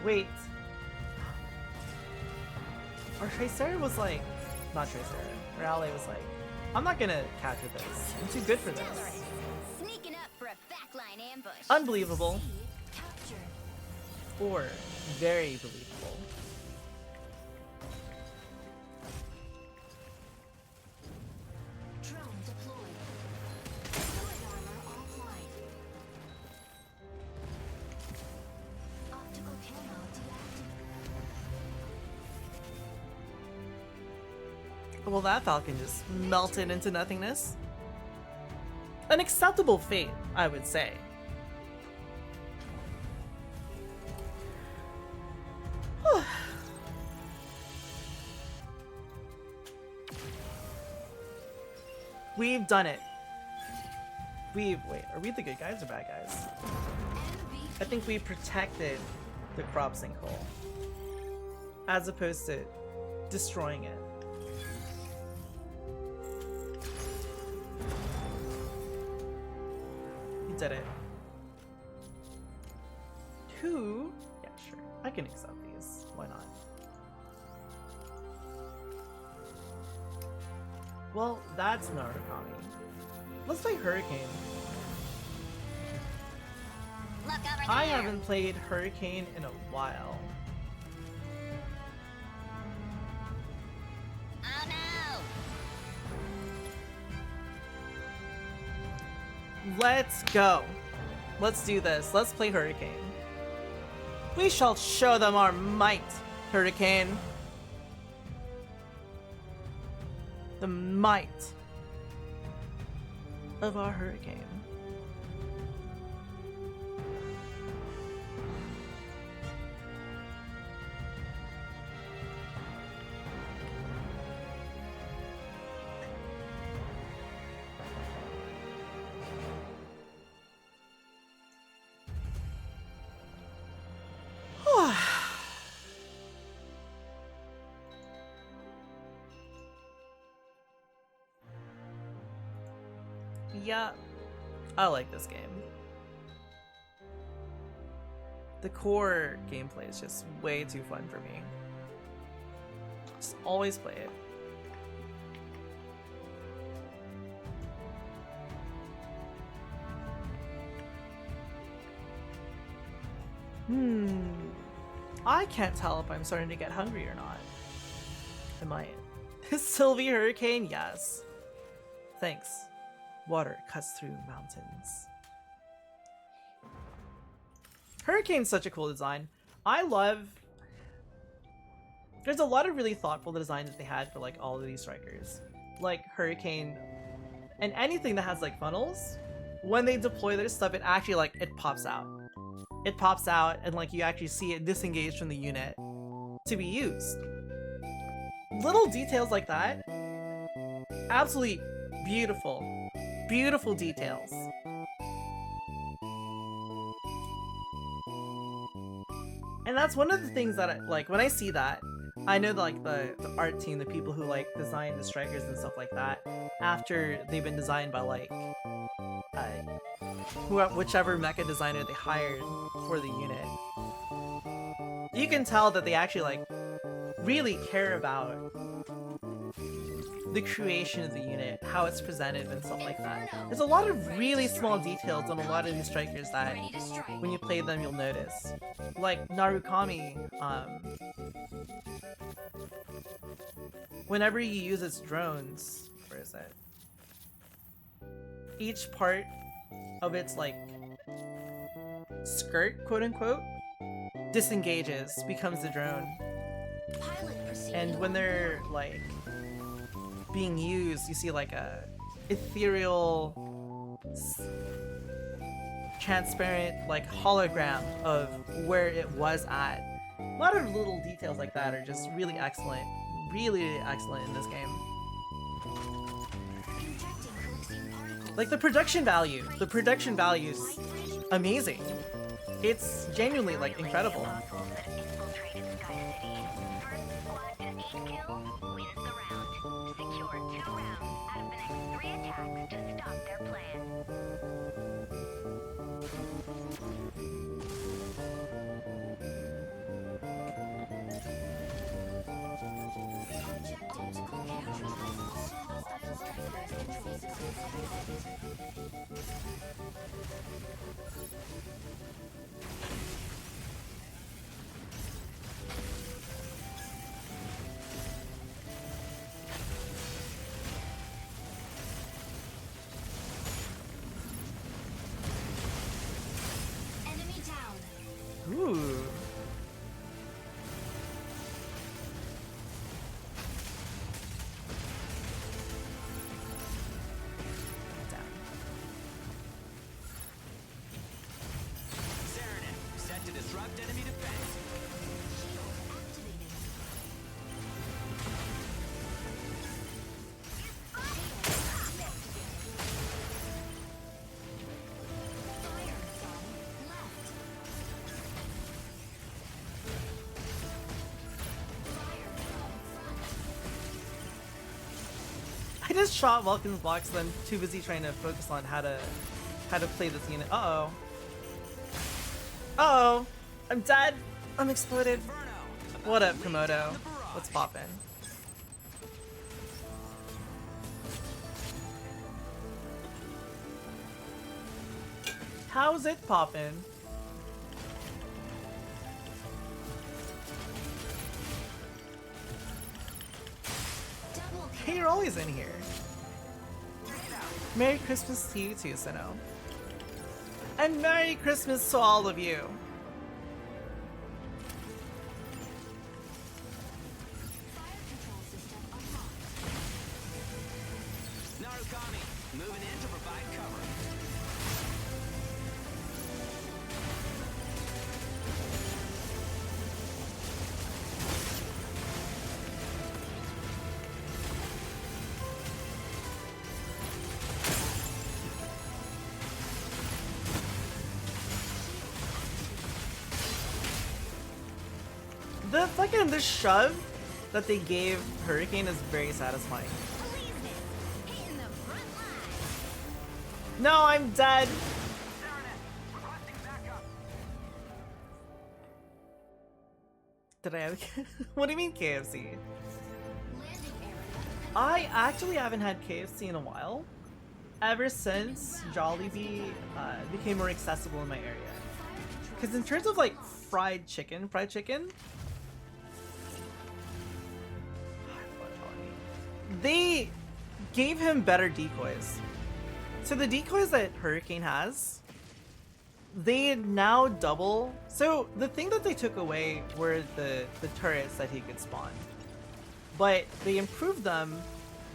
Wait. Our Tricera was like... Not Tricera. Our ally was like, I'm not gonna catch with this. I'm too good for this. Sneaking up for a backline ambush. Unbelievable. Captured. Or very believable. Drone deployed. Fluid armor offline. Optical camo deactivated. Well, that Falcon just melted into nothingness. An acceptable fate, I would say. We've done it. Wait, are we the good guys or bad guys? I think we protected the crop sinkhole as opposed to destroying it. Did it. 2? Yeah, sure. I can accept these. Why not? Well, that's Narukami. Let's play Hurricane. Look over there. I haven't played Hurricane in a while. Oh no. Let's go. Let's do this. Let's play Hurricane. We shall show them our might, Hurricane. The might of our Hurricane. Yeah, I like this game. The core gameplay is just way too fun for me. Just always play it. I can't tell if I'm starting to get hungry or not. I might. Sylvie Hurricane, yes. Thanks. Water cuts through mountains. Hurricane's such a cool design. I love... There's a lot of really thoughtful designs that they had for like all of these strikers. Like Hurricane and anything that has like funnels. When they deploy their stuff, it actually like, it pops out. It pops out and like you actually see it disengage from the unit to be used. Little details like that. Absolutely beautiful. Beautiful details. And that's one of the things that I, like when I see that, I know that like the art team, the people who like design the strikers and stuff like that, after they've been designed by like whichever mecha designer they hired for the unit, you can tell that they actually like really care about the creation of the unit, how it's presented and stuff like that. There's a lot of really small details on a lot of these strikers that when you play them you'll notice. Like Narukami, whenever you use its drones, where is it? Each part of its like skirt, quote unquote, disengages, becomes the drone. And when they're like being used, you see like a ethereal, transparent like hologram of where it was at. A lot of little details like that are just really excellent in this game. Like the production value is amazing. It's genuinely like incredible. Ooh. Set to disrupt enemy defense. I just shot Vulcan's blocks, then too busy trying to focus on how to how to play this unit. Uh-oh. Uh-oh. I'm dead. I'm exploded. What up, Komodo? What's poppin'? How's it poppin'? Hey, you're always in here. Merry Christmas to you too, Sino. And Merry Christmas to all of you. Narukami, moving in to provide cover. The shove that they gave Hurricane is very satisfying. No, I'm dead. Did I have what do you mean KFC? I actually haven't had KFC in a while. Ever since Jollibee became more accessible in my area. Because in terms of like fried chicken, they gave him better decoys. So the decoys that Hurricane has, they now double. So the thing that they took away were the turrets that he could spawn. But they improved them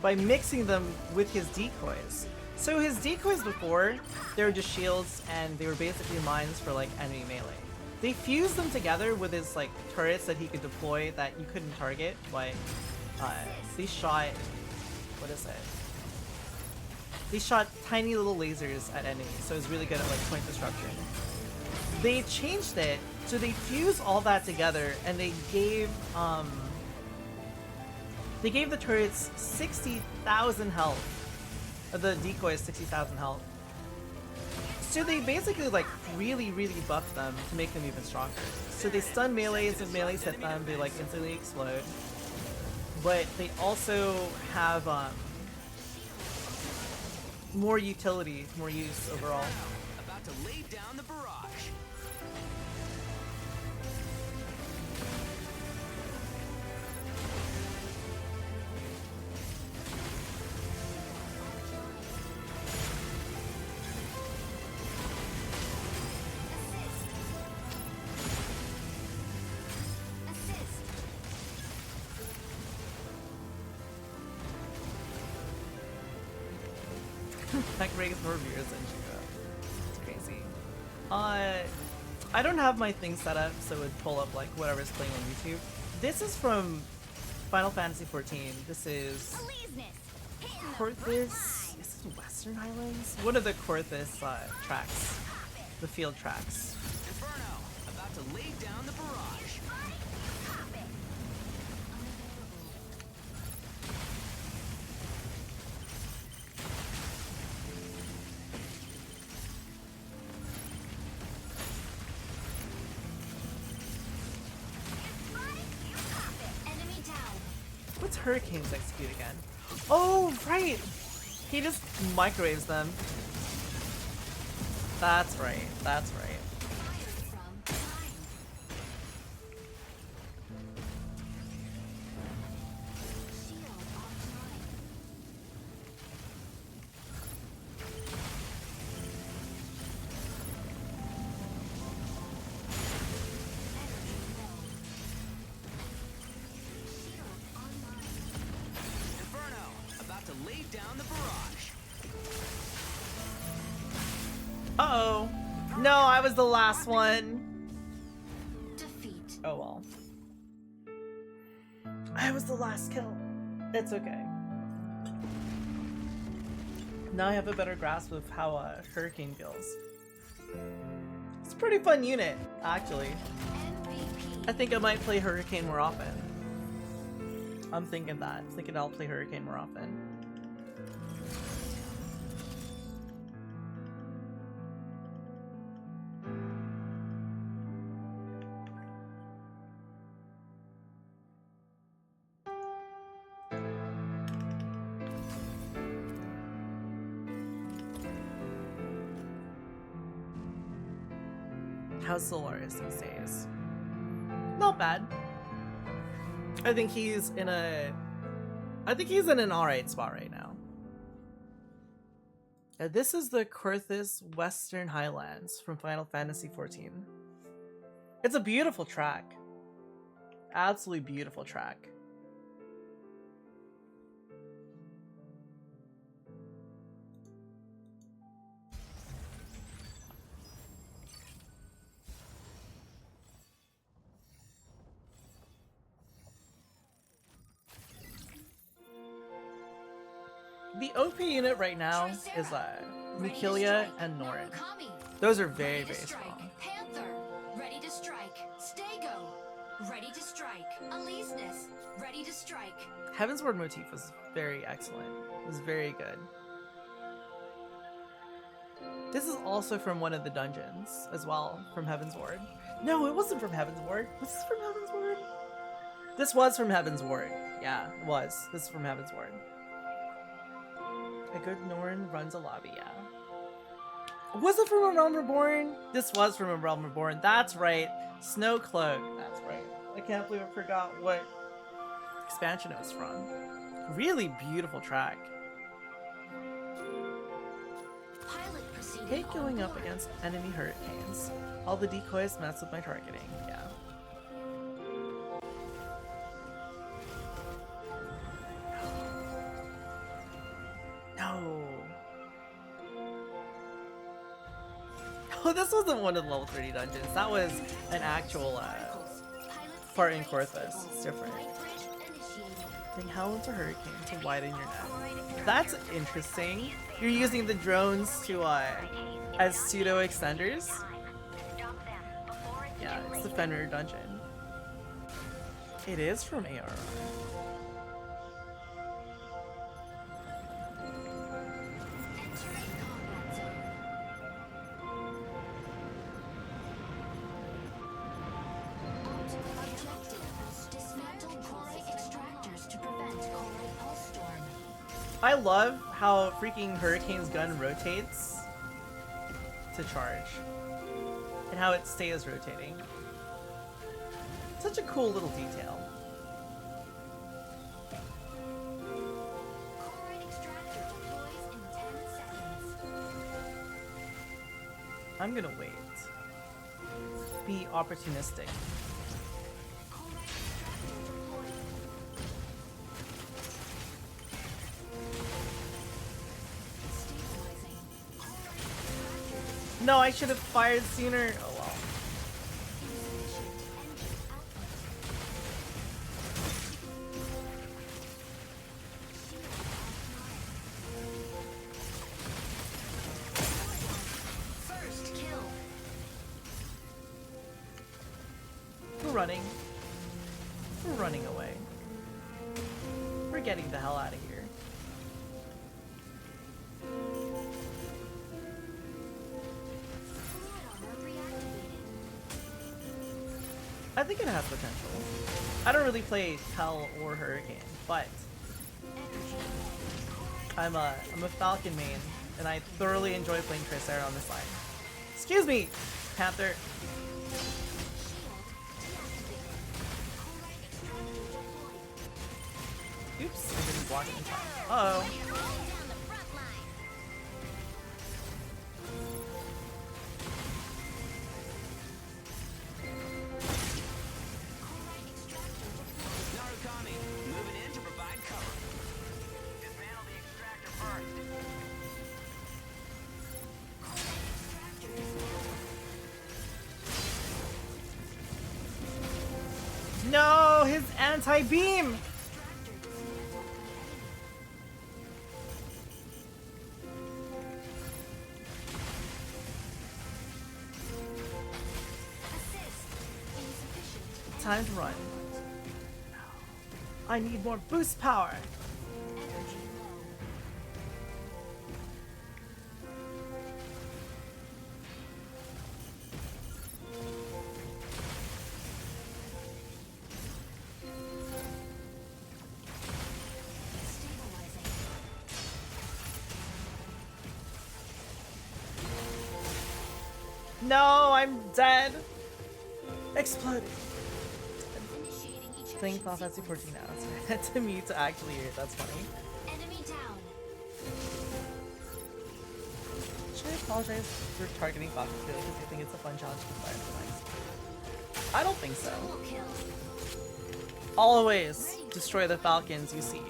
by mixing them with his decoys. So his decoys before, they were just shields and they were basically mines for like enemy melee. They fused them together with his like turrets that he could deploy that you couldn't target, but they shot, what is it? They shot tiny little lasers at enemies, so it was really good at like point disruption. They changed it, so they fused all that together and they gave the turrets 60,000 health. The decoys 60,000 health. So they basically like really buffed them to make them even stronger. So they stun melees, if melees hit them, they like instantly explode. But they also have more utility, more use overall. About to lay down the barrage. That raised more viewers than Chico. It's crazy. I don't have my thing set up so it would pull up like whatever's playing on YouTube. This is from Final Fantasy XIV. This is Corthus. Is this Western Highlands? One of the Corthus tracks, the field tracks. Inferno, about to lay down the barrage. What's Hurricane's execute again? Oh, right! He just microwaves them. That's right, that's right. Uh-oh. No, I was the last one. Defeat. Oh well. I was the last kill. It's okay. Now I have a better grasp of how Hurricane feels. It's a pretty fun unit, actually. MVP. I think I might play Hurricane more often. I'm thinking that. I'm thinking I'll play Hurricane more often. How's Solaris these days? Not bad. I think he's in an alright spot right now. This is the Korthus Western Highlands from Final Fantasy XIV. It's a beautiful track. Absolutely beautiful track. The OP unit right now is Mukilia and Norin. Those are very, very strong. Panther, ready to strike. Stego, ready to strike. Aleseness, ready to strike. Heaven's Ward motif was very excellent. It was very good. This is also from one of the dungeons as well, from Heaven's Ward. No, it wasn't from Heaven's Ward. Was this from Heaven's Ward? This was from Heaven's Ward. Yeah, it was. This is from Heaven's Ward. A good Norin runs a lobby, yeah. Was it from A Realm Reborn? This was from A Realm Reborn. That's right. Snow Cloak. That's right. I can't believe I forgot what expansion it was from. Really beautiful track. Hate going up against enemy hurricanes. All the decoys mess with my targeting. Yeah. No. Oh, this wasn't one of the level 30 dungeons. That was an actual part in Korthus. It's different. Think how into hurricane to widen your net. That's interesting. You're using the drones to as pseudo extenders. Yeah, it's the Fenrir dungeon. It is from ARR. I love how freaking Hurricane's gun rotates to charge, and how it stays rotating. Such a cool little detail. I'm gonna wait. Be opportunistic. No, I should have fired sooner. Oh well. First kill. We're running. We're running away. We're getting the hell out of here. I think it has potential. I don't really play Hell or Hurricane, but I'm a Falcon main, and I thoroughly enjoy playing Tricera on this line. Excuse me, Panther. Oops, I didn't block it in time. Uh-oh. No, his anti-beam! Time to run. I need more boost power. No, I'm dead. Exploded. Initiating ejection Playing Final Fantasy sequence. 14 now. It's to me to actually hear it. That's funny. Enemy down. Should I apologize for targeting Falcon Kill because I think it's a fun challenge to play for next? I don't think so. Double kill. Always destroy the Falcons you see.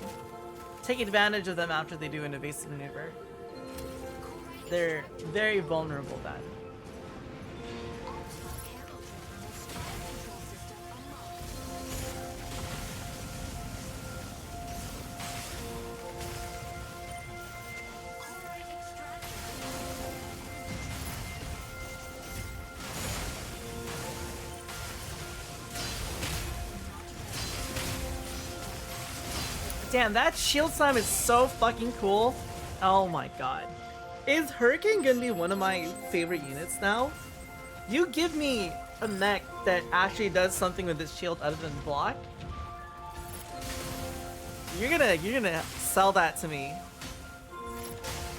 Take advantage of them after they do an evasive maneuver. They're very vulnerable then. Damn, that shield slam is so fucking cool. Oh my god. Is Hurricane gonna be one of my favorite units now? You give me a mech that actually does something with its shield other than block. You're gonna sell that to me.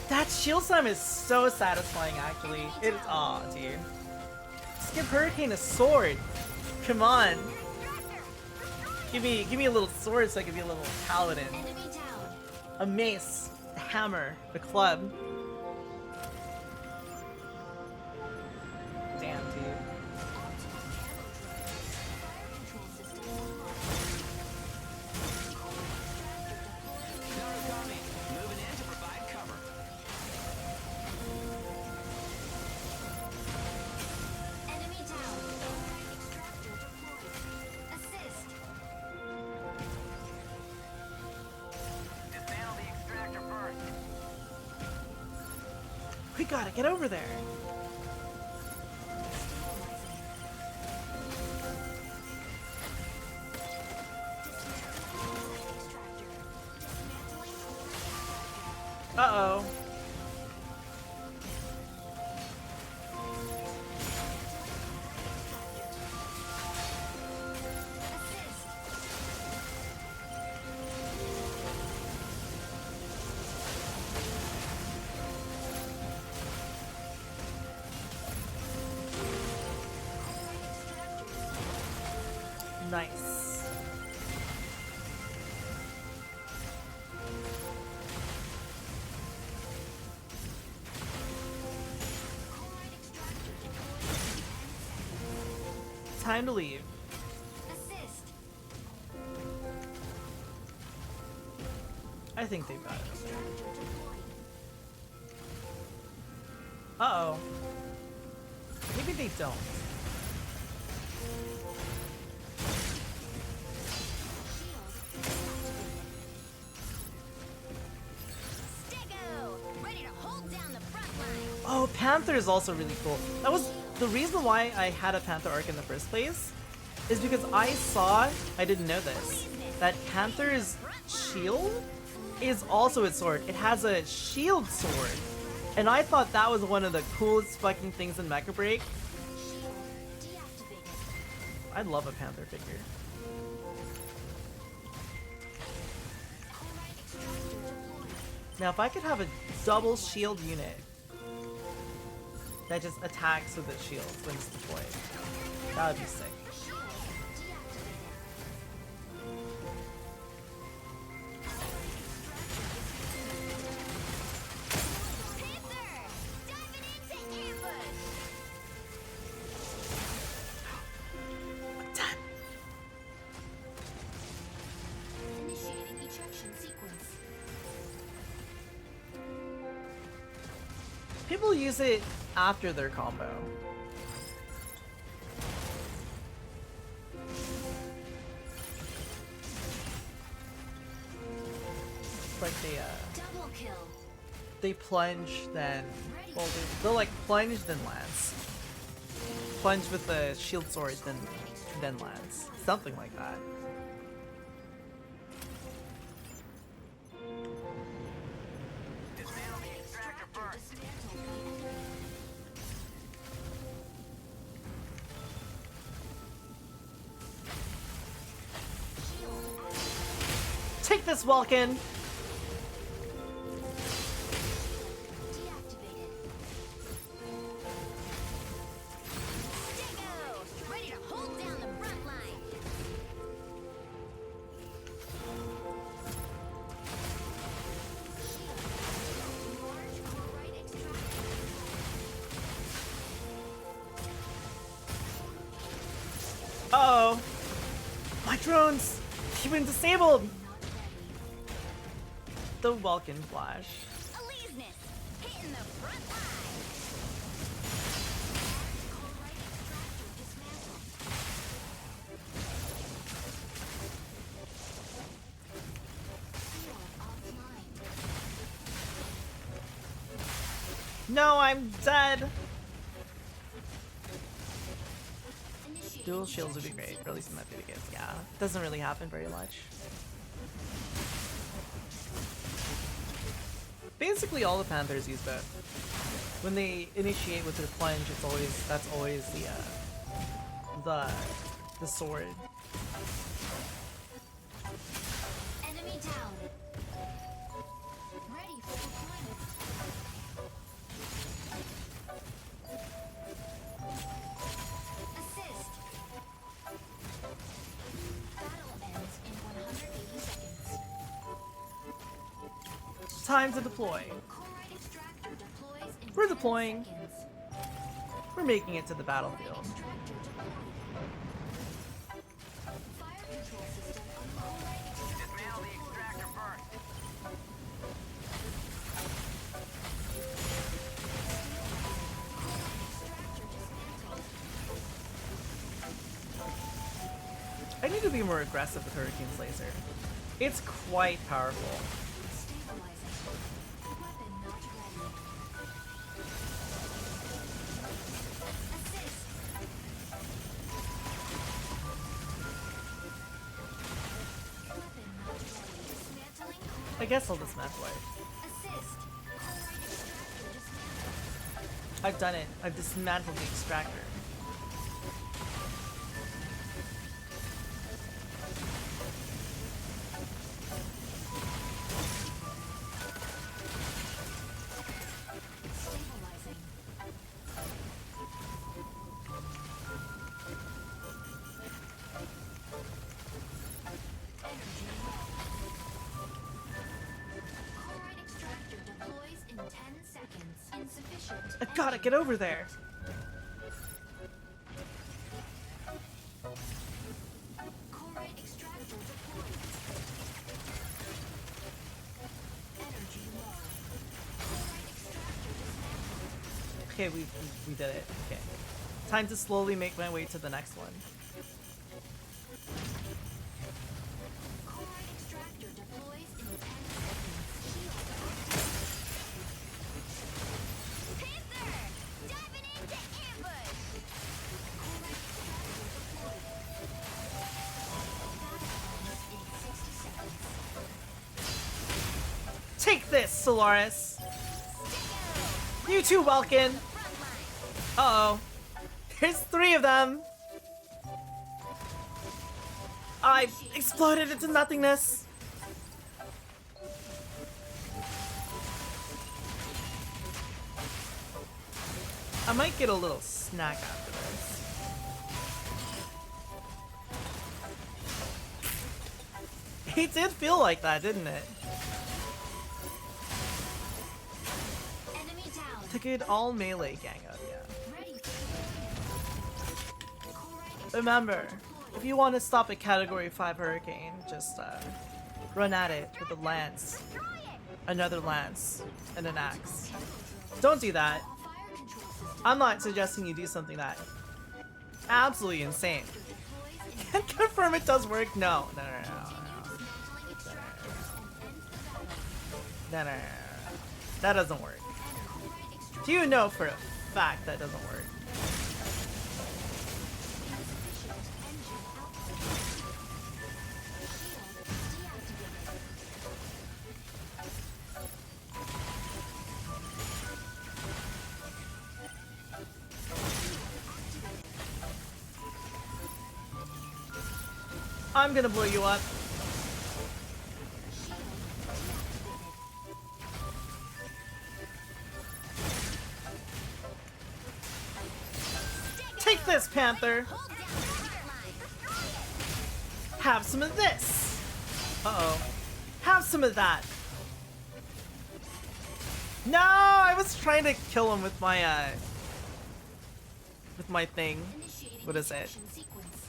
That shield slam is so satisfying actually. It is, aw dude. Just give Hurricane a sword. Come on. Give me a little sword so I can be a little paladin. Enemy down. A mace, a hammer, a club. Damn, dude. Narukami, moving in to provide cover. Enemy down. Extractor deployed. Assist. Dismantle the extractor first. We gotta get over there. Uh-oh. Nice. Time to leave. Assist. I think they've got it. Uh-oh. Maybe they don't. Stego, ready to hold down the front line. Oh, Panther is also really cool. That was the reason why I had a Panther arc in the first place, is because I saw, I didn't know this, that Panther's shield is also its sword. It has a shield sword. And I thought that was one of the coolest fucking things in Mecha Break. Shield deactivated. I'd love a Panther figure. Alright, extractor deployed. Now if I could have a double shield unit that just attacks with its shields when it's deployed, that would be sick. Shield deactivated. Panther, diving into ambush. I'm done. Initiating ejection sequence. People use it after their combo. It's like Double kill. they plunge then, well they'll like plunge then lance. Plunge with the shield sword then lance. Something like that. Dismantle the extractor first. Dismantle the enemy. Take this, Vulcan! Deactivated. Uh-oh. My drones! You've been disabled! The Welkin Flash. Aleseness, hitting the front line. No, I'm dead! Dual shields would be great, releasing that through the gates. Yeah, doesn't really happen very much. Basically, all the Panthers use both. When they initiate with their plunge, that's always the sword. Enemy down. Ready for deployment. Assist. Battle ends in 180 seconds. Time to deploy. Chloride extractor deploys in We're 10 deploying. seconds. We're making it to the battlefield. Extractor deployed. Fire control system on chloride extractor Dismantle the deployed. extractor first. I need to be more aggressive with Hurricane's laser. It's quite powerful. Stabilizing. Weapon not ready. Assist. Weapon not ready. Dismantling. I guess I'll dismantle it. Assist. Chloride extractor dismantled. I've done it. I've dismantled the extractor. Stabilizing. Energy low. Chloride extractor deploys in 10 seconds. Insufficient. I gotta get over there. Chloride extractor deployed. Energy low. Chloride extractor dismantled. Okay, we did it. Okay. Time to slowly make my way to the next one. Chloride extractor deploys in 10 seconds. Shield activated. Panther, diving into ambush. Chloride extractor deployed. Battle ends in 60 seconds. Take this, Solaris! You too, Welkin! Uh-oh. There's 3 of them! I exploded into nothingness! I might get a little snack after this. It did feel like that, didn't it? Enemy down. Took it all melee gang up, yeah. Ready for deployment. Chloride Remember, if you want to stop a Category 5 Hurricane, just run at it with a lance, another lance, and an axe. Don't do that. fire control system I'm not suggesting you do something that absolutely insane. deploys in Can confirm it does work? No. No. dismantling extractors and end the battle. No. That doesn't work. Chloride extractor Do you know for a fact that doesn't work? insufficient engine output. Shield deactivated. I'm gonna blow you up. Shield deactivated. Take this, Panther. Hold down the front line. Destroy it. Have some of this. Uh-oh. Have some of that. No, I was trying to kill him with my thing. Initiating What is it? extraction sequence.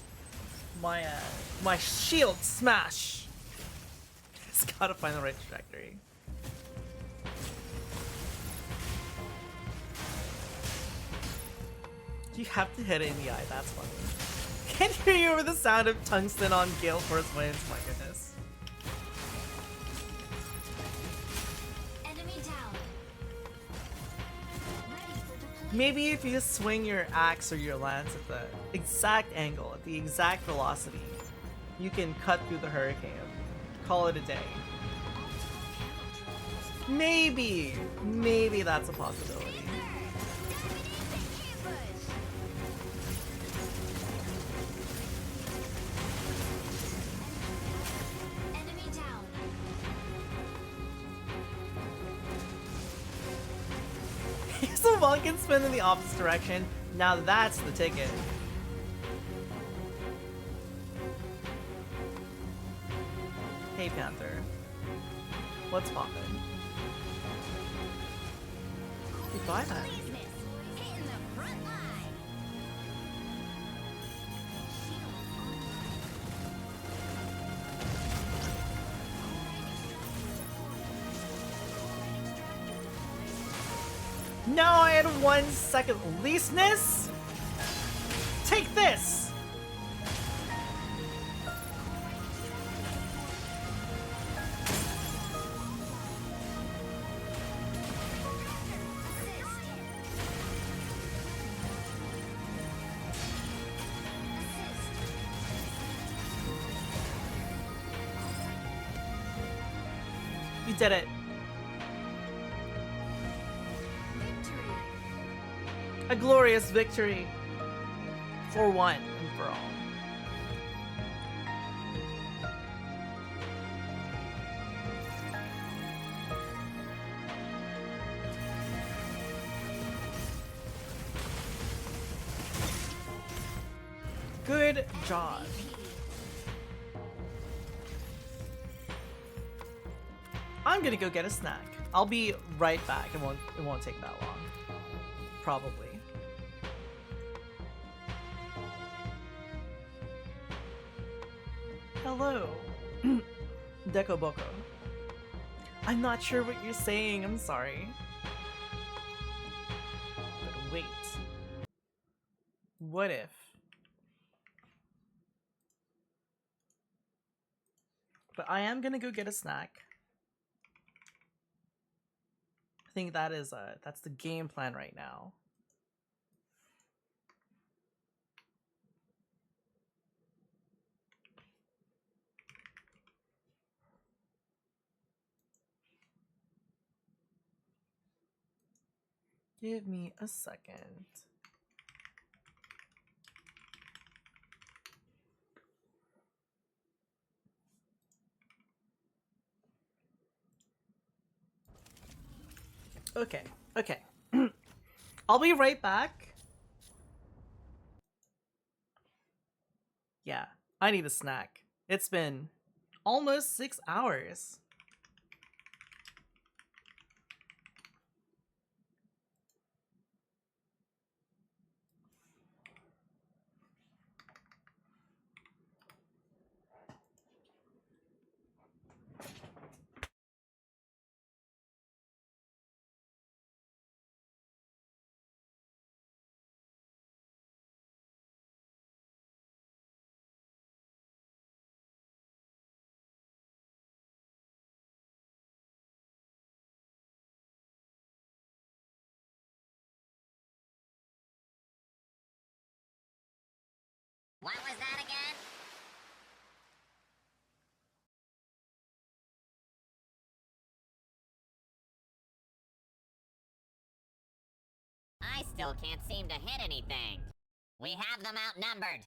my shield smash. It's gotta find the right trajectory. You have to hit it in the eye, that's funny. Can't hear you over the sound of tungsten on Gale Force winds, my goodness. Enemy down. Ready for deployment. Maybe if you swing your axe or your lance at the exact angle, at the exact velocity, you can cut through the hurricane. Call it a day. Maybe that's a possibility. Enemy down. Here's a Vulcan spin in the opposite direction. Now that's the ticket. Hey Panther. What's poppin'? Goodbye then. Business. Hitting the front line. No, I had 1 second leastness. Take this. You did it. Victory. A glorious victory. For one and for all. Good job. I'm gonna go get a snack. I'll be right back. It won't take that long. Probably. Hello. Deko Boko. I'm not sure what you're saying, I'm sorry. But wait. What if? But I am gonna go get a snack. I think that's the game plan right now. Give me a second. Okay, okay. I'll be right back. Yeah, I need a snack. It's been almost 6 hours. What was that again? I still can't seem to hit anything. We have them outnumbered.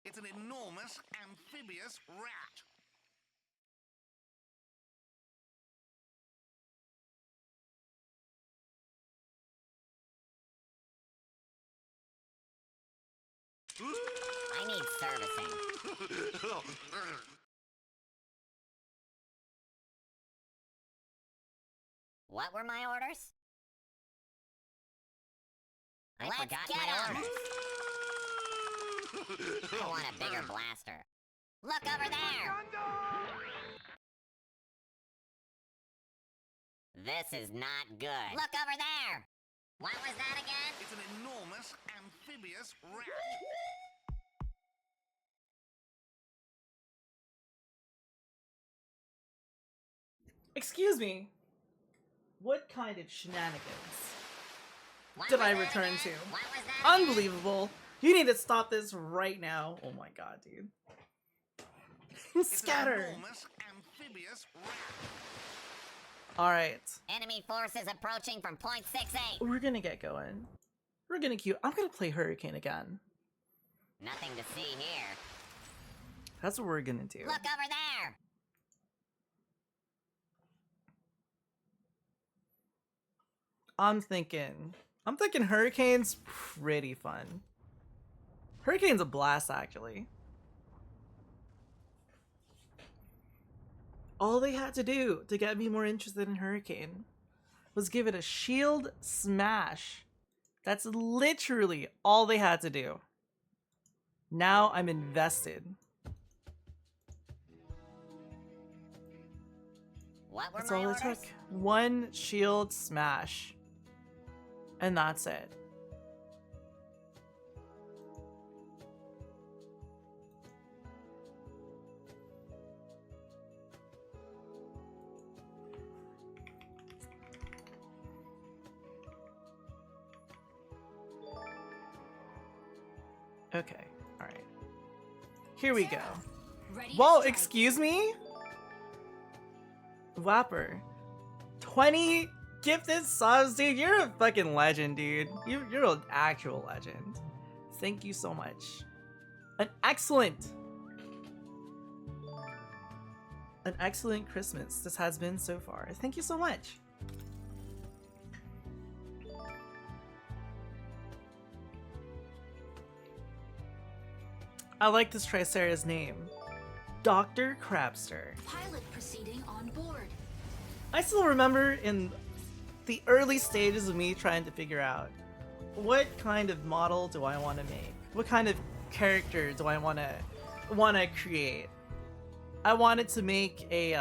It's an enormous amphibious rat. I need servicing. What were my orders? I forgot my orders. I want a bigger blaster. Look over there! This is not good. Look over there! What was that again? It's an enormous amphibious rat. Excuse me. What kind of shenanigans What did was I that return again? to? What was that again? Unbelievable. You need to stop this right now. Oh my god, dude. Scatter. It's an enormous amphibious rat. Alright. Enemy forces approaching from point 6-8. We're gonna get going. We're gonna queue. I'm gonna play Hurricane again. Nothing to see here. That's what we're gonna do. Look over there! I'm thinking Hurricane's pretty fun. Hurricane's a blast, actually. All they had to do to get me more interested in Hurricane was give it a shield smash. That's literally all they had to do. Now I'm invested. What were That's my all it orders? took. One shield smash. And that's it. Okay, alright. Here we go. Ready to Whoa, strike. excuse me? Whapper. 20 gifted subs, dude. You're a fucking legend, dude. You're an actual legend. Thank you so much. An excellent Christmas this has been so far. Thank you so much. I like this Tricera's name. Dr. Crabster. Pilot proceeding on board. I still remember in the early stages of me trying to figure out what kind of model do I want to make? What kind of character do I want to create? I wanted to make a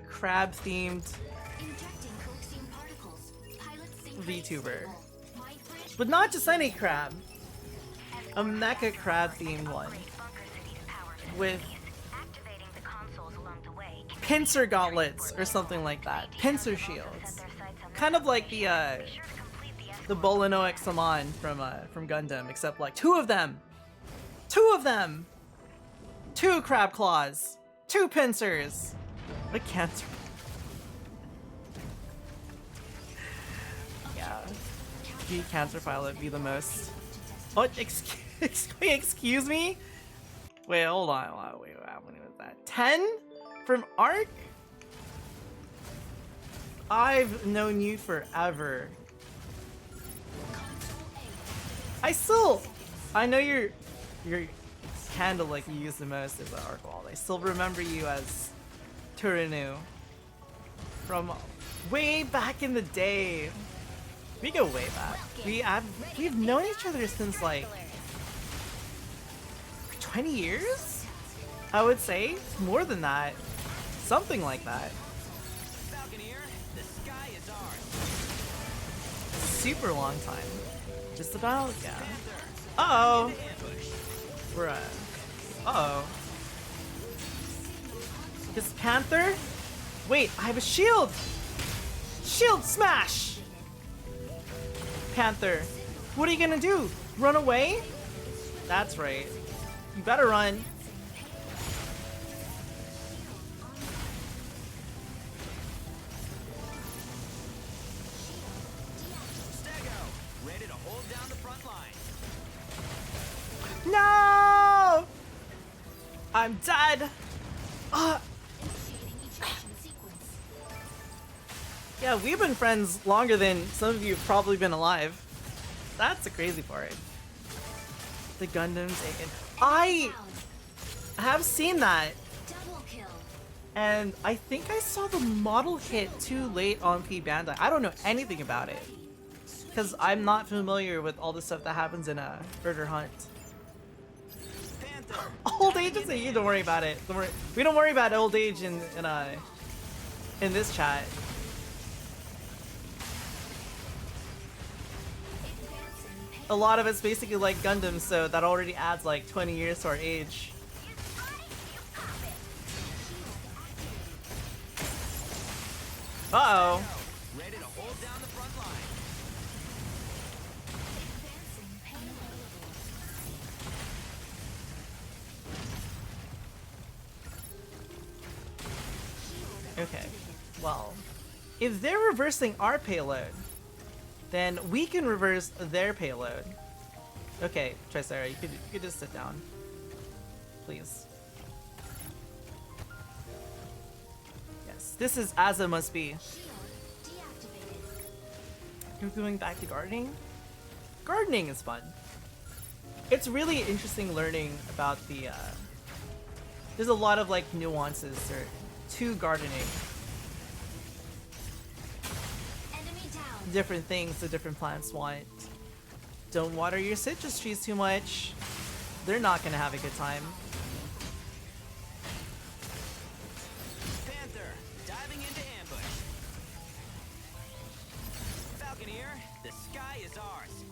crab themed Injecting coaxium particles. Pilot sync VTuber. stable. Mind bridge But not just any crab. A mecha crab themed one. With Activating the consoles along the way can pincer gauntlets or something like that. Pincer shields. Kind of like the Bolinoic Saman from Gundam, except like two of them! Two of them! Two crab claws! Two pincers! A cancer. Yeah. Be cancer pilot, be the most. Oh, excuse me? Wait, hold on. Wait, how many was that? 10? From Arc? I've known you forever. I know your candle like you use the most is the Arc Wall. I still remember you as Turinu from way back in the day. We go way back. We've known each other since like 20 years? I would say more than that. Something like that. Falconeer, the sky is ours. Super long time. Just about, yeah. Uh-oh. We're uh-oh. This Panther? Wait, I have a shield! Shield smash! Panther, what are you gonna do? Run away? That's right. You better run. Stego, ready to hold down the front line. No! I'm dead. initiating ejection sequence. Yeah, we've been friends longer than some of you have probably been alive. That's the crazy part. The Gundam's Aiken. I have seen that, Double kill. and I think I saw the model hit too late on P Bandai. I don't know anything about it, because I'm not familiar with all the stuff that happens in a Burger Hunt. Panther. Old age is you don't worry about it. Don't worry. We don't worry about old age in this chat. A lot of it's basically like Gundam, so that already adds like 20 years to our age. Uh-oh. Ready to hold down the front line. Okay. Well, if they're reversing our payload, then we can reverse their payload. Okay, Tricera, you could just sit down. Please. Yes, this is as it must be. Shield deactivated. You're going back to gardening? Gardening is fun. It's really interesting learning about the, there's a lot of like nuances to gardening. Enemy down. Different things the different plants want. Don't water your citrus trees too much. They're not gonna have a good time. Panther, diving into ambush. Falconeer, the sky is ours.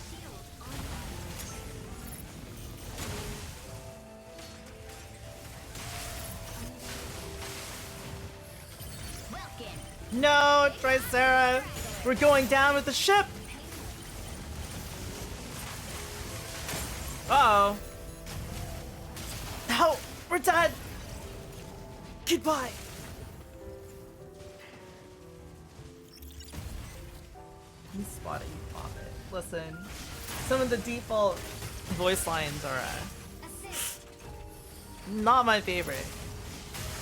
Shield online. Welcome. No, Tricera! We're going down with the ship! Uh-oh. No! We're dead! Goodbye! You spot it, you pop it. Listen, some of the default voice lines are, Assist. not my favorite.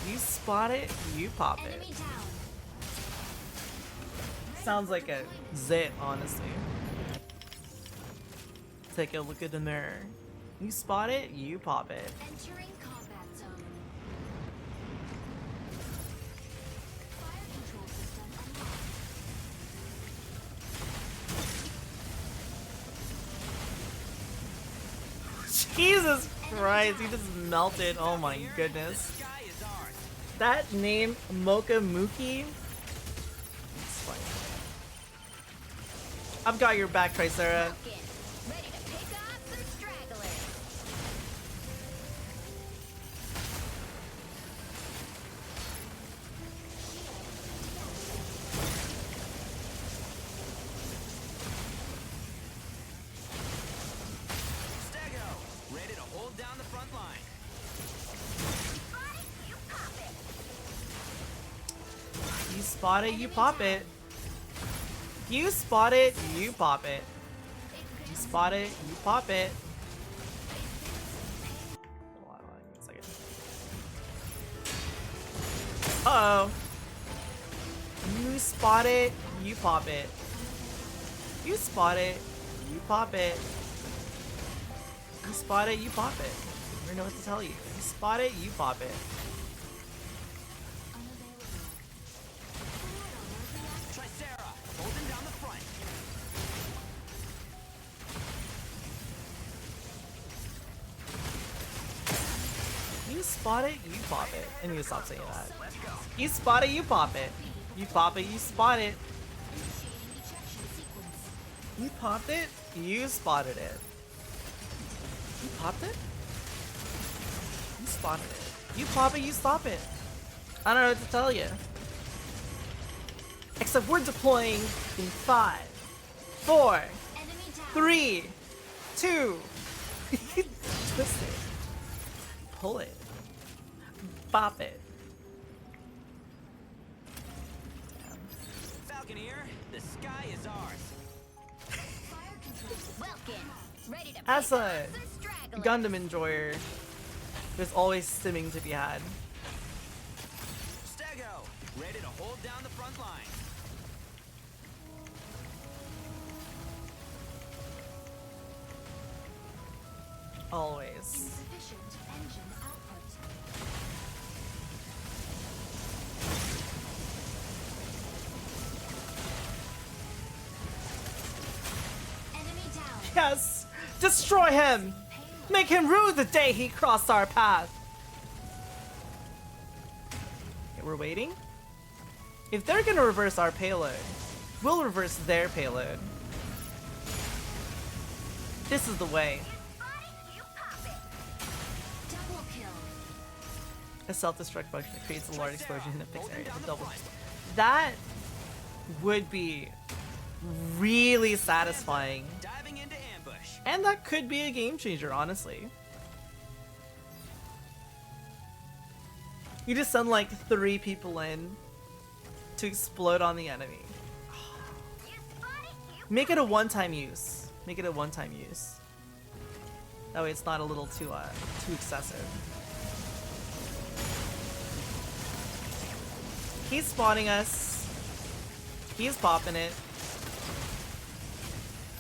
You spot it, you pop it. Enemy down. Sounds like a zit, honestly. Take a look at the mirror. You spot it, you pop it. Entering combat zone. Fire control system unlocked. Jesus Christ, he just melted. Oh my Falconeer, goodness. The sky is ours. That name, Mocha Muki? It's fine. I've got your back, Tricera. Welcome. Ready to pick off some stragglers. Stego, ready to hold down the front line. You spot it, you pop it. You spot it, you pop it. You spot it, you pop it. Hold on, give me a second. Uh-oh. You spot it, you pop it. You spot it, you pop it. You spot it, you pop it. I don't know what to tell you. You spot it, you pop it. Tricera, holding down the front. You spot it, you pop it. I need to stop saying that. You spot it, you pop it. You pop it, you spot it. You popped it, you spotted it. You popped it? You spotted it. You pop it, you stop it. I don't know what to tell you. Except we're deploying in 5, 4, Enemy down. 3, 2. Twist it. Pull it. Bop it. Falconeer, the sky is ours. Fire control system. Welcome. Ready to pick As off a some stragglers. Gundam enjoyer, there's always stimming to be had. Stego, ready to hold down the front line. Always. Insufficient engine output. Enemy down. Yes! Destroy him! Make him rue the day he crossed our path! Okay, we're waiting. If they're gonna reverse our payload, we'll reverse their payload. This is the way. Double kill. A self-destruct function that creates a large explosion in a fixed area. Double. That would be really satisfying. Diving into ambush. And that could be a game changer, honestly. You just send like 3 people in to explode on the enemy. Make it a one-time use. Make it a one-time use. That way it's not a little too excessive. He's spawning us. He's popping it.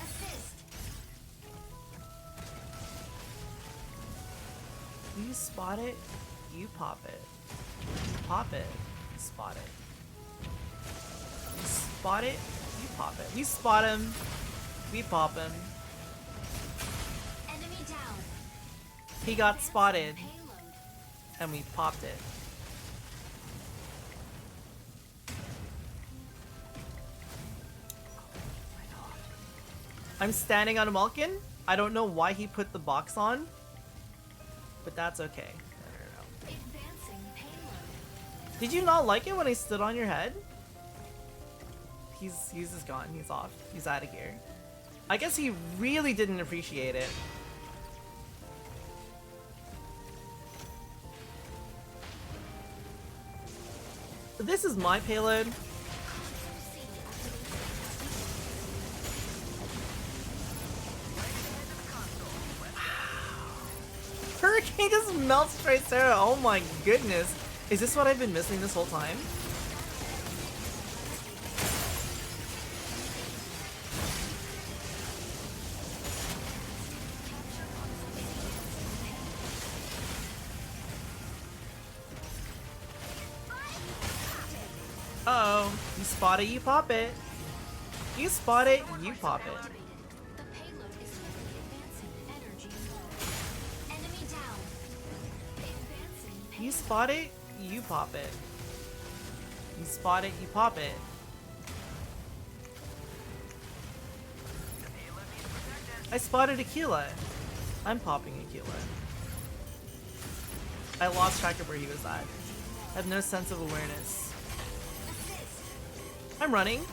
Assist. You spot it, you pop it. Pop it, spot it. You spot it, you pop it. We spot him, we pop him. Enemy down. He got spotted, Payload. and we popped it. I'm standing on a Malkin. I don't know why he put the box on, but that's okay. I don't know. Advancing payload. Did you not like it when I stood on your head? He's just gone. He's off. He's out of here. I guess he really didn't appreciate it. This is my payload. Hurricane just melts Tricera. Oh my goodness. Is this what I've been missing this whole time? Uh-oh. You spot it, you pop it. You spot it, you pop it. The payload is quickly advancing. Energy low. Enemy down. Advancing payload. You spot it, you pop it. You spot it, you pop it. I spotted Aquila. I'm popping Aquila. I lost track of where he was at. I have no sense of awareness. I'm running.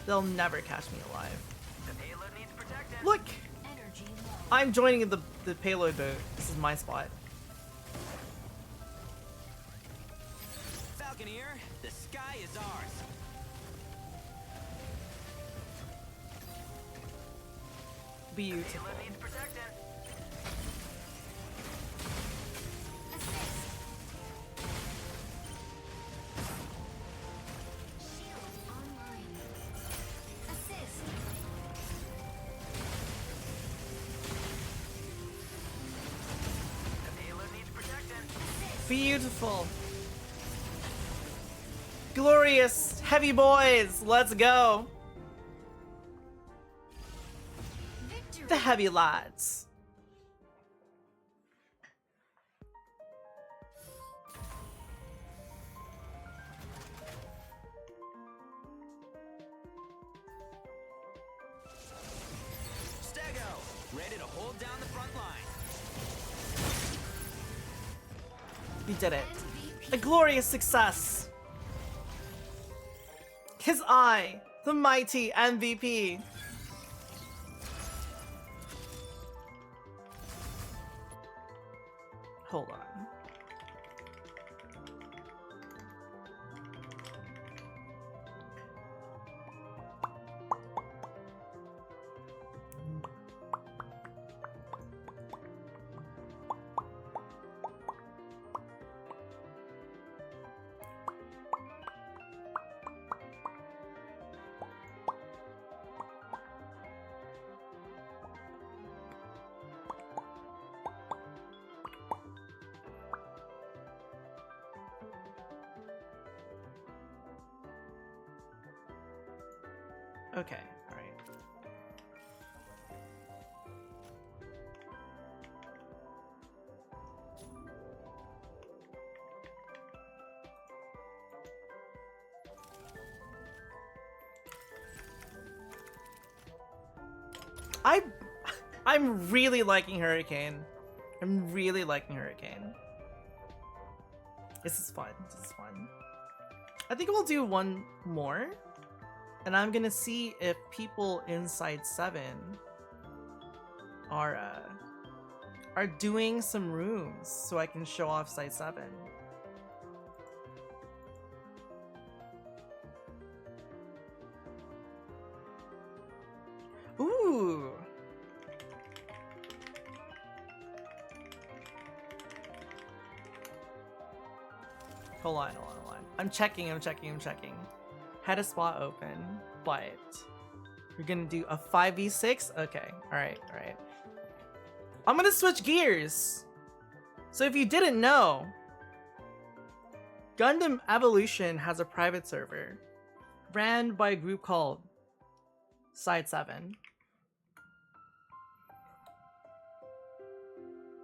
They'll never catch me alive. Look! Energy low. I'm joining the payload boat. This is my spot. Falconeer, the sky is ours. Beautiful. Shield online. Assist. Beautiful. Glorious. Heavy boys. Let's go. Victory. The heavy lads. Stego, ready to hold down the front line. We did it. MVP. A glorious success. His eye, the mighty MVP. Hold on. Okay, alright. I'm really liking Hurricane. I'm really liking Hurricane. This is fun. This is fun. I think we'll do one more. And I'm gonna see if people inside 7 are doing some rooms so I can show off Site 7. Ooh. Hold on. I'm checking. Had a spot open, but we're gonna do a 5v6? Okay, alright. I'm gonna switch gears. So if you didn't know, Gundam Evolution has a private server ran by a group called Side 7.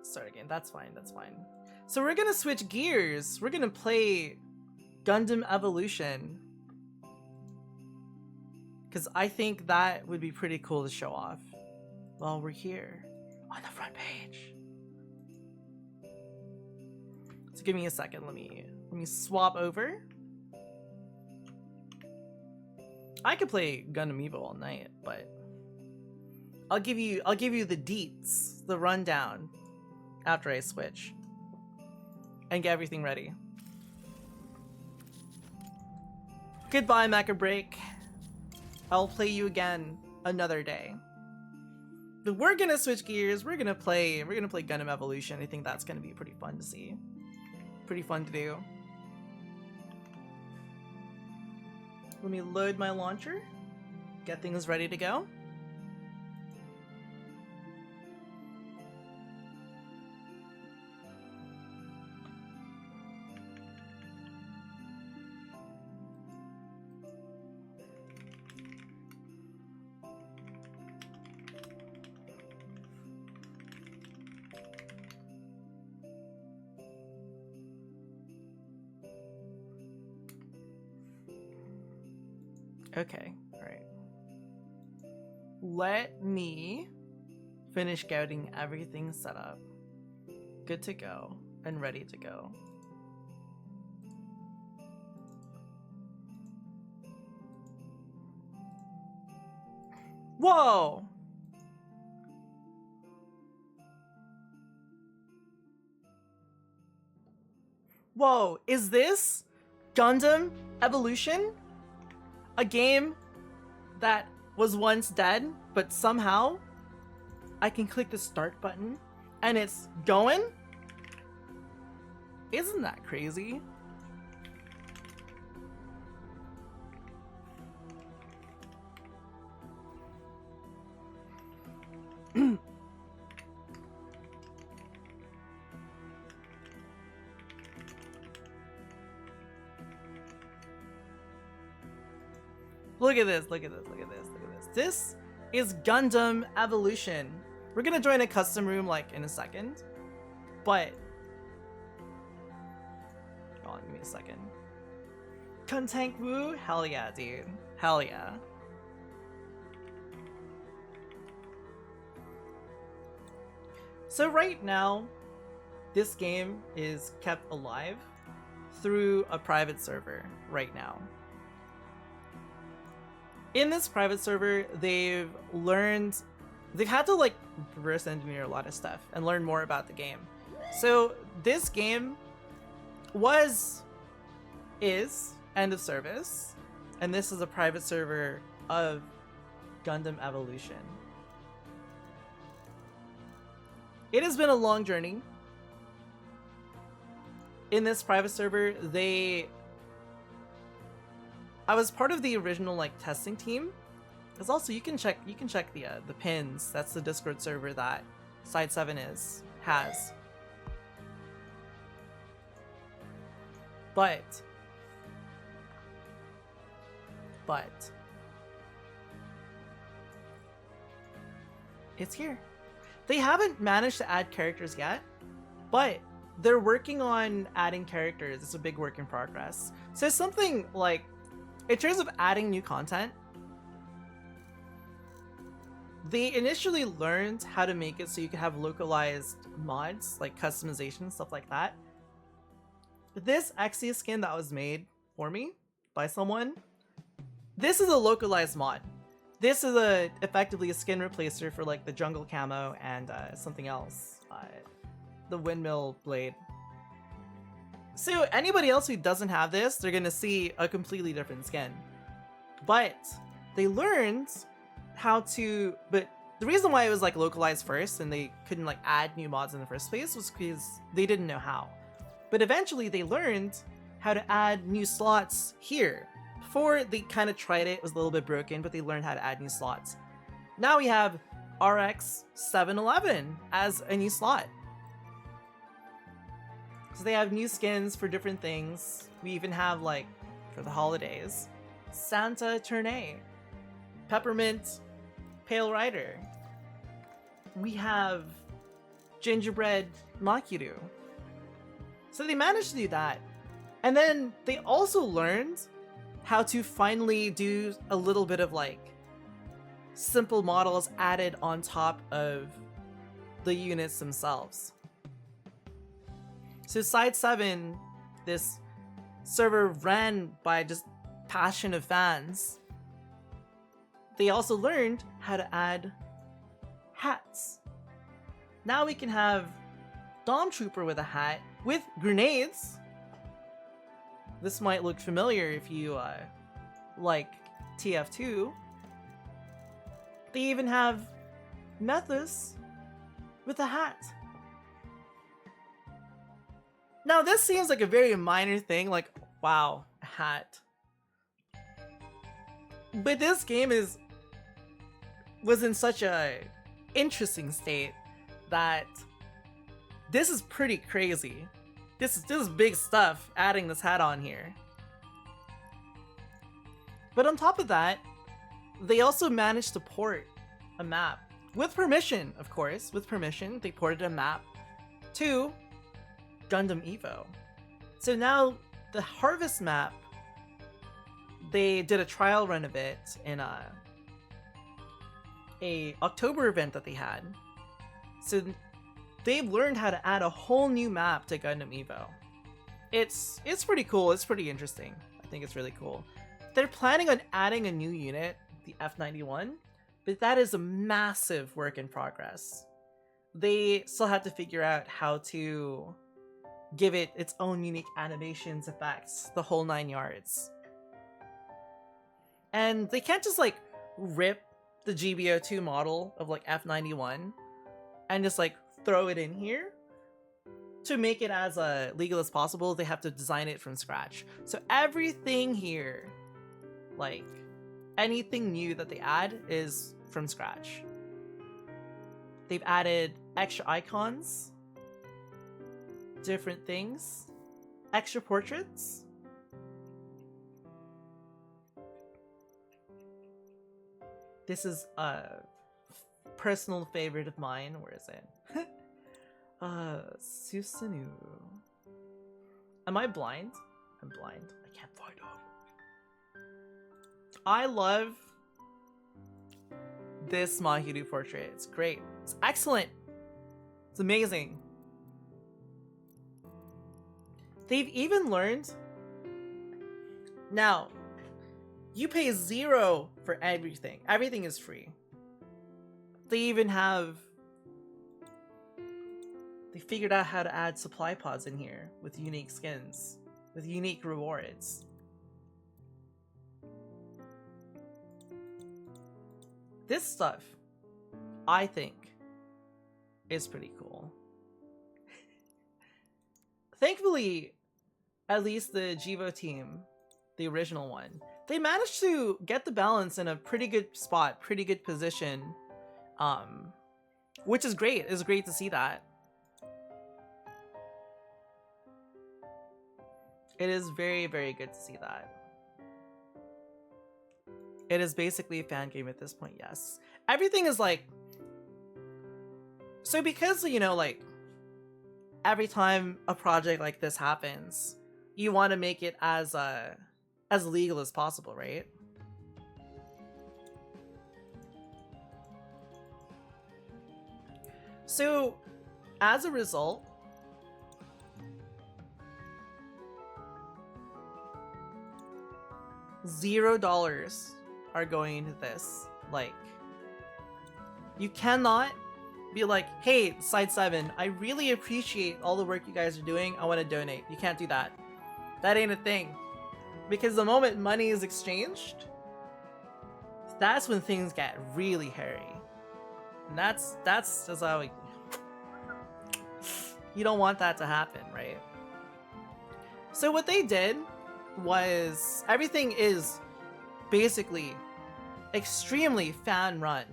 Start again, that's fine. So we're gonna switch gears. We're gonna play Gundam Evolution, because I think that would be pretty cool to show off while we're here on the front page. So give me a second. Let me swap over. I could play Gundam Evo all night, but I'll give you the deets, the rundown after I switch and get everything ready. Goodbye, Mecha Break. I'll play you again another day. But we're gonna switch gears. We're gonna play Gundam Evolution. I think that's gonna be pretty fun to see. Pretty fun to do. Let me load my launcher. Get things ready to go. Okay, alright. Let me finish getting everything set up. Good to go and ready to go. Whoa! Whoa, is this Gundam Evolution? A game that was once dead, but somehow I can click the start button and it's going? Isn't that crazy? Look at this. This is Gundam Evolution. We're gonna join a custom room like in a second, but hold on, give me a second. Contank Woo? Hell yeah, dude. Hell yeah. So right now, this game is kept alive through a private server right now. In this private server, they've had to like reverse engineer a lot of stuff and learn more about the game. So this game is end of service, and this is a private server of Gundam Evolution. It has been a long journey. In this private server, I was part of the original like testing team. Because also you can check the pins. That's the Discord server that Side 7 has. But It's here. They haven't managed to add characters yet, but they're working on adding characters. It's a big work in progress. So it's something like, in terms of adding new content, they initially learned how to make it so you could have localized mods, like customization, stuff like that. This Exia skin that was made for me by someone, this is a localized mod. This is effectively a skin replacer for like the jungle camo and something else, the windmill blade. So anybody else who doesn't have this, they're gonna see a completely different skin. But they learned how to, but the reason why it was like localized first and they couldn't like add new mods in the first place was because they didn't know how. But eventually they learned how to add new slots here. Before they kind of tried it was a little bit broken, but they learned how to add new slots. Now we have RX 711 as a new slot. So they have new skins for different things. We even have, like, for the holidays, Santa Tournay, Peppermint Pale Rider. We have Gingerbread Makiru. So they managed to do that. And then they also learned how to finally do a little bit of like simple models added on top of the units themselves. So Side 7, this server ran by just passion of fans. They also learned how to add hats. Now we can have Dom Trooper with a hat with grenades. This might look familiar if you like TF2. They even have Methus with a hat. Now this seems like a very minor thing, like, wow, a hat. But this game was in such a interesting state that this is pretty crazy. This is big stuff, adding this hat on here. But on top of that, they also managed to port a map. With permission, of course. With permission, they ported a map to Gundam Evo. So now, the Harvest map, they did a trial run of it in a October event that they had. So they've learned how to add a whole new map to Gundam Evo. It's pretty cool. It's pretty interesting. I think it's really cool. They're planning on adding a new unit, the F91, but that is a massive work in progress. They still have to figure out how to give it its own unique animations, effects, the whole 9 yards. And they can't just like rip the GBO2 model of like F91 and just like throw it in here. To make it as legal as possible, they have to design it from scratch. So everything here, like anything new that they add, is from scratch. They've added extra icons, different things, extra portraits. This is a personal favorite of mine. Where is it? Susanoo. Am I blind? I'm blind. I can't find him. I love this Mahiru portrait. It's great. It's excellent. It's amazing. They've even learned. Now, you pay 0 for everything. Everything is free. They even have. They figured out how to add supply pods in here with unique skins, with unique rewards. This stuff, I think, is pretty cool. Thankfully, at least the Jivo team, the original one, they managed to get the balance in a pretty good spot, pretty good position, which is great. It's great to see that. It is very, very good to see that. It is basically a fan game at this point, yes. Everything is like So because, you know, like, every time a project like this happens, you want to make it as legal as possible, right? So, as a result, $0 are going into this. Like, you cannot be like, hey, Side 7, I really appreciate all the work you guys are doing. I want to donate. You can't do that. That ain't a thing. Because the moment money is exchanged, that's when things get really hairy. And that's just how you don't want that to happen, right? So what they did was, everything is basically extremely fan run.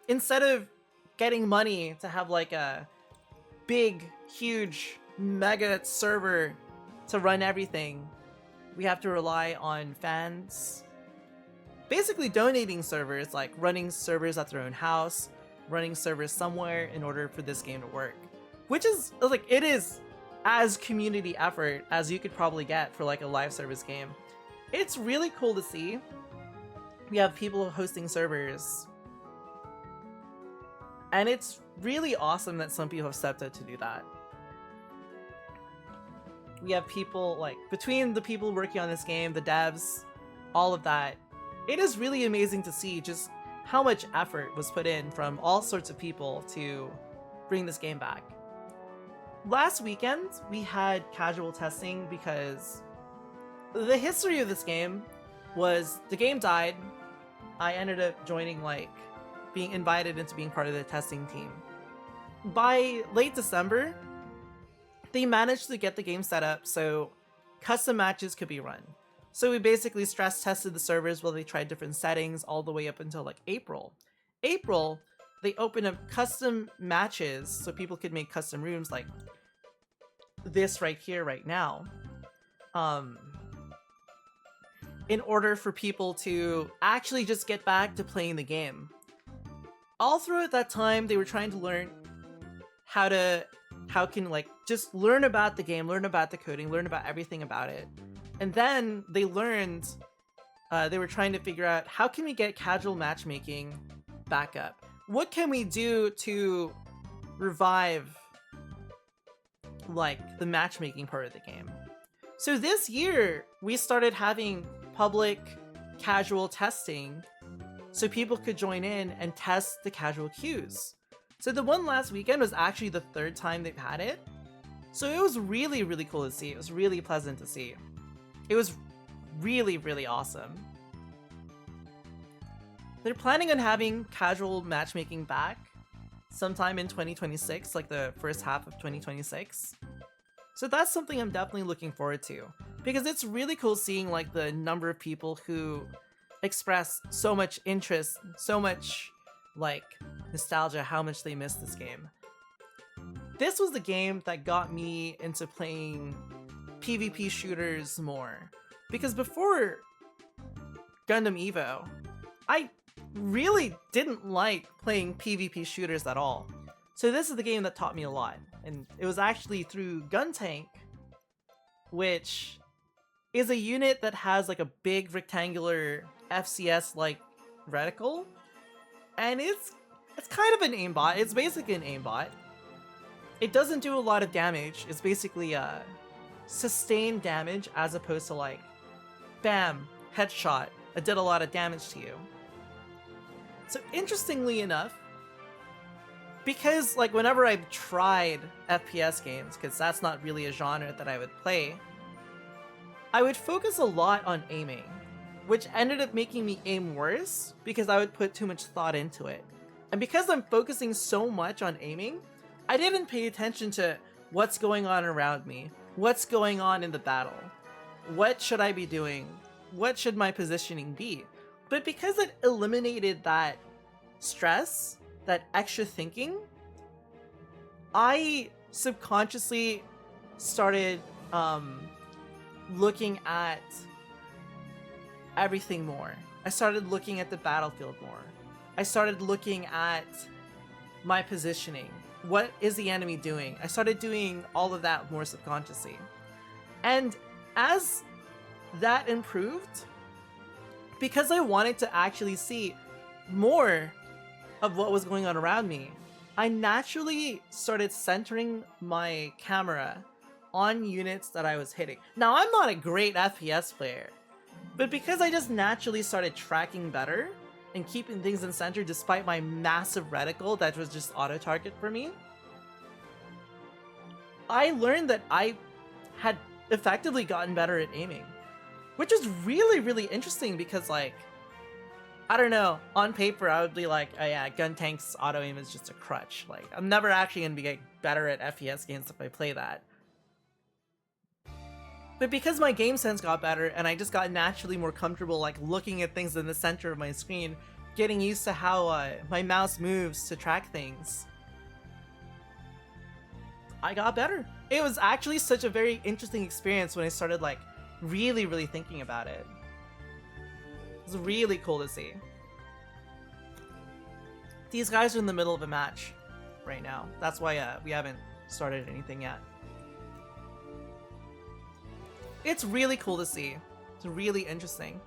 Instead of getting money to have like a big, huge, mega server to run everything, we have to rely on fans basically donating servers, like running servers at their own house, running servers somewhere in order for this game to work. Which is, like, it is as community effort as you could probably get for like a live service game. It's really cool to see. We have people hosting servers, and it's really awesome that some people have stepped up to do that. We have people, like, between the people working on this game, the devs, all of that, it is really amazing to see just how much effort was put in from all sorts of people to bring this game back. Last weekend, we had casual testing because the history of this game was the game died. I ended up joining, like, being invited into being part of the testing team. By late December, they managed to get the game set up so custom matches could be run. So we basically stress tested the servers while they tried different settings all the way up until like April. April, they opened up custom matches so people could make custom rooms like this right here, right now. In order for people to actually just get back to playing the game. All throughout that time, they were trying to learn how can like just learn about the game, learn about the coding, learn about everything about it. And then they learned, they were trying to figure out how can we get casual matchmaking back up? What can we do to revive like the matchmaking part of the game? So this year we started having public casual testing so people could join in and test the casual queues. So the one last weekend was actually the third time they've had it. So it was really, really cool to see. It was really pleasant to see. It was really, really awesome. They're planning on having casual matchmaking back sometime in 2026, like the first half of 2026. So that's something I'm definitely looking forward to, because it's really cool seeing like the number of people who express so much interest, so much like nostalgia, how much they miss this game. This was the game that got me into playing PvP shooters more, because before Gundam Evo, I really didn't like playing PvP shooters at all. So this is the game that taught me a lot, and it was actually through Guntank, which is a unit that has like a big rectangular FCS like reticle, and it's kind of an aimbot. It's basically an aimbot. It doesn't do a lot of damage. It's basically sustained damage as opposed to like, bam, headshot, it did a lot of damage to you. So interestingly enough, because like whenever I've tried FPS games, because that's not really a genre that I would play, I would focus a lot on aiming, which ended up making me aim worse because I would put too much thought into it. And because I'm focusing so much on aiming, I didn't pay attention to what's going on around me, what's going on in the battle, what should I be doing, what should my positioning be. But because it eliminated that stress, that extra thinking, I subconsciously started looking at everything more. I started looking at the battlefield more. I started looking at my positioning. What is the enemy doing? I started doing all of that more subconsciously. And as that improved, because I wanted to actually see more of what was going on around me, I naturally started centering my camera on units that I was hitting. Now, I'm not a great FPS player, but because I just naturally started tracking better and keeping things in center despite my massive reticle that was just auto-target for me, I learned that I had effectively gotten better at aiming. Which is really, really interesting because, like, I don't know, on paper I would be like, oh yeah, gun tank's auto aim is just a crutch. Like, I'm never actually gonna be getting better at FPS games if I play that. But because my game sense got better and I just got naturally more comfortable like looking at things in the center of my screen, getting used to how my mouse moves to track things, I got better. It was actually such a very interesting experience when I started like really, really thinking about it. It was really cool to see. These guys are in the middle of a match right now. That's why we haven't started anything yet. It's really cool to see. It's really interesting.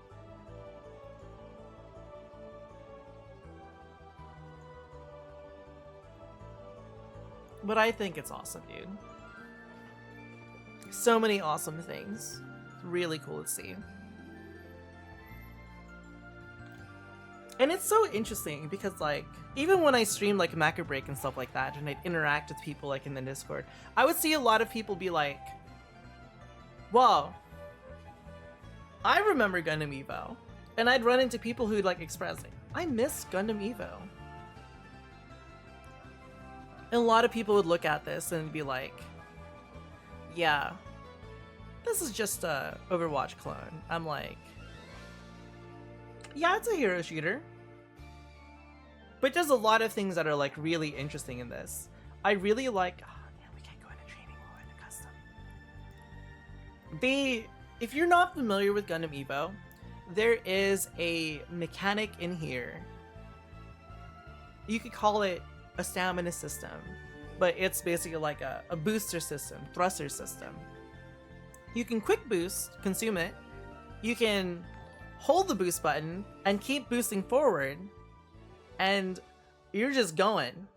But I think it's awesome, dude. So many awesome things. It's really cool to see. And it's so interesting because, like, even when I stream like Mecha Break and stuff like that, and I'd interact with people like in the Discord, I would see a lot of people be like, "Whoa, I remember Gundam Evo," and I'd run into people who'd like express, like, "I miss Gundam Evo." And a lot of people would look at this and be like, "Yeah, this is just a Overwatch clone." I'm like, yeah, it's a hero shooter. But there's a lot of things that are like really interesting in this. I really like, oh damn, we can't go into training while in a custom. If you're not familiar with Gundam Evo, there is a mechanic in here. You could call it a stamina system, but it's basically like a booster system, thruster system. You can quick boost, consume it. You can hold the boost button and keep boosting forward, and you're just going.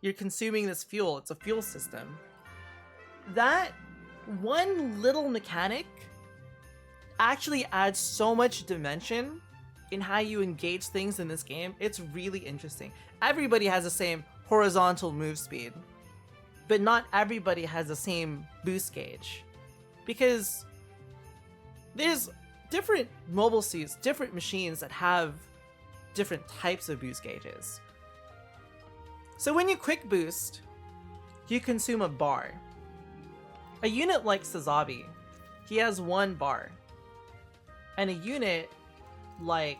You're consuming this fuel. It's a fuel system. That one little mechanic actually adds so much dimension in how you engage things in this game. It's really interesting. Everybody has the same horizontal move speed, but not everybody has the same boost gauge, because there's different mobile suits, different machines that have different types of boost gauges. So when you quick boost, you consume a bar. A unit like Sazabi, he has 1 bar. And a unit like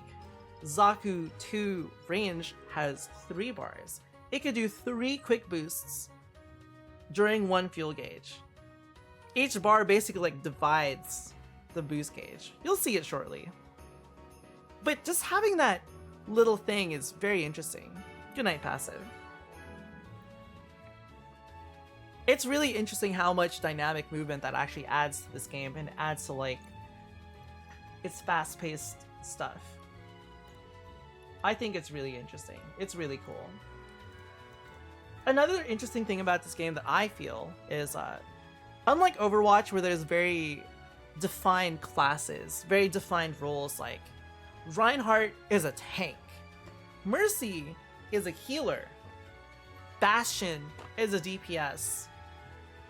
Zaku 2 range has 3 bars. It could do 3 quick boosts during 1 fuel gauge. Each bar basically like divides the boost gauge. You'll see it shortly. But just having that little thing is very interesting. Good night, passive. It's really interesting how much dynamic movement that actually adds to this game and adds to like its fast-paced stuff. I think it's really interesting. It's really cool. Another interesting thing about this game that I feel is unlike Overwatch, where there's very defined classes, very defined roles, like Reinhardt is a tank, Mercy is a healer, Bastion is a DPS.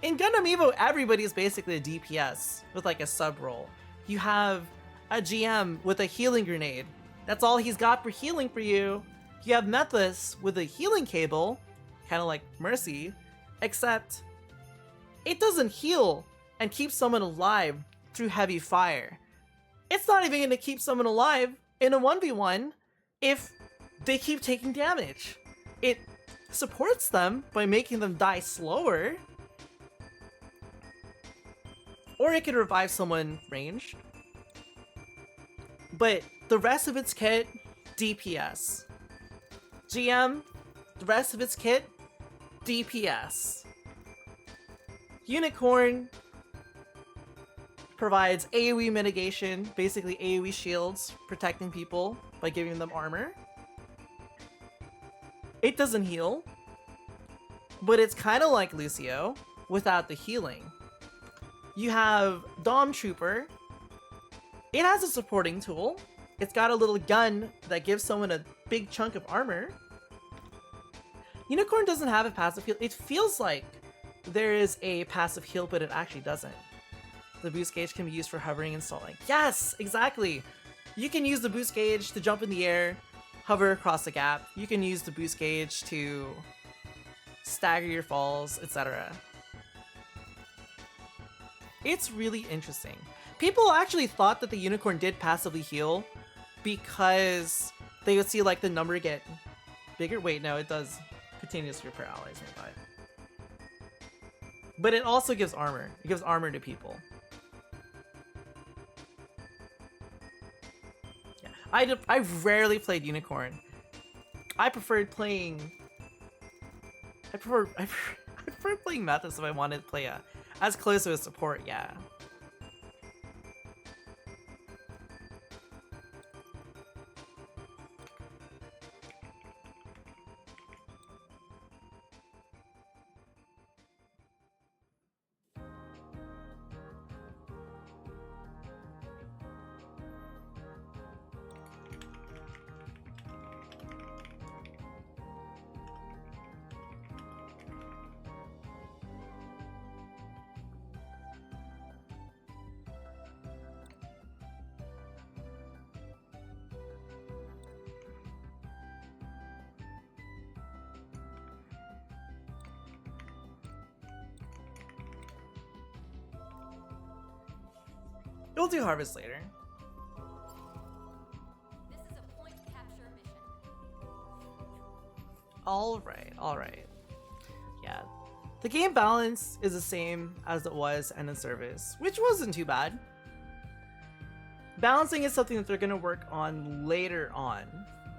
In Gundam Evo, everybody is basically a DPS with like a sub role. You have a GM with a healing grenade. That's all he's got for healing for you. You have Methus with a healing cable, kind of like Mercy, except it doesn't heal and keep someone alive through heavy fire. It's not even going to keep someone alive in a 1v1 if they keep taking damage. It supports them by making them die slower, or it could revive someone ranged. But the rest of its kit, DPS. GM, The rest of its kit, DPS. Unicorn provides AoE mitigation, basically AoE shields, protecting people by giving them armor. It doesn't heal, but it's kind of like Lucio without the healing. You have Dom Trooper. It has a supporting tool. It's got a little gun that gives someone a big chunk of armor. Unicorn doesn't have a passive heal. It feels like there is a passive heal, but it actually doesn't. The boost gauge can be used for hovering and stalling. Yes, exactly. You can use the boost gauge to jump in the air, hover across the gap. You can use the boost gauge to stagger your falls, etc. It's really interesting. People actually thought that the Unicorn did passively heal because they would see like the number get bigger. Wait, no, it does continuously repair allies nearby. But it also gives armor. It gives armor to people. Yeah, I rarely played Unicorn. I preferred playing. I prefer playing Methods if I wanted to play as close to a support. Yeah. We'll do Harvest later. This is a point capture mission. Alright. Yeah. The game balance is the same as it was in the service, which wasn't too bad. Balancing is something that they're gonna work on later on.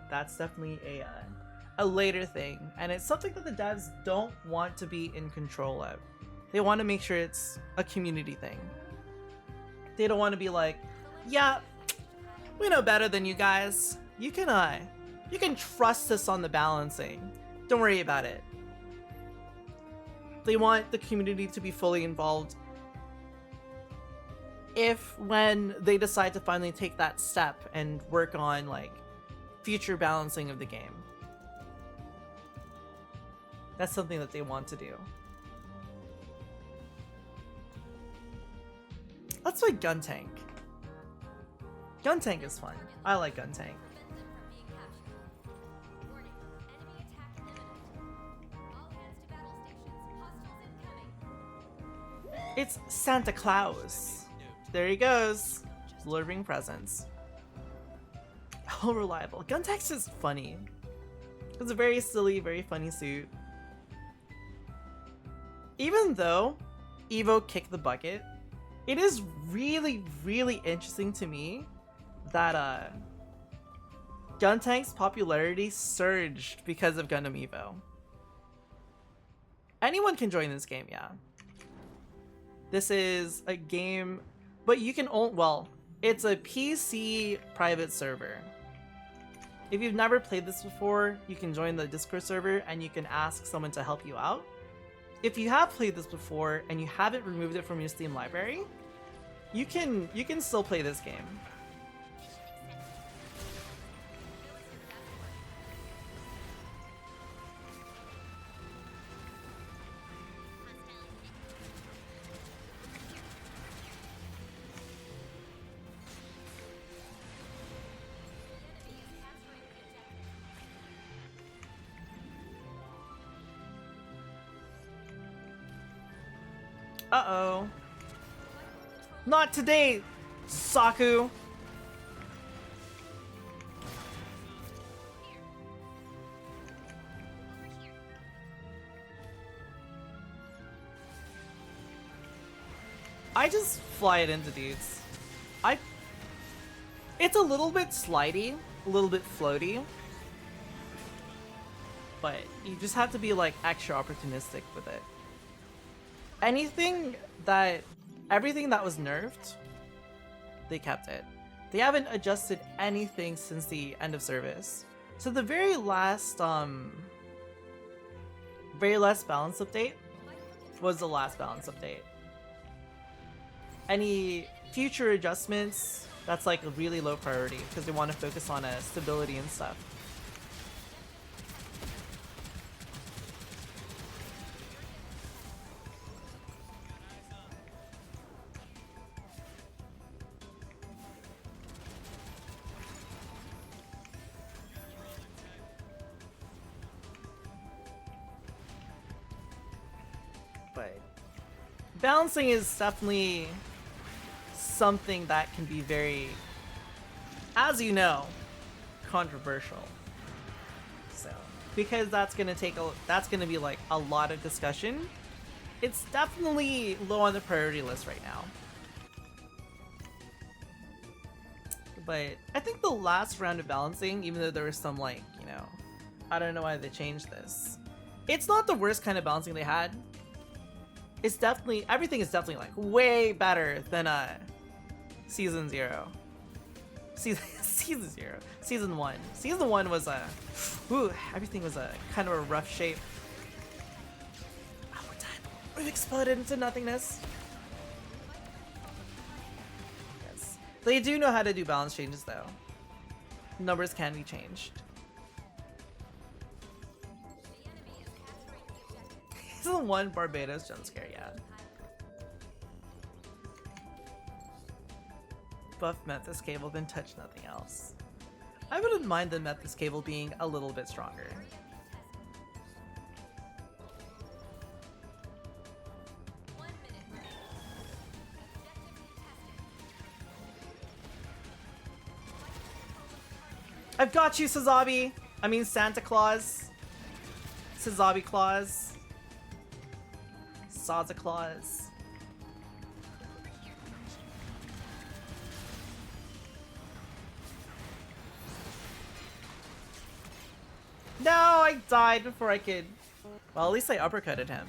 That's definitely a later thing, and it's something that the devs don't want to be in control of. They want to make sure it's a community thing. They don't want to be like, yeah, we know better than you guys. You can trust us on the balancing. Don't worry about it. They want the community to be fully involved when they decide to finally take that step and work on like future balancing of the game. That's something that they want to do. Let's play Gun Tank. Gun Tank is fun. I like Gun Tank. Warning, enemy attack imminent. All hands to battle stations. Hostiles incoming. It's Santa Claus. There he goes, delivering presents. How reliable. Gun Tank's just funny. It's a very silly, very funny suit. Even though Evo kicked the bucket, it is really, really interesting to me that Gun Tank's popularity surged because of Gundam Evo. Anyone can join this game, yeah. This is a game, but you can it's a PC private server. If you've never played this before, you can join the Discord server and you can ask someone to help you out. If you have played this before and you haven't removed it from your Steam library, you can still play this game. Uh-oh. Not today, Saku! I just fly it into dudes. It's a little bit slidey, a little bit floaty. but you just have to be like extra opportunistic with it. Everything that was nerfed, they kept it. They haven't adjusted anything since the end of service. So the very last balance update was the last balance update. Any future adjustments, that's like a really low priority because they want to focus on stability and stuff. But balancing is definitely something that can be very, as you know, controversial. So, because that's gonna be like a lot of discussion. It's definitely low on the priority list right now. But I think the last round of balancing, even though there was some like, you know, I don't know why they changed this. It's not the worst kind of balancing they had. It's definitely, everything is definitely like way better than Season 0. Season 0. Season 1. Season 1 was everything was kind of a rough shape. Oh, we're done. We've exploded into nothingness. Yes. They do know how to do balance changes though. Numbers can be changed. Season 1 Barbados jump scare, yeah. Buff Memphis Cable, then touch nothing else. I wouldn't mind the Memphis Cable being a little bit stronger. I've got you, Sazabi! I mean Santa Claus. Sazabi Claus. Saza Claus. No, I died before I could. Well, at least I uppercutted him.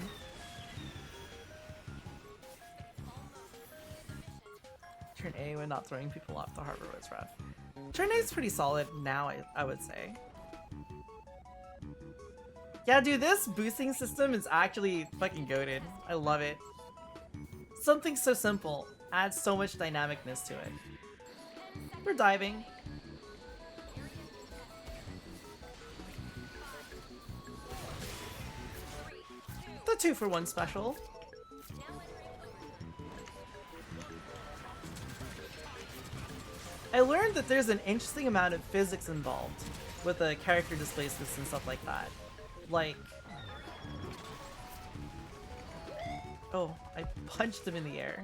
Turn A when not throwing people off the harbor was rough. Turn A is pretty solid now, I would say. Yeah, dude, this boosting system is actually fucking goated. I love it. Something so simple adds so much dynamicness to it. We're diving. The 2-for-1 special. I learned that there's an interesting amount of physics involved with the character displacements and stuff like that. Like, oh, I punched him in the air.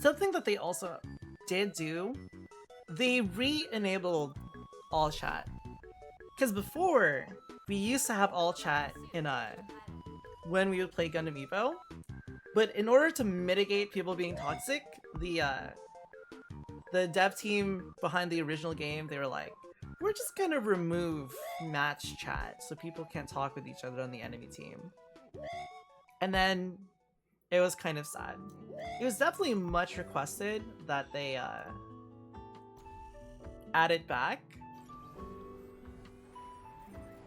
Something that they also did do, they re-enabled all chat. Because before, we used to have all chat in when we would play Gundam Evo. But in order to mitigate people being toxic, the dev team behind the original game, they were like, we're just gonna remove match chat so people can't talk with each other on the enemy team. And then it was kind of sad. It was definitely much requested that they add it back.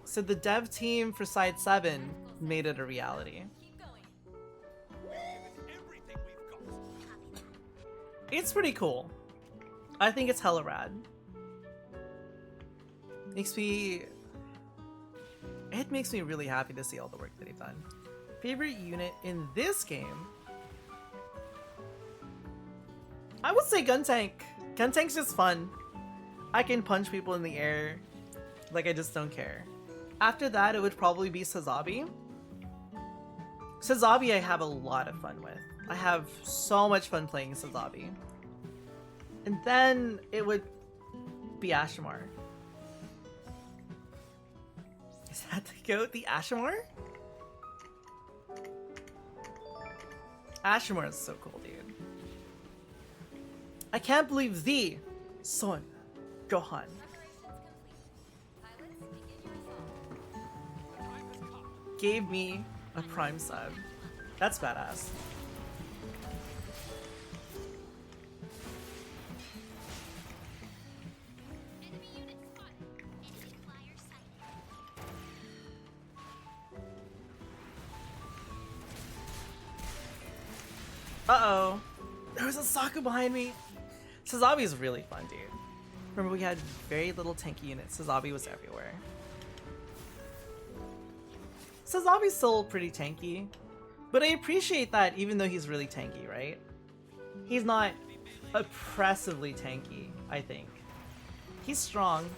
So the dev team for Side 7 made it a reality. It's pretty cool. I think it's hella rad. It makes me really happy to see all the work that they've done. Favorite unit in this game? I would say Guntank. Guntank's just fun. I can punch people in the air. Like, I just don't care. After that, it would probably be Sazabi. Sazabi I have a lot of fun with. I have so much fun playing Sazabi. And then it would be Ashamar. Is that the goat? The Ashamar? Ashimura is so cool, dude. I can't believe the Son Gohan gave me a Prime sub. That's badass. Uh-oh. There was a Saku behind me. Sazabi is really fun, dude. Remember, we had very little tanky units. Sazabi was everywhere. Sazabi's still pretty tanky, but I appreciate that even though he's really tanky, right? He's not oppressively tanky, I think. He's strong.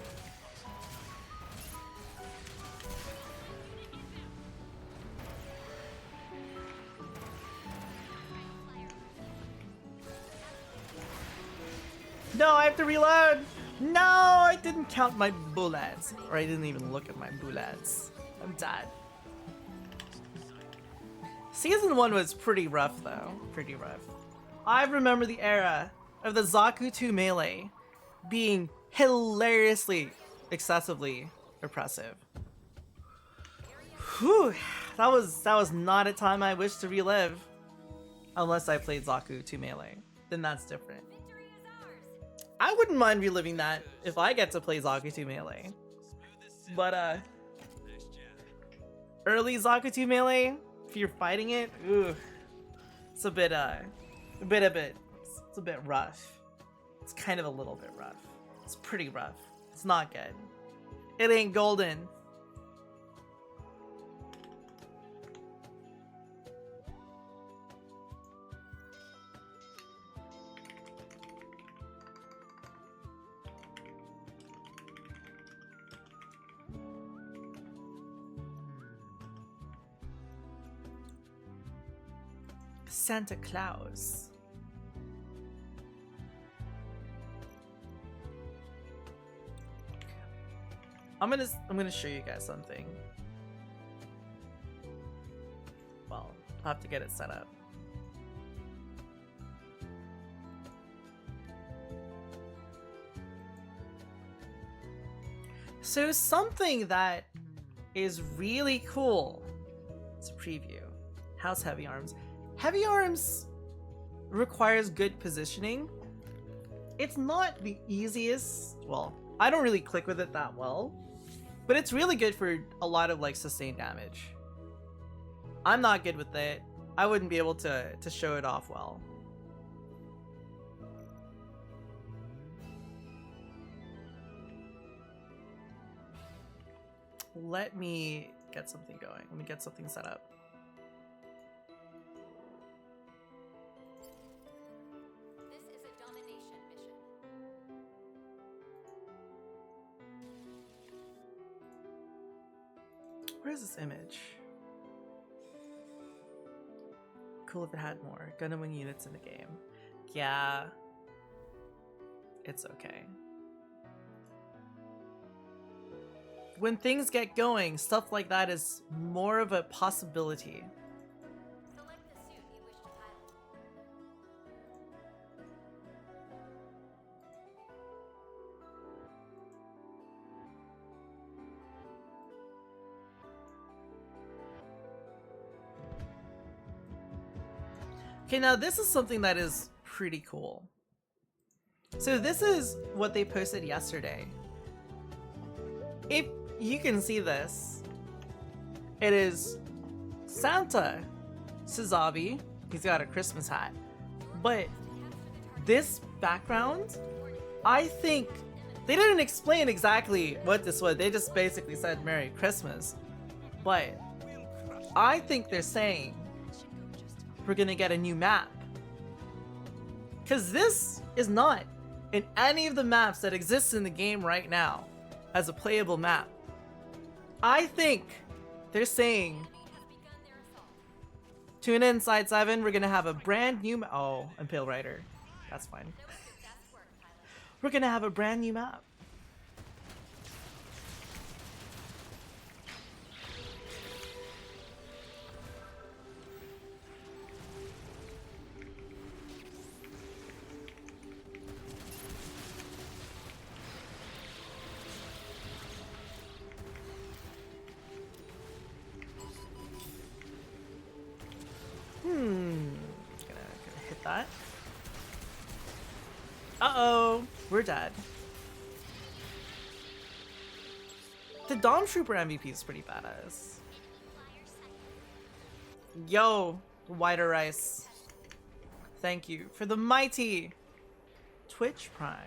No, I have to reload! No, I didn't count my bullets. Or I didn't even look at my bullets. I'm dead. Season 1 was pretty rough though. Pretty rough. I remember the era of the Zaku 2 melee being hilariously, excessively oppressive. Whew. That was not a time I wish to relive. Unless I played Zaku 2 melee. Then that's different. I wouldn't mind reliving that if I get to play Zaku 2 melee. But early Zaku 2 melee, if you're fighting it, ooh, it's a bit rough. It's kind of a little bit rough. It's pretty rough. It's not good. It ain't golden. Santa Claus. I'm gonna show you guys something. Well, I'll have to get it set up. So something that is really cool. It's a preview. How's Heavy Arms? Heavy Arms requires good positioning. It's not the easiest. Well, I don't really click with it that well, but it's really good for a lot of like sustained damage. I'm not good with it. I wouldn't be able to show it off well. Let me get something going. Let me get something set up. Where's this image? Cool if it had more Gundam Wing units in the game. Yeah. It's okay. When things get going, stuff like that is more of a possibility. Select the suit you wish to pilot. Okay, now this is something that is pretty cool. So this is what they posted yesterday. If you can see this, it is Santa Sazabi. He's got a Christmas hat. But this background, I think they didn't explain exactly what this was. They just basically said Merry Christmas. But I think they're saying we're gonna get a new map. Because this is not in any of the maps that exist in the game right now as a playable map. I think they're saying tune in Side 7, we're gonna have a brand new oh, Impale Rider. That's fine. We're gonna have a brand new map. that. Uh-oh, we're dead. The Dom Trooper MVP is pretty badass. Yo, Whiter Rice. Thank you for the mighty Twitch Prime.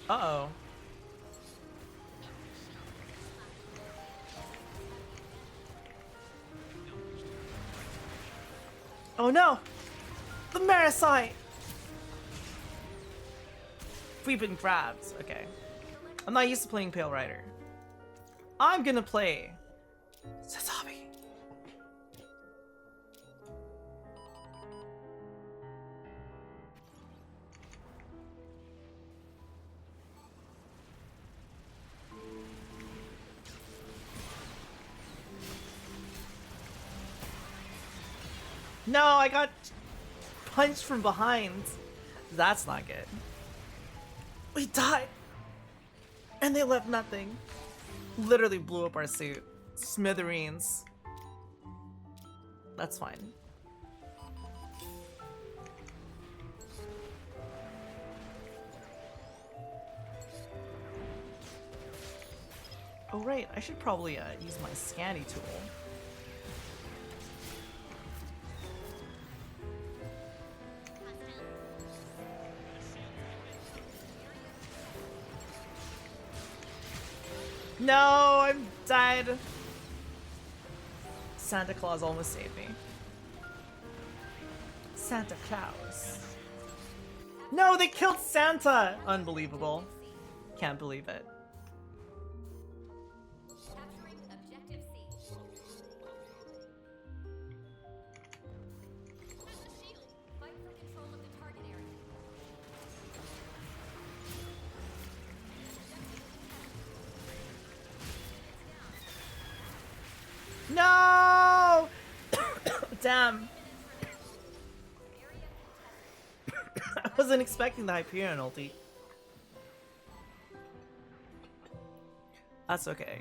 Uh-oh. Oh no! The Marasite! We've been grabbed. Okay. I'm not used to playing Pale Rider. I'm gonna play Sazabi. No, I got punched from behind. That's not good. We died. And they left nothing. Literally blew up our suit. Smithereens. That's fine. Oh right, I should probably use my scanny tool. No, I'm dead. Santa Claus almost saved me. Santa Claus. No, they killed Santa! Unbelievable. Can't believe it. Capturing objective C. Fight for control of the target area. No! Damn. I wasn't expecting the Hyperion ulti. That's okay.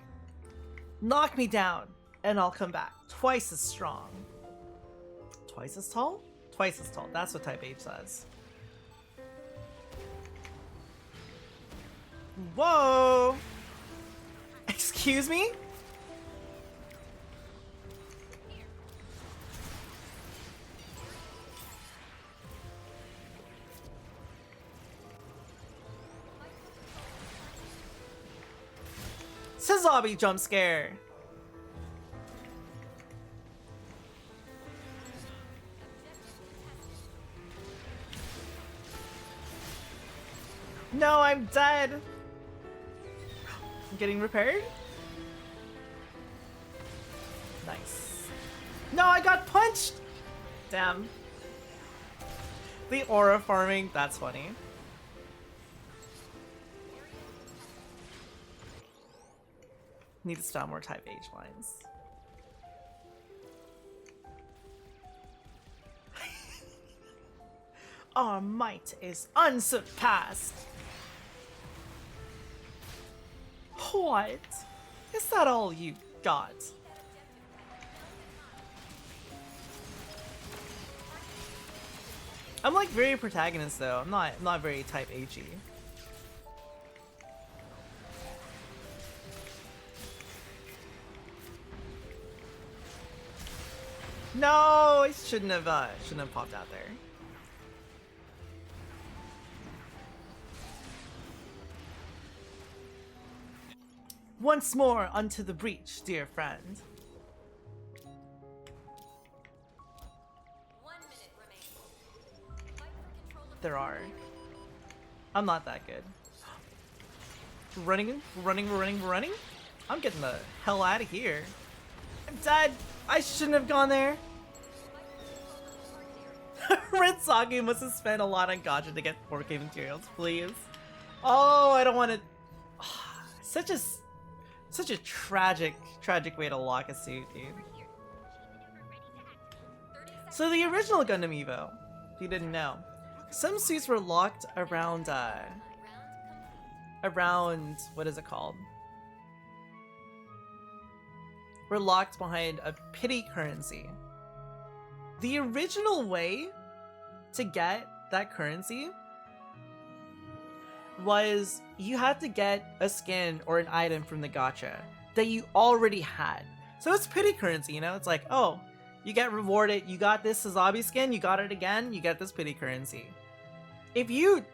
Knock me down, and I'll come back. Twice as strong. Twice as tall? Twice as tall. That's what Type H says. Whoa! Excuse me? Sazabi jump scare. No, I'm dead. I'm getting repaired. Nice. No, I got punched. Damn. The aura farming, that's funny. Need to stop more Type H lines. Our might is unsurpassed. What? Is that all you got? I'm like very protagonist though. I'm not very Type H-y. No, I shouldn't have popped out there. Once more unto the breach, dear friend. 1 minute remaining. Fight for control of There are. I'm not that good. Running. I'm getting the hell out of here. I'm dead. I shouldn't have gone there. Red Saki must have spent a lot on gacha to get 4K materials, please. Oh, I don't want to. Such a tragic way to lock a suit, dude. So the original Gundam Evo, if you didn't know, some suits were locked around around, what is it called? We're locked behind a pity currency. The original way to get that currency was you had to get a skin or an item from the gacha that you already had. So it's pity currency, you know? It's like, oh, you get rewarded, you got this Sazabi skin, you got it again, you get this pity currency. If you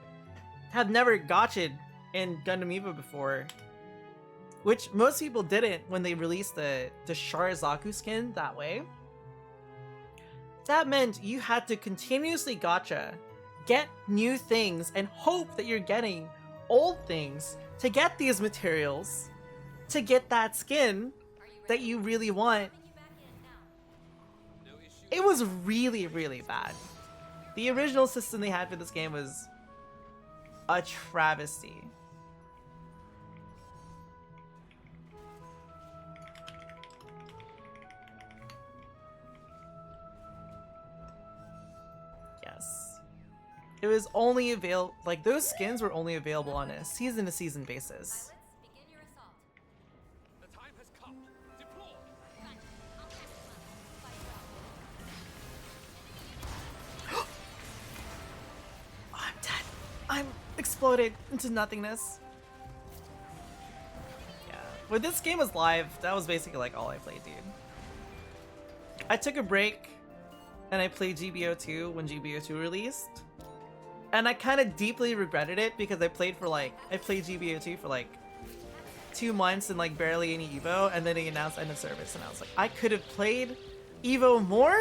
have never gotcha'd in Gundam Eva before, which most people didn't when they released the Sharazaku skin that way, that meant you had to continuously gacha, get new things, and hope that you're getting old things to get these materials, to get that skin that you really want. It was really, really bad. The original system they had for this game was a travesty. Yes. It was only available, like those skins were only available on a season-to-season basis. Begin your assault. The time has come. Deploy. I'm dead. I'm exploded into nothingness. Yeah. When this game was live, that was basically like all I played, dude. I took a break and I played GBO2 when GBO2 released. And I kind of deeply regretted it because I played GBO2 for like 2 months and like barely any Evo, and then they announced end of service and I was like, I could have played Evo more?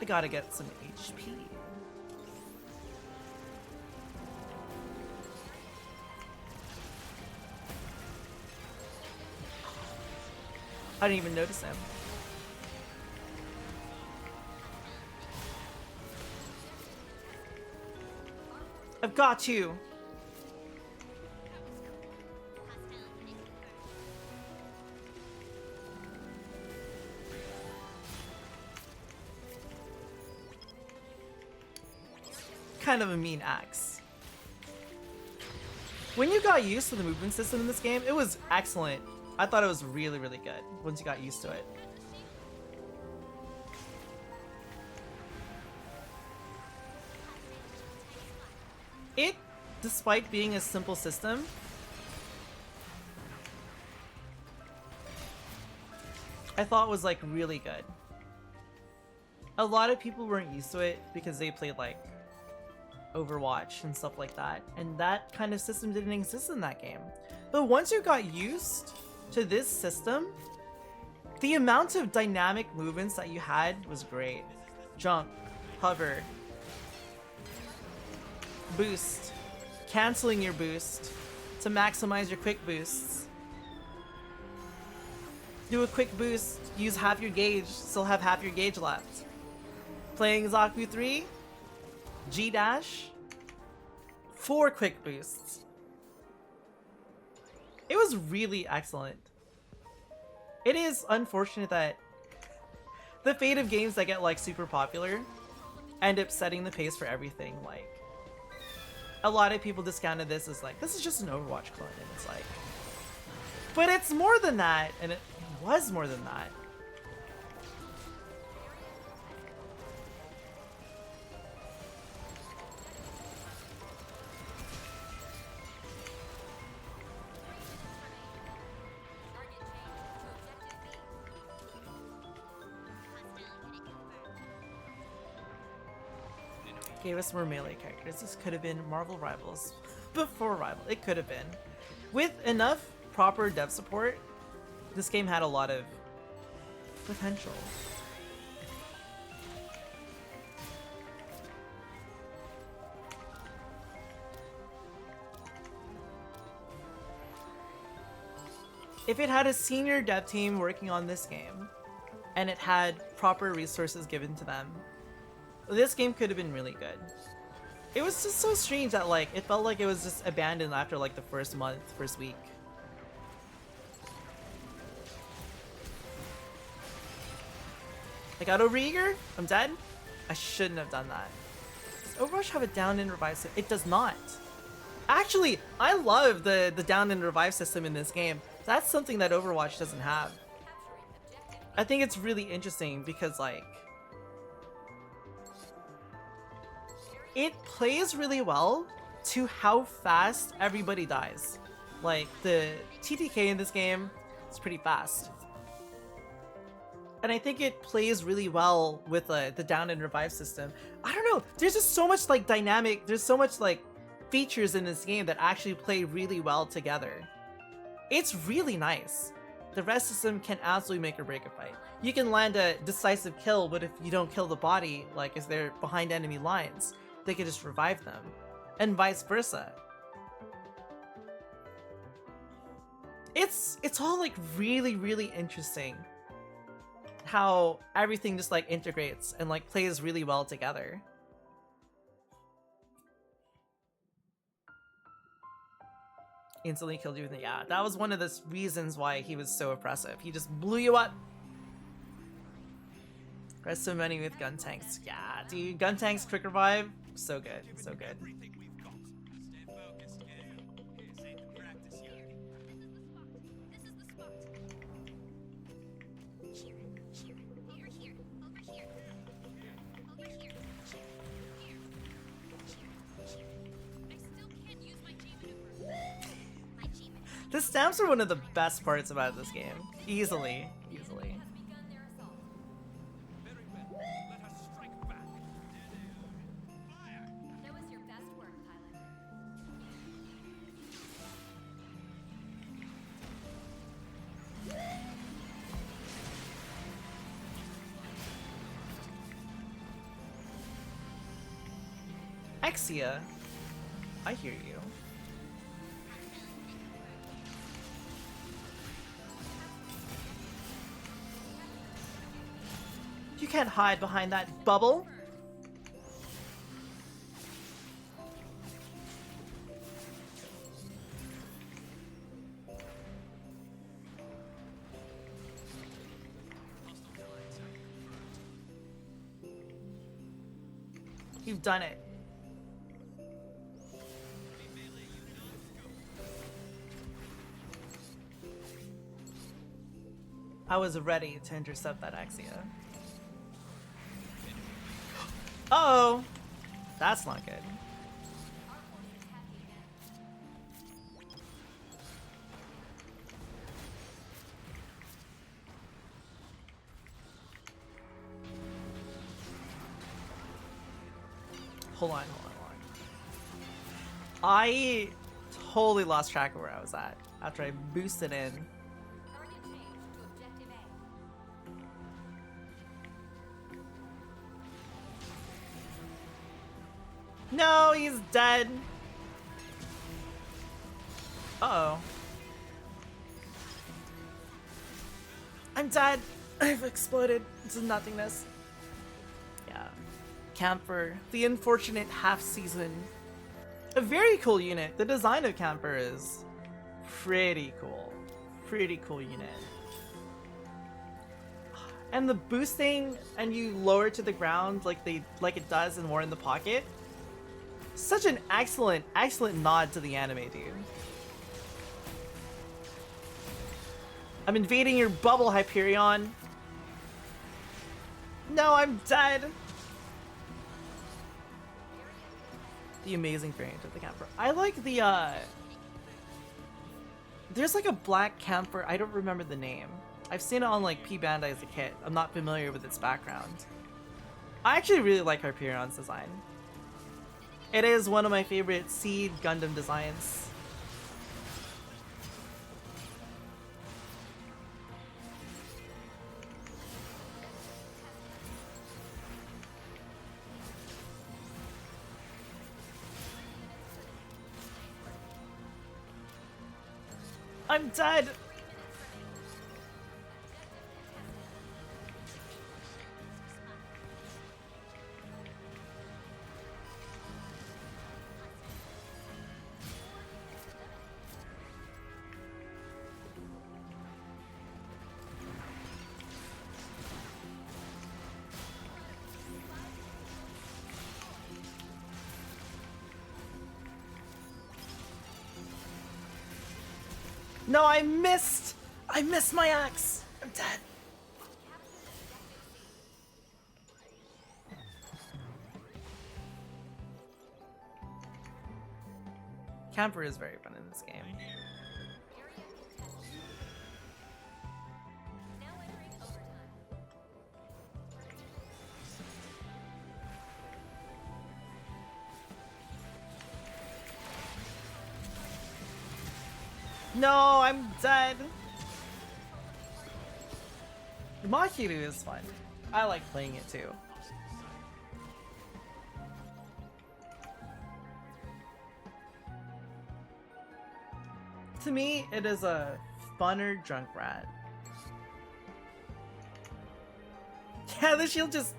I gotta get some HP. I didn't even notice him. I've got you. Kind of a mean axe. When you got used to the movement system in this game, it was excellent. I thought it was really, really good once you got used to it. It, despite being a simple system, I thought was like really good. A lot of people weren't used to it because they played like Overwatch and stuff like that, and that kind of system didn't exist in that game. But once you got used to this system, the amount of dynamic movements that you had was great. Jump, hover, boost, canceling your boost to maximize your quick boosts. Do a quick boost, use half your gauge, still have half your gauge left. Playing Zaku 3, G dash, 4 quick boosts. It was really excellent. It is unfortunate that the fate of games that get like super popular end up setting the pace for everything. Like, a lot of people discounted this as like, this is just an Overwatch clone, and it's like, but it's more than that, and it was more than that. Gave us more melee characters. This could have been Marvel Rivals before Rival. It could have been. With enough proper dev support, this game had a lot of potential. If it had a senior dev team working on this game, and it had proper resources given to them, this game could have been really good. It was just so strange that like it felt like it was just abandoned after like the first month, first week. I got overeager? I'm dead? I shouldn't have done that. Does Overwatch have a down and revive system? It does not. Actually, I love the down and revive system in this game. That's something that Overwatch doesn't have. I think it's really interesting because, like, it plays really well to how fast everybody dies. Like, the TTK in this game is pretty fast. And I think it plays really well with the down and revive system. I don't know, there's just so much like dynamic, there's so much like features in this game that actually play really well together. It's really nice. The rest system can absolutely make or break a fight. You can land a decisive kill, but if you don't kill the body, like if they're behind enemy lines, they can just revive them. And vice versa. It's all like really, really interesting how everything just like integrates and like plays really well together. Instantly killed you with it. Yeah, that was one of the reasons why he was so oppressive. He just blew you up. There's so many with gun tanks. Yeah, dude, gun tanks quick revive. So good, so good. The stamps are one of the best parts about this game. Easily, easily. Show us your best work, pilot. Exia, I hear you. You can't hide behind that bubble. You've done it. I was ready to intercept that Exia. Uh-oh! That's not good. Hold on. I totally lost track of where I was at after I boosted in. Target change to objective A. No, he's dead. Uh-oh. I'm dead. I've exploded into nothingness. Yeah. Camper, the unfortunate half-season. A very cool unit. The design of Camper is pretty cool. Pretty cool unit. And the boosting and you lower to the ground like it does in War in the Pocket. Such an excellent nod to the anime, dude. I'm invading your bubble, Hyperion. No, I'm dead. The amazing variant of the camper. I like the, there's like a black camper, I don't remember the name. I've seen it on like P Bandai as a kid. I'm not familiar with its background. I actually really like Hyperion's design. It is one of my favorite Seed Gundam designs. I'm dead! No, I missed! I missed my axe! I'm dead. Camper is very fun in this game. Now entering overtime. No, I'm dead. Mahiru is fun. I like playing it too. To me, it is a funner drunk rat. Yeah, the shield just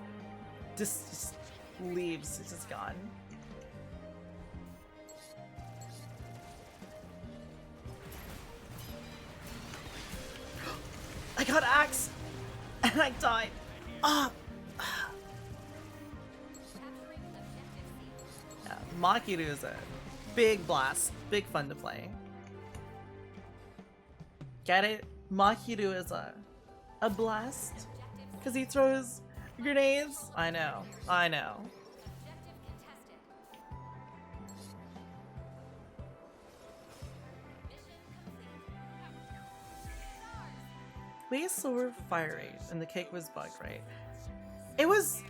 leaves. It's just gone. I got axed and I died. Ah. Capturing objective C. Yeah, Makiru is a big blast, big fun to play. Get it? Makiru is a blast because he throws grenades. I know. I know. Objective contested. Mission complete. We saw fire rate and the cake was bugged, right? It was.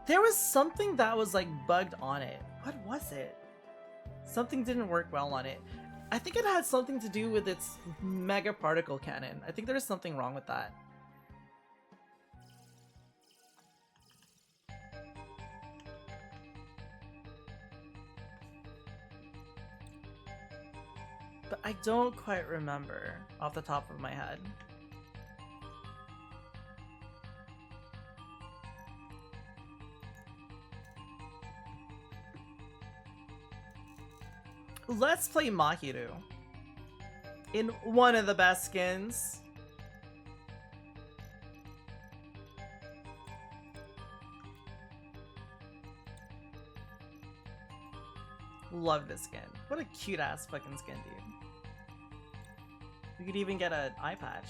There was something that was like bugged on it. What was it? Something didn't work well on it. I think it had something to do with its mega particle cannon. I think there was something wrong with that. But I don't quite remember off the top of my head. Let's play Mahiru in one of the best skins. Love this skin. What a cute ass fucking skin, dude. You could even get an eye patch.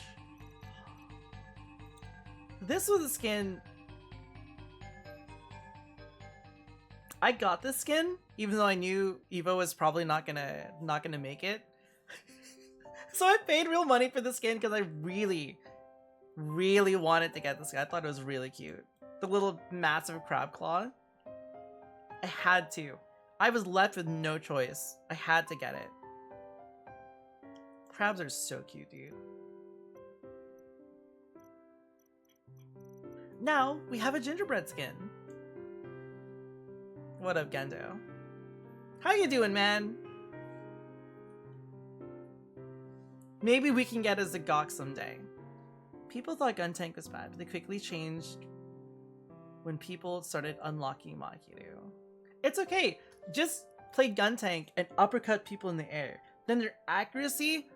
This was a skin. I got this skin even though I knew Evo was probably not gonna make it. So I paid real money for the skin because I really wanted to get this guy. I thought it was really cute. The little massive crab claw. I had to. I was left with no choice. I had to get it. Crabs are so cute, dude. Now we have a gingerbread skin. What up, Gendo? How you doing, man? Maybe we can get a Zagok someday. People thought Guntank was bad, but they quickly changed when people started unlocking Mahiru. It's okay. Just play Guntank and uppercut people in the air. Then their accuracy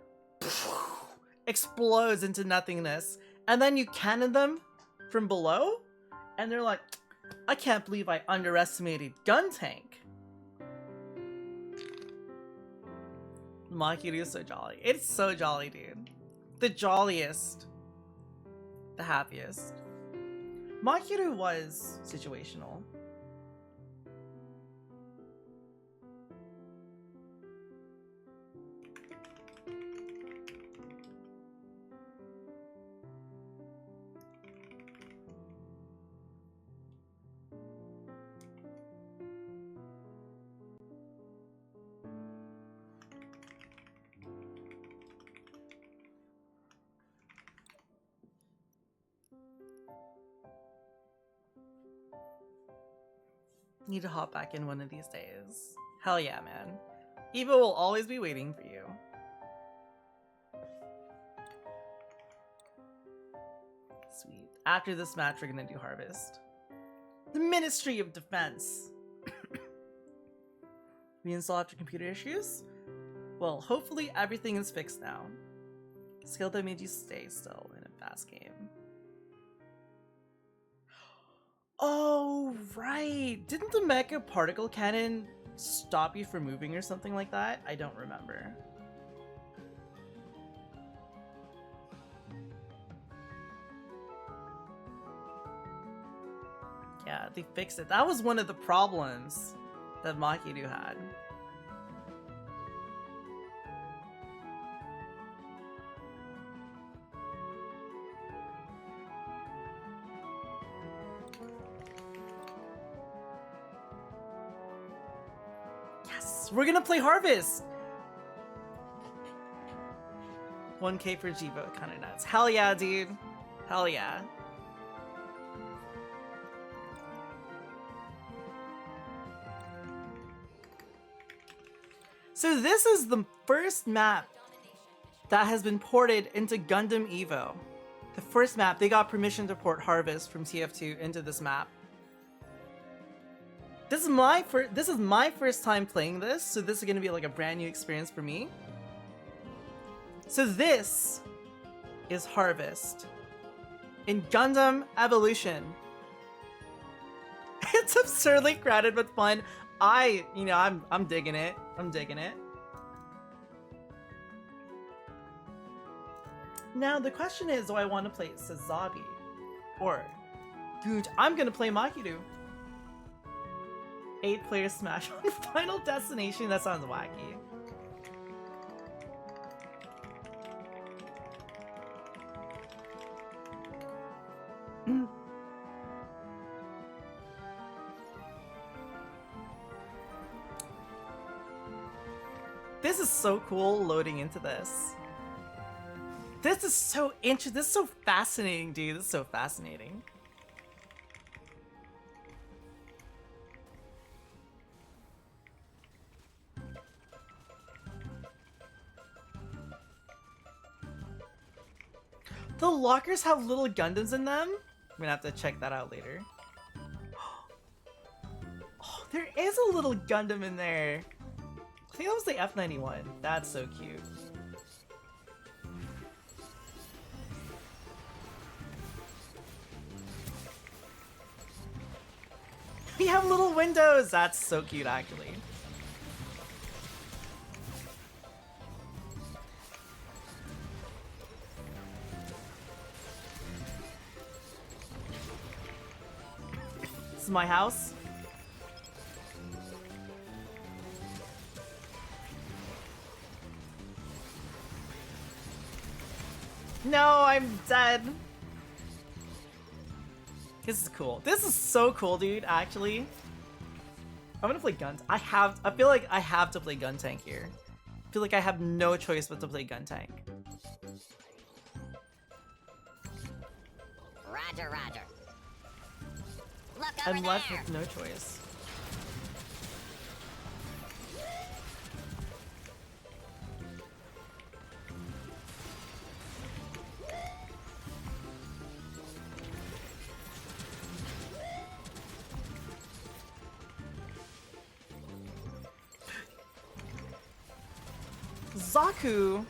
explodes into nothingness. And then you cannon them from below. And they're like, I can't believe I underestimated Guntank. Mahiru is so jolly. It's so jolly, dude. The jolliest. The happiest. Mahiru was situational. Need to hop back in one of these days. Hell yeah, man. Evo will always be waiting for you. Sweet. After this match, we're gonna do Harvest. The Ministry of Defense. Reinstall after computer issues? Well, hopefully everything is fixed now. Skill that made you stay still in a fast game. Oh, right. Didn't the Mecha particle cannon stop you from moving or something like that? I don't remember. Yeah, they fixed it. That was one of the problems that Makiru had. Yes, we're gonna play Harvest. 1K for Jibo, kind of nuts. Hell yeah, dude. Hell yeah. So this is the first map that has been ported into Gundam Evo. The first map, they got permission to port Harvest from TF2 into this map. This is my first time playing this, so this is gonna be like a brand new experience for me. So this is Harvest in Gundam Evolution. It's absurdly crowded but fun. I'm digging it. I'm digging it. Now the question is, do I want to play Sazabi or Gooj? I'm gonna play Makiru. 8-player Smash on Final Destination. That sounds wacky. This is so cool loading into this. This is so interesting. This is so fascinating, dude. This is so fascinating. The lockers have little Gundams in them? I'm gonna have to check that out later. Oh, there is a little Gundam in there. I think that was the F91. That's so cute. We have little windows! That's so cute, actually. This is my house. No, I'm dead. This is cool. This is so cool, dude, actually. I'm gonna play guns. I feel like I have to play gun tank here. I feel like I have no choice but to play gun tank. Roger, roger. Look over I'm left there. with no choice. Zaku!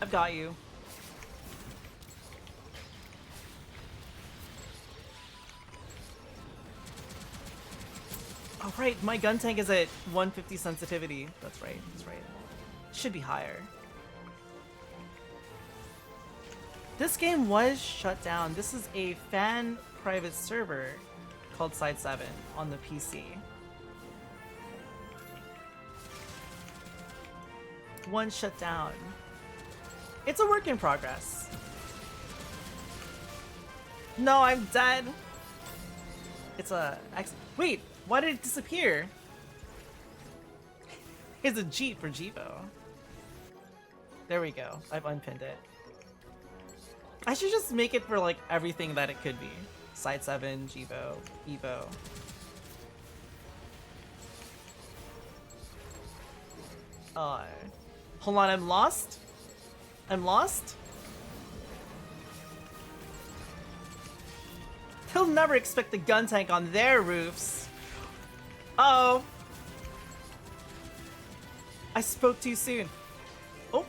I've got you. Oh right, my gun tank is at 150 sensitivity. That's right, that's right. Should be higher. This game was shut down. This is a fan private server called Side 7 on the PC. One shut down. It's a work in progress. No, I'm dead. It's a wait, why did it disappear? It's a Jeep for Jeevo. There we go. I've unpinned it. I should just make it for like everything that it could be. Side 7, Jeevo, Evo. Hold on, I'm lost? I'm lost? They'll never expect the gun tank on their roofs. Uh-oh. I spoke too soon. Oh,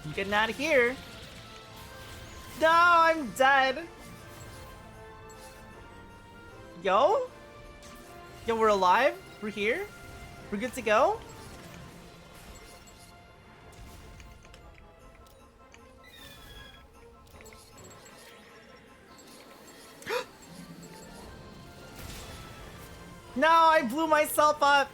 I'm getting out of here. No, I'm dead. Yo? Yo, we're alive? We're here? We're good to go? No, I blew myself up.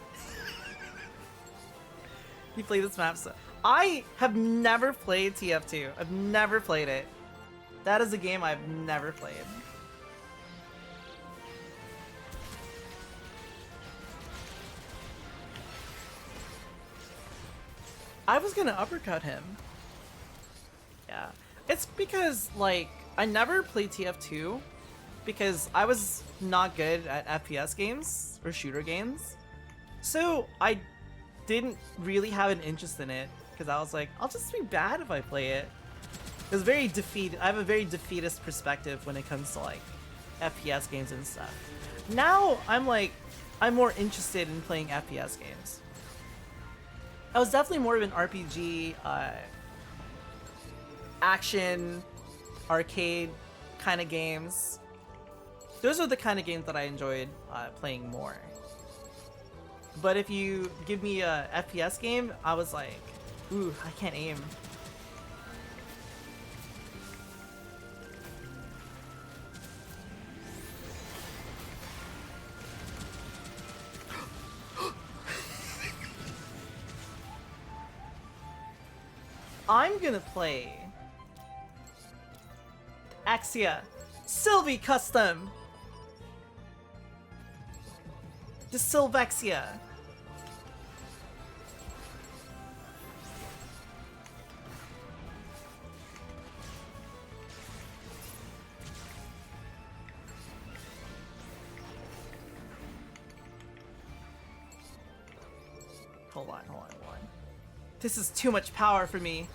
You play this map so I have never played TF2. I've never played it. That is a game I've never played. I was gonna uppercut him. Yeah. It's because, like, I never played TF2 because I was not good at FPS games or shooter games. So I didn't really have an interest in it because I was like, I'll just be bad if I play it. It was very I have a very defeatist perspective when it comes to like FPS games and stuff. Now I'm more interested in playing FPS games. I was definitely more of an RPG, action, arcade kind of games. Those are the kind of games that I enjoyed playing more. But if you give me a FPS game, I was like, ooh, I can't aim. I'm gonna play Axia Sylvie Custom. The Sylvexia. Hold on. This is too much power for me.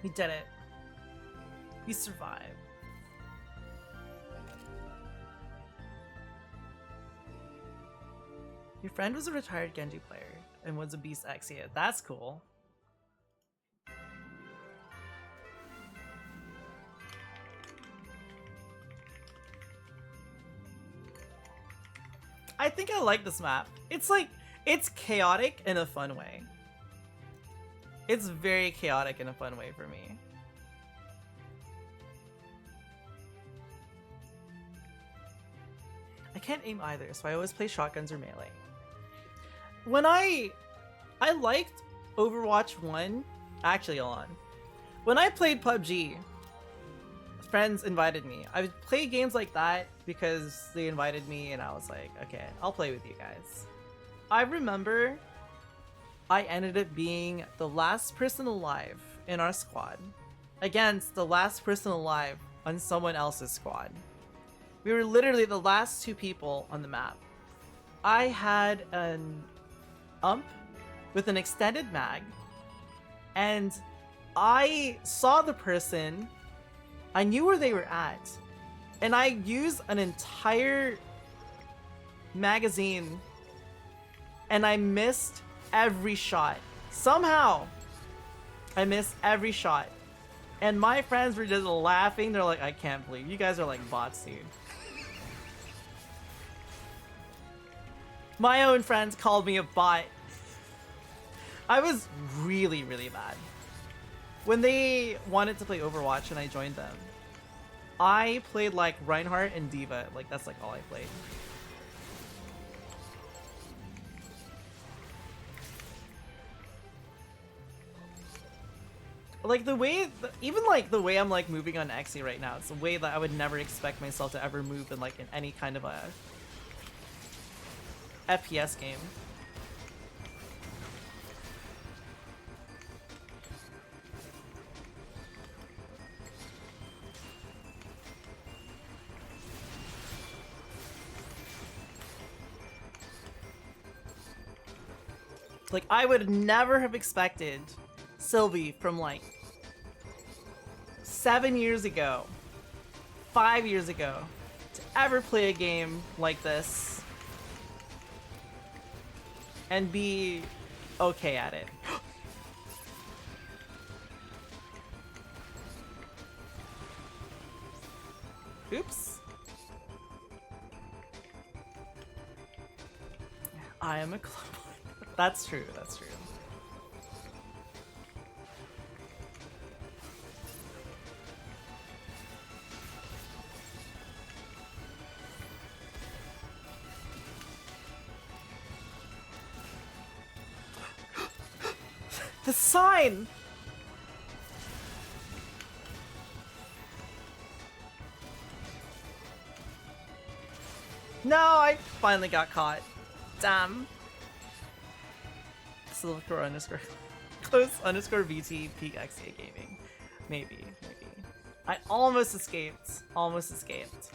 We did it. We survived. Your friend was a retired Genji player and was a beast Axia. That's cool. I think I like this map. It's like, it's chaotic in a fun way. It's very chaotic in a fun way for me. I can't aim either, so I always play shotguns or melee. When I liked Overwatch 1, actually hold on. When I played PUBG, friends invited me. I would play games like that because they invited me and I was like, okay, I'll play with you guys. I remember I ended up being the last person alive in our squad against the last person alive on someone else's squad. We were literally the last two people on the map. I had an ump with an extended mag and I saw the person, I knew where they were at, and I used an entire magazine and I missed every shot. Somehow, I missed every shot. And my friends were just laughing. They're like, I can't believe you guys are like bots, dude. My own friends called me a bot. I was really, really bad. When they wanted to play Overwatch and I joined them, I played like Reinhardt and Diva. Like, that's like all I played. Like the way, even like the way I'm like moving on Axie right now, it's a way that I would never expect myself to ever move in like in any kind of a FPS game. Like, I would never have expected Sylvie from like 7 years ago, 5 years ago, to ever play a game like this and be okay at it. Oops. I am a club. That's true, that's true. The sign! No, I finally got caught. Damn. Sylvie Clos underscore Close underscore VT peak XA gaming. Maybe, maybe. I almost escaped. Almost escaped.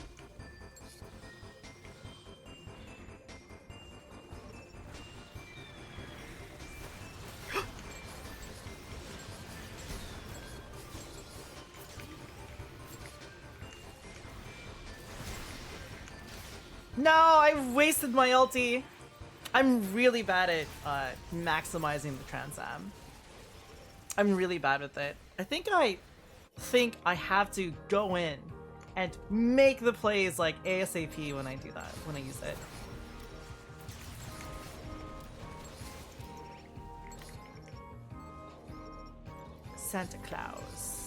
No, I wasted my ulti. I'm really bad at maximizing the Transam. I'm really bad with it. I think I have to go in and make the plays like ASAP when I do that, when I use it. Santa Claus.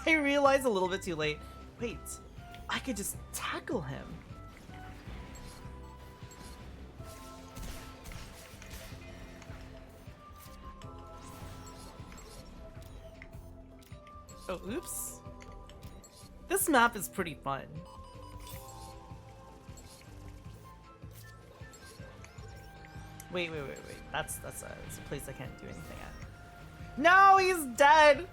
I realized a little bit too late. Wait, I could just tackle him. Oh, oops. This map is pretty fun. Wait. That's a place I can't do anything at. No, he's dead!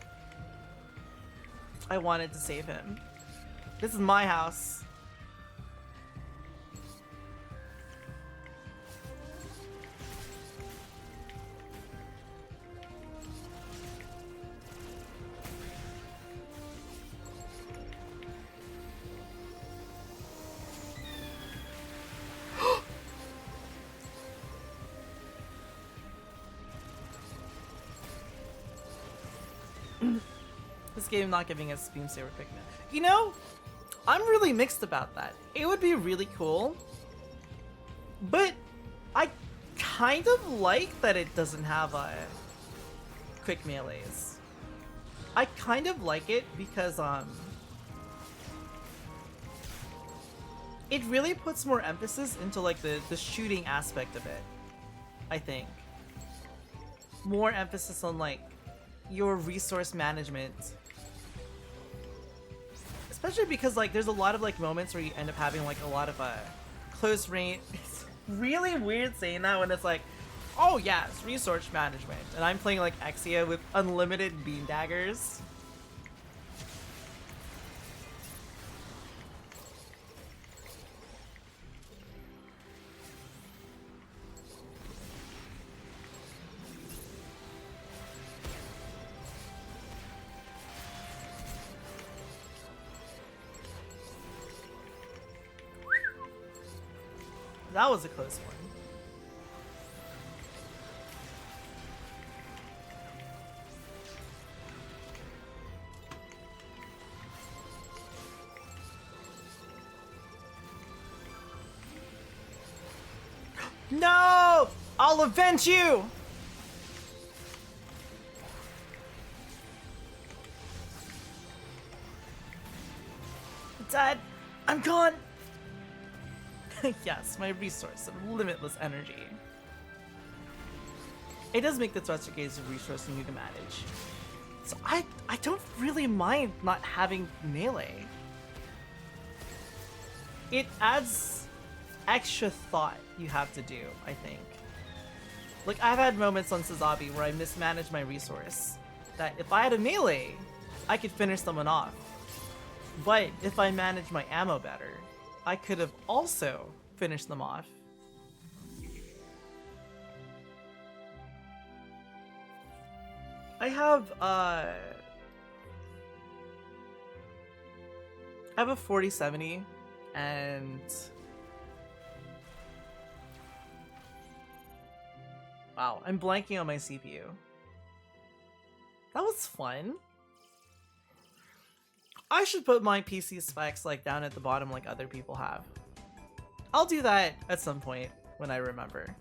I wanted to save him. This is my house. This game not giving us Beam Saber Pigment. You know, I'm really mixed about that. It would be really cool, but I kind of like that it doesn't have quick melees. I kind of like it because it really puts more emphasis into like the shooting aspect of it. I think more emphasis on like your resource management. Especially because like there's a lot of like moments where you end up having like a lot of close range. It's really weird saying that when it's like, oh yeah, it's resource management, and I'm playing like Exia with unlimited beam daggers. That was a close one. No! I'll avenge you! Dad, I'm gone! Yes, my resource of limitless energy. It does make the thruster gaze a resource you need to manage. So I don't really mind not having melee. It adds extra thought you have to do, I think. Like, I've had moments on Sazabi where I mismanaged my resource. That if I had a melee, I could finish someone off. But if I manage my ammo better, I could have also finished them off. I have a 4070 and wow, I'm blanking on my CPU. That was fun. I should put my PC specs like down at the bottom like other people have. I'll do that at some point when I remember.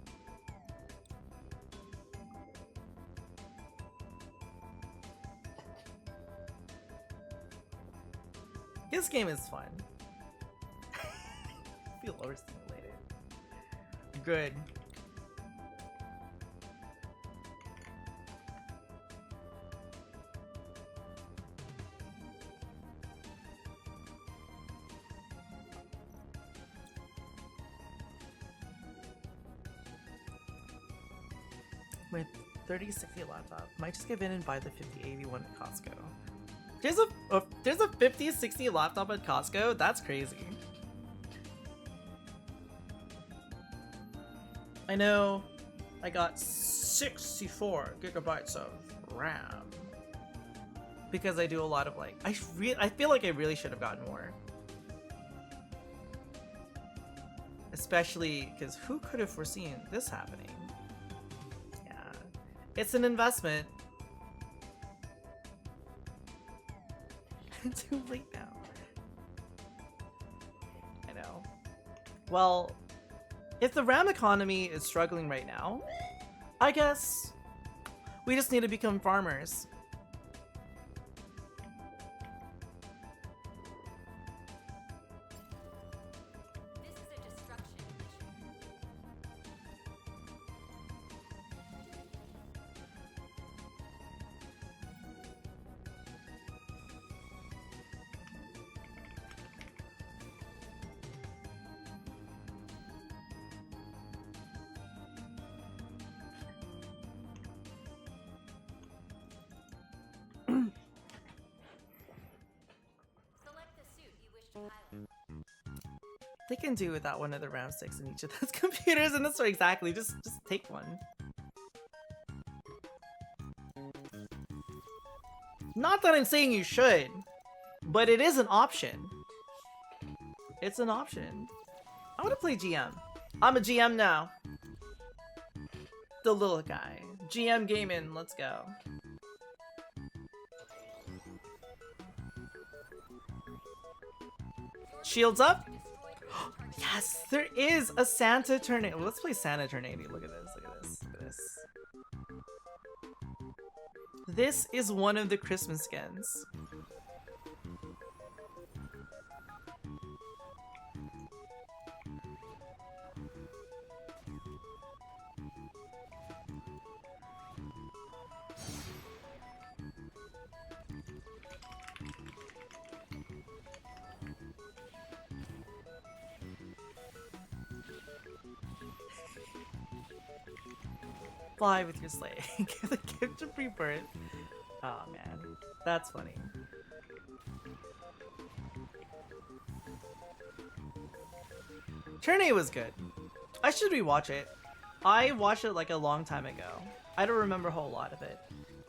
This game is fun. Feel overstimulated. Good. My 3060 laptop might just give in and buy the 5080 one at Costco. There's a 5060 laptop at Costco? That's crazy. I know I got 64 gigabytes of RAM because I do a lot of like I feel like I really should have gotten more. Especially because who could have foreseen this happening? Yeah. It's an investment. Too late now. I know. Well, if the RAM economy is struggling right now, I guess we just need to become farmers. This is a destruction mission. Select the suit you wish to pilot. They can do without one of the RAM sticks in each of those computers, and that's right, exactly. Just take one. Not that I'm saying you should, but it is an option. It's an option. I want to play GM. I'm a GM now. The little guy. GM gaming, let's go. Shields up. Yes, there is a Santa Tornado. Let's play Santa Tornado. Look at this. Look at this. Look at this. This is one of the Christmas skins. Fly with your sleigh. Give the gift of rebirth. Oh man, that's funny. Turn A was good. I should rewatch it. I watched it like a long time ago. I don't remember a whole lot of it.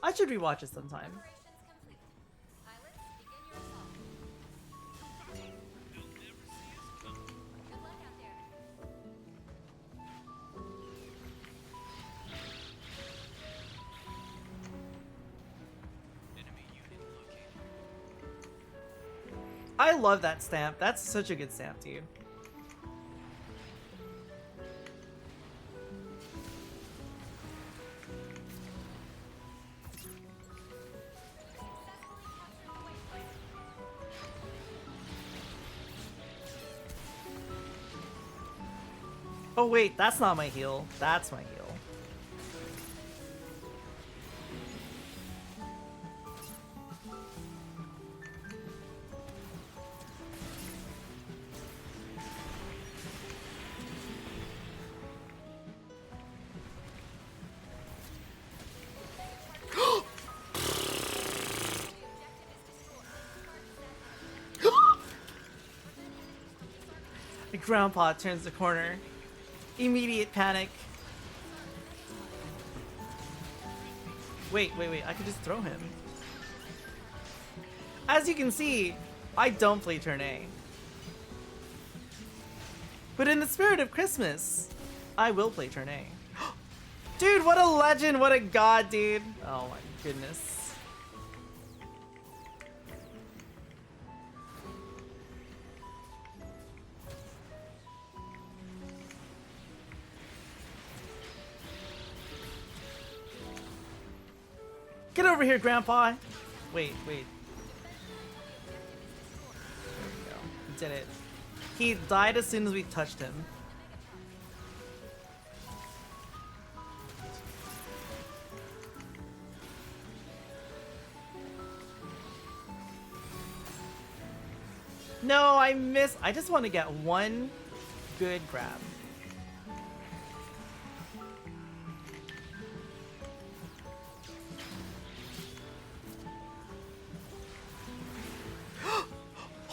I should rewatch it sometime. Operations complete. Pilots, begin your assault. Good luck out there. I love that stamp. That's such a good stamp, dude. Oh wait, that's not my heal. That's my heal. The grandpa turns the corner. Immediate panic. Wait, I could just throw him. As you can see, I don't play turn A. But in the spirit of Christmas, I will play turn A. Dude, what a legend, what a god, dude. Oh my goodness. Get over here, Grandpa! Wait, wait. There we go. He did it. He died as soon as we touched him. No, I missed. I just want to get one good grab.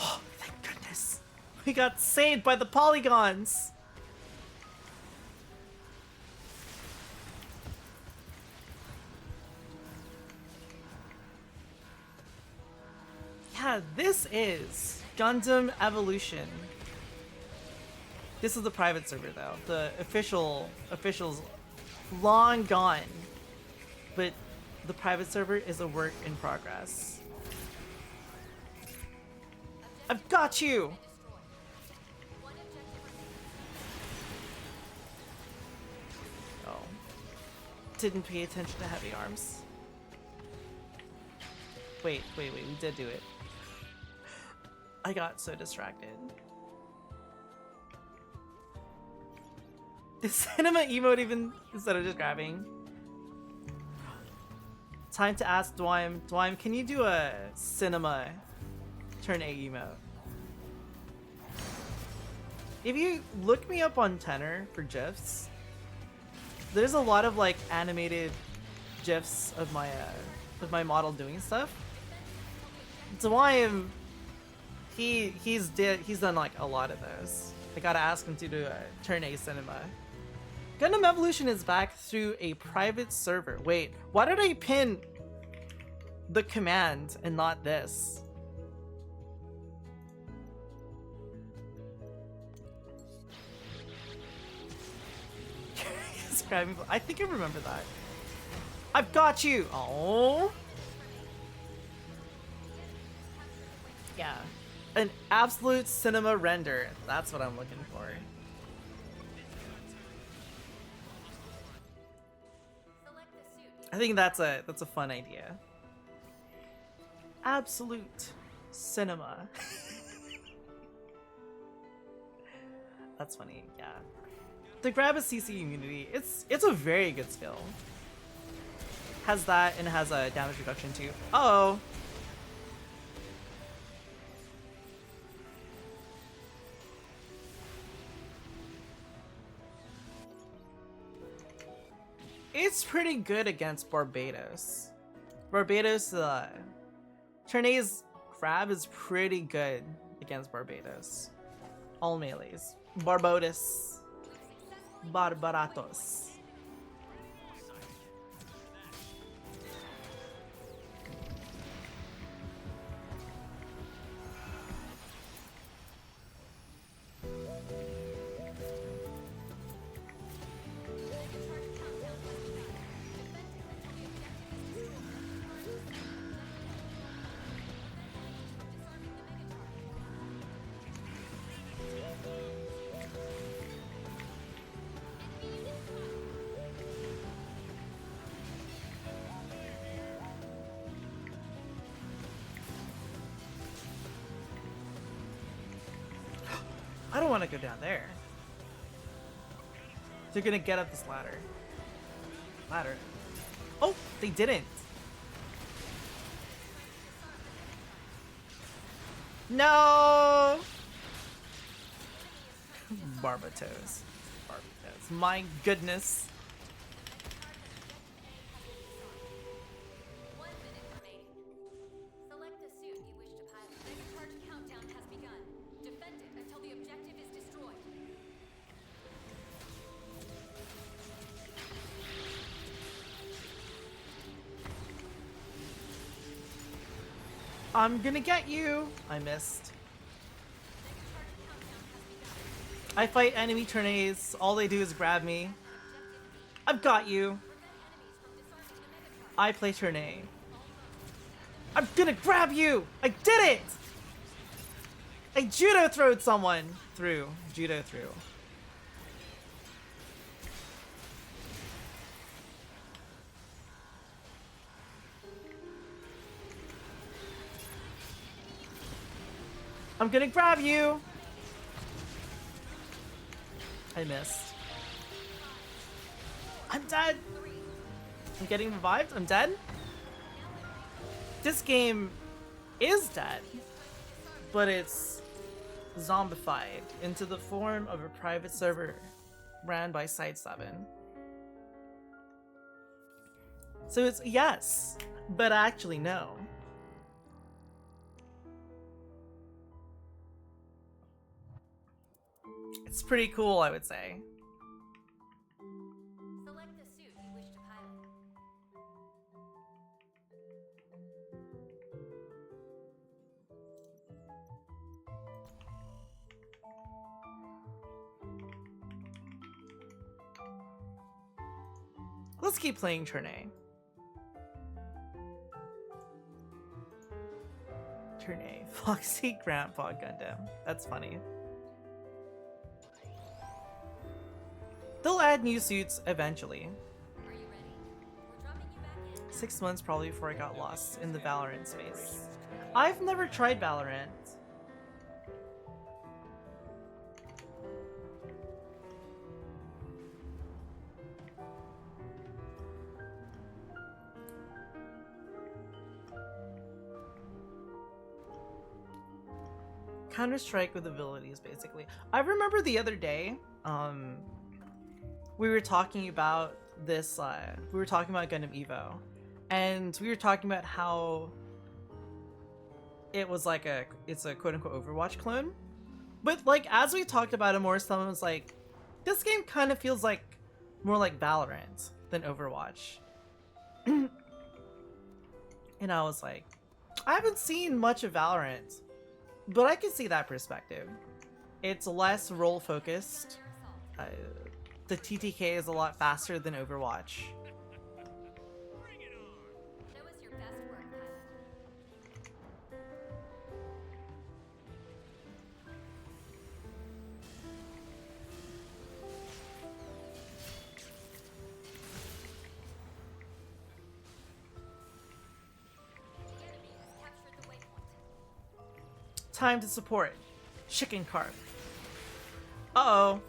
Oh, thank goodness. We got saved by the polygons. Yeah, this is Gundam Evolution. This is the private server though. The official's long gone. But the private server is a work in progress. I've got you! Oh. Didn't pay attention to heavy arms. Wait, we did do it. I got so distracted. The cinema emote even instead of just grabbing. Time to ask Dwym. Dwym, can you do a cinema turn A emote? If you look me up on Tenor for GIFs, there's a lot of like animated GIFs of my model doing stuff. Dwym, he's done like a lot of those. I gotta ask him to do a turn A cinema. Gundam Evolution is back through a private server. Wait, why did I pin the command and not this? I think I remember that. I've got you! Oh. Yeah. An absolute cinema render. That's what I'm looking for. I think that's a fun idea. Absolute cinema. That's funny, yeah. The grab a CC immunity, it's a very good skill. Has that and has a damage reduction too. Uh-oh. It's pretty good against Barbados. Barbados, turn A's grab is pretty good against Barbados. All melees. Barbados. Barbaratos. I don't want to go down there. They're gonna get up this ladder. Ladder. Oh, they didn't. No! Barbatos. Barbatos. My goodness. 1 minute remaining. Select the suit you wish to pilot. Mega charge countdown has begun. Defend it until the objective is destroyed. I'm gonna get you. I missed. I fight enemy turn A's. All they do is grab me. I've got you. I play turn A. I'm gonna grab you! I did it! I judo throwed someone through. Judo through. I'm gonna grab you! I missed. I'm dead! I'm getting revived? I'm dead? This game is dead, but it's zombified into the form of a private server ran by Side 7. So it's yes, but actually no. It's pretty cool, I would say. Select the suit you wish to pilot. Let's keep playing turn A. Turn A. Foxy Grandpa Gundam. That's funny. They'll add new suits eventually. Are you ready? We're dropping you back in. 6 months probably before I got lost in the Valorant space. I've never tried Valorant. Counter-Strike with abilities, basically. I remember the other day, we were talking about this, we were talking about Gundam Evo, and we were talking about how it was like it's a quote-unquote Overwatch clone. But like, as we talked about it more, someone was like, this game kind of feels like more like Valorant than Overwatch. And I was like, I haven't seen much of Valorant, but I can see that perspective. It's less role focused. The TTK is a lot faster than Overwatch. Show us your best work, pilot. The enemy has captured the waypoint. Time to support. Chicken carp. Uh-oh.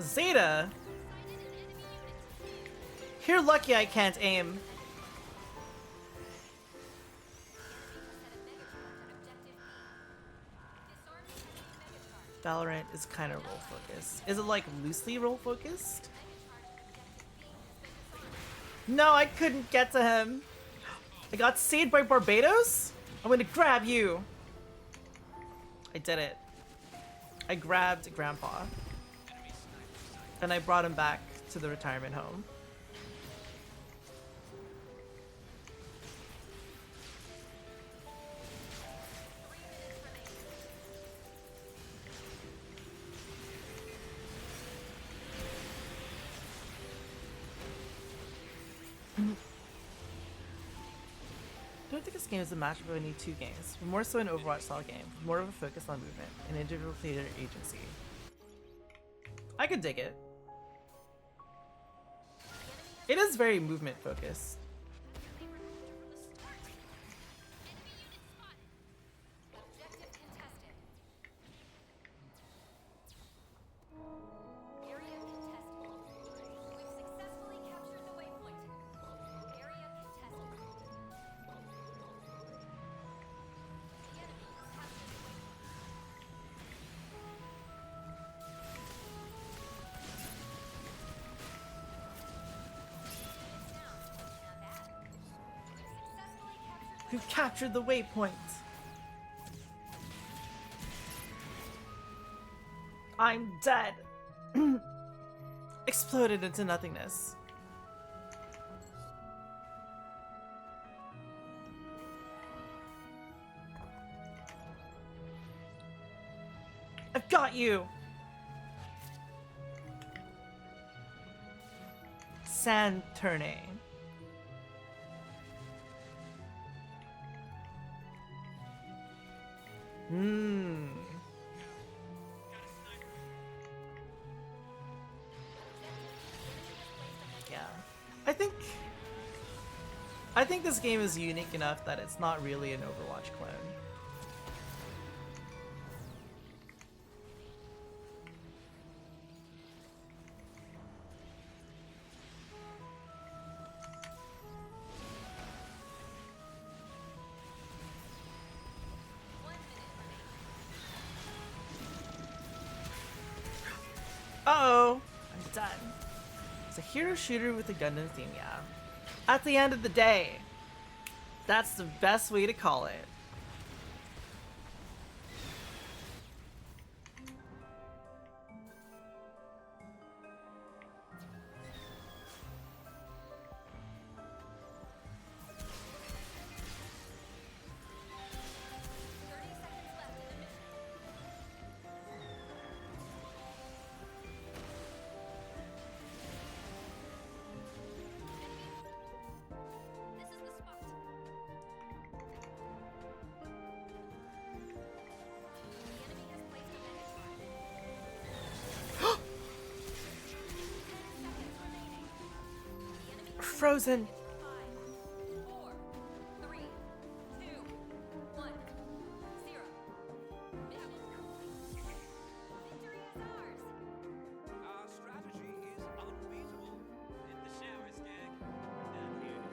Zeta? You're lucky I can't aim. Valorant is kind of role focused. Is it like loosely role focused? No, I couldn't get to him. I got saved by Barbados? I'm gonna grab you. I did it. I grabbed Grandpa. And I brought him back to the retirement home. I don't think this game is a matchup of any two games, but more so an Overwatch style game, with more of a focus on movement and individual player agency. I could dig it. It is very movement focused. Objective contested. Area contested. We've successfully captured the waypoint. Area contested. The enemy has captured the waypoint. We've captured the waypoint. I'm dead. Exploded into nothingness. I've got you. Sand turning. Hmm. Yeah. I think this game is unique enough that it's not really an Overwatch clone. Uh-oh! I'm done. It's a hero shooter with a Gundam theme, yeah. At the end of the day, that's the best way to call it. Frozen. 5, 4, 3, 2, 1, 0. Mission complete. Victory is ours. Our strategy is unbeatable. In the showers, gang. Down here.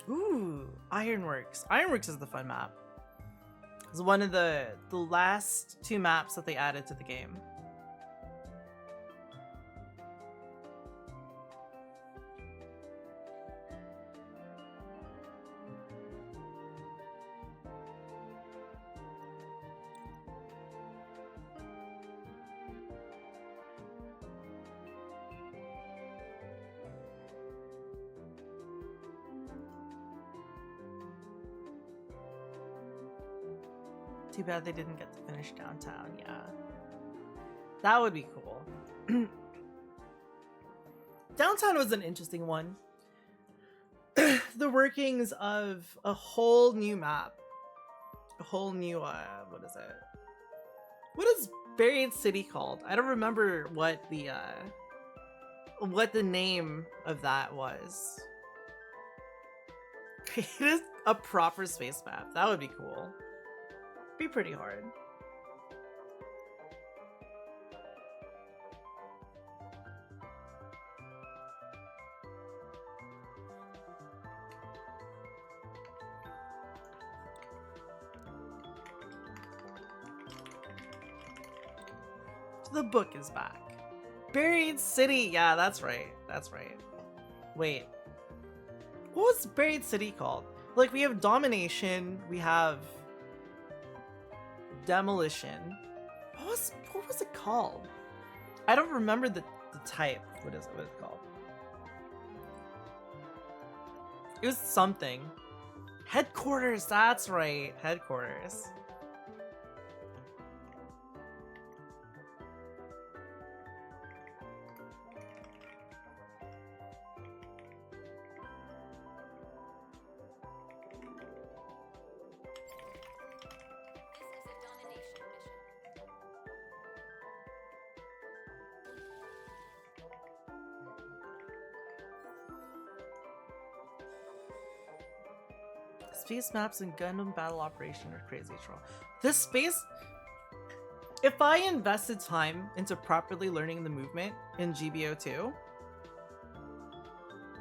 Ooh, Ironworks. Ironworks is the fun map. It's one of the last 2 maps that they added to the game. Too bad they didn't get to finish downtown, yeah. That would be cool. Downtown was an interesting one. The workings of a whole new map. A whole new, what is it? What is Buried City called? I don't remember what the name of that was. Create a proper space map. That would be cool. Be pretty hard. The book is back. Buried City. Yeah, that's right. That's right. Wait. What was Buried City called? Like, we have Domination, we have Demolition. What was it called? I don't remember the type. What is it called? It was something. Headquarters, that's right. Headquarters. Space maps and Gundam battle operation are crazy troll. This space... If I invested time into properly learning the movement in GBO2,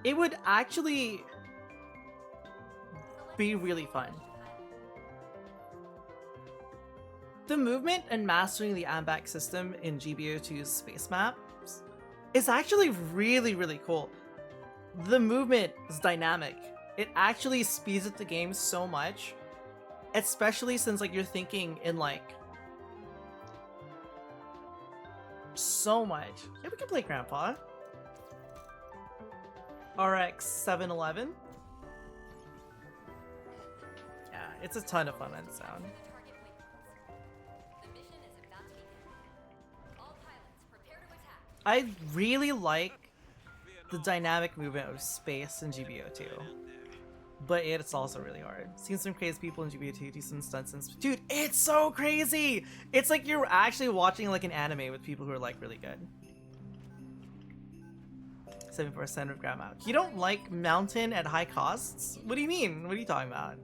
it would actually be really fun. The movement and mastering the AMBAC system in GBO2's space maps is actually really, really cool. The movement is dynamic. It actually speeds up the game so much, especially since like you're thinking in like so much. Yeah, we can play Grandpa. RX 711. Yeah, it's a ton of fun on sound. Target waypoints. The mission is about to begin. All pilots, prepare to attack. I really like the dynamic movement of space in GBO2, but it's also really hard. Seen some crazy people in GBO2 do some stunts and dude, it's so crazy! It's like you're actually watching like an anime with people who are like really good. 74% of ground mount. You don't like mountain at high costs? What do you mean? What are you talking about?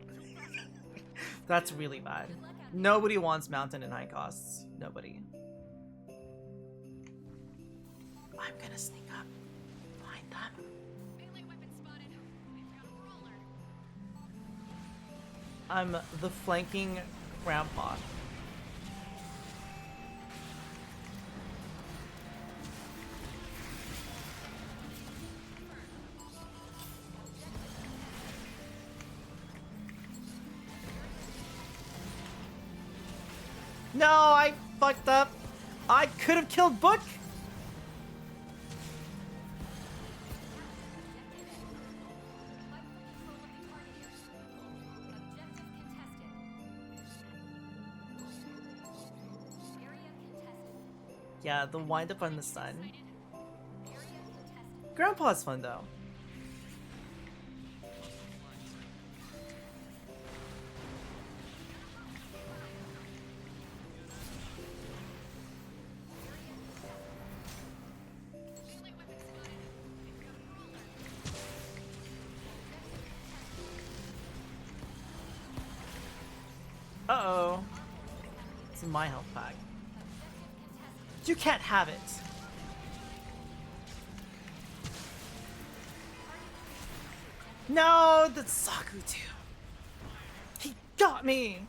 That's really bad. Nobody wants mountain and high costs. Nobody. I'm gonna sneak up behind them. Melee weapon spotted. We've got a brawler. I'm the flanking grandpa. No, I fucked up. I could have killed Book. Yeah, the wind up on the sun. Grandpa's fun though. Uh-oh. It's in my health pack. You can't have it. No, that's Saku too. He got me.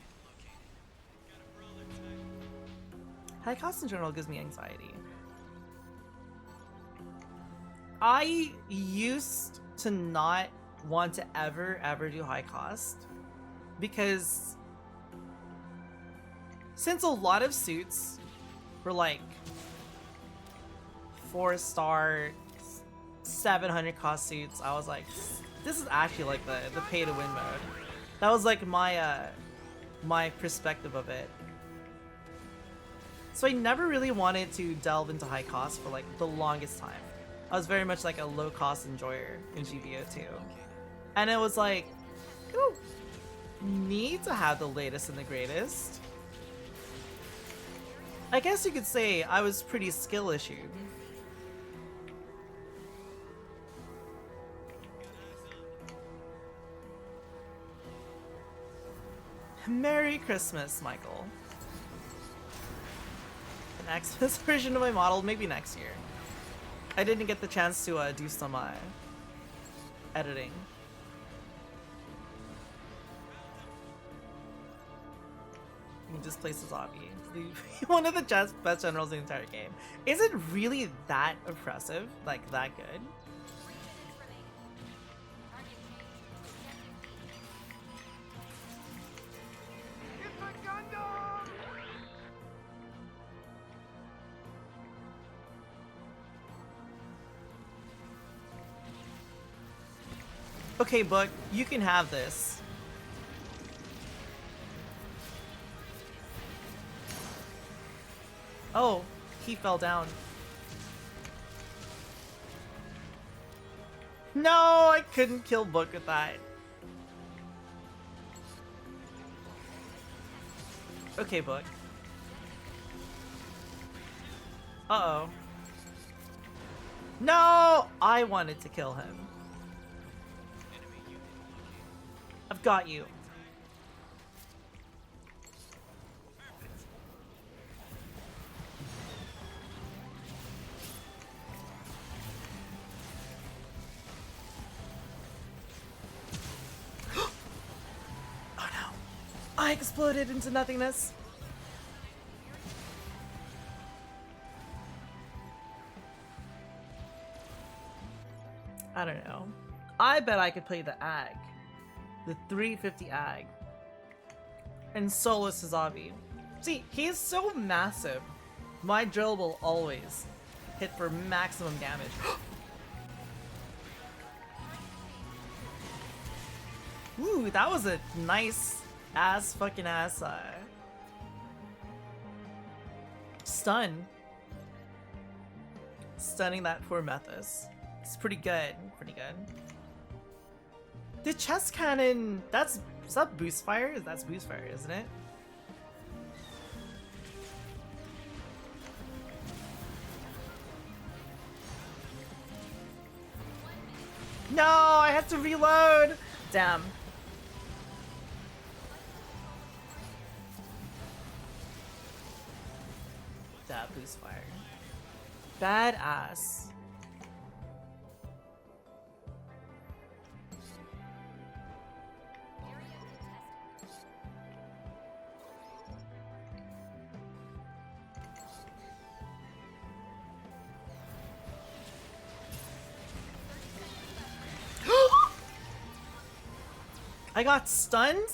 High cost in general gives me anxiety. I used to not want to ever do high cost because since a lot of suits were like 4-star 700 cost suits, I was like, this is actually like the pay to win mode. That was like my my perspective of it. So I never really wanted to delve into high cost for like the longest time. I was very much like a low cost enjoyer in GBO2. And it was like, you don't need to have the latest and the greatest. I guess you could say I was pretty skill issued. Merry Christmas, Michael. An Xmas version of my model, maybe next year. I didn't get the chance to do some editing. You can just place a zombie. One of the best generals in the entire game. Is it really that impressive? Like, that good? Okay, Book, you can have this. Oh, he fell down. No, I couldn't kill Book with that. Okay, Book. Uh-oh. No! I wanted to kill him. I've got you. Oh no. I exploded into nothingness. I don't know. I bet I could play the AG. The 350 AG. And solo Suzabi. See, he's so massive. My drill will always hit for maximum damage. Ooh, that was a nice fucking ass stun. Stunning that poor Methus. It's pretty good. Pretty good. The chest cannon, is that boost fire? That's boost fire, isn't it? No, I had to reload. Damn. That boost fire. Badass. I got stunned,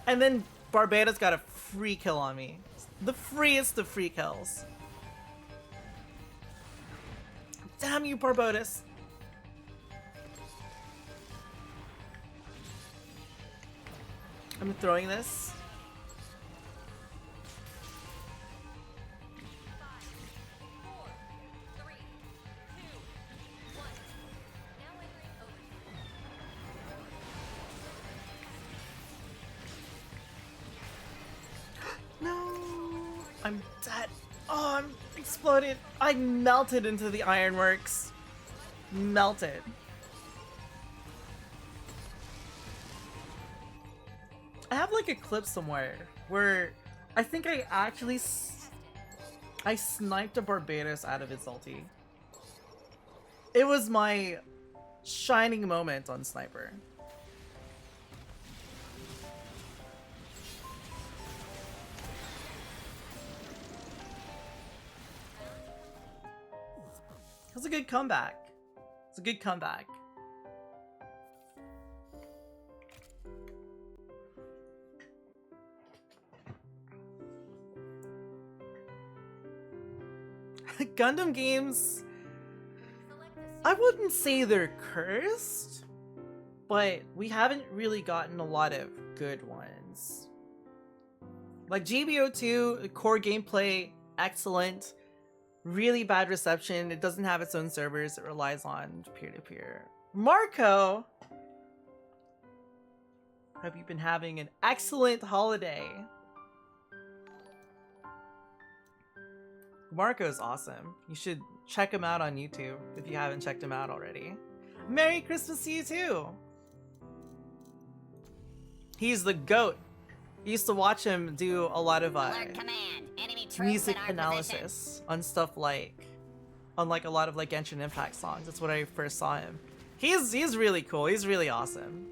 and then Barbados got a free kill on me. The freest of free kills. Damn you, Barbados. I'm throwing this. No, I'm dead. Oh, I'm exploded. I melted into the ironworks. Melted. I have like a clip somewhere where I think I actually I sniped a Barbados out of his ulti. It was my shining moment on Sniper. That's a good comeback. It's a good comeback. Gundam games, I wouldn't say they're cursed, but we haven't really gotten a lot of good ones. Like GBO2, core gameplay, excellent. Really bad reception. It doesn't have its own servers. It relies on peer-to-peer. Marco! Hope you've been having an excellent holiday. Marco's awesome. You should check him out on YouTube if you haven't checked him out already. Merry Christmas to you too! He's the GOAT. I used to watch him do a lot of Alert command. Enemy troops music in our analysis position. on stuff like a lot of like Genshin Impact songs. That's when I first saw him. He's really cool. He's really awesome.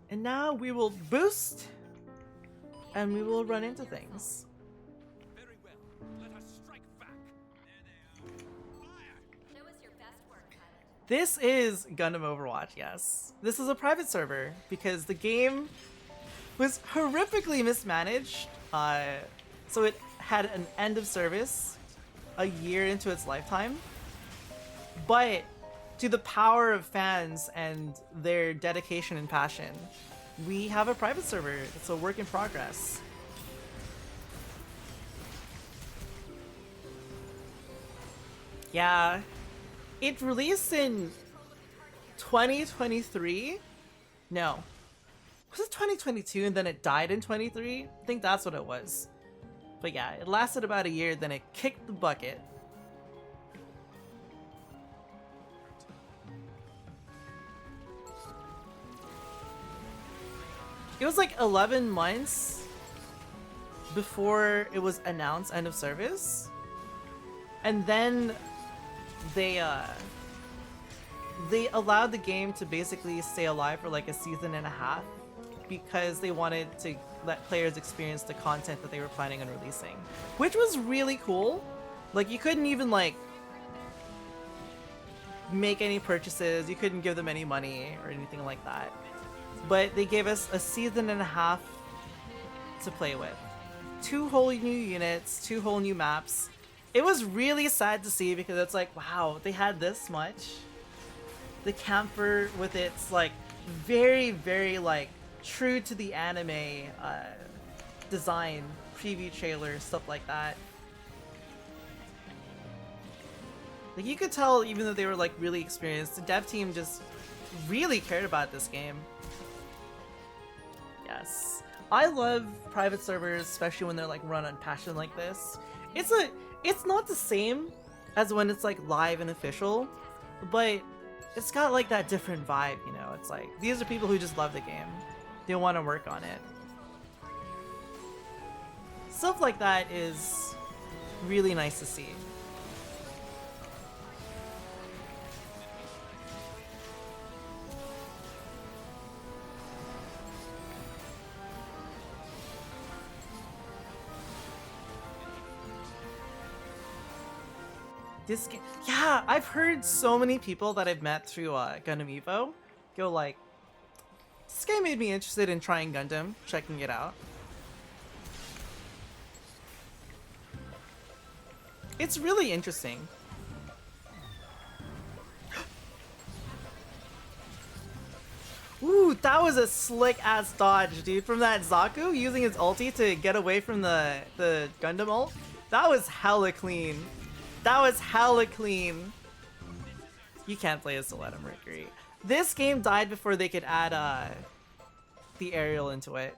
And now we will boost and we will run into things. Very well. Let us strike back. There they are. Fire! Show us your best work, pilot. This is Gundam Overwatch, yes. This is a private server because the game was horrifically mismanaged. So it had an end of service a year into its lifetime. But to the power of fans and their dedication and passion, we have a private server. It's a work in progress. Yeah, it released in 2023? No. Was it 2022 and then it died in 23? I think that's what it was. But yeah, it lasted about a year, then it kicked the bucket. It was like 11 months before it was announced end of service. And then they allowed the game to basically stay alive for like a season and a half because they wanted to let players experience the content that they were planning on releasing, which was really cool. Like, you couldn't even, like, make any purchases, you couldn't give them any money or anything like that. But they gave us a season and a half to play with. 2 whole new units, 2 whole new maps. It was really sad to see because it's like, wow, they had this much. The camper with its, like, very, very, like, true to the anime design, preview trailer, stuff like that. Like, you could tell, even though they were, like, really experienced, the dev team just really cared about this game. Yes. I love private servers, especially when they're, like, run on passion like this. It's not the same as when it's, like, live and official, but it's got, like, that different vibe, you know? It's like, these are people who just love the game. They want to work on it. Stuff like that is really nice to see. This game, yeah, I've heard so many people that I've met through Gundam Evo go like, this game made me interested in trying Gundam, checking it out. It's really interesting. Ooh, that was a slick ass dodge, dude, from that Zaku using his ulti to get away from the Gundam ult. That was hella clean. That was hella clean. You can't play as Soletta Mercury. This game died before they could add the aerial into it.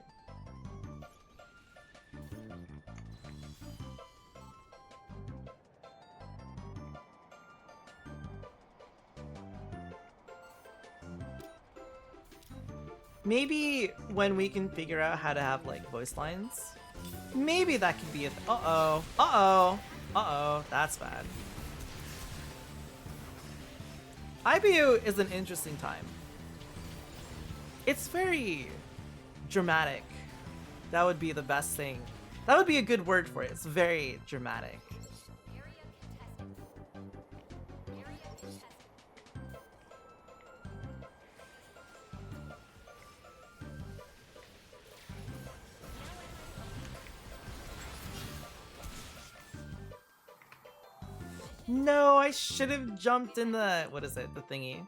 Maybe when we can figure out how to have like voice lines, maybe that could be a uh-oh, uh-oh, uh-oh, that's bad. IBU is an interesting time. It's very dramatic. That would be the best thing. That would be a good word for it. It's very dramatic. No, I should have jumped in the, what is it, the thingy.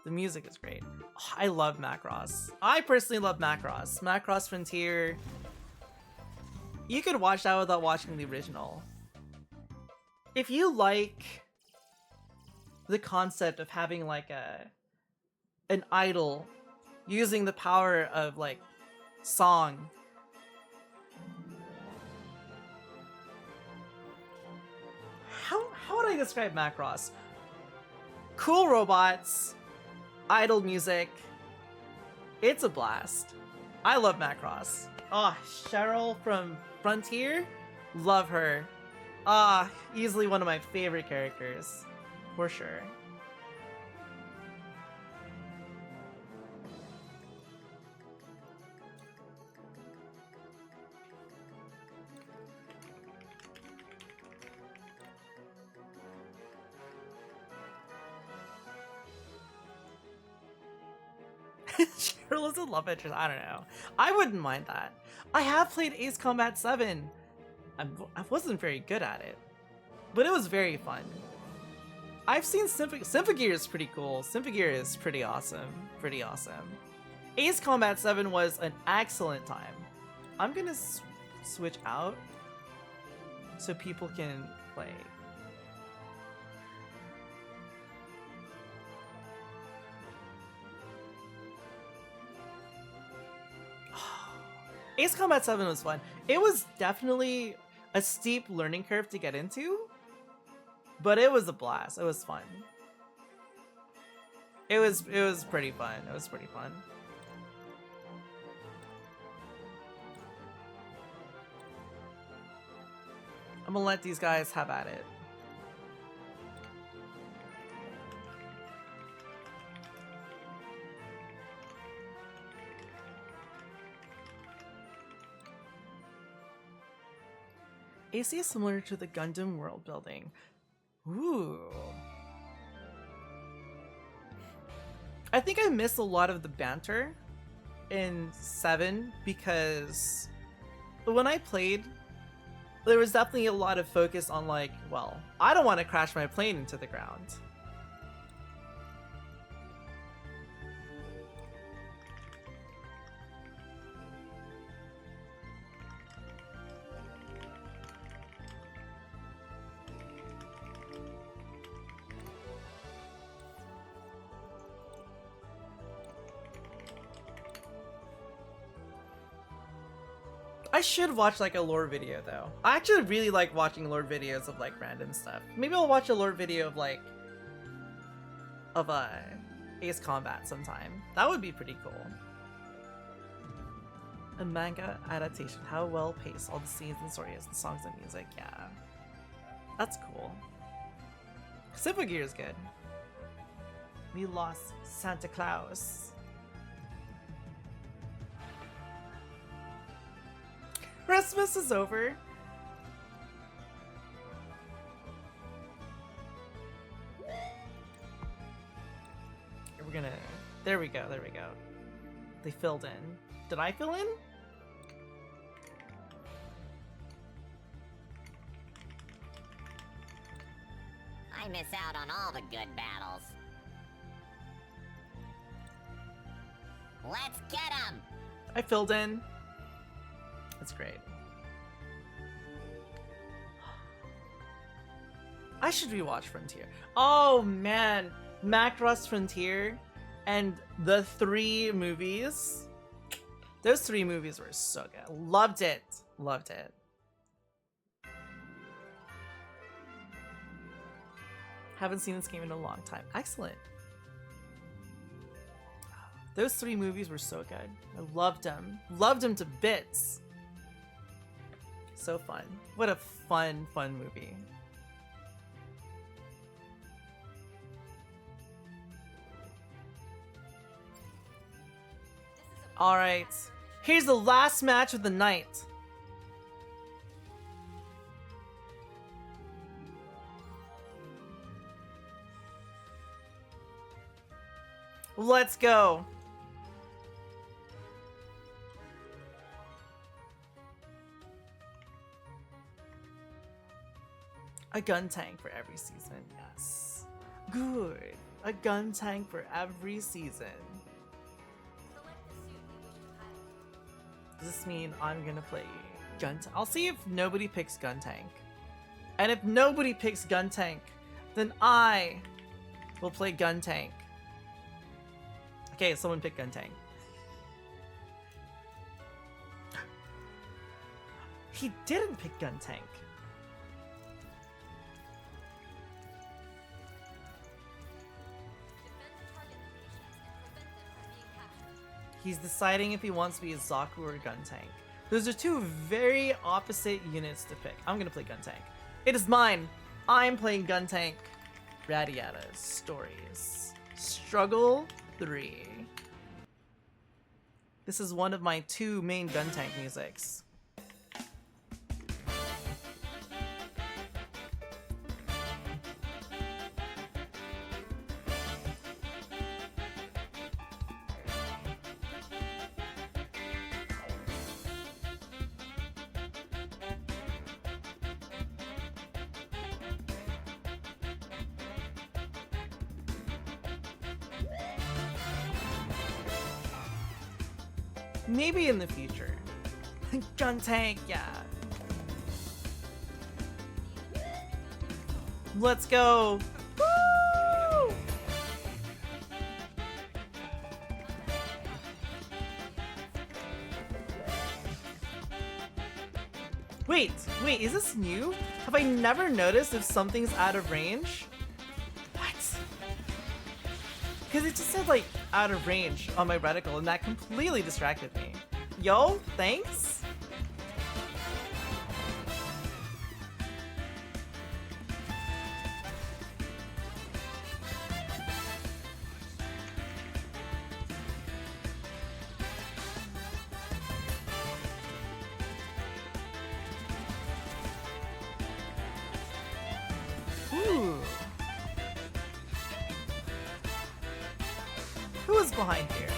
The music is great. Oh, I love Macross. I personally love Macross. Macross Frontier. You could watch that without watching the original. If you like the concept of having like an idol using the power of like song, how would I describe Macross? Cool robots, idle music. It's a blast. I love Macross. Ah, Cheryl from Frontier, love her. Ah, easily one of my favorite characters, for sure. Cheryl is a love interest. I don't know. I wouldn't mind that. I have played Ace Combat 7. I wasn't very good at it, but it was very fun. I've seen Symphogear is pretty cool. Symphogear is pretty awesome. Pretty awesome. Ace Combat 7 was an excellent time. I'm gonna switch out so people can play. Ace Combat 7 was fun. It was definitely a steep learning curve to get into, but it was a blast. It was fun. It was pretty fun. It was pretty fun. I'm gonna let these guys have at it. AC is similar to the Gundam world building. Ooh. I think I missed a lot of the banter in 7 because when I played, there was definitely a lot of focus on like, well, I don't want to crash my plane into the ground. I should watch like a lore video though. I actually really like watching lore videos of like random stuff. Maybe I'll watch a lore video of like Ace Combat sometime. That would be pretty cool. A manga adaptation. How well paced all the scenes and stories and songs and music. Yeah. That's cool. Super Gear is good. We lost Santa Claus. Christmas is over. We're gonna... There we go, there we go. They filled in. Did I fill in? I miss out on all the good battles. Let's get 'em! I filled in. That's great. I should rewatch Frontier. Oh man, Macross Frontier and the 3 movies. Those 3 movies were so good. Loved it. Loved it. Haven't seen this game in a long time. Excellent. Those 3 movies were so good. I loved them. Loved them to bits. So fun. What a fun, fun movie. Alright. Here's the last match of the night. Let's go. A gun tank for every season, yes. Good. A gun tank for every season. Does this mean I'm gonna play gun tank? I'll see if nobody picks gun tank. And if nobody picks gun tank, then I will play gun tank. Okay, someone pick gun tank. He didn't pick gun tank. He's deciding if he wants to be a Zaku or a gun tank. Those are 2 very opposite units to pick. I'm gonna play gun tank. It is mine. I'm playing gun tank. Radiata Stories. Struggle 3. This is one of my 2 main gun tank musics. Maybe in the future. Gun tank, yeah. Let's go. Woo! Wait, is this new? Have I never noticed if something's out of range? What? Because it just said like out of range on my reticle and that completely distracted me. Yo, thanks? Who is behind here?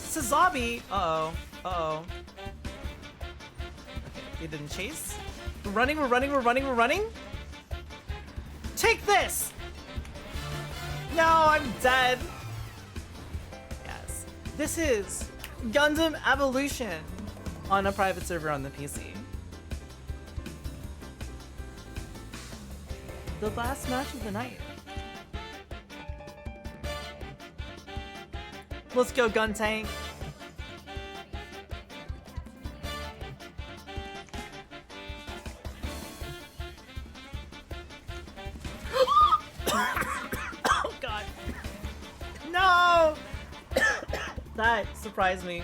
Sazabi! Uh-oh. Uh-oh. Okay, they didn't chase. We're running, we're running, we're running, we're running! Take this! No, I'm dead! Yes. This is Gundam Evolution on a private server on the PC. The last match of the night. Let's go, Gun Tank. Oh god. No! That surprised me.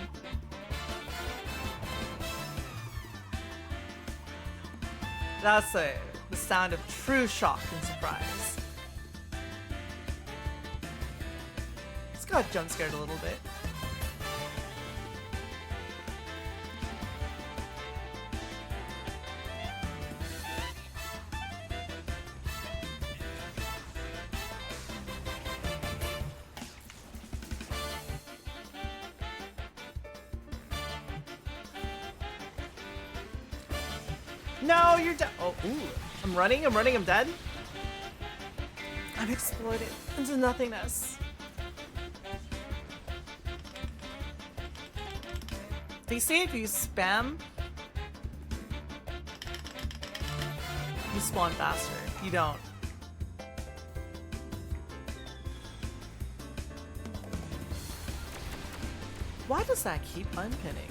That's the sound of true shock and surprise. Just got jump scared a little bit. No, you're dead. Oh, ooh. I'm running, I'm dead. I'm exploded into nothingness. They say if you spam, you spawn faster. You don't. Why does that keep unpinning?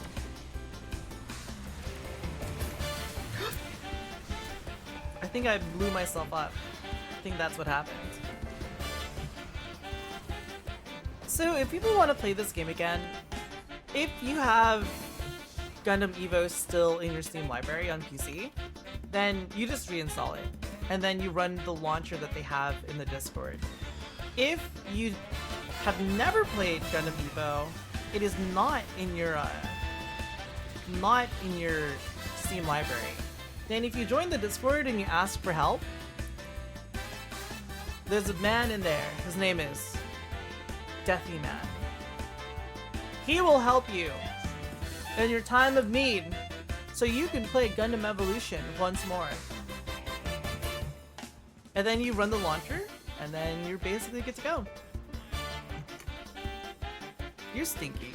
I think I blew myself up. I think that's what happened. So if people want to play this game again, if you have Gundam Evo still in your Steam library on PC, then you just reinstall it. And then you run the launcher that they have in the Discord. If you have never played Gundam Evo, it is not in your Steam library. Then if you join the Discord and you ask for help, there's a man in there. His name is Deathy Man. He will help you in your time of need so you can play Gundam Evolution once more. And then you run the launcher, and then you're basically good to go. You're stinky.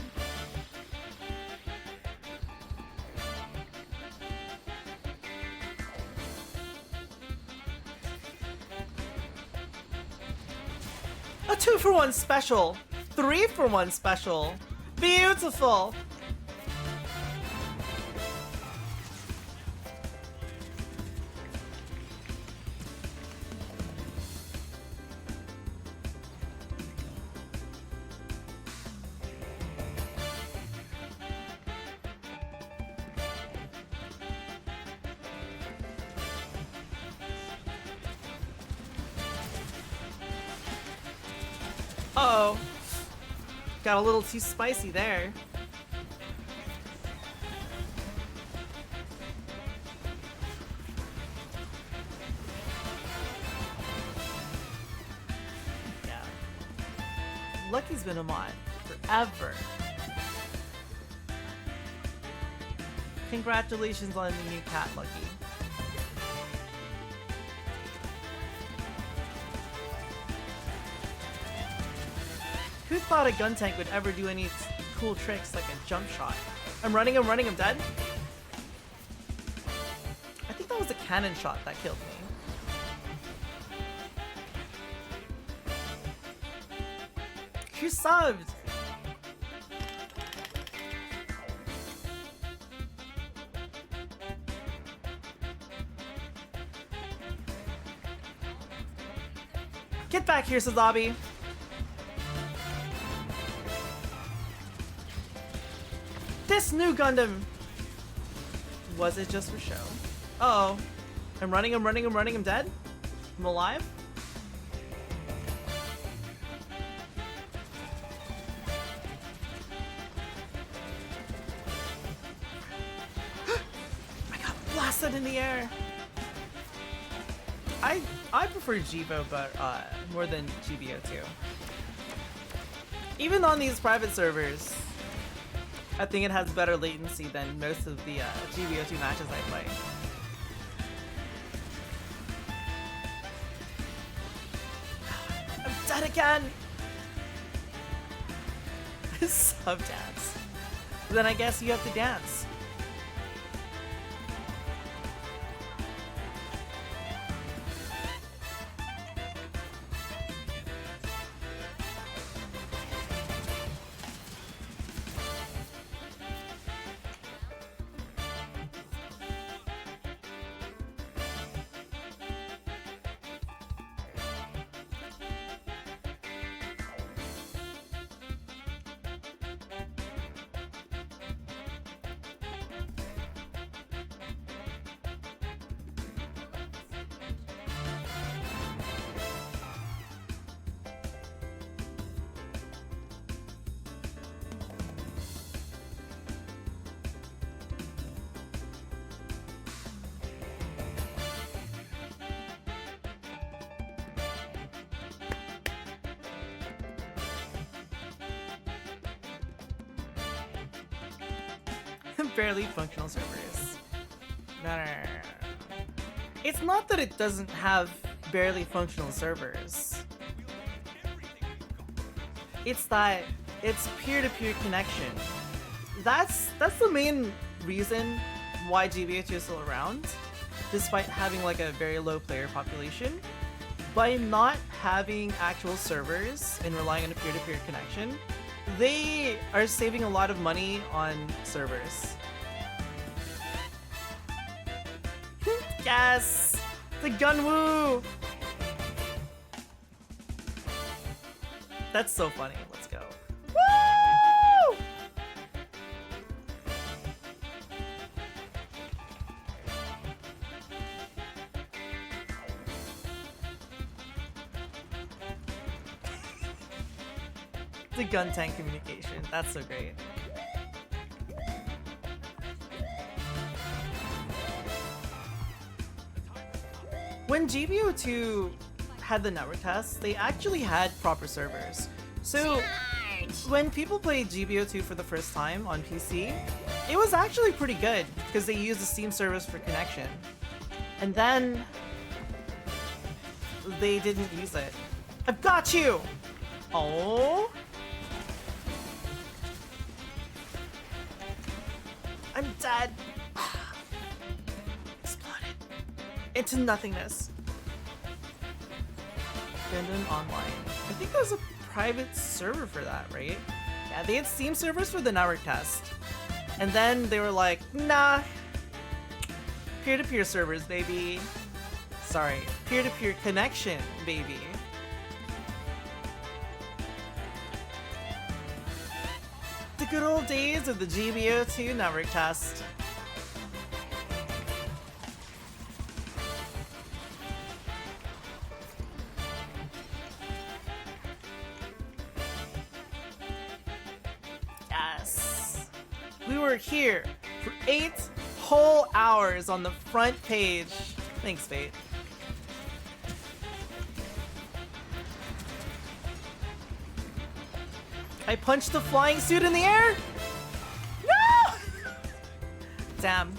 A 2-for-1 special! 3-for-1 special! Beautiful! Uh-oh. Got a little too spicy there. Yeah. Lucky's been a mod forever. Congratulations on the new cat, Lucky. Who thought a gun tank would ever do any cool tricks like a jump shot? I'm running, I'm dead. I think that was a cannon shot that killed me. You subbed! Get back here, Sazabi! This new Gundam! Was it just for show? Uh-oh. I'm running, I'm dead? I'm alive? it in the air. I prefer GBO, but more than GBO2. Even on these private servers, I think it has better latency than most of the GBO2 matches I play. I'm dead again! Sub dance. Then I guess you have to dance. Barely functional servers. No. It's not that it doesn't have barely functional servers. It's that it's peer-to-peer connection. That's the main reason why GBO2 is still around, despite having like a very low player population. By not having actual servers and relying on a peer-to-peer connection, they are saving a lot of money on servers. Yes! The Gunwoo! That's so funny. Let's go. Woo! The gun tank communication. That's so great. When GBO2 had the network tests, they actually had proper servers. So when people played GBO2 for the first time on PC, it was actually pretty good because they used the Steam service for connection. And then they didn't use it. I've got you! Oh. I'm dead. Exploded into nothingness. Gundam Online. I think there's a private server for that, right? Yeah, they had Steam servers for the network test. And then they were like, nah. Peer-to-peer servers, baby. Sorry, peer-to-peer connection, baby. The good old days of the GBO2 network test. Yes. We were here for 8 whole hours on the front page. Thanks, Fate. I punched the flying suit in the air? No! Damn.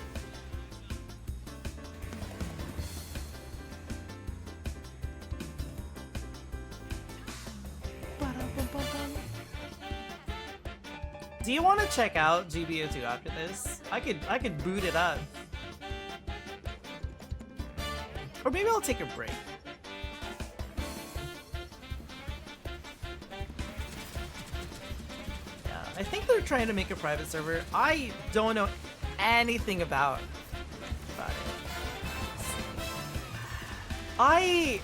Do you want to check out GBO2 after this? I could boot it up. Or maybe I'll take a break. I think they're trying to make a private server. I don't know anything about it. I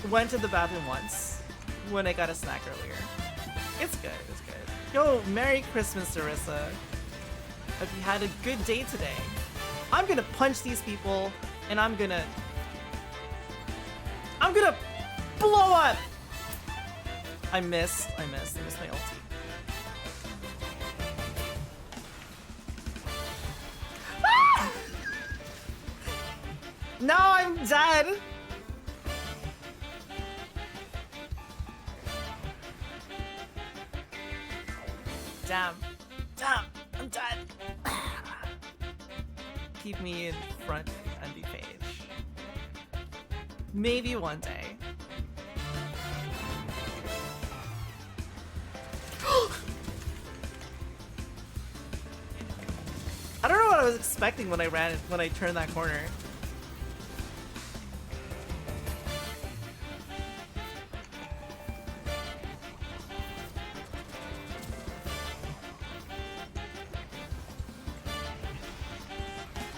went to the bathroom once when I got a snack earlier. It's good, it's good. Yo, Merry Christmas, Sarissa. Hope you had a good day today. I'm gonna punch these people and I'm gonna blow up! I missed my ulti. No, I'm dead! Damn. Damn, I'm dead. Keep me in front Andy page. Maybe one day. I don't know what I was expecting when I turned that corner.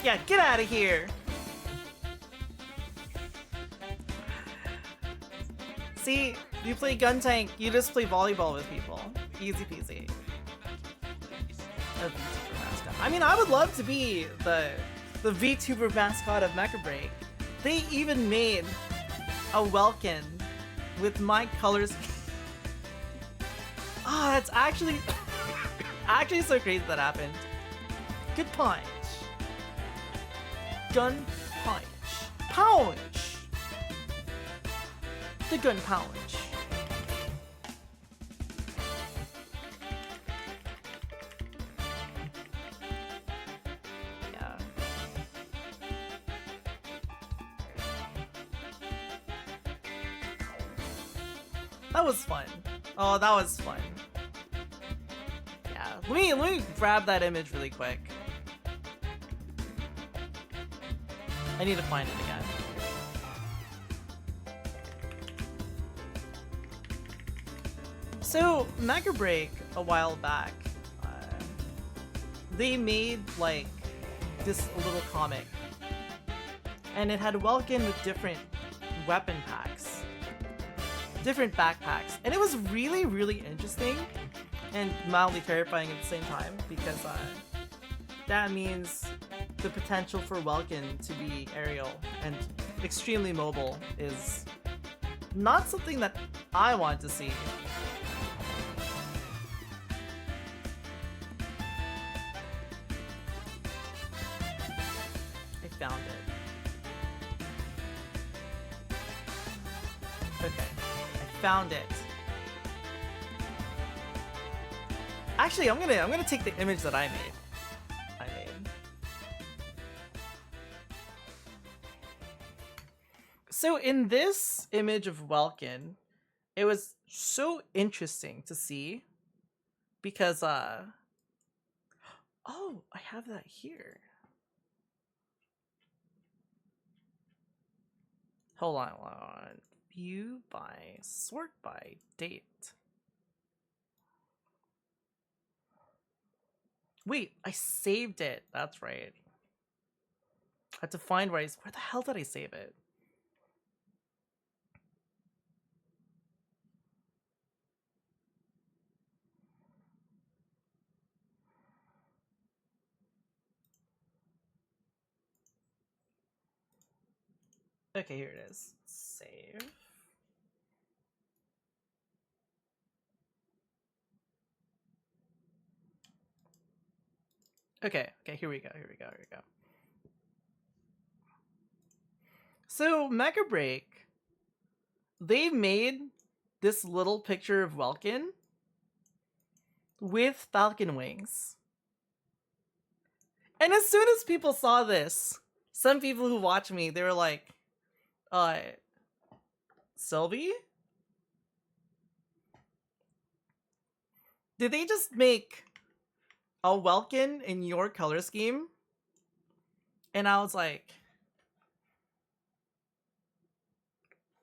Yeah, get out of here. See, you play gun tank, you just play volleyball with people. Easy peasy. A VTuber mascot. I mean, I would love to be the VTuber mascot of Mecha Break. They even made a Welkin with my colors. Ah, that's actually actually so crazy that happened. Good punch. Gun punch. Punch! The gun punch. Yeah. That was fun. Oh, that was fun. Yeah. Let me grab that image really quick. I need to find it again. So, Mecha Break, a while back, they made, like, this little comic. And it had Welkin with different weapon packs. Different backpacks. And it was really, really interesting. And mildly terrifying at the same time. Because, that means the potential for Welkin to be aerial and extremely mobile is not something that I want to see. I found it. Okay, I found it. Actually, I'm gonna take the image that I made. So in this image of Welkin, it was so interesting to see because oh, I have that here. Hold on. View by, sort by date. Wait, I saved it. That's right. I had to find where the hell did I save it? Okay, here it is. Save. Okay, here we go. So, Mecha Break, they made this little picture of Welkin with falcon wings. And as soon as people saw this, some people who watch me, they were like, Sylvie? Did they just make a Welkin in your color scheme? And I was like,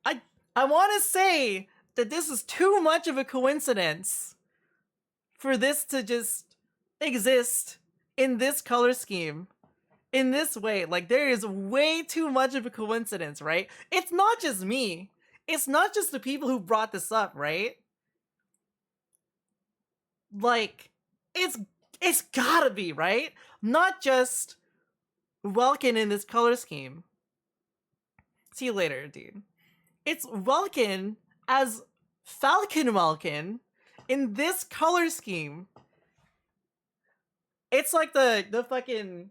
I want to say that this is too much of a coincidence for this to just exist in this color scheme in this way. Like, there is way too much of a coincidence, right? It's not just me. It's not just the people who brought this up, right? Like, it's gotta be, right? Not just Welkin in this color scheme. See you later, dude. It's Welkin as Falcon Welkin in this color scheme. It's like the fucking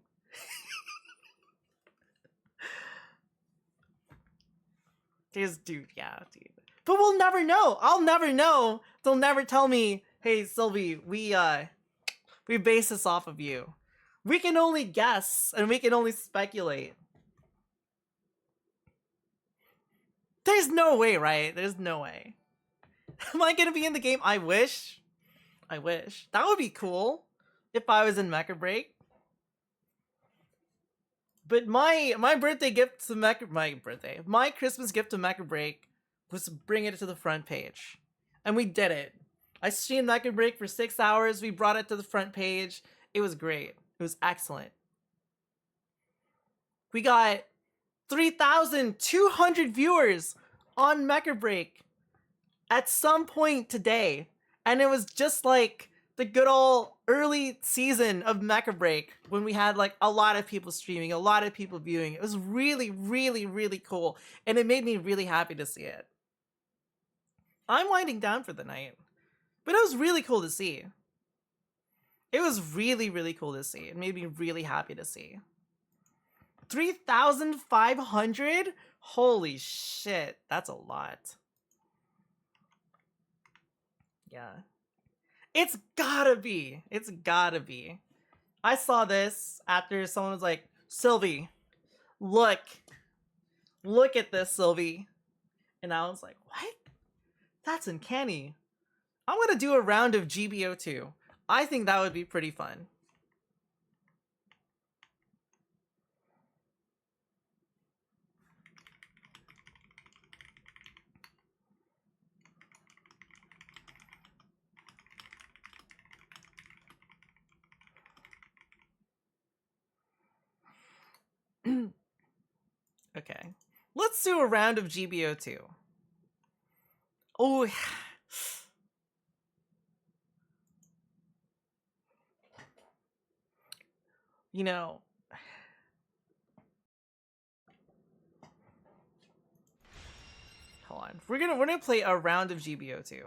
Dude, yeah, dude. But we'll never know. I'll never know. They'll never tell me, hey, Sylvie, we base this off of you. We can only guess, and we can only speculate. There's no way, right? There's no way. Am I gonna be in the game? I wish. I wish. That would be cool if I was in Mecha Break. But my birthday gift to my Christmas gift to Mecha Break was to bring it to the front page. And we did it. I streamed Mecha Break for 6 hours. We brought it to the front page. It was great. It was excellent. We got 3,200 viewers on Mecha Break at some point today. And it was just like the good old early season of Mecha Break when we had like a lot of people streaming, a lot of people viewing. It was really, really, really cool. And it made me really happy to see it. I'm winding down for the night. But it was really cool to see. It was really, really cool to see. It made me really happy to see. 3,500? Holy shit. That's a lot. Yeah. It's gotta be. It's gotta be. I saw this after someone was like, Sylvie, look. Look at this, Sylvie. And I was like, what? That's uncanny. I'm gonna do a round of GBO2. I think that would be pretty fun. Okay. Let's do a round of GBO2. Oh, you know, hold on. We're gonna play a round of GBO2.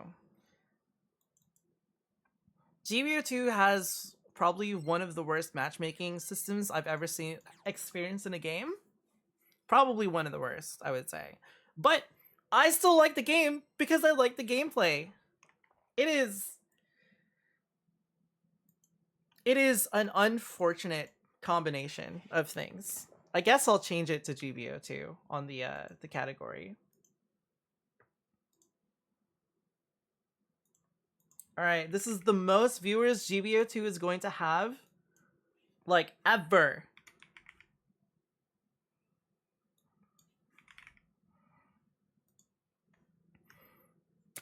GBO2 has probably one of the worst matchmaking systems I've ever experienced in a game. Probably one of the worst, I would say. But I still like the game because I like the gameplay. It is an unfortunate combination of things. I guess I'll change it to GBO2 on the category. All right, this is the most viewers GBO2 is going to have, like, ever.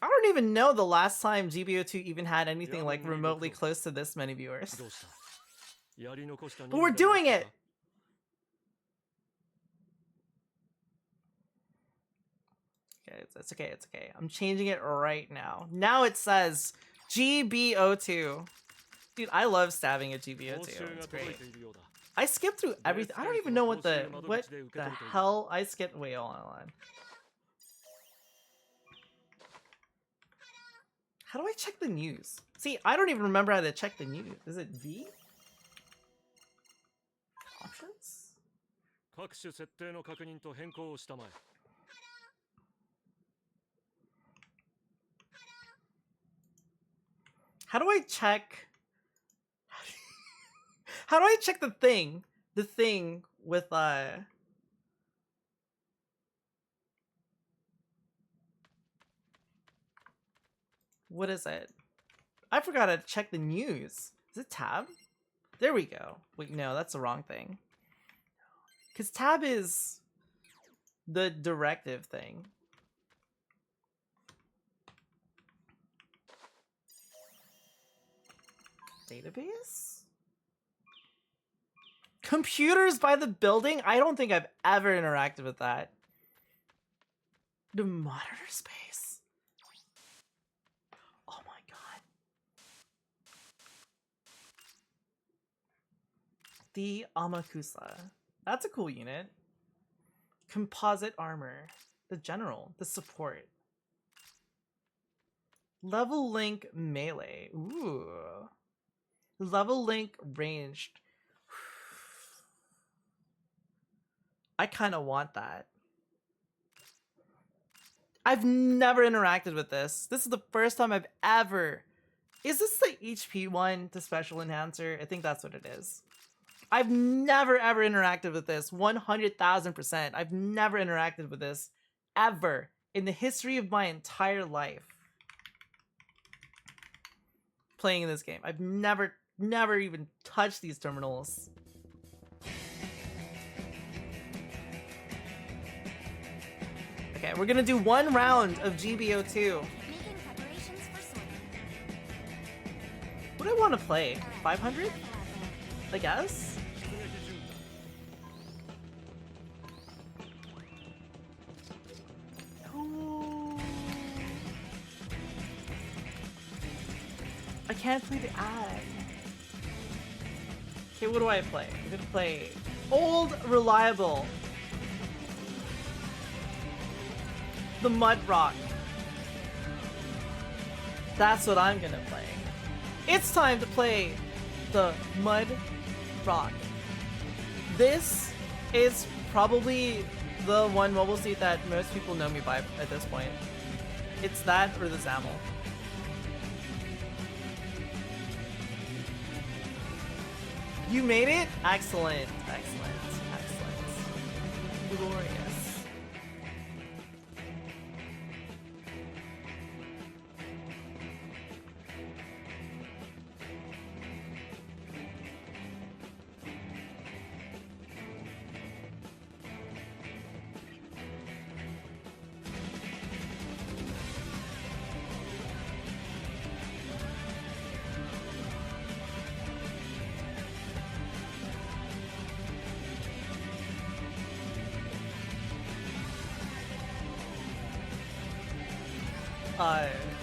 I don't even know the last time GBO2 even had anything like remotely close to this many viewers. But we're doing it! Okay, it's okay, it's okay. I'm changing it right now. Now it says GBO2. Dude, I love stabbing at GBO2. It's great. I skipped through everything. I don't even know what the hell I skipped. Wait, hold on. How do I check the news? See, I don't even remember how to check the news. Is it V? Options? How do I check? How do I check the thing? The thing with what is it? I forgot to check the news. Is it tab? There we go. Wait, no, that's the wrong thing. Because tab is the directive thing. Database? Computers by the building? I don't think I've ever interacted with that. The monitor space? Oh my god. The Amakusa. That's a cool unit. Composite armor. The general. The support. Level link melee. Ooh. Level link ranged. I kind of want that. I've never interacted with this. This is the first time I've ever... Is this the HP one, the special enhancer? I think that's what it is. I've never ever interacted with this. 100,000%. I've never interacted with this ever in the history of my entire life. Playing in this game. I've never even touched these terminals. Okay, we're gonna do one round of GBO2. Making preparations for sorting. What do I want to play? 500? I guess? Oh. I can't play the ad. Okay, what do I play? I'm gonna play Old Reliable. The Mud Rock. That's what I'm gonna play. It's time to play the Mud Rock. This is probably the one mobile suit that most people know me by at this point. It's that or the Zamel. You made it? Excellent, excellent, excellent. Glorious.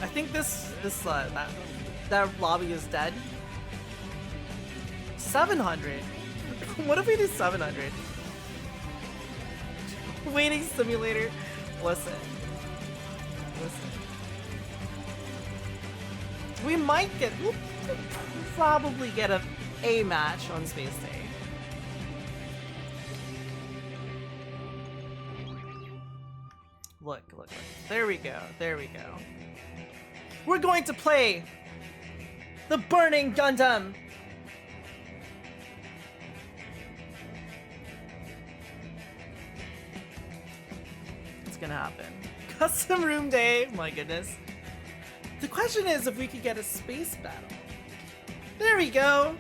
I think that lobby is dead. 700. What if we do 700? Waiting simulator. Listen. We might get. We'll probably get a match on Space Day. Look. There we go. We're going to play the Burning Gundam. It's gonna happen. Custom room day. My goodness. The question is if we could get a space battle. There we go.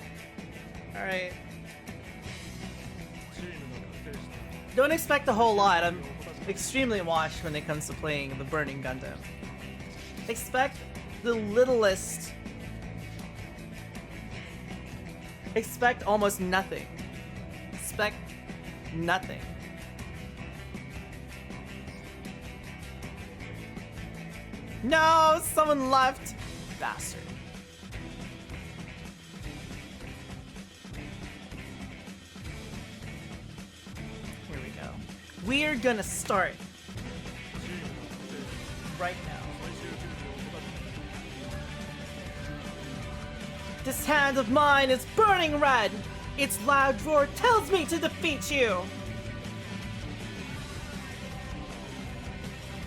All right. Don't expect a whole lot. I'm extremely washed when it comes to playing the Burning Gundam. Expect the littlest. Expect almost nothing. Expect nothing. No, someone left. Bastard. Here we go. We're gonna start right now. This hand of mine is burning red. Its loud roar tells me to defeat you.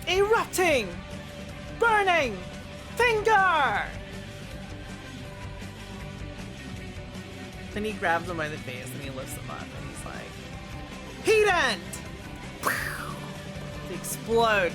Erupting, burning finger. Then he grabs him by the face and he lifts him up and he's like, Heat End! They explode.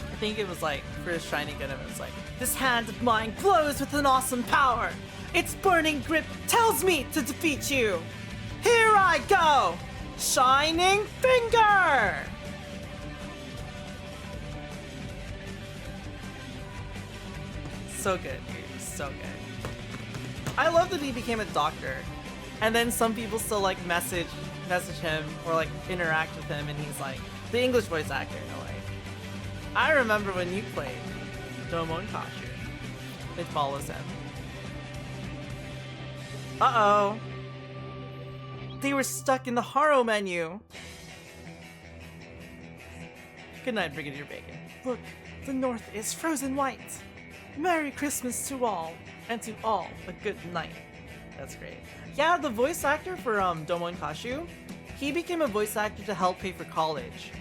I think it was like, for his shiny Gundam, it was like, this hand of mine glows with an awesome power. Its burning grip tells me to defeat you. Here I go! Shining Finger! So good, dude. So good. I love that he became a doctor. And then some people still like message him or like interact with him and he's like, the English voice actor in a way. I remember when you played Domon Kashu. It follows him. Uh-oh. They were stuck in the Haro menu. Good night, Brigadier Bacon. Look, the north is frozen white. Merry Christmas to all, and to all a good night. That's great. Yeah, the voice actor for Domon Kashu, he became a voice actor to help pay for college.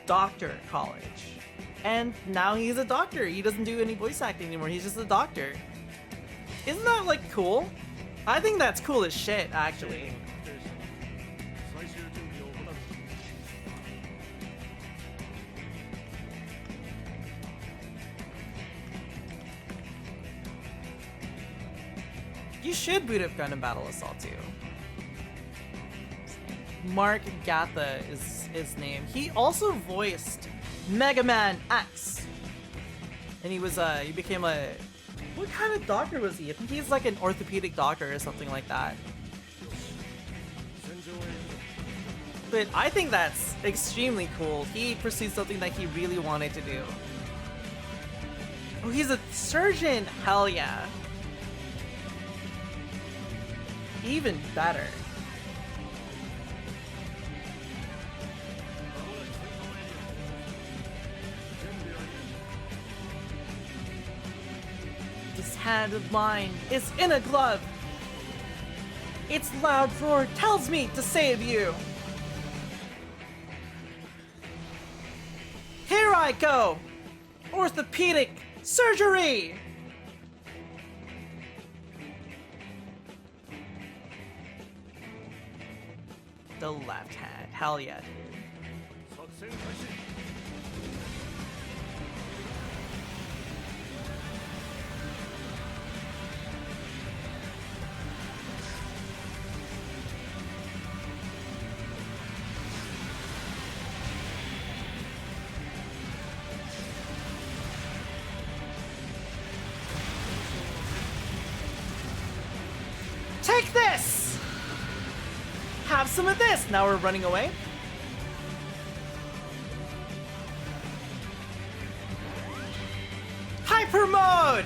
Doctor college. And now he's a doctor. He doesn't do any voice acting anymore. He's just a doctor. Isn't that, like, cool? I think that's cool as shit, actually. You should boot up Gundam Battle Assault 2. Mark Gatha is his name. He also voiced Mega Man X. And he was, he became a... What kind of doctor was he? I think he's like an orthopedic doctor or something like that. But I think that's extremely cool. He pursued something that he really wanted to do. Oh, he's a surgeon! Hell yeah. Even better. This hand of mine is in a glove. Its loud roar tells me to save you. Here I go! Orthopedic surgery! The left hand. Hell yeah, dude. Take this! Have some of this! Now we're running away. Hyper mode!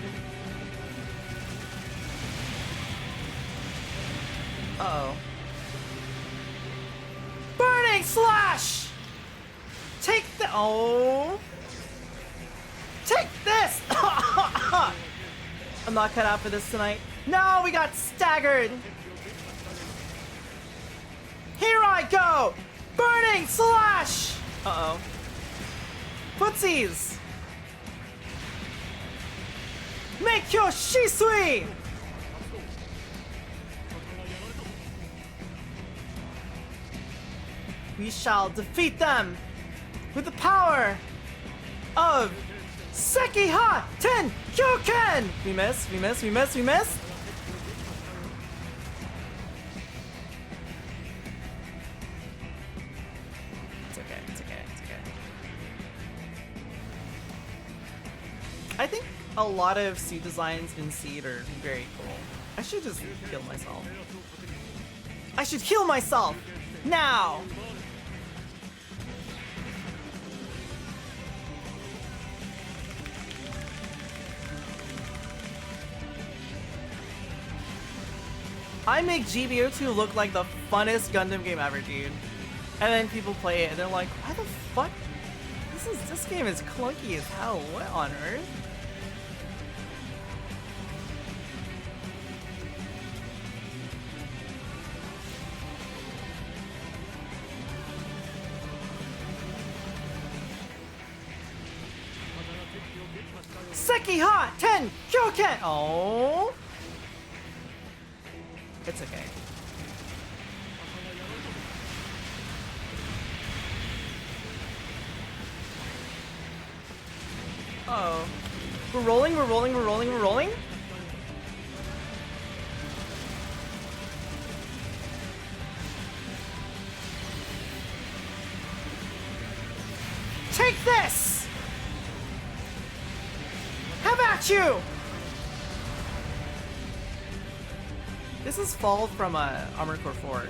Uh-oh. Burning slash! Take the... Oh! Take this! I'm not cut out for this tonight. No, we got staggered! Here I go! Burning slash! Uh-oh. Footsies! Make your shisui! We shall defeat them with the power of Sekiha Ten Kyoken! We miss, we miss, we miss, we miss! I think a lot of suit designs in Seed are very cool. I should just heal myself. I should heal myself! Now! I make GBO2 look like the funnest Gundam game ever, dude. And then people play it and they're like, why the fuck? This game is clunky as hell. What on earth? Sekiha Ten Kyoken! Oh, it's okay. Uh-oh. We're rolling, we're rolling, we're rolling, we're rolling? Take this! Have at you! This is Fall from Armored Core 4.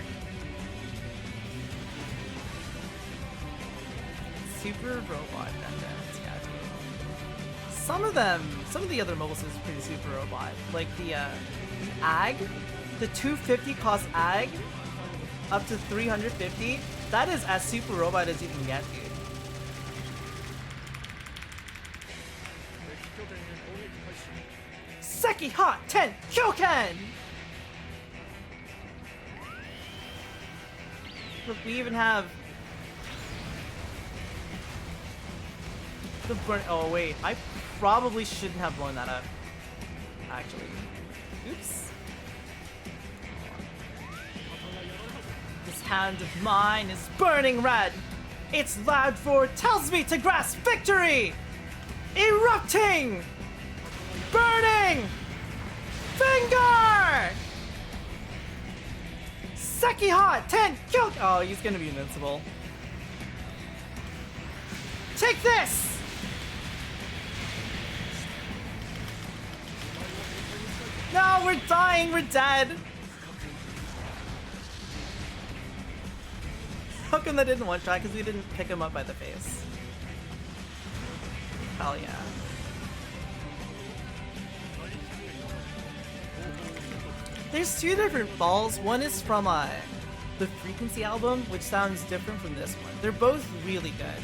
Super Robot Gundam. Yeah, dude. Some of the other mobile suits are pretty Super Robot. Like the AG, the 250 cost AG. up to 350. That is as super robot as you can get, dude. Seki Hot 10 Kyoken! Look, we even have the burn. Oh wait, I probably shouldn't have blown that up. Actually, oops. This hand of mine is burning red. Its loud roar tells me to grasp victory. Erupting, burning finger. Seki Hot 10 Kyoken! Oh, he's gonna be invincible. Take this! No, we're dying, we're dead! How come that didn't one-shot? Because we didn't pick him up by the face. Hell yeah. There's two different balls. One is from the Frequency album, which sounds different from this one. They're both really good.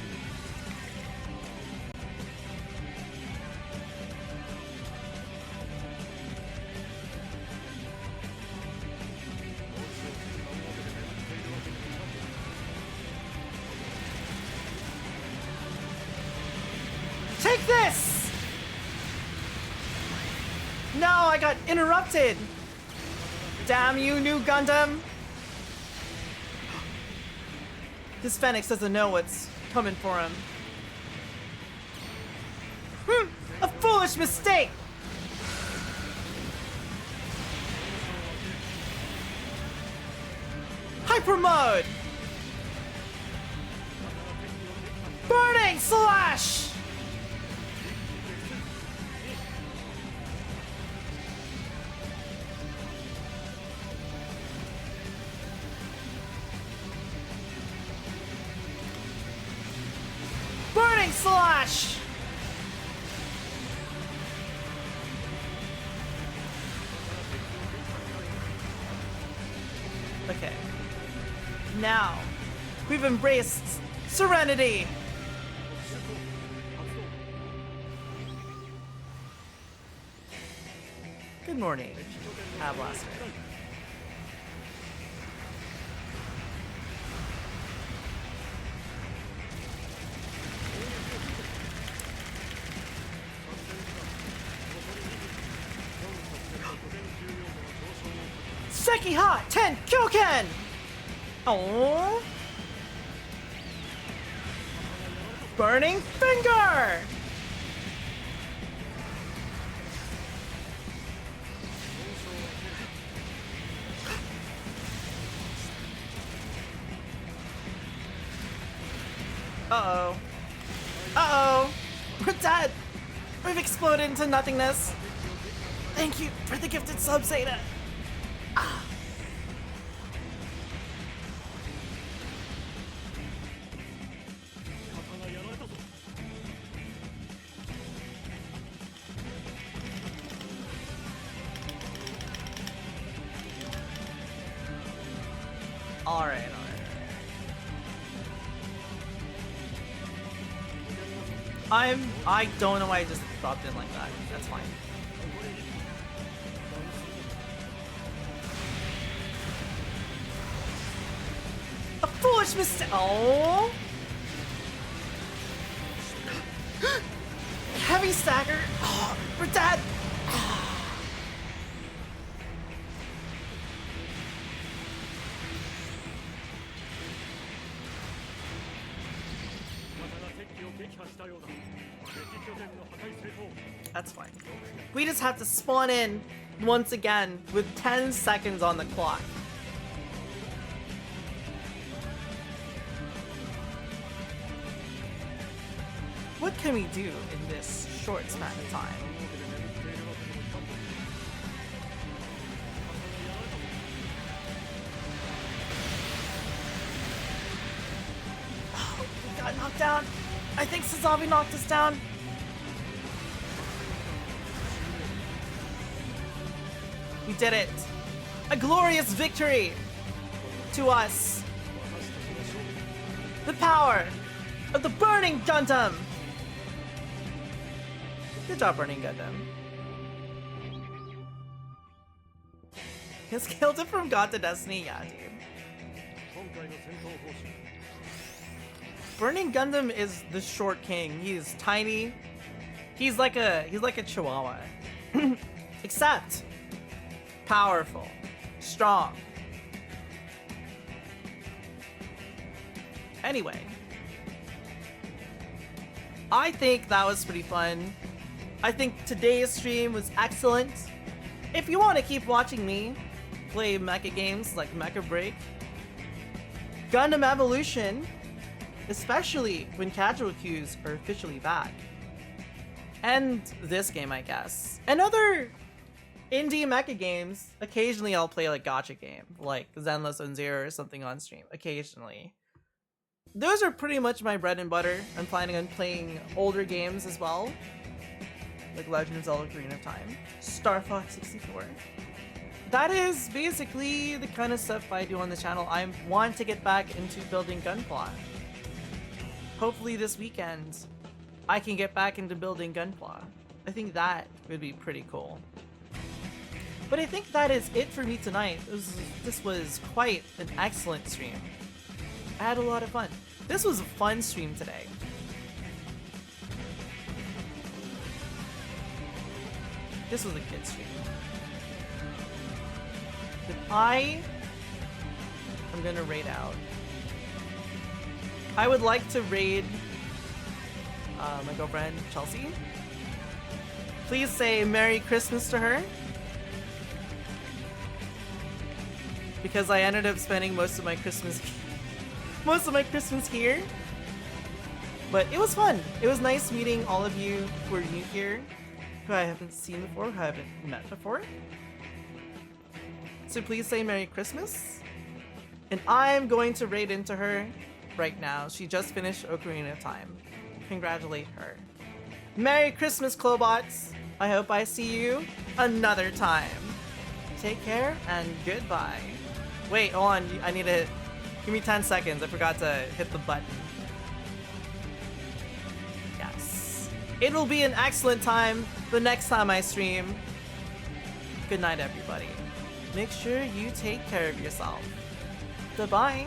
Take this! No, I got interrupted! Damn you, new Gundam! This Phoenix doesn't know what's coming for him. A foolish mistake! Hyper mode! Burning slash! Burning slash! Okay. Now, we've embraced serenity! Good morning, Blaster. Seki Hot 10 Kyoken! Oh! Burning finger! Uh-oh. Uh-oh! We're dead! We've exploded into nothingness! Thank you for the gifted sub, Zeta! Ah. Alright. I don't know why I just dropped in like that. That's fine. A foolish mistake. Oh. Heavy stagger. Oh, we're dead. That's fine. We just have to spawn in once again with 10 seconds on the clock. What can we do in this short span of time? Oh, we got knocked down. I think Sazabi knocked us down. We did it! A glorious victory! to us the power of the Burning Gundam! Good job, Burning Gundam. He scaled it from God to Destiny, yeah, dude. Burning Gundam is the short king. He's tiny. He's like a chihuahua. Except powerful, strong. Anyway, I think that was pretty fun. I think today's stream was excellent. If you want to keep watching me play mecha games like Mecha Break, Gundam Evolution, especially when casual queues are officially back, and this game, I guess, and other indie mecha games, occasionally I'll play like gacha game, like Zenless on Zero or something on stream, occasionally. Those are pretty much my bread and butter. I'm planning on playing older games as well, like Legend of Zelda Ocarina of Time, Star Fox 64. That is basically the kind of stuff I do on the channel. I want to get back into building Gunpla. Hopefully this weekend, I can get back into building Gunpla. I think that would be pretty cool. But I think that is it for me tonight. This was quite an excellent stream. I had a lot of fun. This was a fun stream today. This was a good stream. But I'm gonna raid out. I would like to raid my girlfriend, Chelsea. Please say Merry Christmas to her. Because I ended up spending most of my Christmas here. But it was fun. It was nice meeting all of you who are new here, who I haven't seen before, who I haven't met before. So please say Merry Christmas. And I'm going to raid into her right now. She just finished Ocarina of Time. Congratulate her. Merry Christmas, Clobots. I hope I see you another time. Take care and goodbye. Wait, hold on. I need to... Give me 10 seconds. I forgot to hit the button. Yes. It will be an excellent time the next time I stream. Good night, everybody. Make sure you take care of yourself. Goodbye.